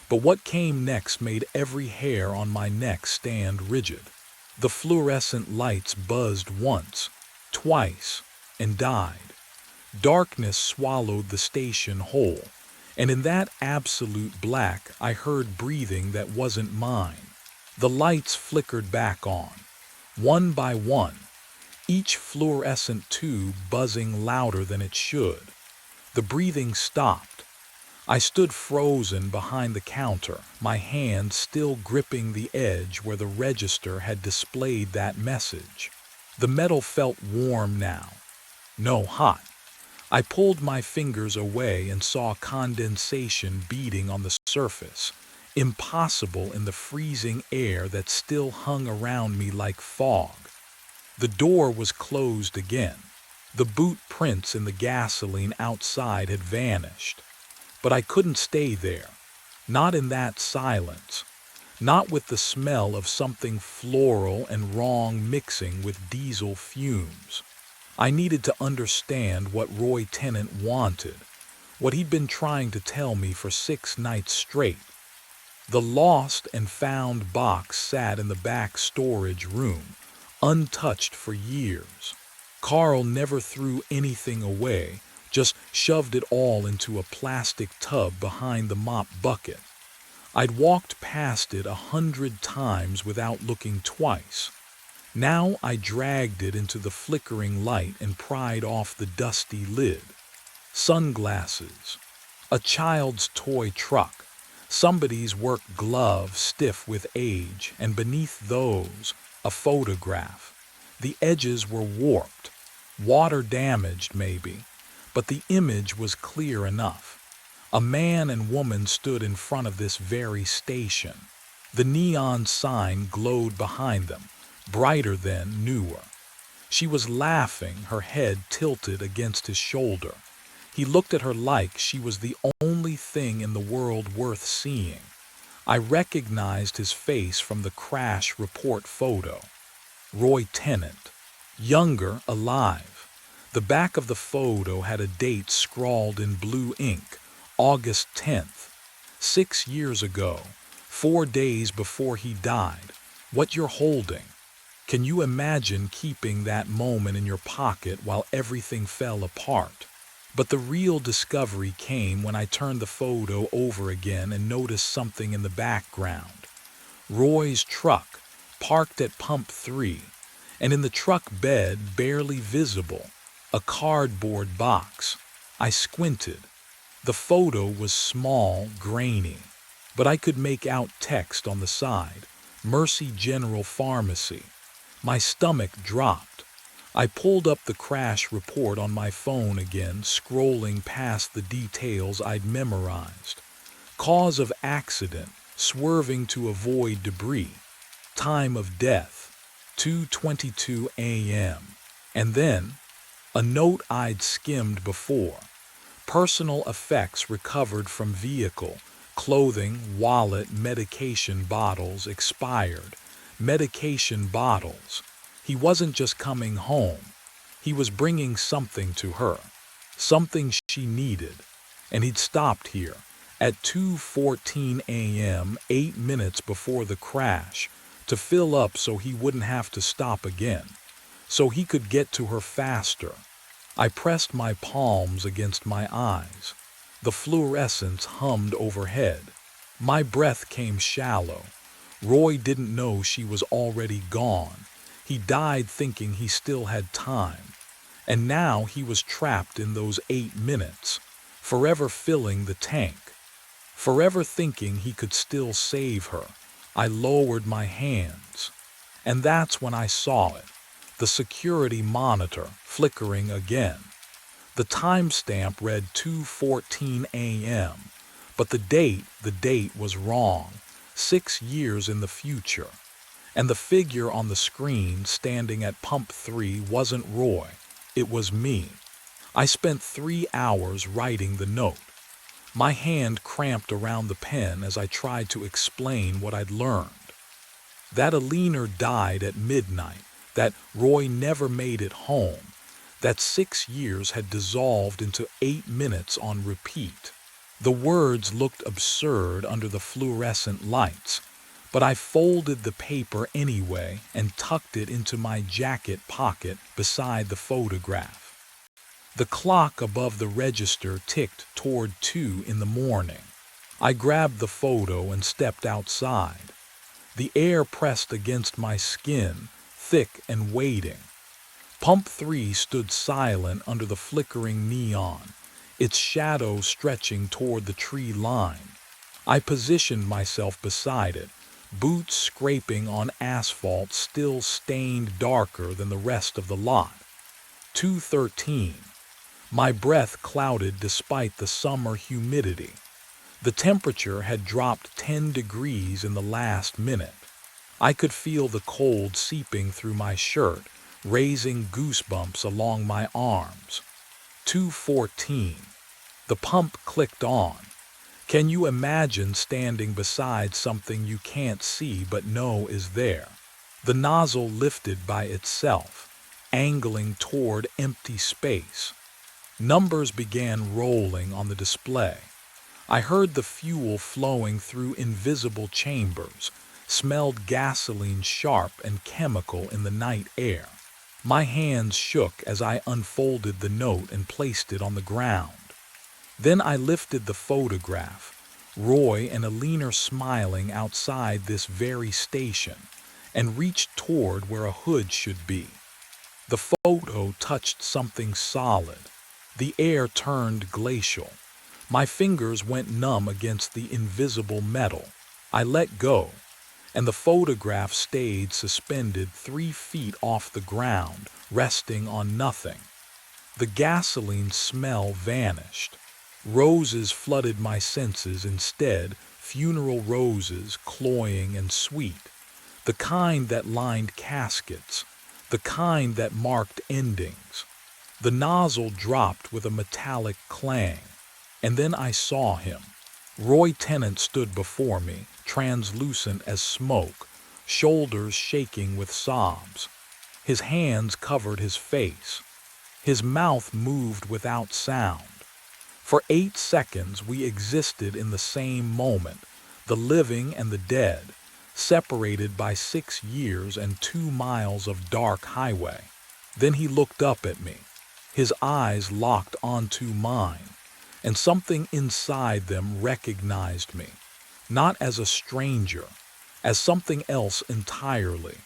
But what came next made every hair on my neck stand rigid. The fluorescent lights buzzed once, twice, and died. Darkness swallowed the station whole, And in that absolute black, I heard breathing that wasn't mine. The lights flickered back on, one by one, each fluorescent tube buzzing louder than it should. The breathing stopped. I stood frozen behind the counter, my hand still gripping the edge where the register had displayed that message. The metal felt warm now. No, hot. I pulled my fingers away and saw condensation beading on the surface, impossible in the freezing air that still hung around me like fog. The door was closed again. The boot prints in the gasoline outside had vanished. But I couldn't stay there. Not in that silence. Not with the smell of something floral and wrong mixing with diesel fumes. I needed to understand what Roy Tennant wanted, what he'd been trying to tell me for 6 nights straight. The lost and found box sat in the back storage room, untouched for years. Carl never threw anything away, just shoved it all into a plastic tub behind the mop bucket. I'd walked past it 100 times without looking twice. Now I dragged it into the flickering light and pried off the dusty lid. Sunglasses, a child's toy truck, somebody's work glove stiff with age, and beneath those, a photograph. The edges were warped, water damaged maybe, but the image was clear enough. A man and woman stood in front of this very station. The neon sign glowed behind them, brighter than, newer. She was laughing, her head tilted against his shoulder. He looked at her like she was the only thing in the world worth seeing. I recognized his face from the crash report photo. Roy Tennant. Younger, alive. The back of the photo had a date scrawled in blue ink, August 10th. 6 years ago, 4 days before he died. What you're holding. Can you imagine keeping that moment in your pocket while everything fell apart? But the real discovery came when I turned the photo over again and noticed something in the background. Roy's truck, parked at pump 3, and in the truck bed, barely visible, a cardboard box. I squinted. The photo was small, grainy, but I could make out text on the side, Mercy General Pharmacy. My stomach dropped. I pulled up the crash report on my phone again, scrolling past the details I'd memorized. Cause of accident, swerving to avoid debris. Time of death, 2:22 a.m. And then, a note I'd skimmed before. Personal effects recovered from vehicle, clothing, wallet, medication bottles expired. Medication bottles. He wasn't just coming home. He was bringing something to her, something she needed. And he'd stopped here at 2:14 a.m., 8 minutes before the crash, to fill up so he wouldn't have to stop again, so he could get to her faster. I pressed my palms against my eyes. The fluorescence hummed overhead. My breath came shallow. Roy didn't know she was already gone. He died thinking he still had time. And now he was trapped in those 8 minutes, forever filling the tank, forever thinking he could still save her. I lowered my hands. And that's when I saw it, the security monitor flickering again. The timestamp read 2:14 a.m., but the date was wrong. 6 years in the future. And the figure on the screen standing at pump 3 wasn't Roy, it was me. I spent 3 hours writing the note. My hand cramped around the pen as I tried to explain what I'd learned. That Alina died at midnight, that Roy never made it home, that 6 years had dissolved into 8 minutes on repeat. The words looked absurd under the fluorescent lights, but I folded the paper anyway and tucked it into my jacket pocket beside the photograph. The clock above the register ticked toward 2 in the morning. I grabbed the photo and stepped outside. The air pressed against my skin, thick and waiting. Pump 3 stood silent under the flickering neon, its shadow stretching toward the tree line. I positioned myself beside it, boots scraping on asphalt still stained darker than the rest of the lot. 2:13. My breath clouded despite the summer humidity. The temperature had dropped 10 degrees in the last minute. I could feel the cold seeping through my shirt, raising goosebumps along my arms. 2:14. The pump clicked on. Can you imagine standing beside something you can't see but know is there? The nozzle lifted by itself, angling toward empty space. Numbers began rolling on the display. I heard the fuel flowing through invisible chambers, smelled gasoline sharp and chemical in the night air. My hands shook as I unfolded the note and placed it on the ground. Then I lifted the photograph, Roy and Alina smiling outside this very station, and reached toward where a hood should be. The photo touched something solid. The air turned glacial. My fingers went numb against the invisible metal. I let go, and the photograph stayed suspended 3 feet off the ground, resting on nothing. The gasoline smell vanished. Roses flooded my senses instead, funeral roses, cloying and sweet. The kind that lined caskets, the kind that marked endings. The nozzle dropped with a metallic clang, and then I saw him. Roy Tennant stood before me, translucent as smoke, shoulders shaking with sobs. His hands covered his face. His mouth moved without sound. For 8 seconds we existed in the same moment, the living and the dead, separated by 6 years and 2 miles of dark highway. Then he looked up at me. His eyes locked onto mine, and something inside them recognized me, not as a stranger, as something else entirely.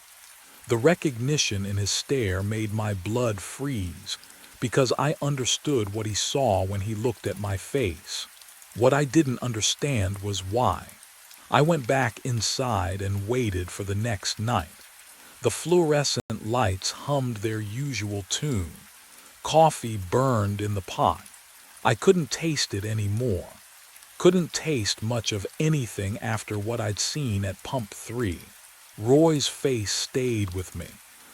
The recognition in his stare made my blood freeze, because I understood what he saw when he looked at my face. What I didn't understand was why. I went back inside and waited for the next night. The fluorescent lights hummed their usual tune. Coffee burned in the pot. I couldn't taste it anymore. Couldn't taste much of anything after what I'd seen at Pump 3. Roy's face stayed with me,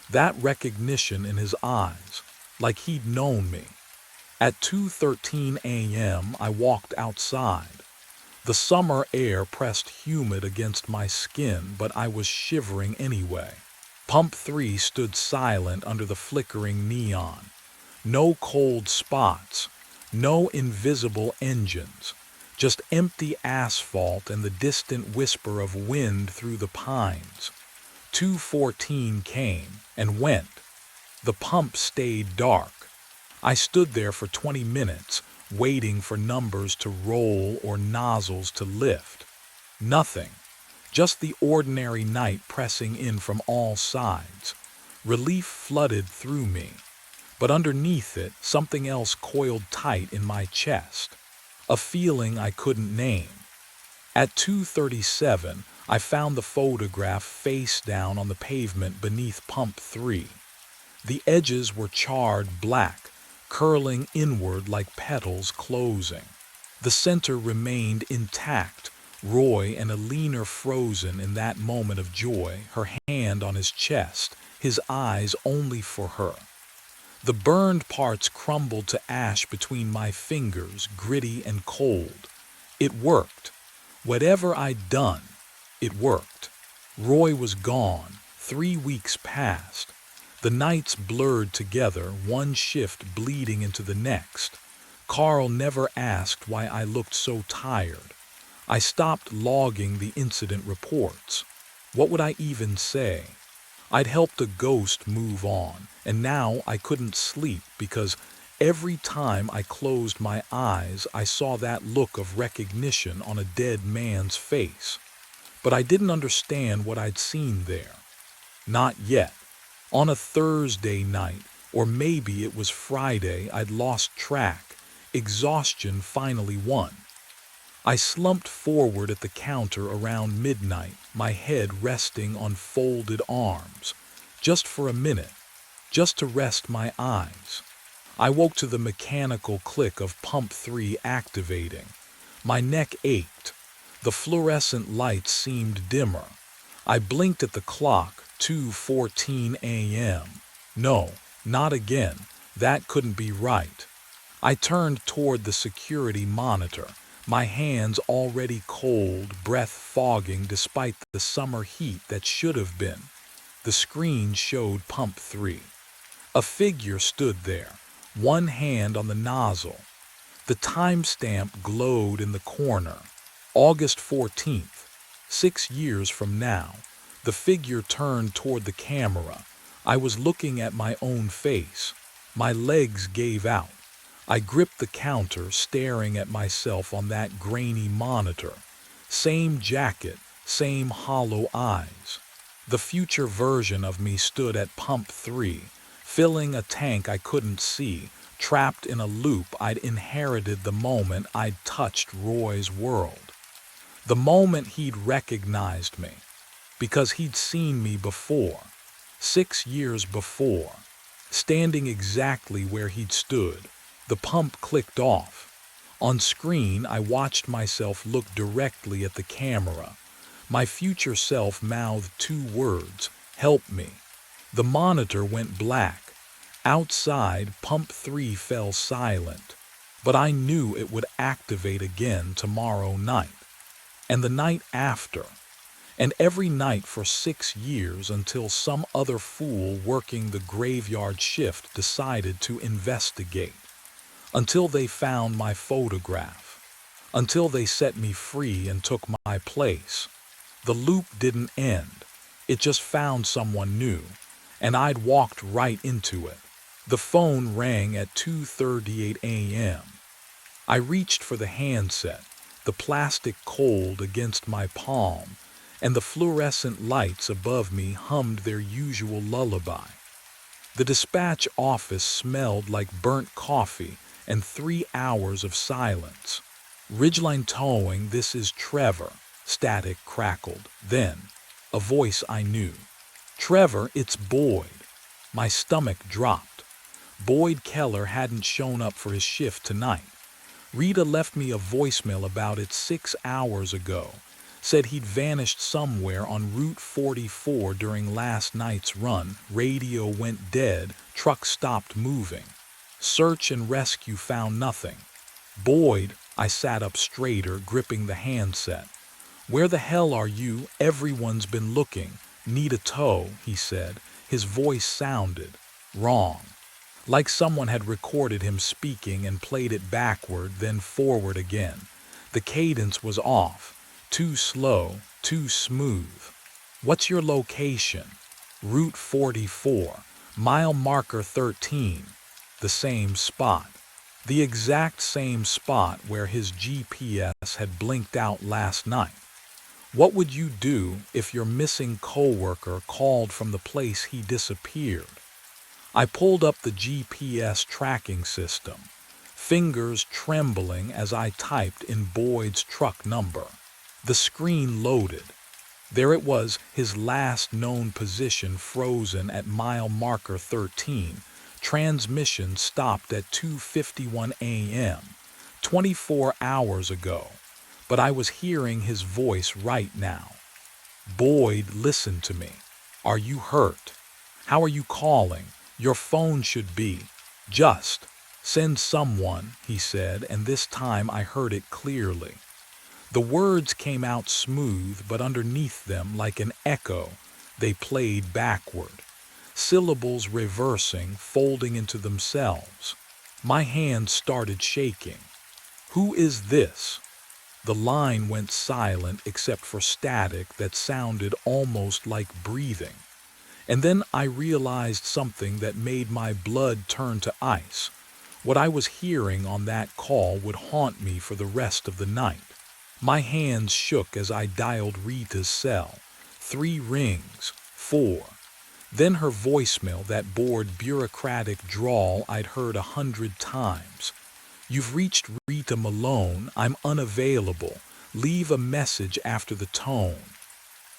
that recognition in his eyes, like he'd known me. At 2:13 a.m. I walked outside. The summer air pressed humid against my skin, but I was shivering anyway. Pump 3 stood silent under the flickering neon. No cold spots, no invisible engines, just empty asphalt and the distant whisper of wind through the pines. 2:14 came and went. The pump stayed dark. I stood there for 20 minutes, waiting for numbers to roll or nozzles to lift. Nothing. Just the ordinary night pressing in from all sides. Relief flooded through me. But underneath it, something else coiled tight in my chest. A feeling I couldn't name. At 2:37, I found the photograph face down on the pavement beneath Pump 3. The edges were charred black, curling inward like petals closing. The center remained intact, Roy and Alina frozen in that moment of joy, her hand on his chest, his eyes only for her. The burned parts crumbled to ash between my fingers, gritty and cold. It worked. Whatever I'd done, it worked. Roy was gone. 3 weeks passed. The nights blurred together, one shift bleeding into the next. Carl never asked why I looked so tired. I stopped logging the incident reports. What would I even say? I'd helped a ghost move on, and now I couldn't sleep because Every time I closed my eyes, I saw that look of recognition on a dead man's face. But I didn't understand what I'd seen there. Not yet. On a Thursday night, or maybe it was Friday, I'd lost track. Exhaustion finally won. I slumped forward at the counter around midnight, my head resting on folded arms, just for a minute, just to rest my eyes. I woke to the mechanical click of pump 3 activating. My neck ached. The fluorescent lights seemed dimmer. I blinked at the clock, 2:14 a.m. No, not again. That couldn't be right. I turned toward the security monitor, my hands already cold, breath fogging despite the summer heat that should have been. The screen showed pump 3. A figure stood there, one hand on the nozzle. The timestamp glowed in the corner. August 14th, 6 years from now. The figure turned toward the camera. I was looking at my own face. My legs gave out. I gripped the counter, staring at myself on that grainy monitor. Same jacket, same hollow eyes. The future version of me stood at pump 3, filling a tank I couldn't see, trapped in a loop I'd inherited the moment I'd touched Roy's world. The moment he'd recognized me. Because he'd seen me before, 6 years before, standing exactly where he'd stood. The pump clicked off. On screen, I watched myself look directly at the camera. My future self mouthed 2 words, "Help me." The monitor went black. Outside, pump 3 fell silent. But I knew it would activate again tomorrow night. And the night after. And every night for 6 years until some other fool working the graveyard shift decided to investigate. Until they found my photograph. Until they set me free and took my place. The loop didn't end. It just found someone new. And I'd walked right into it. The phone rang at 2:38 a.m. I reached for the handset, the plastic cold against my palm, and the fluorescent lights above me hummed their usual lullaby. The dispatch office smelled like burnt coffee and 3 hours of silence. Ridgeline Towing, this is Trevor, static crackled. Then, a voice I knew. Trevor, it's Boyd. My stomach dropped. Boyd Keller hadn't shown up for his shift tonight. Rita left me a voicemail about it 6 hours ago. Said he'd vanished somewhere on Route 44 during last night's run. Radio went dead, trucks stopped moving. Search and rescue found nothing. Boyd, I sat up straighter, gripping the handset. Where the hell are you? Everyone's been looking. Need a tow, he said. His voice sounded wrong. Like someone had recorded him speaking and played it backward, then forward again. The cadence was off. Too slow, too smooth. What's your location? Route 44, mile marker 13. The same spot. The exact same spot where his GPS had blinked out last night. What would you do if your missing coworker called from the place he disappeared? I pulled up the GPS tracking system, fingers trembling as I typed in Boyd's truck number. The screen loaded. There it was, his last known position frozen at mile marker 13. Transmission stopped at 2:51 a.m., 24 hours ago. But I was hearing his voice right now. Boyd, listen to me. Are you hurt? How are you calling? Your phone should be. Just send someone, he said, and this time I heard it clearly. The words came out smooth, but underneath them, like an echo, they played backward. Syllables reversing, folding into themselves. My hands started shaking. Who is this? The line went silent except for static that sounded almost like breathing. And then I realized something that made my blood turn to ice. What I was hearing on that call would haunt me for the rest of the night. My hands shook as I dialed Rita's cell. 3 rings, 4. Then her voicemail, that bored bureaucratic drawl I'd heard 100 times. "You've reached Rita Malone. I'm unavailable. Leave a message after the tone."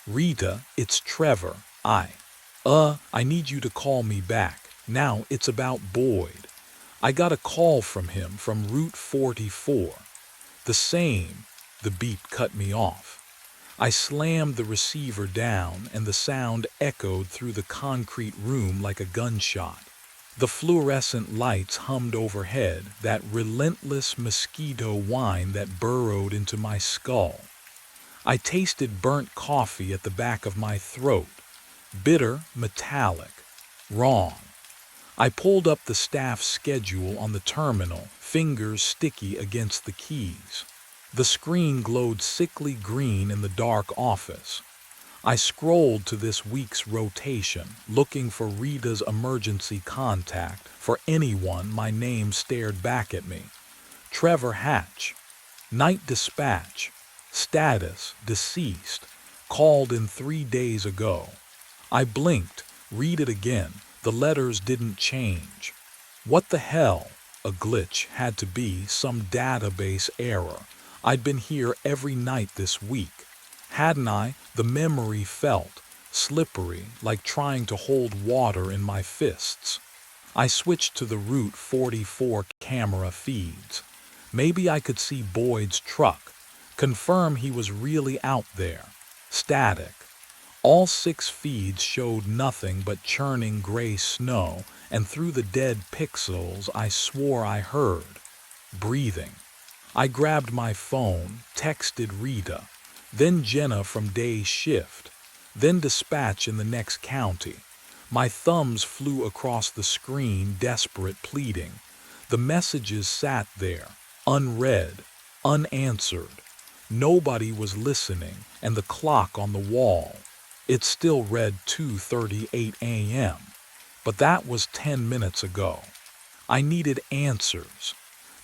"Rita, it's Trevor. I need you to call me back. Now it's about Boyd. I got a call from him from Route 44. The same." The beep cut me off. I slammed the receiver down, and the sound echoed through the concrete room like a gunshot. The fluorescent lights hummed overhead, that relentless mosquito whine that burrowed into my skull. I tasted burnt coffee at the back of my throat. Bitter, metallic. Wrong. I pulled up the staff schedule on the terminal, fingers sticky against the keys. The screen glowed sickly green in the dark office. I scrolled to this week's rotation, looking for Rita's emergency contact. For anyone, my name stared back at me. Trevor Hatch. Night dispatch. Status, deceased. Called in 3 days ago. I blinked, read it again. The letters didn't change. What the hell? A glitch had to be, some database error. I'd been here every night this week. Hadn't I? The memory felt slippery, like trying to hold water in my fists. I switched to the Route 44 camera feeds. Maybe I could see Boyd's truck. Confirm he was really out there. Static. All 6 feeds showed nothing but churning gray snow, and through the dead pixels I swore I heard breathing. I grabbed my phone, texted Rita, then Jenna from day shift, then dispatch in the next county. My thumbs flew across the screen, desperate pleading. The messages sat there, unread, unanswered. Nobody was listening, and the clock on the wall, it still read 2:38 a.m. But that was 10 minutes ago. I needed answers.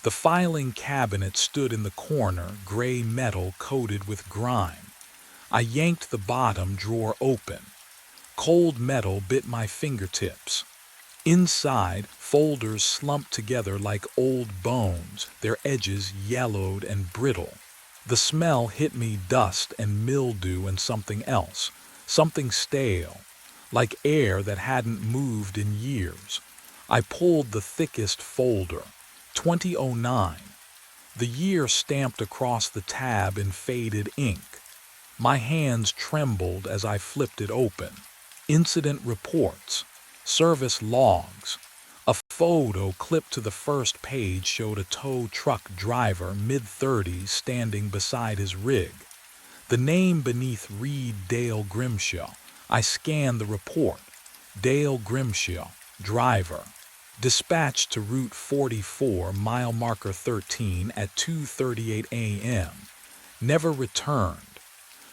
The filing cabinet stood in the corner, gray metal coated with grime. I yanked the bottom drawer open. Cold metal bit my fingertips. Inside, folders slumped together like old bones, their edges yellowed and brittle. The smell hit me, dust and mildew and something else, something stale, like air that hadn't moved in years. I pulled the thickest folder. 2009. The year stamped across the tab in faded ink. My hands trembled as I flipped it open. Incident reports, service logs. A photo clipped to the first page showed a tow truck driver, mid-30s, standing beside his rig. The name beneath read Dale Grimshaw. I scanned the report. Dale Grimshaw, driver. Dispatched to Route 44, mile marker 13 at 2:38 a.m. Never returned.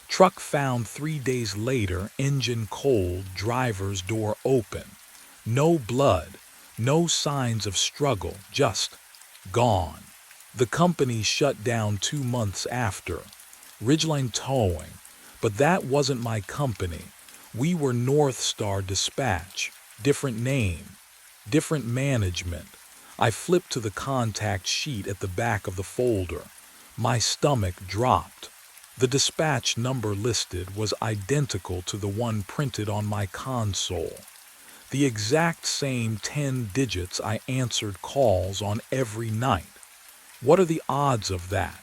Truck found 3 days later, engine cold, driver's door open. No blood, no signs of struggle, just gone. The company shut down 2 months after. Ridgeline Towing, but that wasn't my company. We were North Star Dispatch, different name. Different management. I flipped to the contact sheet at the back of the folder. My stomach dropped. The dispatch number listed was identical to the one printed on my console. The exact same 10 digits I answered calls on every night. What are the odds of that?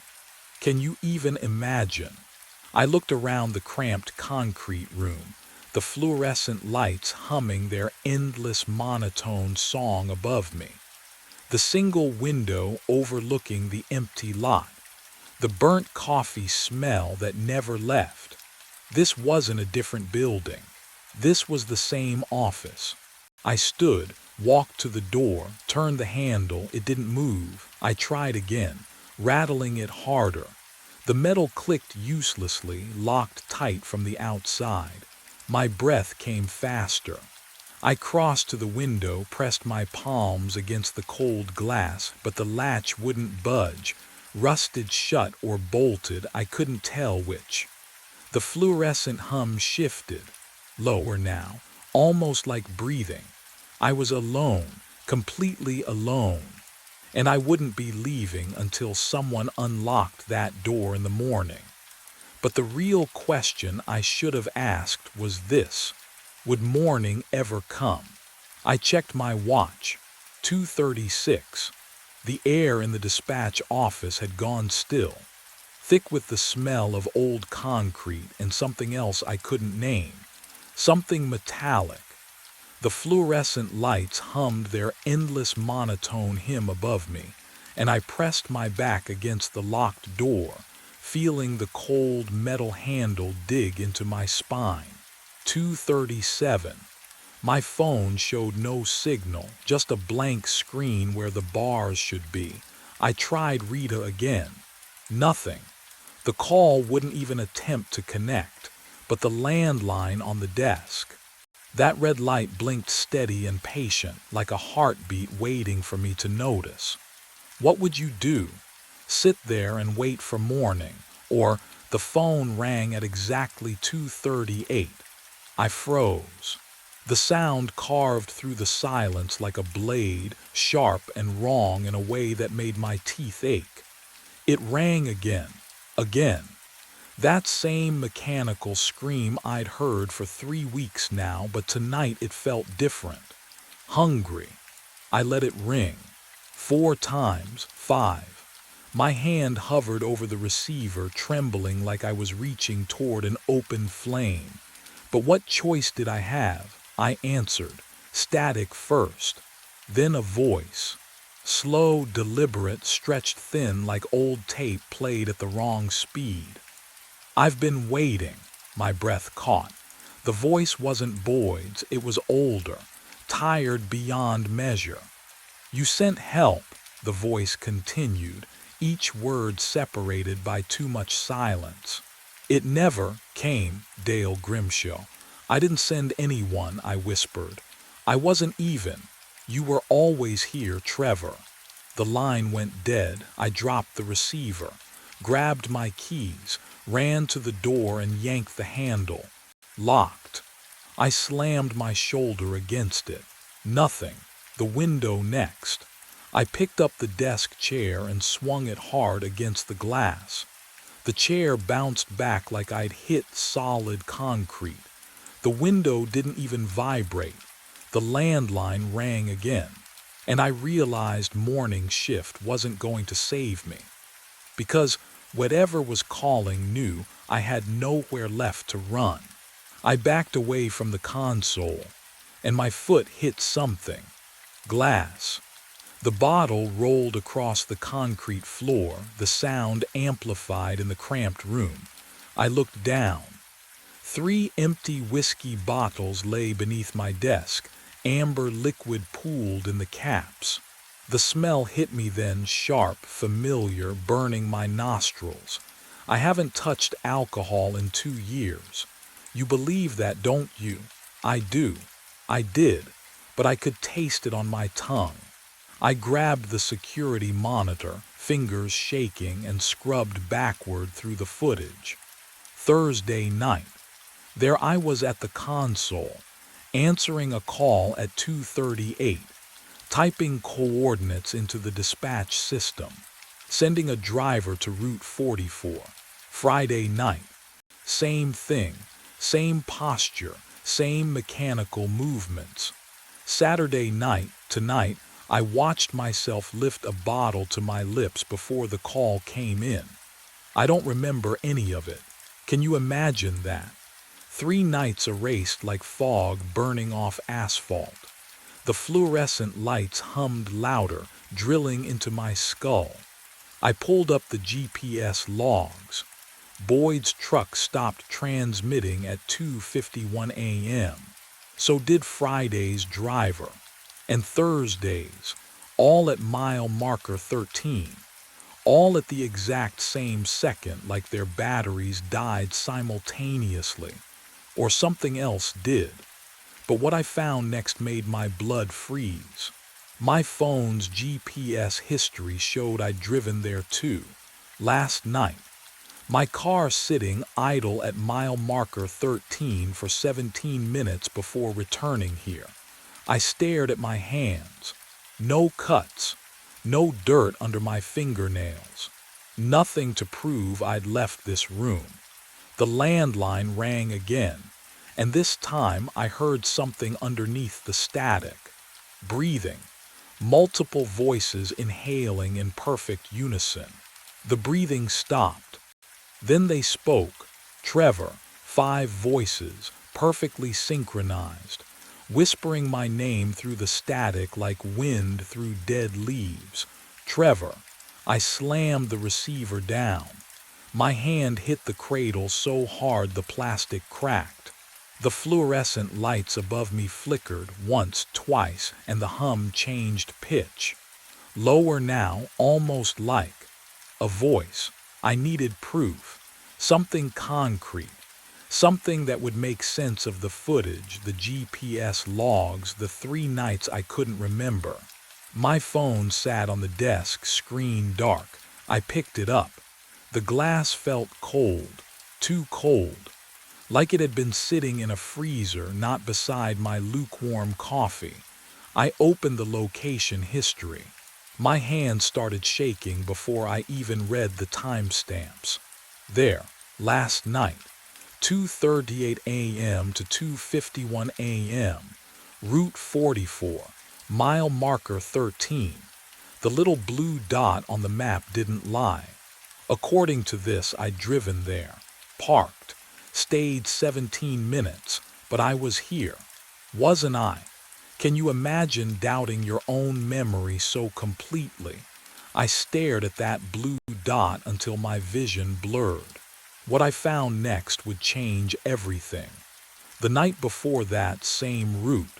Can you even imagine? I looked around the cramped concrete room, the fluorescent lights humming their endless monotone song above me. The single window overlooking the empty lot. The burnt coffee smell that never left. This wasn't a different building. This was the same office. I stood, walked to the door, turned the handle. It didn't move. I tried again, rattling it harder. The metal clicked uselessly, locked tight from the outside. My breath came faster. I crossed to the window, pressed my palms against the cold glass, but the latch wouldn't budge. Rusted shut or bolted, I couldn't tell which. The fluorescent hum shifted, lower now, almost like breathing. I was alone, completely alone, and I wouldn't be leaving until someone unlocked that door in the morning. But the real question I should have asked was this: would morning ever come? I checked my watch. 2:36. The air in the dispatch office had gone still, thick with the smell of old concrete and something else I couldn't name, something metallic. The fluorescent lights hummed their endless monotone hymn above me, and I pressed my back against the locked door, feeling the cold metal handle dig into my spine. 2:37. My phone showed no signal, just a blank screen where the bars should be. I tried Rita again. Nothing. The call wouldn't even attempt to connect, but the landline on the desk. That red light blinked steady and patient, like a heartbeat waiting for me to notice. What would you do? Sit there and wait for morning? Or the phone rang at exactly 2:38. I froze. The sound carved through the silence like a blade, sharp and wrong in a way that made my teeth ache. It rang again, again. That same mechanical scream I'd heard for 3 weeks now, but tonight it felt different. Hungry. I let it ring. 4 times, 5. My hand hovered over the receiver, trembling like I was reaching toward an open flame. But what choice did I have? I answered, static first, then a voice. Slow, deliberate, stretched thin like old tape played at the wrong speed. I've been waiting, my breath caught. The voice wasn't Boyd's, it was older, tired beyond measure. You sent help, the voice continued, each word separated by too much silence. It never came, Dale Grimshaw. I didn't send anyone, I whispered. I wasn't even. You were always here, Trevor. The line went dead. I dropped the receiver, grabbed my keys, ran to the door and yanked the handle. Locked. I slammed my shoulder against it. Nothing. The window next. I picked up the desk chair and swung it hard against the glass. The chair bounced back like I'd hit solid concrete. The window didn't even vibrate. The landline rang again, and I realized morning shift wasn't going to save me. Because whatever was calling knew I had nowhere left to run. I backed away from the console, and my foot hit something. Glass. The bottle rolled across the concrete floor, the sound amplified in the cramped room. I looked down. 3 empty whiskey bottles lay beneath my desk, amber liquid pooled in the caps. The smell hit me then, sharp, familiar, burning my nostrils. I haven't touched alcohol in 2 years. You believe that, don't you? I do. I did, but I could taste it on my tongue. I grabbed the security monitor, fingers shaking, and scrubbed backward through the footage. Thursday night. There I was at the console, answering a call at 2:38, typing coordinates into the dispatch system, sending a driver to Route 44. Friday night. Same thing, same posture, same mechanical movements. Saturday night, tonight, I watched myself lift a bottle to my lips before the call came in. I don't remember any of it. Can you imagine that? 3 nights erased like fog burning off asphalt. The fluorescent lights hummed louder, drilling into my skull. I pulled up the GPS logs. Boyd's truck stopped transmitting at 2:51 a.m. So did Friday's driver. And Thursdays, all at mile marker 13. All at the exact same second, like their batteries died simultaneously. Or something else did. But what I found next made my blood freeze. My phone's GPS history showed I'd driven there too, last night. My car sitting idle at mile marker 13 for 17 minutes before returning here. I stared at my hands. No cuts, no dirt under my fingernails. Nothing to prove I'd left this room. The landline rang again, and this time I heard something underneath the static. Breathing. Multiple voices inhaling in perfect unison. The breathing stopped. Then they spoke. Trevor, 5 voices, perfectly synchronized, whispering my name through the static like wind through dead leaves. Trevor. I slammed the receiver down. My hand hit the cradle so hard the plastic cracked. The fluorescent lights above me flickered once, twice, and the hum changed pitch. Lower now, almost like a voice. I needed proof, something concrete, something that would make sense of the footage, the GPS logs, the 3 nights I couldn't remember. My phone sat on the desk, screen dark. I picked it up. The glass felt cold, too cold, like it had been sitting in a freezer, not beside my lukewarm coffee. I opened the location history. My hand started shaking before I even read the timestamps. There, last night, 2:38 a.m. to 2:51 a.m., Route 44, mile marker 13. The little blue dot on the map didn't lie. According to this, I'd driven there, parked, stayed 17 minutes, but I was here, wasn't I? Can you imagine doubting your own memory so completely? I stared at that blue dot until my vision blurred. What I found next would change everything. The night before that, same route,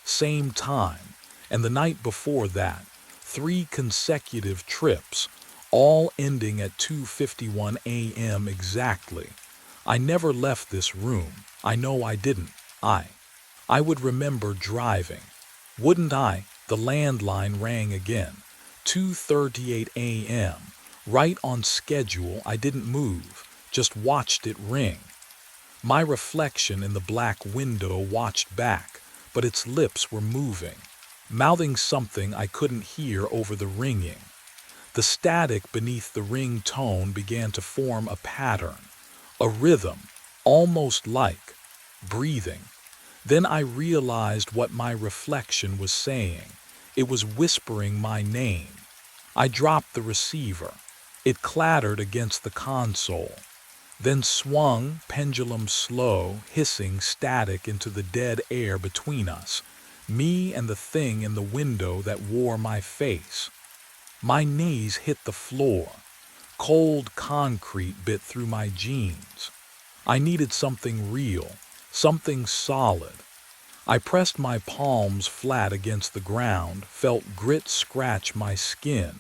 same time, and the night before that, 3 consecutive trips, all ending at 2:51 a.m. exactly. I never left this room. I know I didn't. I would remember driving. Wouldn't I? The landline rang again. 2:38 a.m. Right on schedule. I didn't move, just watched it ring. My reflection in the black window watched back, but its lips were moving, mouthing something I couldn't hear over the ringing. The static beneath the ring tone began to form a pattern, a rhythm, almost like breathing. Then I realized what my reflection was saying. It was whispering my name. I dropped the receiver. It clattered against the console, then swung, pendulum slow, hissing static into the dead air between us, me and the thing in the window that wore my face. My knees hit the floor. Cold concrete bit through my jeans. I needed something real, something solid. I pressed my palms flat against the ground, felt grit scratch my skin,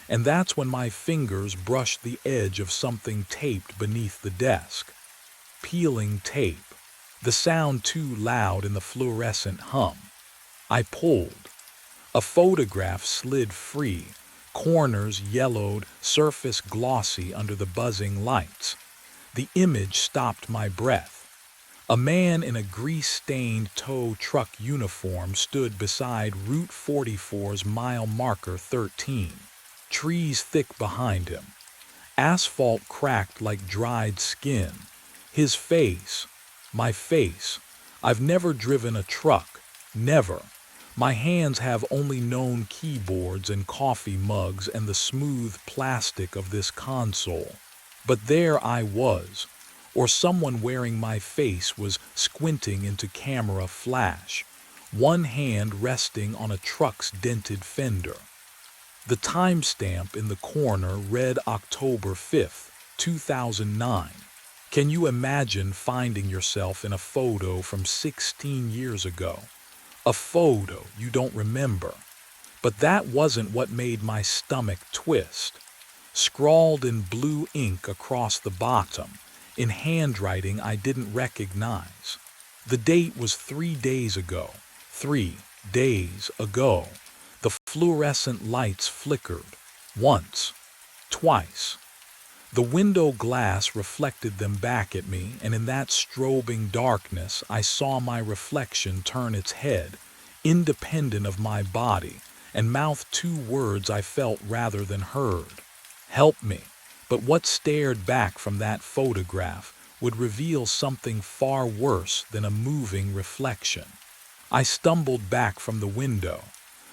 and that's when my fingers brushed the edge of something taped beneath the desk. Peeling tape. The sound too loud in the fluorescent hum. I pulled. A photograph slid free, corners yellowed, surface glossy under the buzzing lights. The image stopped my breath. A man in a grease-stained tow truck uniform stood beside Route 44's mile marker 13. Trees thick behind him. Asphalt cracked like dried skin. His face, my face. I've never driven a truck, never. My hands have only known keyboards and coffee mugs and the smooth plastic of this console. But there I was, or someone wearing my face was squinting into camera flash, one hand resting on a truck's dented fender. The timestamp in the corner read October 5th, 2009. Can you imagine finding yourself in a photo from 16 years ago? A photo you don't remember. But that wasn't what made my stomach twist. Scrawled in blue ink across the bottom, in handwriting I didn't recognize. The date was 3 days ago. 3 days ago. The fluorescent lights flickered. Once. Twice. The window glass reflected them back at me, and in that strobing darkness I saw my reflection turn its head, independent of my body, and mouth two words I felt rather than heard. Help me. But what stared back from that photograph would reveal something far worse than a moving reflection. I stumbled back from the window.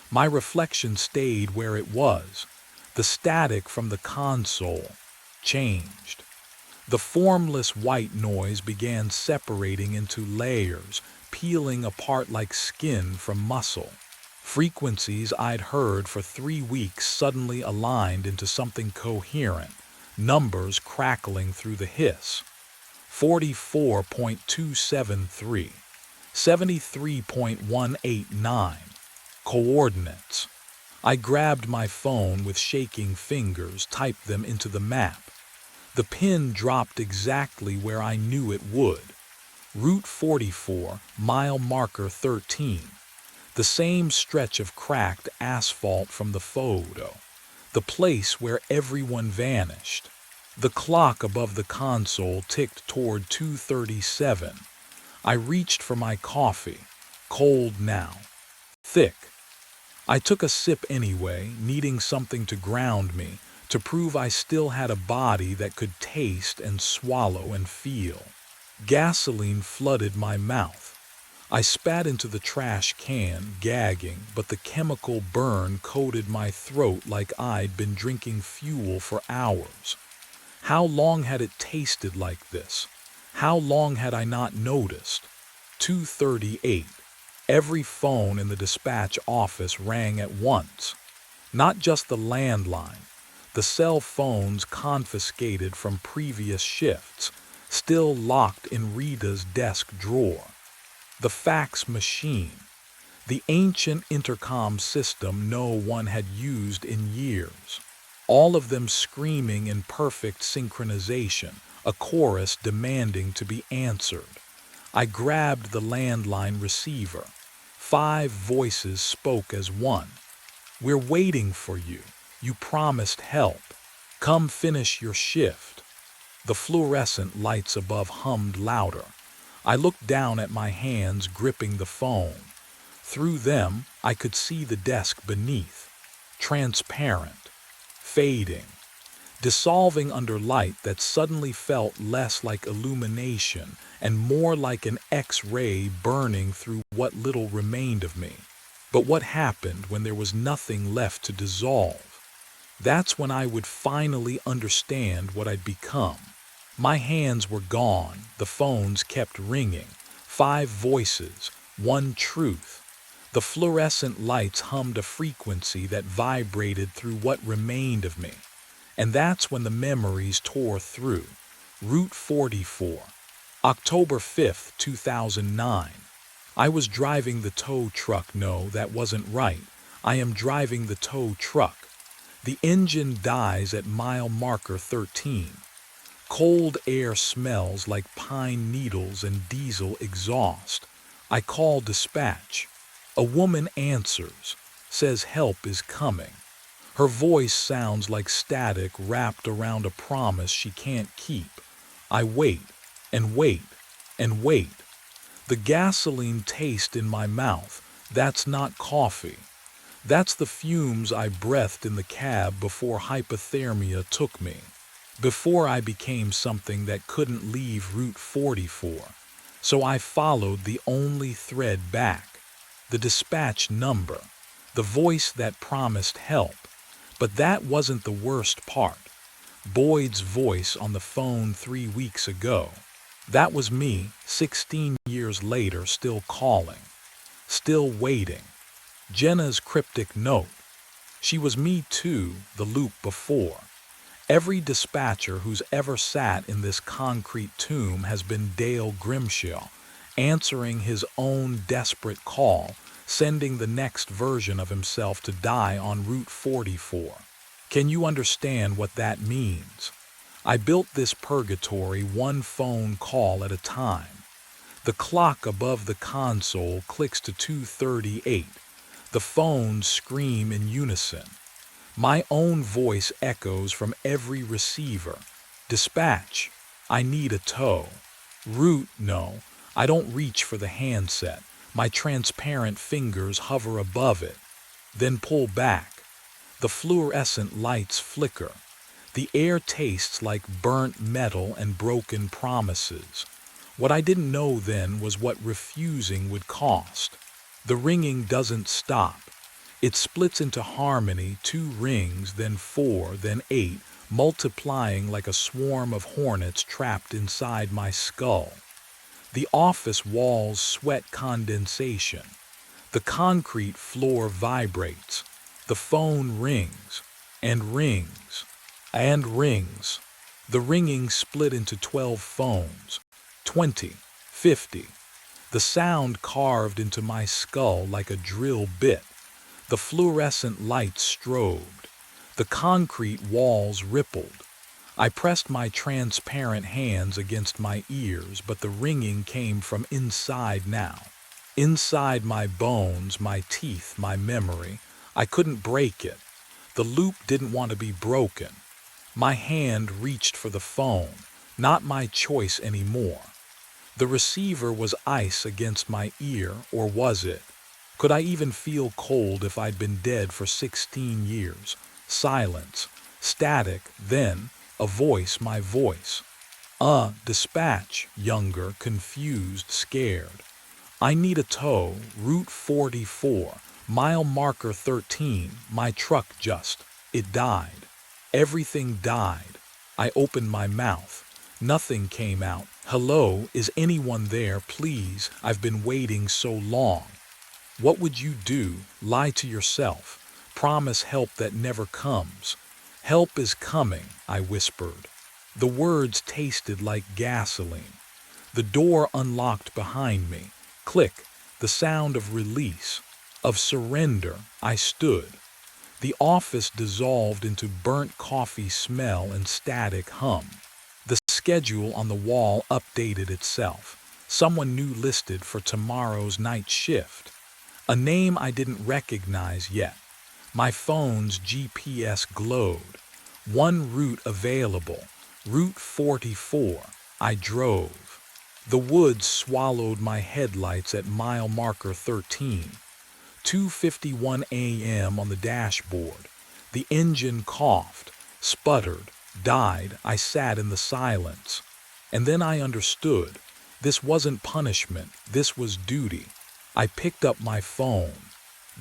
My reflection stayed where it was. The static from the console changed. The formless white noise began separating into layers, peeling apart like skin from muscle. Frequencies I'd heard for 3 weeks suddenly aligned into something coherent, numbers crackling through the hiss. 44.273, 73.189, coordinates. I grabbed my phone with shaking fingers, typed them into the map. The pin dropped exactly where I knew it would. Route 44, mile marker 13. The same stretch of cracked asphalt from the photo. The place where everyone vanished. The clock above the console ticked toward 2:37. I reached for my coffee, cold now, thick. I took a sip anyway, needing something to ground me, to prove I still had a body that could taste and swallow and feel. Gasoline flooded my mouth. I spat into the trash can, gagging, but the chemical burn coated my throat like I'd been drinking fuel for hours. How long had it tasted like this? How long had I not noticed? 2:38. Every phone in the dispatch office rang at once. Not just the landline, the cell phones confiscated from previous shifts, still locked in Rita's desk drawer. The fax machine, the ancient intercom system no one had used in years. All of them screaming in perfect synchronization, a chorus demanding to be answered. I grabbed the landline receiver. 5 voices spoke as one. "We're waiting for you. You promised help. Come finish your shift." The fluorescent lights above hummed louder. I looked down at my hands gripping the phone. Through them, I could see the desk beneath. Transparent. Fading. Dissolving under light that suddenly felt less like illumination and more like an X-ray burning through what little remained of me. But what happened when there was nothing left to dissolve? That's when I would finally understand what I'd become. My hands were gone, the phones kept ringing. 5 voices, one truth. The fluorescent lights hummed a frequency that vibrated through what remained of me. And that's when the memories tore through. Route 44, October 5th, 2009. I was driving the tow truck. No, that wasn't right. I am driving the tow truck. The engine dies at mile marker 13. Cold air smells like pine needles and diesel exhaust. I call dispatch. A woman answers, says help is coming. Her voice sounds like static wrapped around a promise she can't keep. I wait, and wait, and wait. The gasoline taste in my mouth, that's not coffee. That's the fumes I breathed in the cab before hypothermia took me. Before I became something that couldn't leave Route 44. So I followed the only thread back. The dispatch number. The voice that promised help. But that wasn't the worst part. Boyd's voice on the phone 3 weeks ago. That was me, 16 years later, still calling. Still waiting. Jenna's cryptic note. She was me too, the loop before. Every dispatcher who's ever sat in this concrete tomb has been Dale Grimshaw, answering his own desperate call, sending the next version of himself to die on Route 44. Can you understand what that means? I built this purgatory one phone call at a time. The clock above the console clicks to 2:38. The phones scream in unison. My own voice echoes from every receiver. Dispatch, I need a tow. Route, no, I don't reach for the handset. My transparent fingers hover above it, then pull back. The fluorescent lights flicker. The air tastes like burnt metal and broken promises. What I didn't know then was what refusing would cost. The ringing doesn't stop. It splits into harmony, 2 rings, then 4, then 8, multiplying like a swarm of hornets trapped inside my skull. The office walls sweat condensation. The concrete floor vibrates. The phone rings, and rings, and rings. The ringing split into 12 phones, 20, 50. The sound carved into my skull like a drill bit. The fluorescent lights strobed. The concrete walls rippled. I pressed my transparent hands against my ears, but the ringing came from inside now. Inside my bones, my teeth, my memory. I couldn't break it. The loop didn't want to be broken. My hand reached for the phone, not my choice anymore. The receiver was ice against my ear, or was it? Could I even feel cold if I'd been dead for 16 years? Silence, static, then a voice, my voice. Dispatch, younger, confused, scared. I need a tow, Route 44, mile marker 13, my truck it died. Everything died. I opened my mouth. Nothing came out. Hello, is anyone there, please? I've been waiting so long. What would you do? Lie to yourself. Promise help that never comes. Help is coming, I whispered. The words tasted like gasoline. The door unlocked behind me. Click, the sound of release, of surrender. I stood. The office dissolved into burnt coffee smell and static hum. The schedule on the wall updated itself. Someone new listed for tomorrow's night shift. A name I didn't recognize yet. My phone's GPS glowed. One route available, Route 44. I drove. The woods swallowed my headlights at mile marker 13. 2:51 a.m. on the dashboard. The engine coughed, sputtered, died. I sat in the silence. And then I understood. This wasn't punishment. This was duty. I picked up my phone.